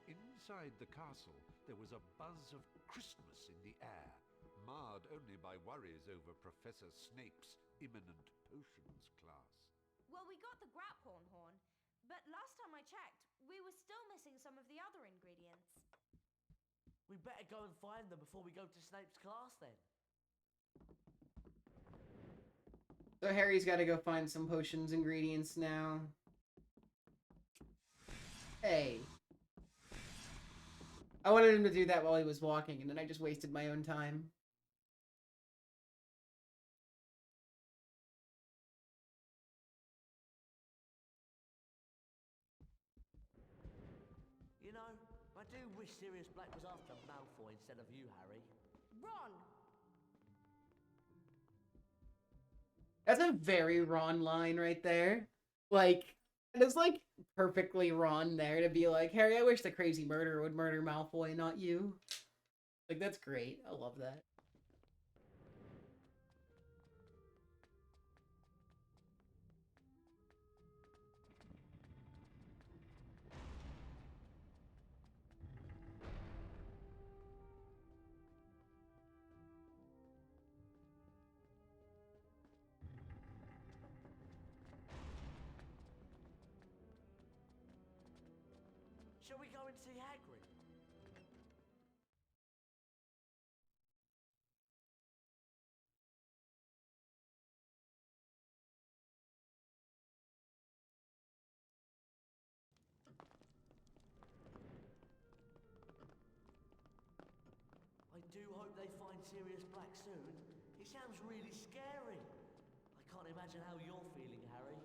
Inside the castle, there was a buzz of Christmas in the air, marred only by worries over Professor Snape's imminent potions class. Well, we got the Graphorn Horn, but last time I checked, we were still missing some of the other ingredients. We better go and find them before we go to Snape's class then. So Harry's got to go find some potions ingredients now. Hey. I wanted him to do that while he was walking, and then I just wasted my own time. You know, I do wish Sirius Black was after Malfoy instead of you, Harry. Ron! That's a very Ron line right there. Like, it is like perfectly Ron there to be like, Harry, I wish the crazy murderer would murder Malfoy, not you. Like, that's great. I love that. Shall we go and see Hagrid? I do hope they find Sirius Black soon. He sounds really scary. I can't imagine how you're feeling, Harry.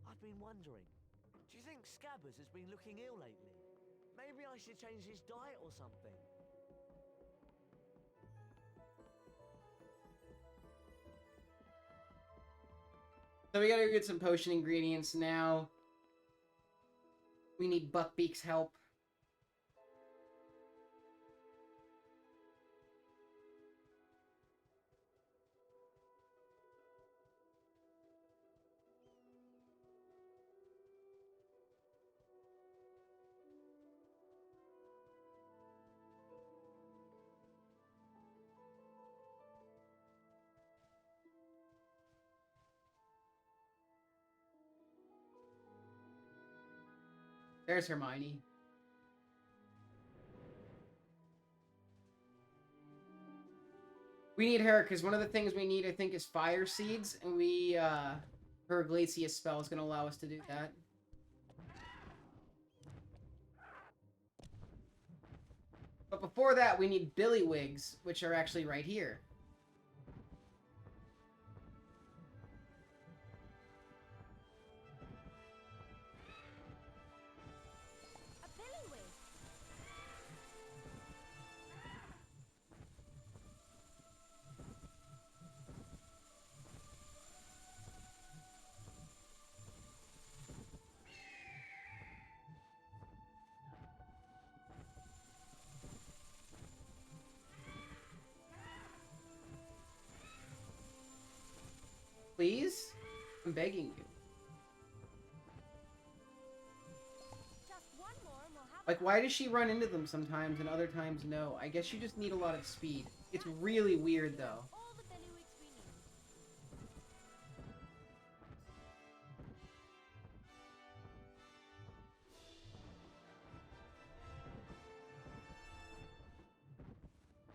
I've been wondering, do you think Scabbers has been looking ill lately? Maybe I should change his diet or something. So we gotta get some potion ingredients now. We need Buckbeak's help. There's Hermione. We need her, because one of the things we need, I think, is fire seeds, and we, her Glacius spell is going to allow us to do that. But before that, we need Billywigs, which are actually right here. Please? I'm begging you. Just one more and we'll have Like, why does she run into them sometimes and other times no? I guess you just need a lot of speed. It's really weird, though. all the Bellywicks we need.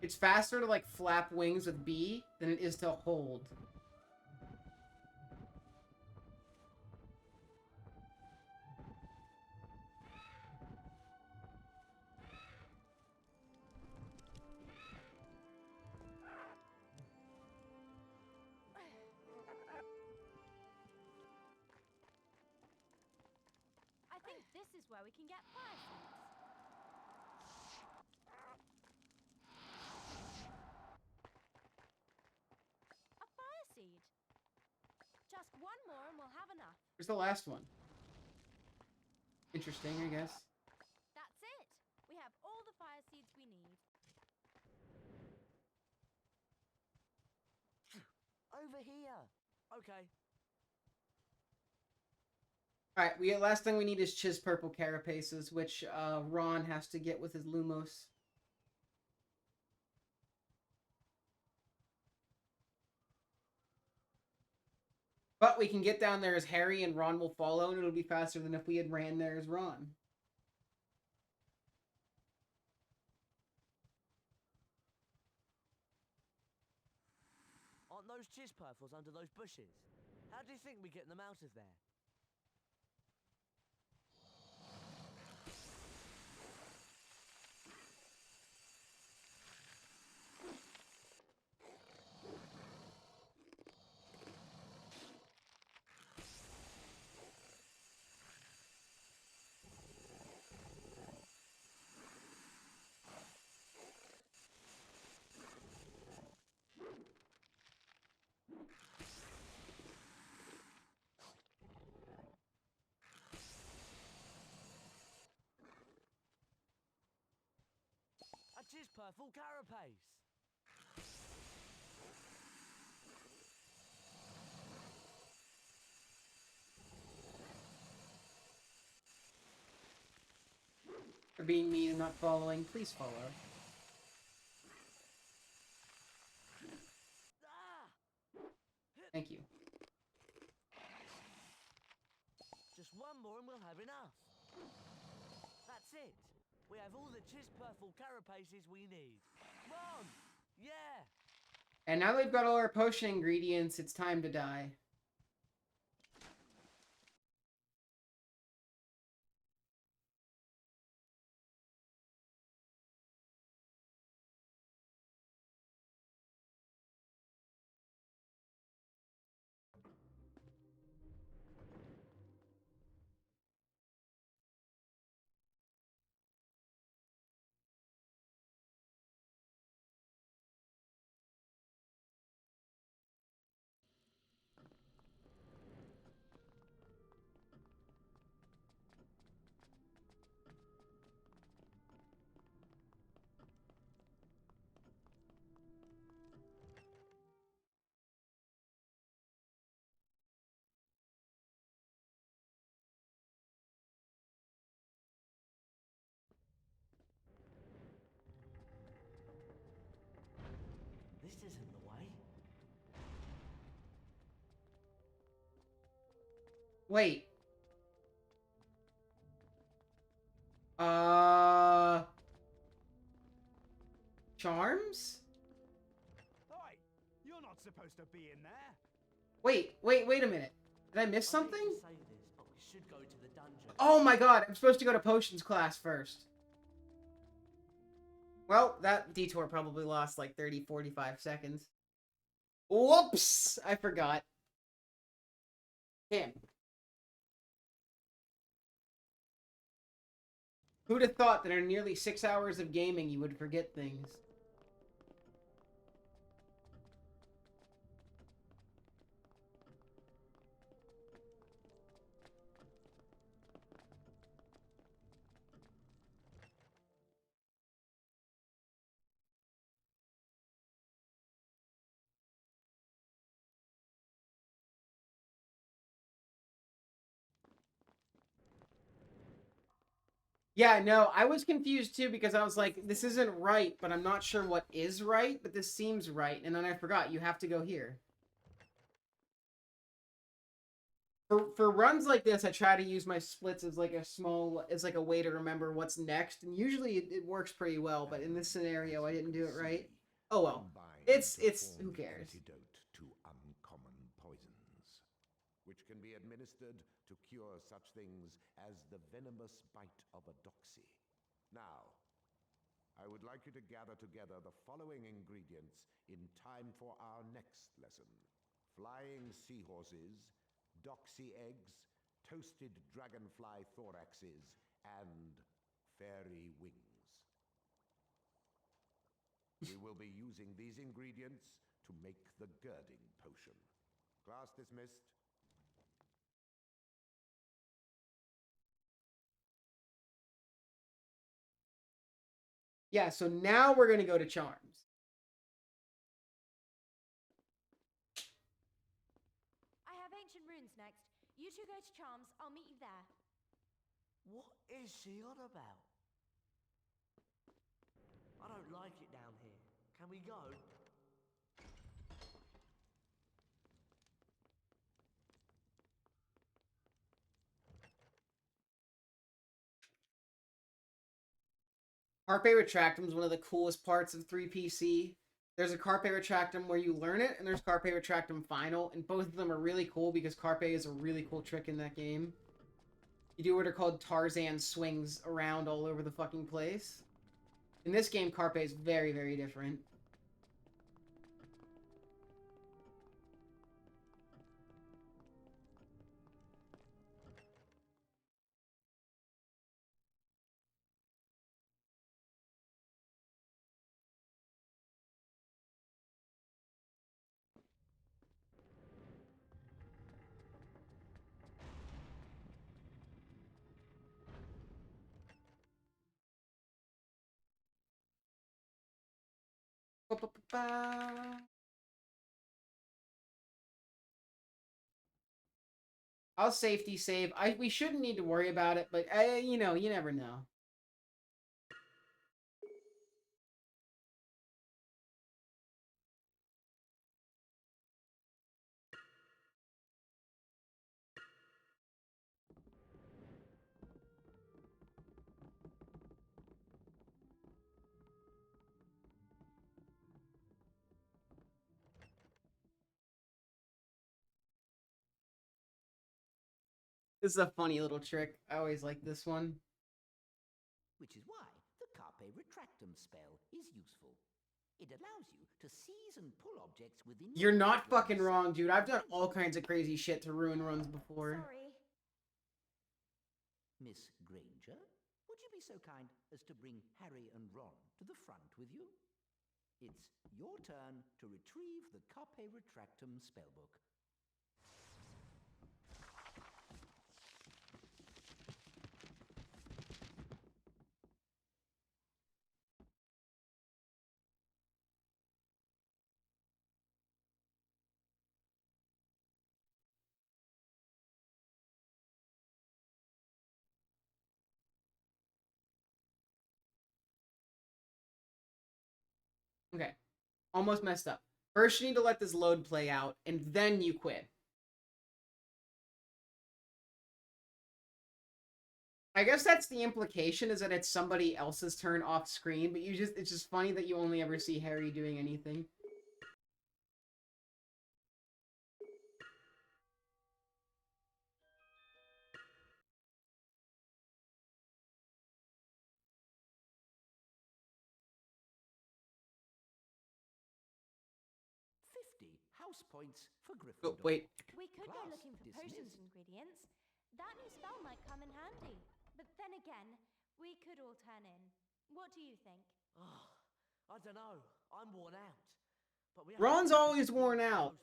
It's faster to, like, flap wings with B than it is to hold. I think this is where we can get fire seeds. A fire seed. Just one more and we'll have enough. Where's the last one? Interesting, I guess. That's it. We have all the fire seeds we need. Over here. Okay. Alright, last thing we need is Chiz Purple Carapaces, which Ron has to get with his Lumos. But we can get down there as Harry and Ron will follow, and it'll be faster than if we had ran there as Ron. Aren't those Chispurfles under those bushes? How do you think we get them out of there? A Chispurfle carapace! For being mean and not following, please follow. Thank you. Just one more and we'll have enough. That's it. We have all the Chispurfle carapaces we need. Ron! Yeah! And now they've got all our potion ingredients, it's time to die. This isn't the way. Wait. Charms? Oi! You're not supposed to be in there. Wait a minute. Did I miss something? I hate to say this, but we should go to the dungeon. Oh my god, I'm supposed to go to potions class first. Well, that detour probably lost like 30, 45 seconds. Whoops! I forgot. Damn. Who'd have thought that in nearly 6 hours of gaming you would forget things? Yeah, no, I was confused too because I was like, this isn't right, but I'm not sure what is right, but this seems right. And then I forgot, you have to go here. For runs like this, I try to use my splits as like a way to remember what's next, and usually it works pretty well, but in this scenario, I didn't do it right. Oh well. It's who cares? Antidote to uncommon poisons, which can be administered to cure such things as the venomous bite of a doxy. Now, I would like you to gather together the following ingredients in time for our next lesson. Flying seahorses, doxy eggs, toasted dragonfly thoraxes, and fairy wings. We will be using these ingredients to make the girding potion. Class dismissed. Yeah, so now we're gonna go to Charms. I have Ancient Runes next. You two go to Charms, I'll meet you there. What is she on about? I don't like it down here. Can we go? Carpe Retractum is one of the coolest parts of 3PC. There's a Carpe Retractum where you learn it, and there's Carpe Retractum Final, and both of them are really cool because Carpe is a really cool trick in that game. You do what are called Tarzan swings around all over the fucking place. In this game, Carpe is very, very different. I'll safety save. We shouldn't need to worry about it, but you know, you never know. This is a funny little trick. I always like this one. Which is why the Carpe Retractum spell is useful. It allows you to seize and pull objects within You're not fucking wrong, dude. I've done all kinds of crazy shit to ruin runs before. Sorry. Miss Granger, would you be so kind as to bring Harry and Ron to the front with you? It's your turn to retrieve the Carpe Retractum spellbook. Okay. Almost messed up. First, you need to let this load play out, and then you quit. I guess that's the implication, is that it's somebody else's turn off screen, but it's just funny that you only ever see Harry doing anything. House points for Gryffindor. Oh, wait. We could go looking for potions and ingredients. That new spell might come in handy. But then again, we could all turn in. What do you think? I don't know. I'm worn out. But we Ron's always worn out.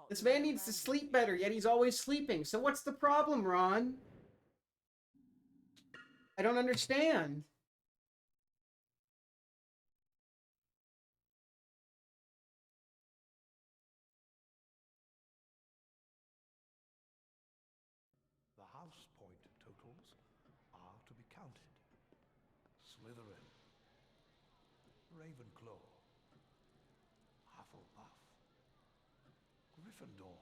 This man needs to sleep better, yet he's always sleeping. So what's the problem, Ron? I don't understand. The house point totals are to be counted. Slytherin, Ravenclaw, Hufflepuff, Gryffindor.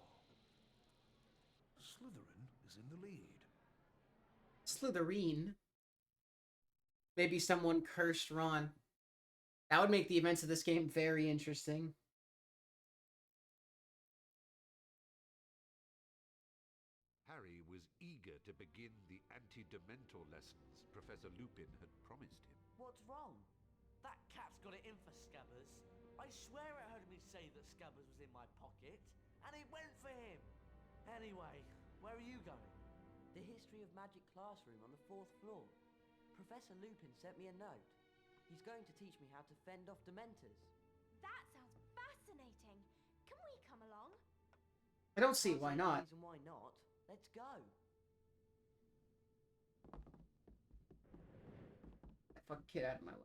Slytherin is in the lead. Slytherin. Maybe someone cursed Ron. That would make the events of this game very interesting. Harry was eager to begin the anti-Dementor lessons Professor Lupin had promised him. What's wrong? That cat's got it in for Scabbers. I swear it heard me say that Scabbers was in my pocket, and it went for him. Anyway, where are you going? The History of Magic classroom on the 4th floor. Professor Lupin sent me a note. He's going to teach me how to fend off Dementors. That sounds fascinating. Can we come along? I don't see why not. Reason why not? Let's go. That fucking kid out of my way.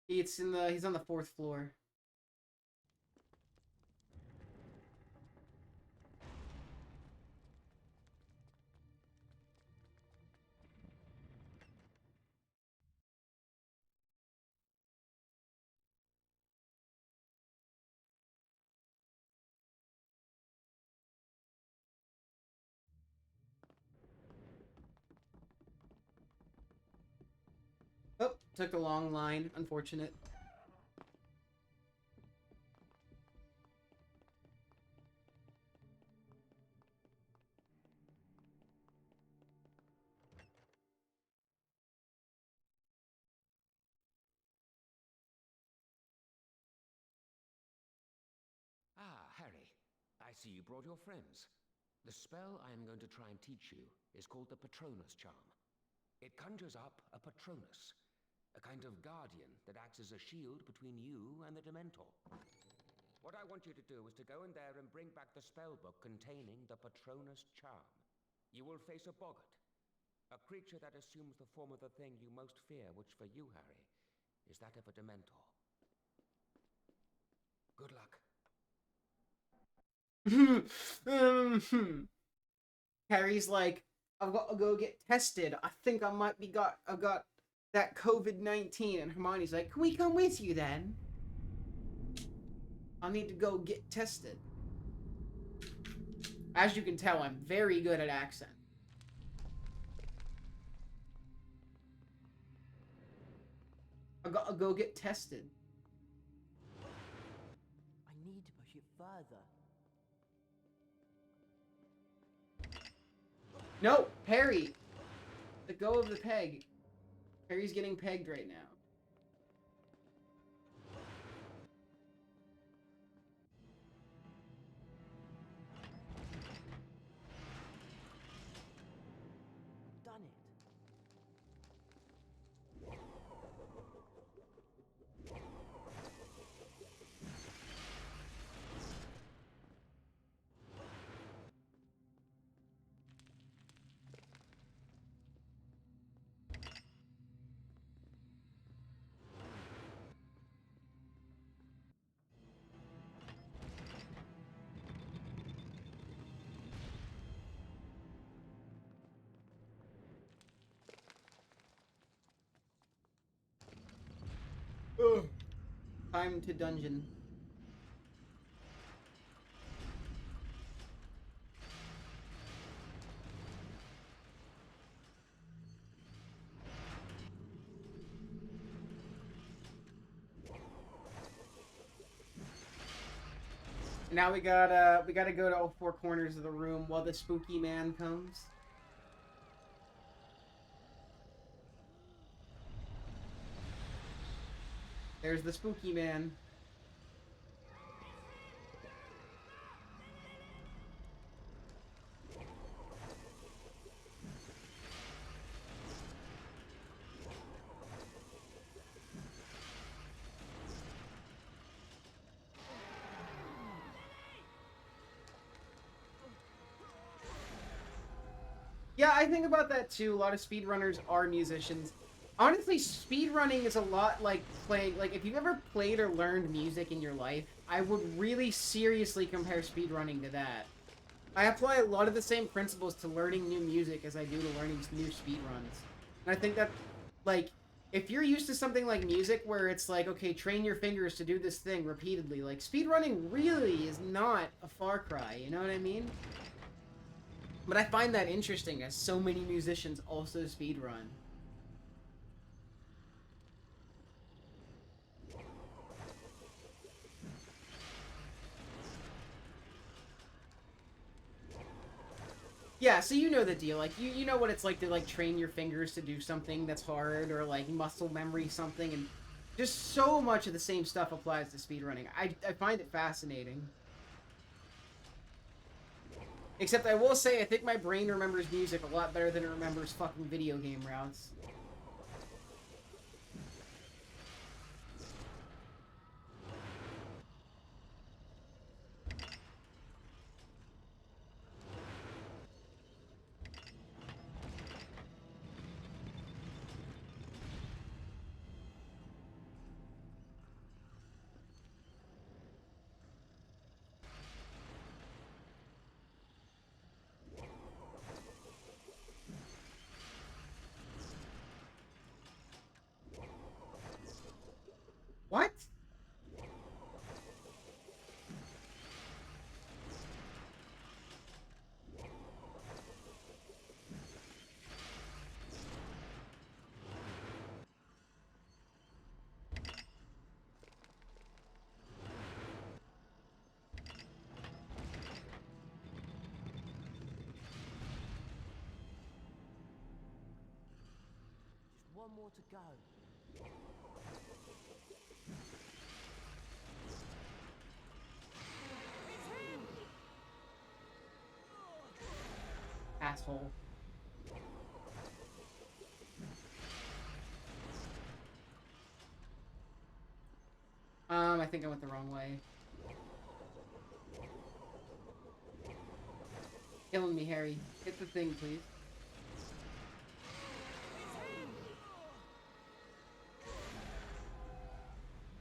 He's on the 4th floor. Oh, took the long line. Unfortunate. Ah, Harry. I see you brought your friends. The spell I am going to try and teach you is called the Patronus Charm. It conjures up a Patronus, a kind of guardian that acts as a shield between you and the Dementor. What I want you to do is to go in there and bring back the spellbook containing the Patronus Charm. You will face a boggart, a creature that assumes the form of the thing you most fear, which for you, Harry, is that of a Dementor. Good luck. Harry's like, I've got to go get tested. I think I've got that COVID-19. And Hermione's like, can we come with you then? I'll need to go get tested. As you can tell, I'm very good at accent. I gotta go get tested. I need to push it further. No, Harry! Let go of the peg. Harry's getting pegged right now. Done it. Ugh. Time to dungeon. Now we gotta go to all 4 corners of the room while the spooky man comes. There's the spooky man. Yeah, I think about that too. A lot of speedrunners are musicians. Honestly, speedrunning is a lot like playing, like if you've ever played or learned music in your life, I would really seriously compare speedrunning to that. I apply a lot of the same principles to learning new music as I do to learning new speedruns. And I think that, like, if you're used to something like music where it's like, okay, train your fingers to do this thing repeatedly, like, speedrunning really is not a far cry, you know what I mean? But I find that interesting as so many musicians also speedrun. Yeah, so you know the deal. Like, you know what it's like to, like, train your fingers to do something that's hard, or, like, muscle memory something, and just so much of the same stuff applies to speedrunning. I find it fascinating. Except I will say, I think my brain remembers music a lot better than it remembers fucking video game routes. What? Just one more to go. Asshole. I think I went the wrong way. Killing me, Harry. Hit the thing, please.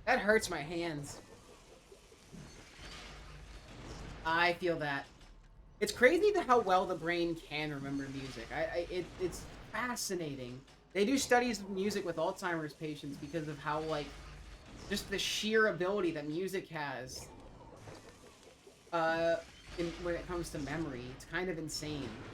That hurts my hands. I feel that. It's crazy how well the brain can remember music. It's fascinating. They do studies of music with Alzheimer's patients because of how, like, just the sheer ability that music has when it comes to memory. It's kind of insane.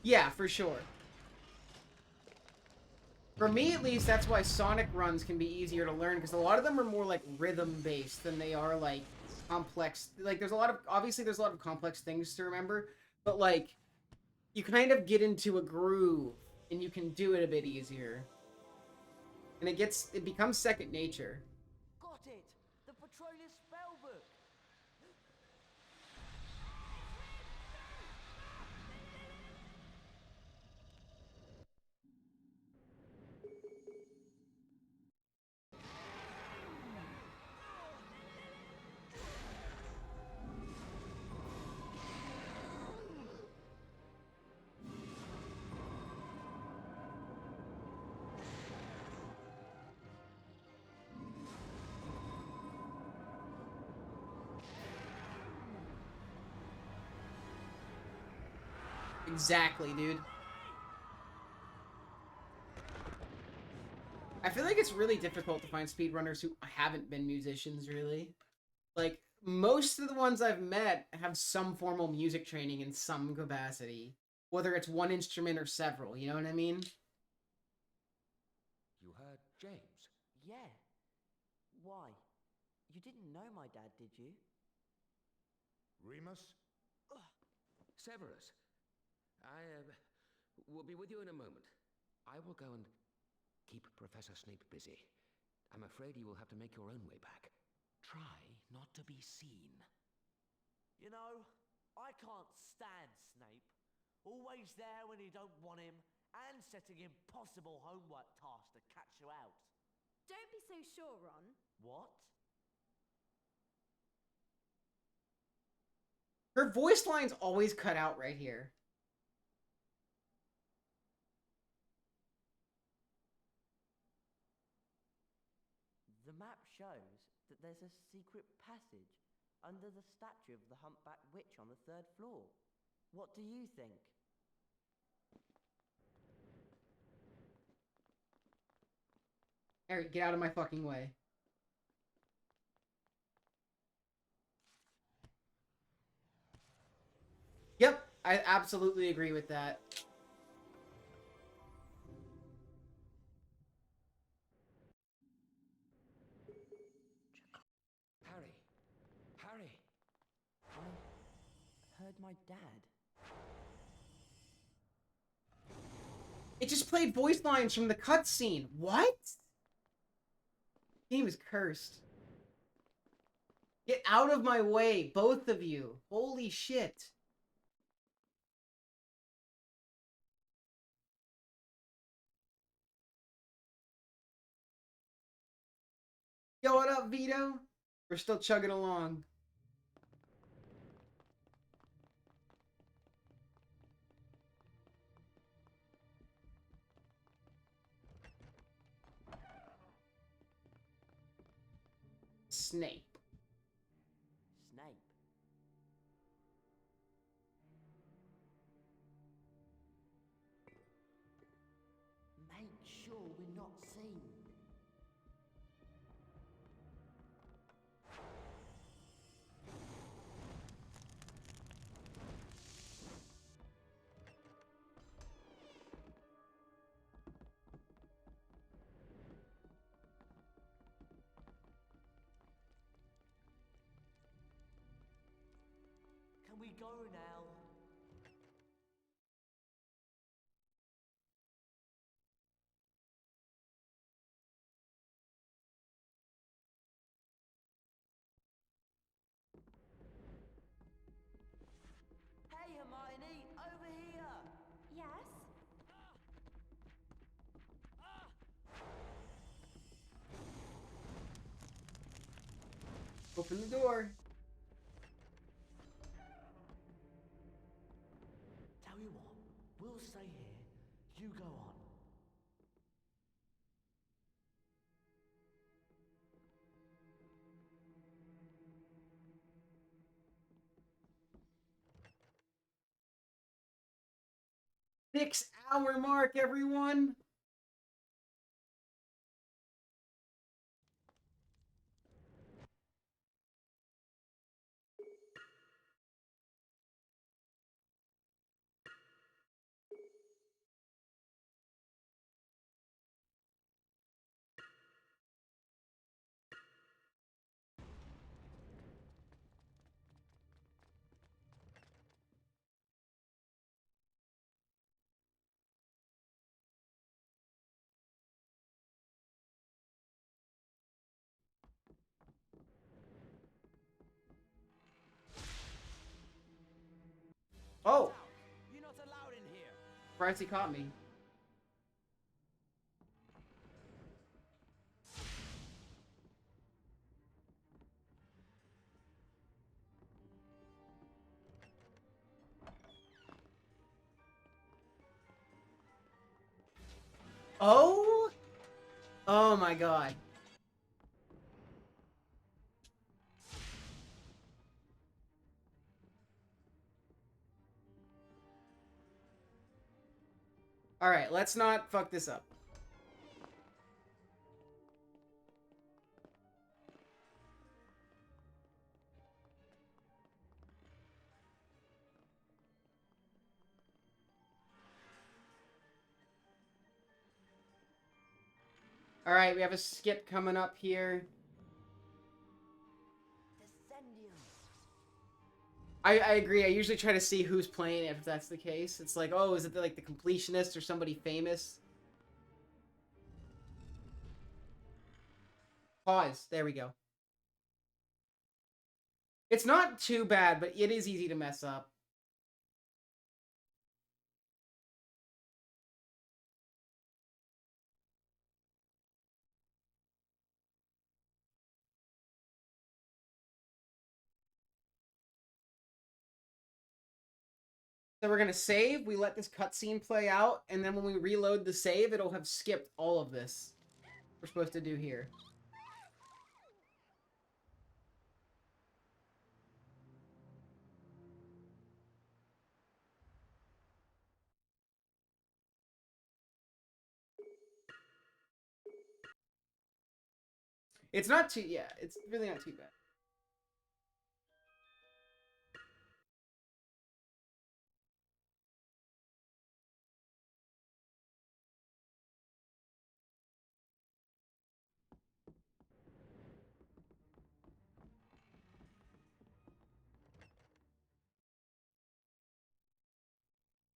Yeah, for sure. For me, at least, that's why Sonic runs can be easier to learn, because a lot of them are more, like, rhythm-based than they are, like, complex. Like, there's a lot of, obviously, there's a lot of complex things to remember, but, like, you kind of get into a groove, and you can do it a bit easier. And it becomes second nature. Got it! The Patronus spellbook! Exactly, dude. I feel like it's really difficult to find speedrunners who haven't been musicians, really. Like, most of the ones I've met have some formal music training in some capacity. Whether it's one instrument or several, you know what I mean? You heard James? Yeah. Why? You didn't know my dad, did you? Remus? Severus, I will be with you in a moment. I will go and keep Professor Snape busy. I'm afraid you will have to make your own way back. Try not to be seen. You know, I can't stand Snape. Always there when you don't want him, and setting impossible homework tasks to catch you out. Don't be so sure, Ron. What? Her voice line's always cut out right here. The map shows that there's a secret passage under the statue of the humpback witch on the 3rd floor. What do you think? Harry, get out of my fucking way. Yep, I absolutely agree with that. Harry! Harry! I heard my dad. It just played voice lines from the cutscene. What? Game is cursed. Get out of my way, both of you. Holy shit. Yo, what up, Vito? We're still chugging along. Snape. Snape? Make sure we're not seen. Can we go now? Hey, Hermione, over here! Yes? Open the door. Tell you what, we'll stay here, you go on. Six-hour mark, everyone. Oh! You're not allowed in here. Surprised he caught me. Oh? Oh my god. Alright, let's not fuck this up. Alright, we have a skip coming up here. I agree. I usually try to see who's playing it if that's the case. It's like, oh, is it like the completionist or somebody famous? Pause. There we go. It's not too bad, but it is easy to mess up. So we're going to save, we let this cutscene play out, and then when we reload the save, it'll have skipped all of this we're supposed to do here. It's not too, yeah, it's really not too bad.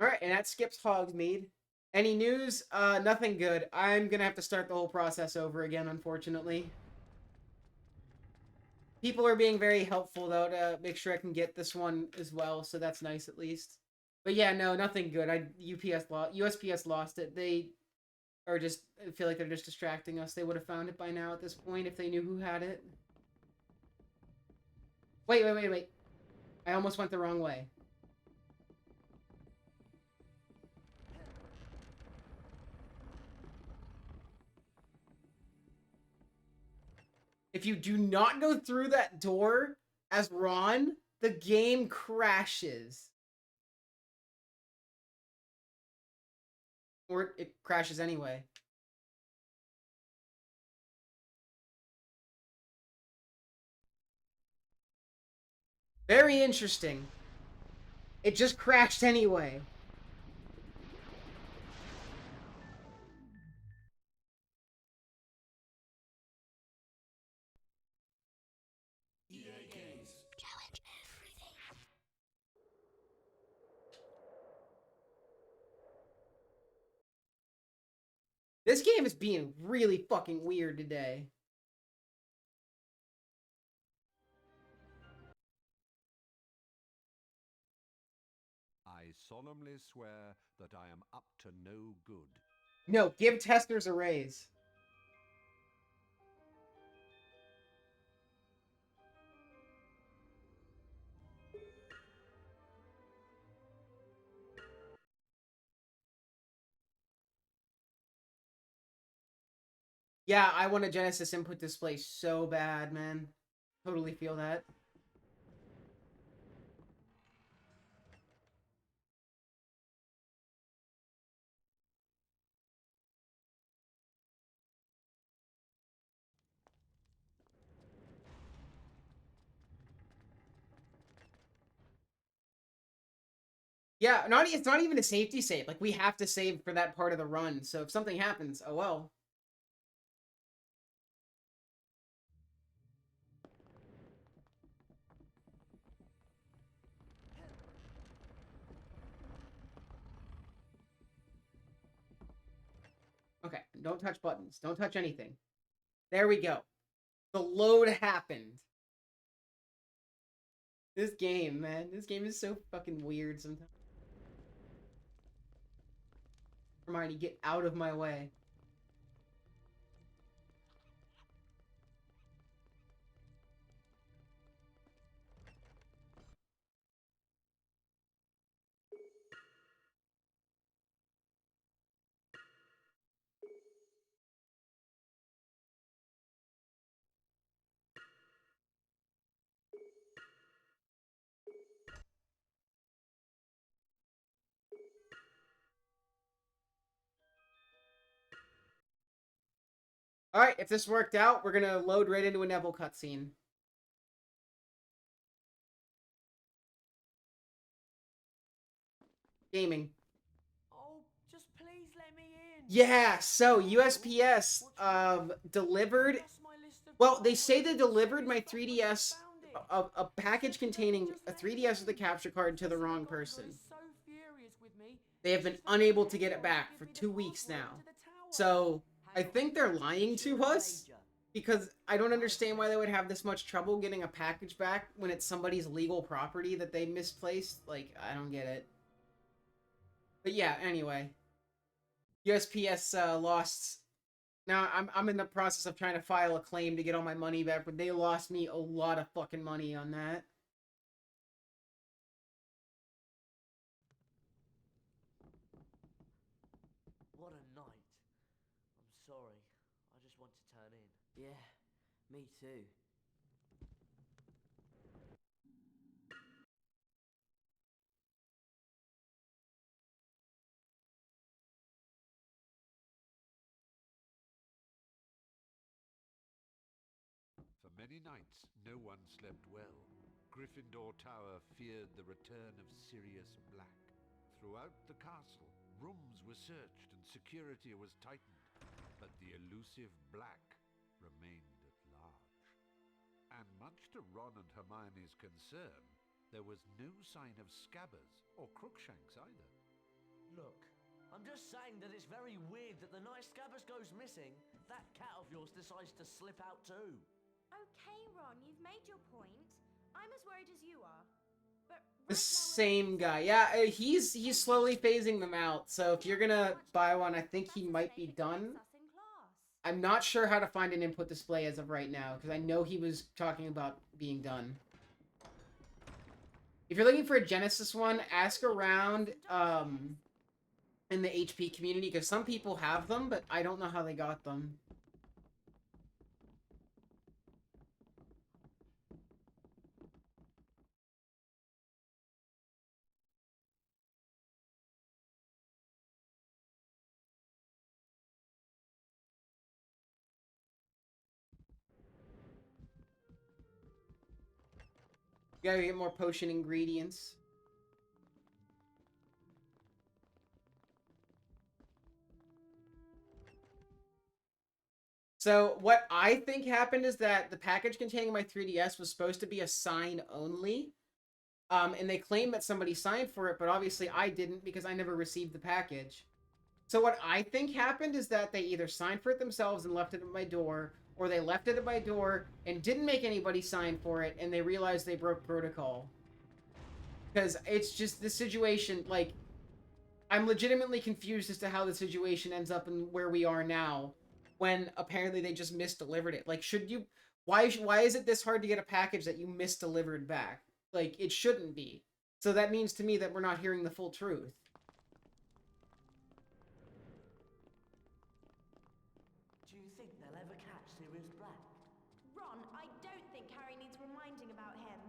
Alright, and that skips Hogsmeade. Any news? Nothing good. I'm gonna have to start the whole process over again, unfortunately. People are being very helpful, though, to make sure I can get this one as well, so that's nice at least. But yeah, no, nothing good. USPS lost it. They are just, I feel like they're just distracting us. They would have found it by now at this point if they knew who had it. Wait. I almost went the wrong way. If you do not go through that door as Ron, the game crashes. Or it crashes anyway. Very interesting. It just crashed anyway. Challenge everything. This game is being really fucking weird today. I solemnly swear that I am up to no good. No, give testers a raise. Yeah, I want a Genesis input display so bad, man. Totally feel that. Yeah, it's not even a safety save. Like, we have to save for that part of the run. So if something happens, oh well. Okay, don't touch buttons. Don't touch anything. There we go. The load happened. This game, man. This game is so fucking weird sometimes. Hermione, get out of my way. Alright, if this worked out, we're gonna load right into a Neville cutscene. Gaming. Oh, just please let me in. Yeah, so USPS delivered. Well, they say they delivered my 3DS, a package containing a 3DS with a capture card to the wrong person. They have been unable to get it back for 2 weeks now. So I think they're lying to us. Because I don't understand why they would have this much trouble getting a package back when it's somebody's legal property that they misplaced. Like, I don't get it. But yeah, anyway. USPS lost. Now, I'm in the process of trying to file a claim to get all my money back, but they lost me a lot of fucking money on that. What a night. I'm sorry. I just want to turn in. Yeah, me too. For many nights, no one slept well. Gryffindor Tower feared the return of Sirius Black. Throughout the castle, rooms were searched and security was tightened, but the elusive Black remained at large. And much to Ron and Hermione's concern, there was no sign of Scabbers or Crookshanks either. Look, I'm just saying that it's very weird that the night Scabbers goes missing, that cat of yours decides to slip out too. Okay, Ron, you've made your point. I'm as worried as you are. But The same guy. Yeah, he's slowly phasing them out. So if you're gonna buy one, I think he might be done. I'm not sure how to find an input display as of right now, because I know he was talking about being done. If you're looking for a Genesis one, ask around in the HP community, because some people have them, but I don't know how they got them. You gotta get more potion ingredients. So what I think happened is that the package containing my 3DS was supposed to be a sign only. And they claimed that somebody signed for it, but obviously I didn't because I never received the package. So what I think happened is that they either signed for it themselves and left it at my door, or they left it at my door and didn't make anybody sign for it, and they realized they broke protocol. Because it's just the situation, like, I'm legitimately confused as to how the situation ends up and where we are now, when apparently they just misdelivered it. Like, should you... Why is it this hard to get a package that you misdelivered back? Like, it shouldn't be. So that means to me that we're not hearing the full truth. Do you think they'll ever catch Sirius Black? Ron, I don't think Harry needs reminding about him.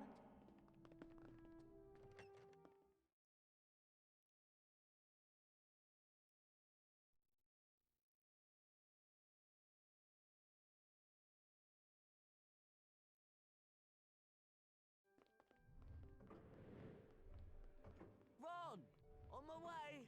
Ron! On my way!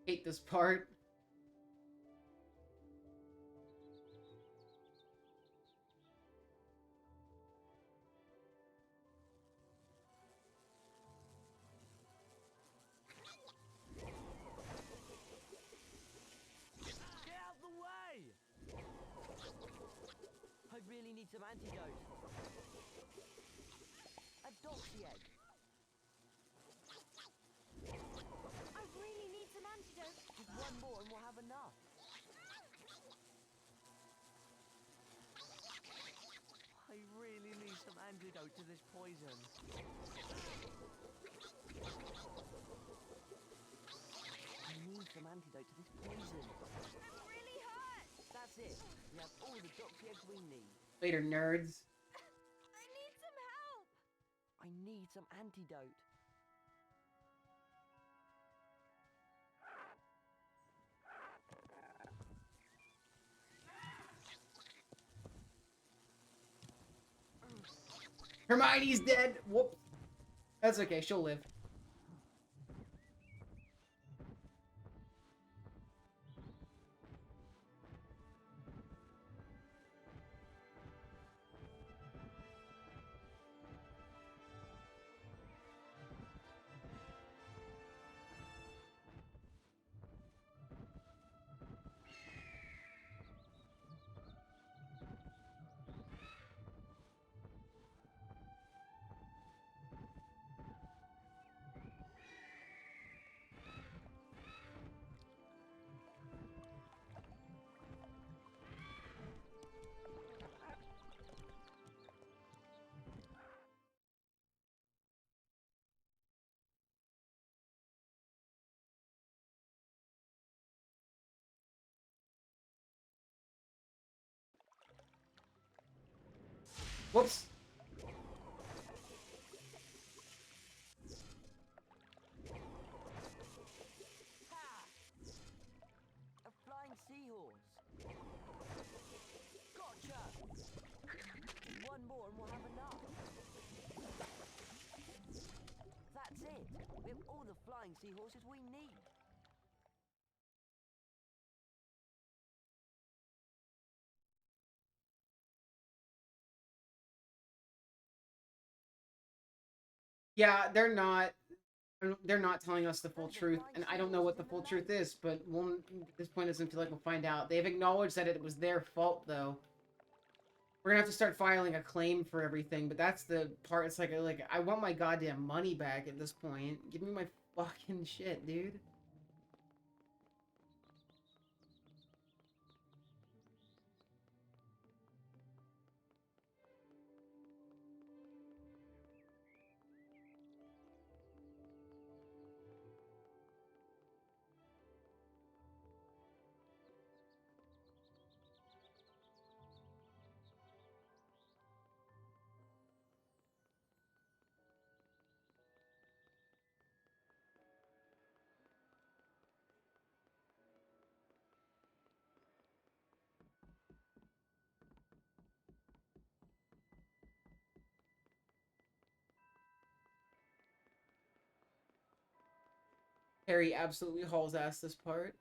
Hate this part. Get out the way! I really need some antidote. A doxy egg. I really need some antidote. Just one more and we'll have enough. I really need some antidote to this poison. I need some antidote to this poison. That really hurts. That's it. We have all the doxy eggs we need. Later, nerds. I need some help. I need some antidote. Hermione's dead. Whoop. That's okay, she'll live. Whoops. A flying seahorse. Gotcha! One more and we'll have enough. That's it. We have all the flying seahorses we need. Yeah, they're not telling us the full truth, and I don't know what the full truth is, but at this point doesn't feel like we'll find out. They've acknowledged that it was their fault, though. We're gonna have to start filing a claim for everything, but that's the part. It's like I want my goddamn money back at this point. Give me my fucking shit, dude. Harry absolutely hauls ass this part.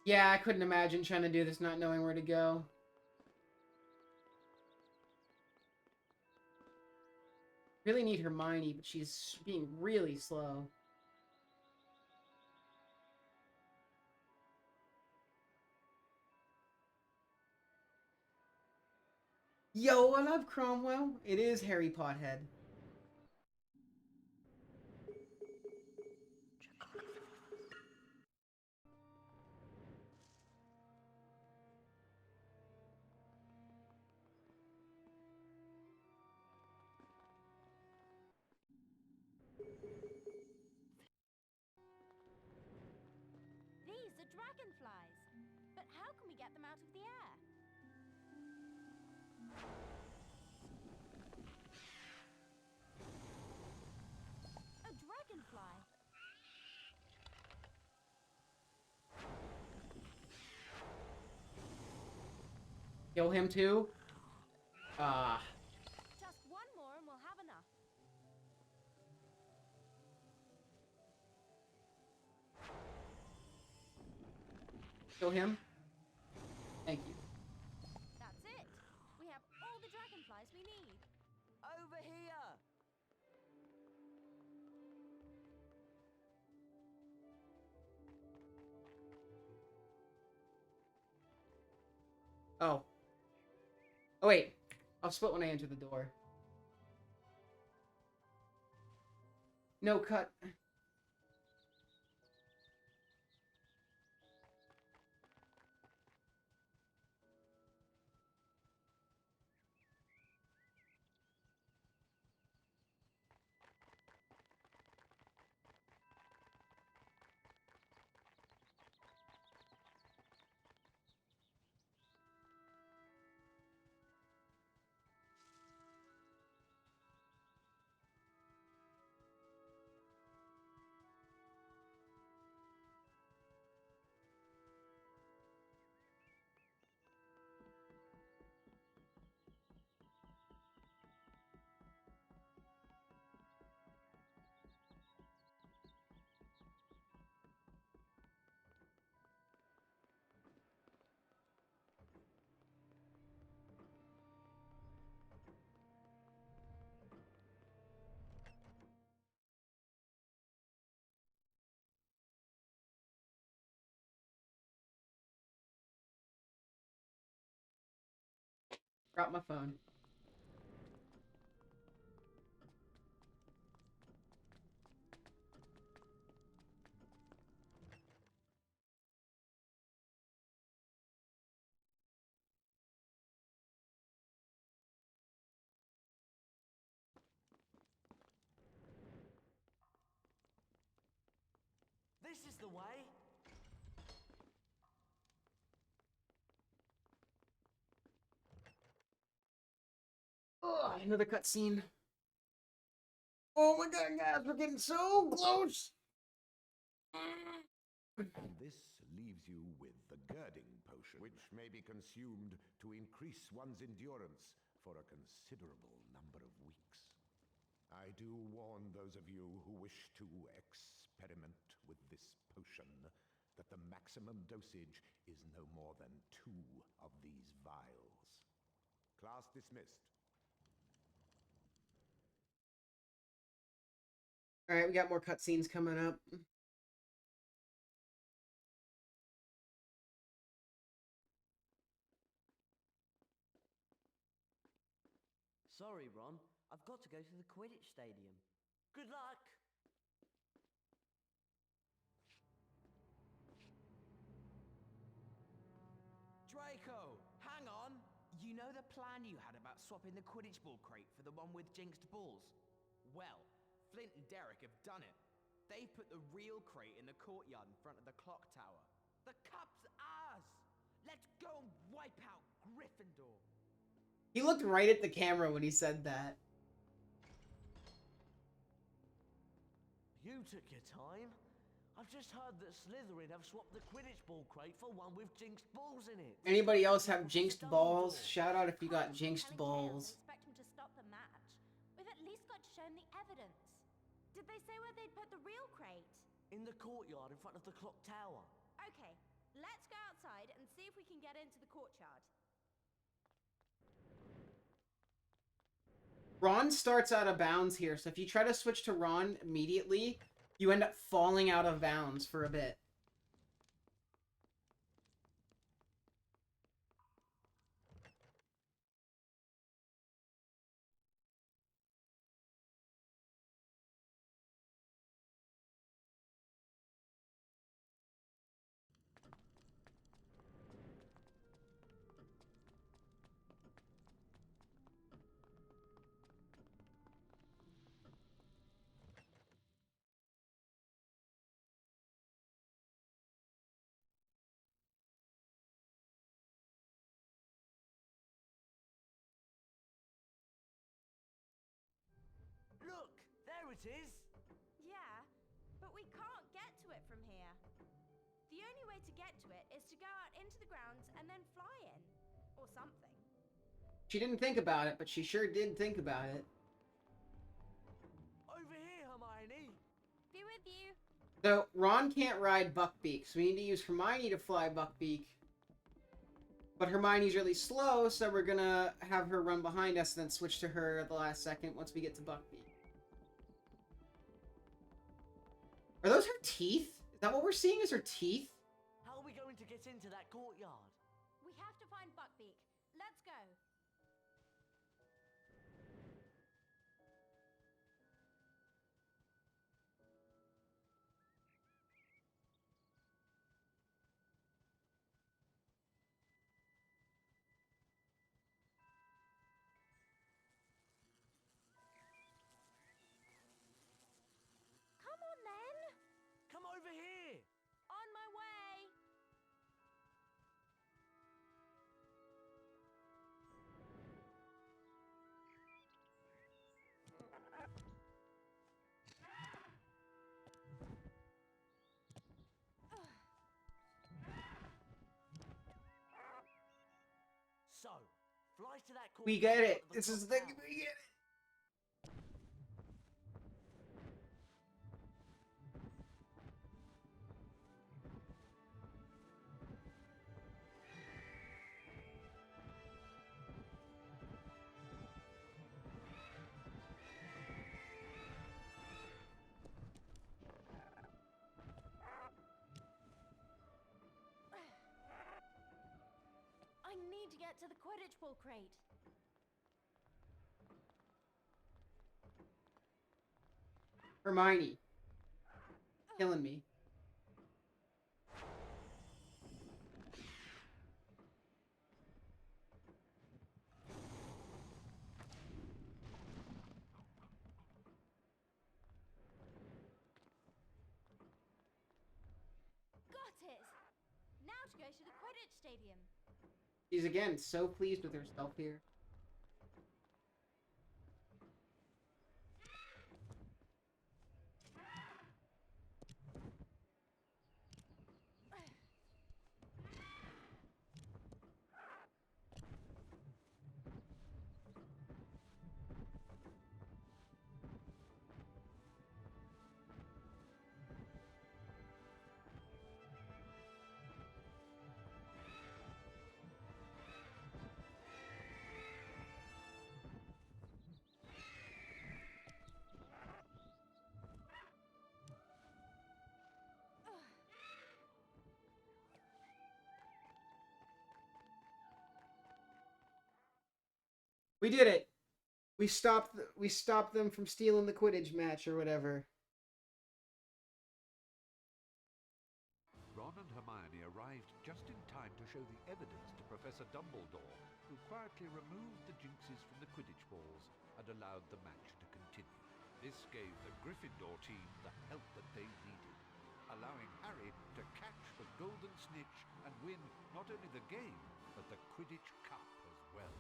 Yeah, I couldn't imagine trying to do this not knowing where to go. Really need Hermione, but she's being really slow. Yo, I love Cromwell. It is Harry Pothead. These are dragonflies. But how can we get them out of the air? A dragonfly. Kill him too? Ah. Just one more and we'll have enough. Kill him? Thank you. That's it. We have all the dragonflies we need. Over here! Oh. Oh, wait. I'll split when I enter the door. No, cut. Drop my phone. This is the way. Oh, another cutscene. Oh my god, guys, we're getting so close. And this leaves you with the girding potion, which may be consumed to increase one's endurance for a considerable number of weeks. I do warn those of you who wish to experiment with this potion that the maximum dosage is no more than 2 of these vials. Class dismissed. All right, we got more cutscenes coming up. Sorry, Ron. I've got to go to the Quidditch stadium. Good luck! Draco, hang on! You know the plan you had about swapping the Quidditch ball crate for the one with jinxed balls? Well, Flint and Derek have done it. They've put the real crate in the courtyard in front of the clock tower. The cup's ours! Let's go and wipe out Gryffindor! He looked right at the camera when he said that. You took your time. I've just heard that Slytherin have swapped the Quidditch ball crate for one with jinxed balls in it. Anybody else have jinxed balls? Shout out if you got jinxed balls. Expect him to stop the match. We've at least got to show him the evidence. Did they say where they'd put the real crate? In the courtyard in front of the clock tower. Okay, let's go outside and see if we can get into the courtyard. Ron starts out of bounds here, so if you try to switch to Ron immediately, you end up falling out of bounds for a bit. Look, there it is. Yeah, but we can't get to it from here. The only way to get to it is to go out into the grounds and then fly in. Or something. She didn't think about it, but she sure did think about it. Over here, Hermione. Be with you. So, Ron can't ride Buckbeak, so we need to use Hermione to fly Buckbeak. But Hermione's really slow, so we're gonna have her run behind us and then switch to her at the last second once we get to Buckbeak. Are those her teeth? Is that what we're seeing as her teeth? How are we going to get into that courtyard? We have to find Buckbeak. Let's go. Come on then. Come over here. On my way. So, fly to that courtyard. We get in it. front of the This is clock the... tower. We get it. I need to get to the Quidditch ball crate. Hermione. Killing me. Got it! Now to go to the Quidditch Stadium. She's again so pleased with herself here. We did it. We stopped them from stealing the Quidditch match or whatever. Ron and Hermione arrived just in time to show the evidence to Professor Dumbledore, who quietly removed the jinxes from the Quidditch balls and allowed the match to continue. This gave the Gryffindor team the help that they needed, allowing Harry to catch the Golden Snitch and win not only the game, but the Quidditch Cup as well.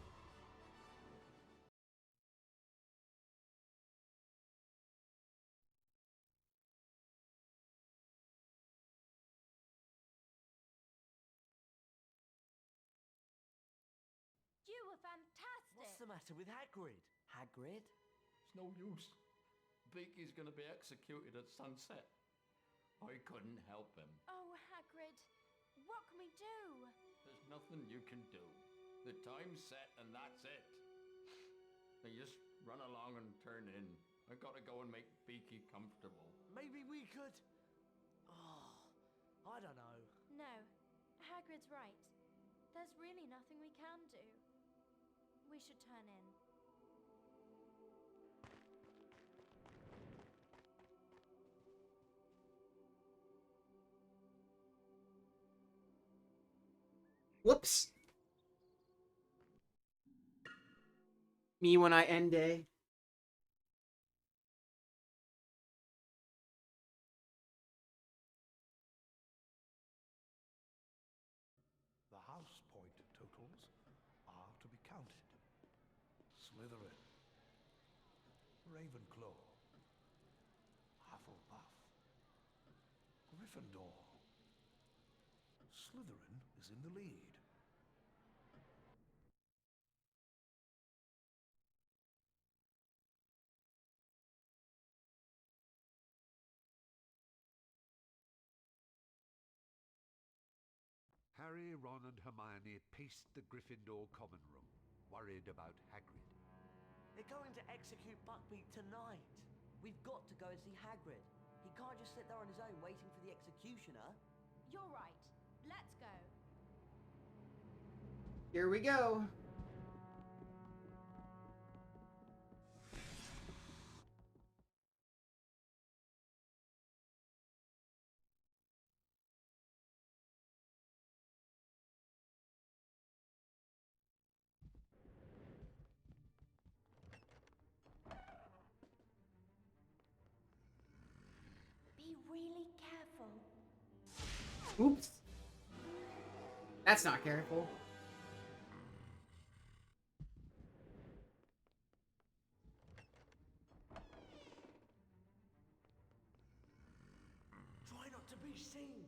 You were fantastic! What's the matter with Hagrid? Hagrid? It's no use. Beaky's gonna be executed at sunset. I couldn't help him. Oh, Hagrid, what can we do? There's nothing you can do. The time's set and that's it. They just run along and turn in. I gotta go and make Beaky comfortable. Maybe we could... Oh, I don't know. No, Hagrid's right. There's really nothing we can do. We should turn in. Whoops. Me when I end day. The house point totals are to be counted. Slytherin, Ravenclaw, Hufflepuff, Gryffindor. Slytherin is in the lead. Harry, Ron and Hermione paced the Gryffindor common room, worried about Hagrid. They're going to execute Buckbeak tonight. We've got to go and see Hagrid. He can't just sit there on his own waiting for the executioner. You're right. Let's go. Here we go. Be really careful. Oops. That's not careful. Try not to be seen.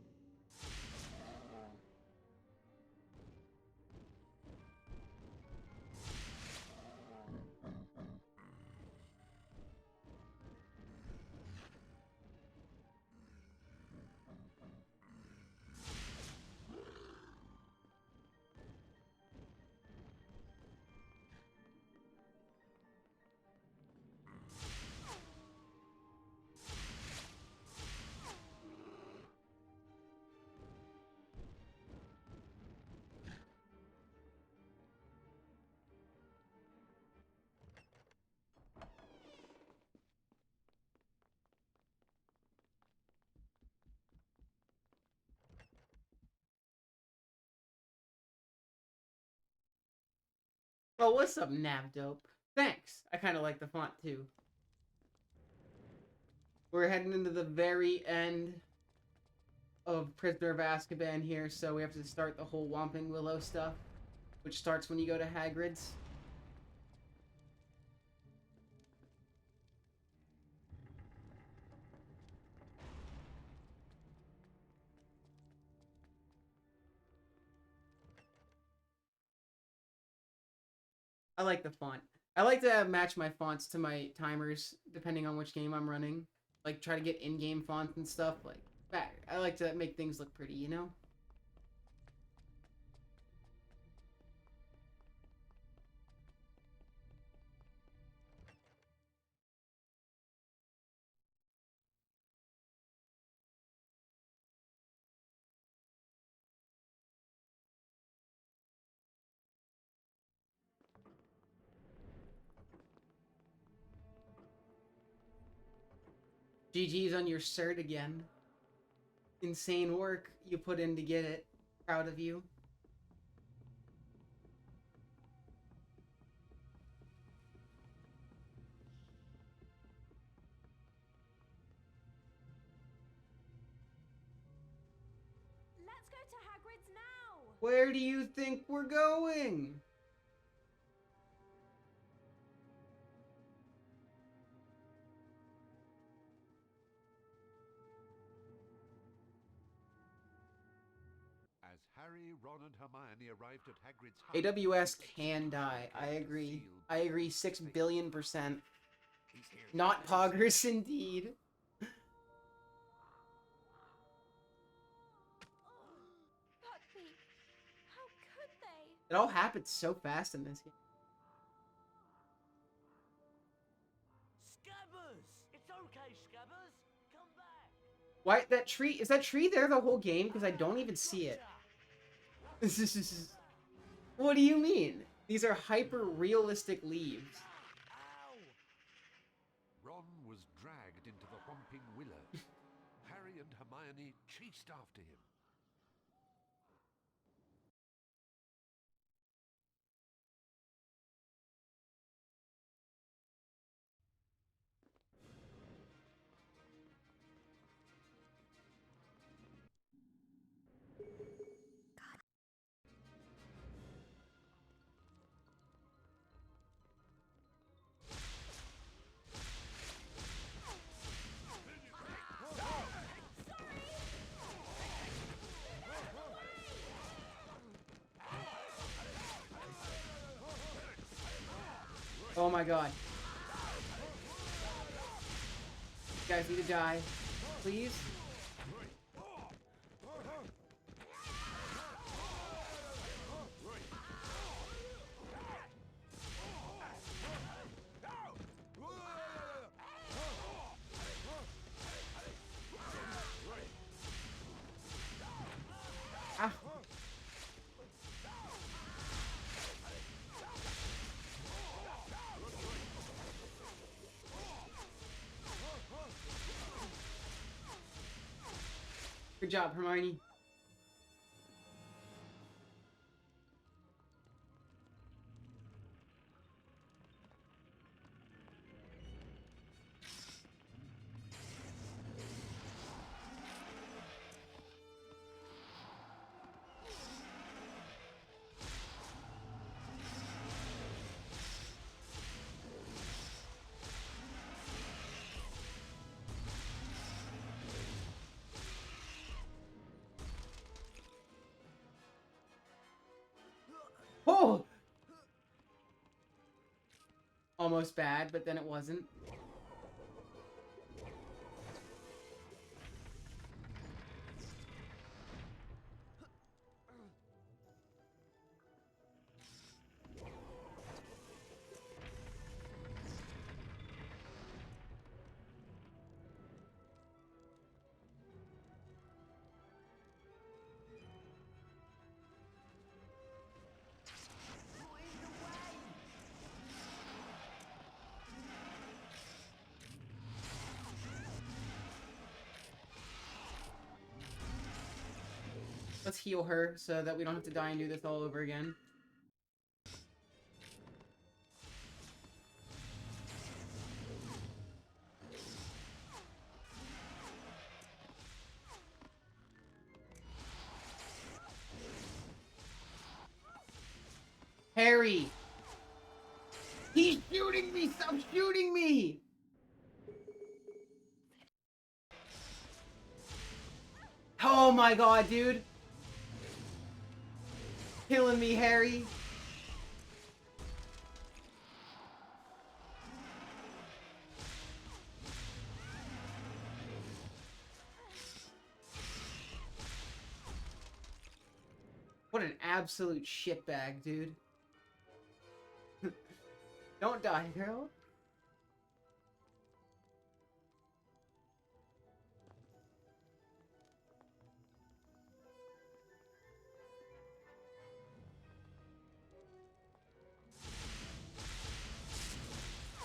Oh, what's up, Navdope? Thanks. I kind of like the font too. We're heading into the very end of Prisoner of Azkaban here, so we have to start the whole Whomping Willow stuff, which starts when you go to Hagrid's. I like the font. I like to match my fonts to my timers, depending on which game I'm running. Like, try to get in-game fonts and stuff. Like, I like to make things look pretty, you know? GG's on your cert again. Insane work you put in to get it. Proud of you. Let's go to Hagrid's now! Where do you think we're going? As Harry, Ron, and Hermione arrived at Hagrid's house, AWS can die. I agree. I agree 6 billion%. Not poggers indeed. Buckbeak, how could they? It all happens so fast in this game. Scabbers! It's okay, Scabbers. Come back. Why, that tree, is that tree there the whole game? Because I don't even see it. What do you mean? These are hyper-realistic leaves. Ron was dragged into the Whomping Willow. Harry and Hermione chased after him. Oh my god. You guys need to die. Please? Ah. Good job, Hermione. Oh! Almost bad, but then it wasn't. Let's heal her so that we don't have to die and do this all over again. Harry! He's shooting me! Stop shooting me! Oh my god, dude! Killing me, Harry! What an absolute shitbag, dude. Don't die, girl.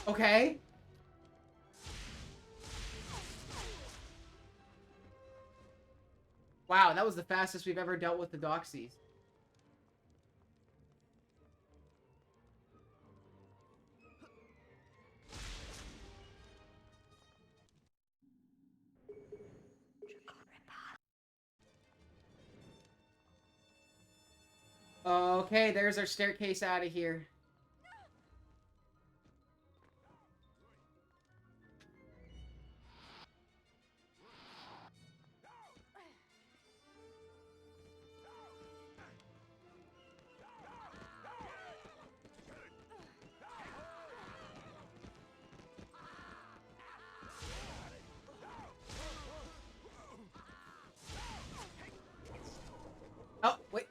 Okay. Wow, that was the fastest we've ever dealt with the Doxies. Okay, there's our staircase out of here. Oh, wait.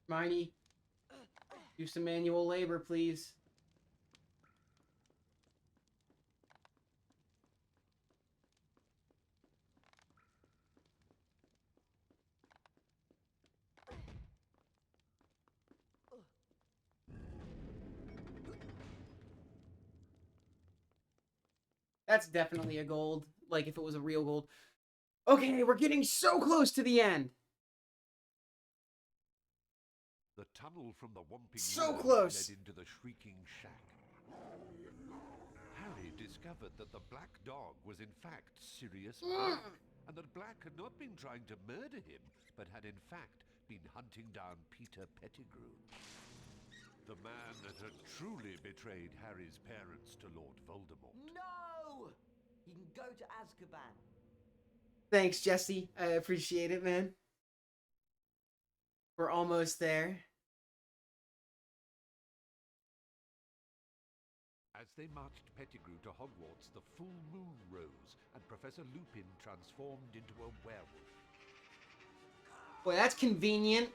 Hermione, do some manual labor, please. That's definitely a gold. Like, if it was a real gold. Okay, we're getting so close to the end. The tunnel from the Whomping So Willow close. led into the Shrieking Shack. Harry discovered that the black dog was in fact Sirius Black, and that Black had not been trying to murder him, but had in fact been hunting down Peter Pettigrew. The man that had truly betrayed Harry's parents to Lord Voldemort. No! You can go to Azkaban. Thanks, Jesse. I appreciate it, man. We're almost there. As they marched Pettigrew to Hogwarts, the full moon rose, and Professor Lupin transformed into a werewolf. Boy, that's convenient.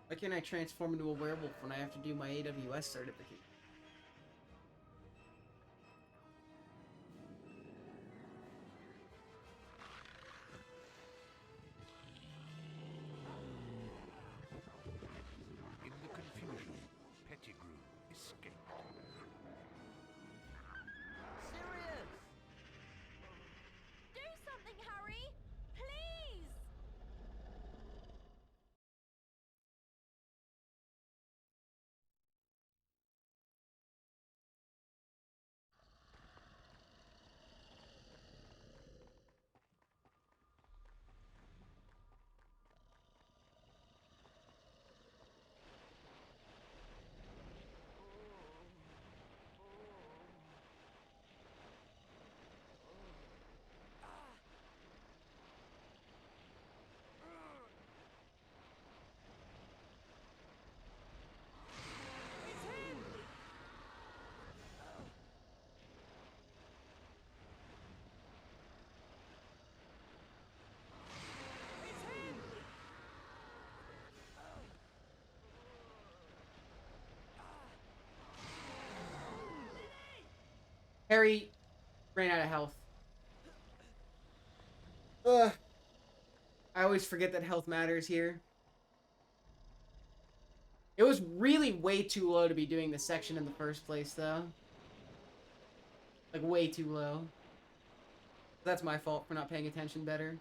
Why can't I transform into a werewolf when I have to do my AWS certificate? In the confusion, Pettigrew escaped. Sirius! Do something, Harry! Please! Harry ran out of health. Ugh. I always forget that health matters here. It was really way too low to be doing this section in the first place, though. Like, way too low. That's my fault for not paying attention better.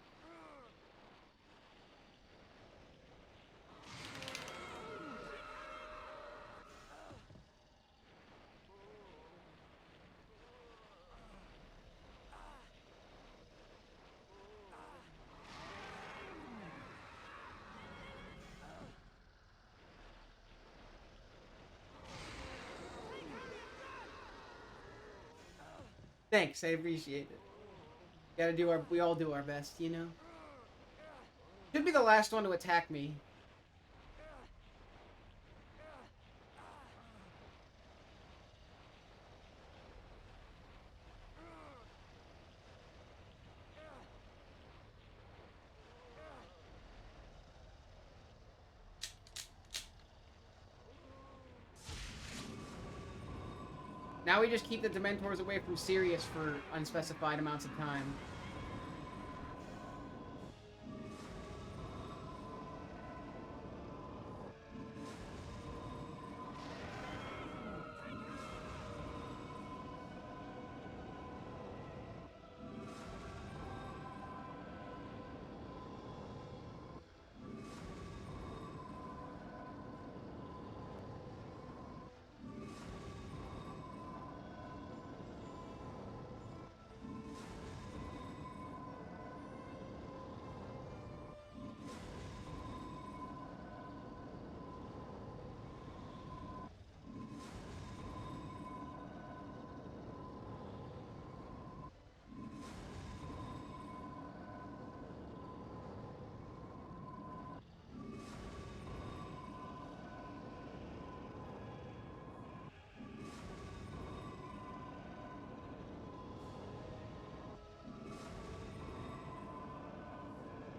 Thanks, I appreciate it. We all do our best, you know? Should be the last one to attack me. Now we just keep the Dementors away from Sirius for unspecified amounts of time.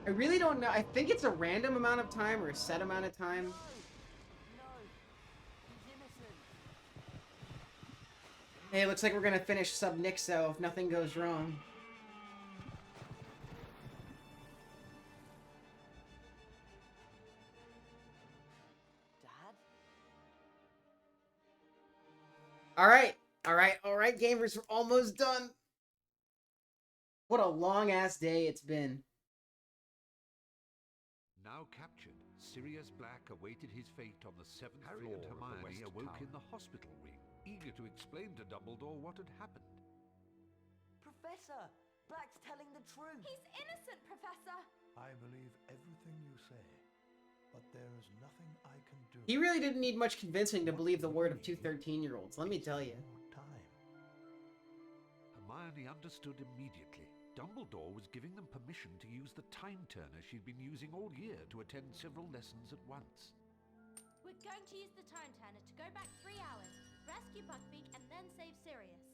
I really don't know. I think it's a random amount of time or a set amount of time. Hey, it looks like we're gonna finish Sub Nixo if nothing goes wrong. Alright, gamers, we're almost done. What a long-ass day it's been. Now captured, Sirius Black awaited his fate on the 7th floor. Harry and Hermione awoke in the hospital wing, eager to explain to Dumbledore what had happened. Professor! Black's telling the truth! He's innocent, Professor! I believe everything you say, but there is nothing I can do. He really didn't need much convincing to believe the word of two 13-year-olds, let me tell you. Hermione understood immediately. Dumbledore was giving them permission to use the time turner she'd been using all year to attend several lessons at once. We're going to use the time turner to go back 3 hours, rescue Buckbeak, and then save Sirius.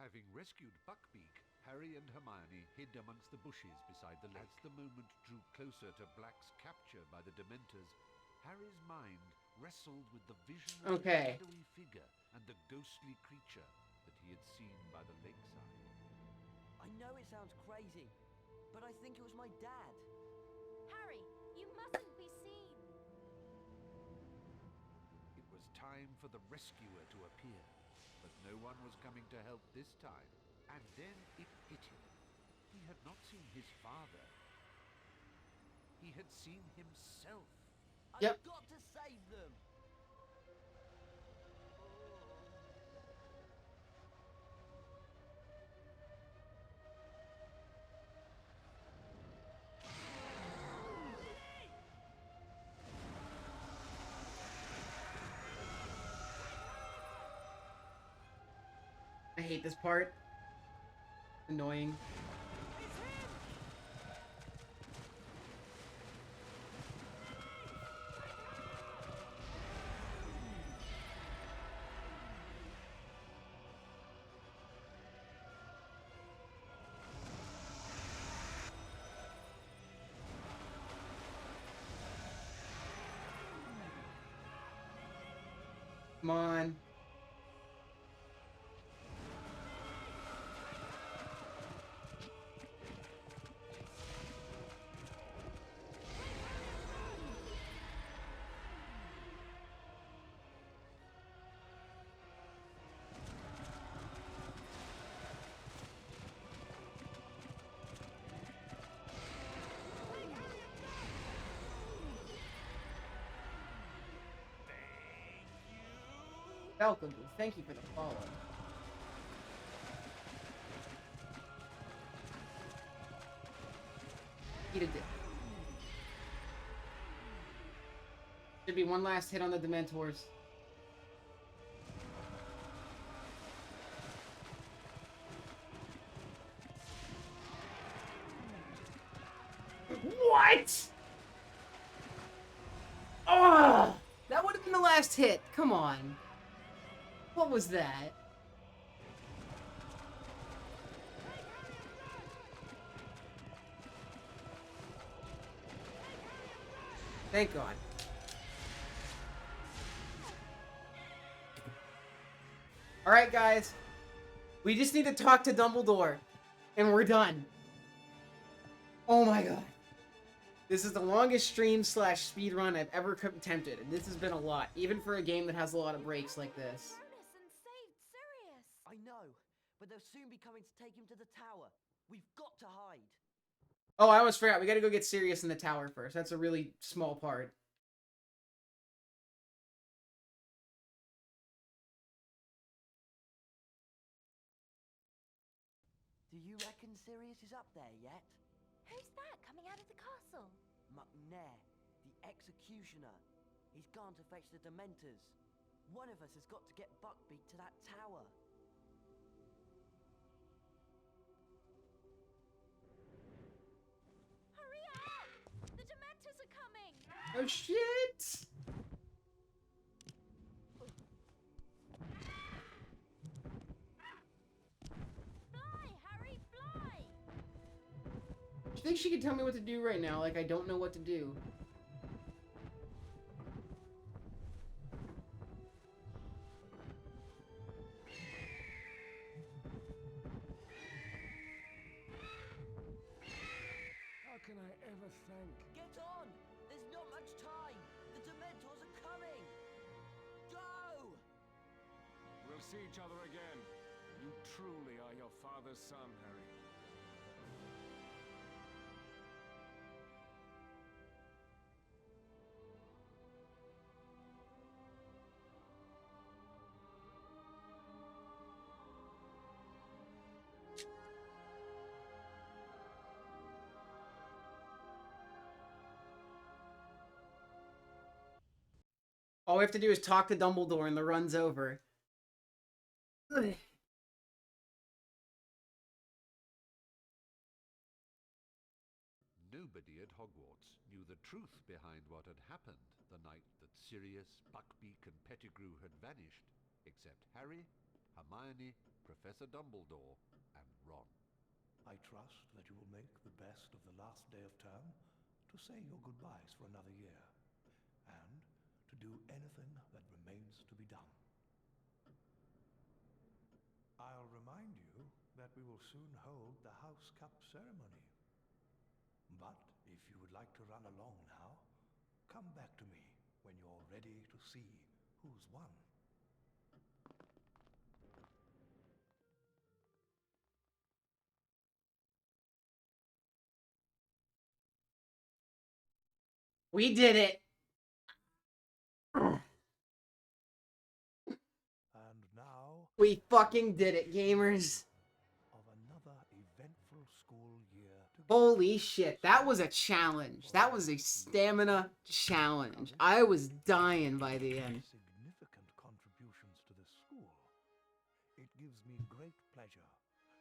Having rescued Buckbeak, Harry and Hermione hid amongst the bushes beside the lake. As the moment drew closer to Black's capture by the Dementors, Harry's mind wrestled with the vision of the shadowy figure and the ghostly creature that he had seen by the lakeside. I know it sounds crazy, but I think it was my dad. Harry, you mustn't be seen. It was time for the rescuer to appear, but no one was coming to help this time. And then it hit him. He had not seen his father. He had seen himself. I've got to save them! I hate this part. Annoying. Come on. Welcome. Thank you for the follow. Eat a dip. Should be one last hit on the Dementors. What? Oh! That would have been the last hit. Come on. What was that? Thank God. Alright, guys. We just need to talk to Dumbledore. And we're done. Oh my God. This is the longest stream / speedrun I've ever attempted. And this has been a lot. Even for a game that has a lot of breaks like this. I know, but they'll soon be coming to take him to the tower. We've got to hide. Oh, I almost forgot. We gotta go get Sirius in the tower first. That's a really small part. Do you reckon Sirius is up there yet? Who's that coming out of the castle? McNair, the executioner. He's gone to fetch the Dementors. One of us has got to get Buckbeak to that tower. Hurry up! The Dementors are coming! Oh shit! Fly, Harry, fly! Do you think she could tell me what to do right now? Like, I don't know what to do. How can I ever thank... Get on! There's not much time! The Dementors are coming! Go! We'll see each other again. You truly are your father's son, Harry. All we have to do is talk to Dumbledore and the run's over. Ugh. Nobody at Hogwarts knew the truth behind what had happened the night that Sirius, Buckbeak, and Pettigrew had vanished, except Harry, Hermione, Professor Dumbledore, and Ron. I trust that you will make the best of the last day of term to say your goodbyes for another year, and to do anything that remains to be done. I'll remind you that we will soon hold the House Cup ceremony. But if you would like to run along now, come back to me when you're ready to see who's won. We did it! And now... We fucking did it, gamers! Of another eventful school year to... Holy shit, that was a challenge. That was a stamina challenge. I was dying by the end. Significant contributions to the school. It gives me great pleasure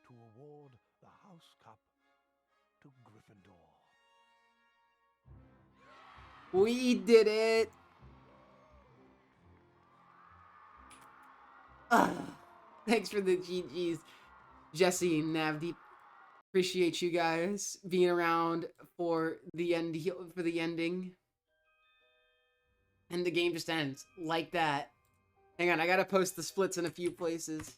to award the House Cup to Gryffindor. We did it! Thanks for the GGs, Jesse and Navdeep. Appreciate you guys being around for the ending. And the game just ends like that. Hang on, I gotta post the splits in a few places.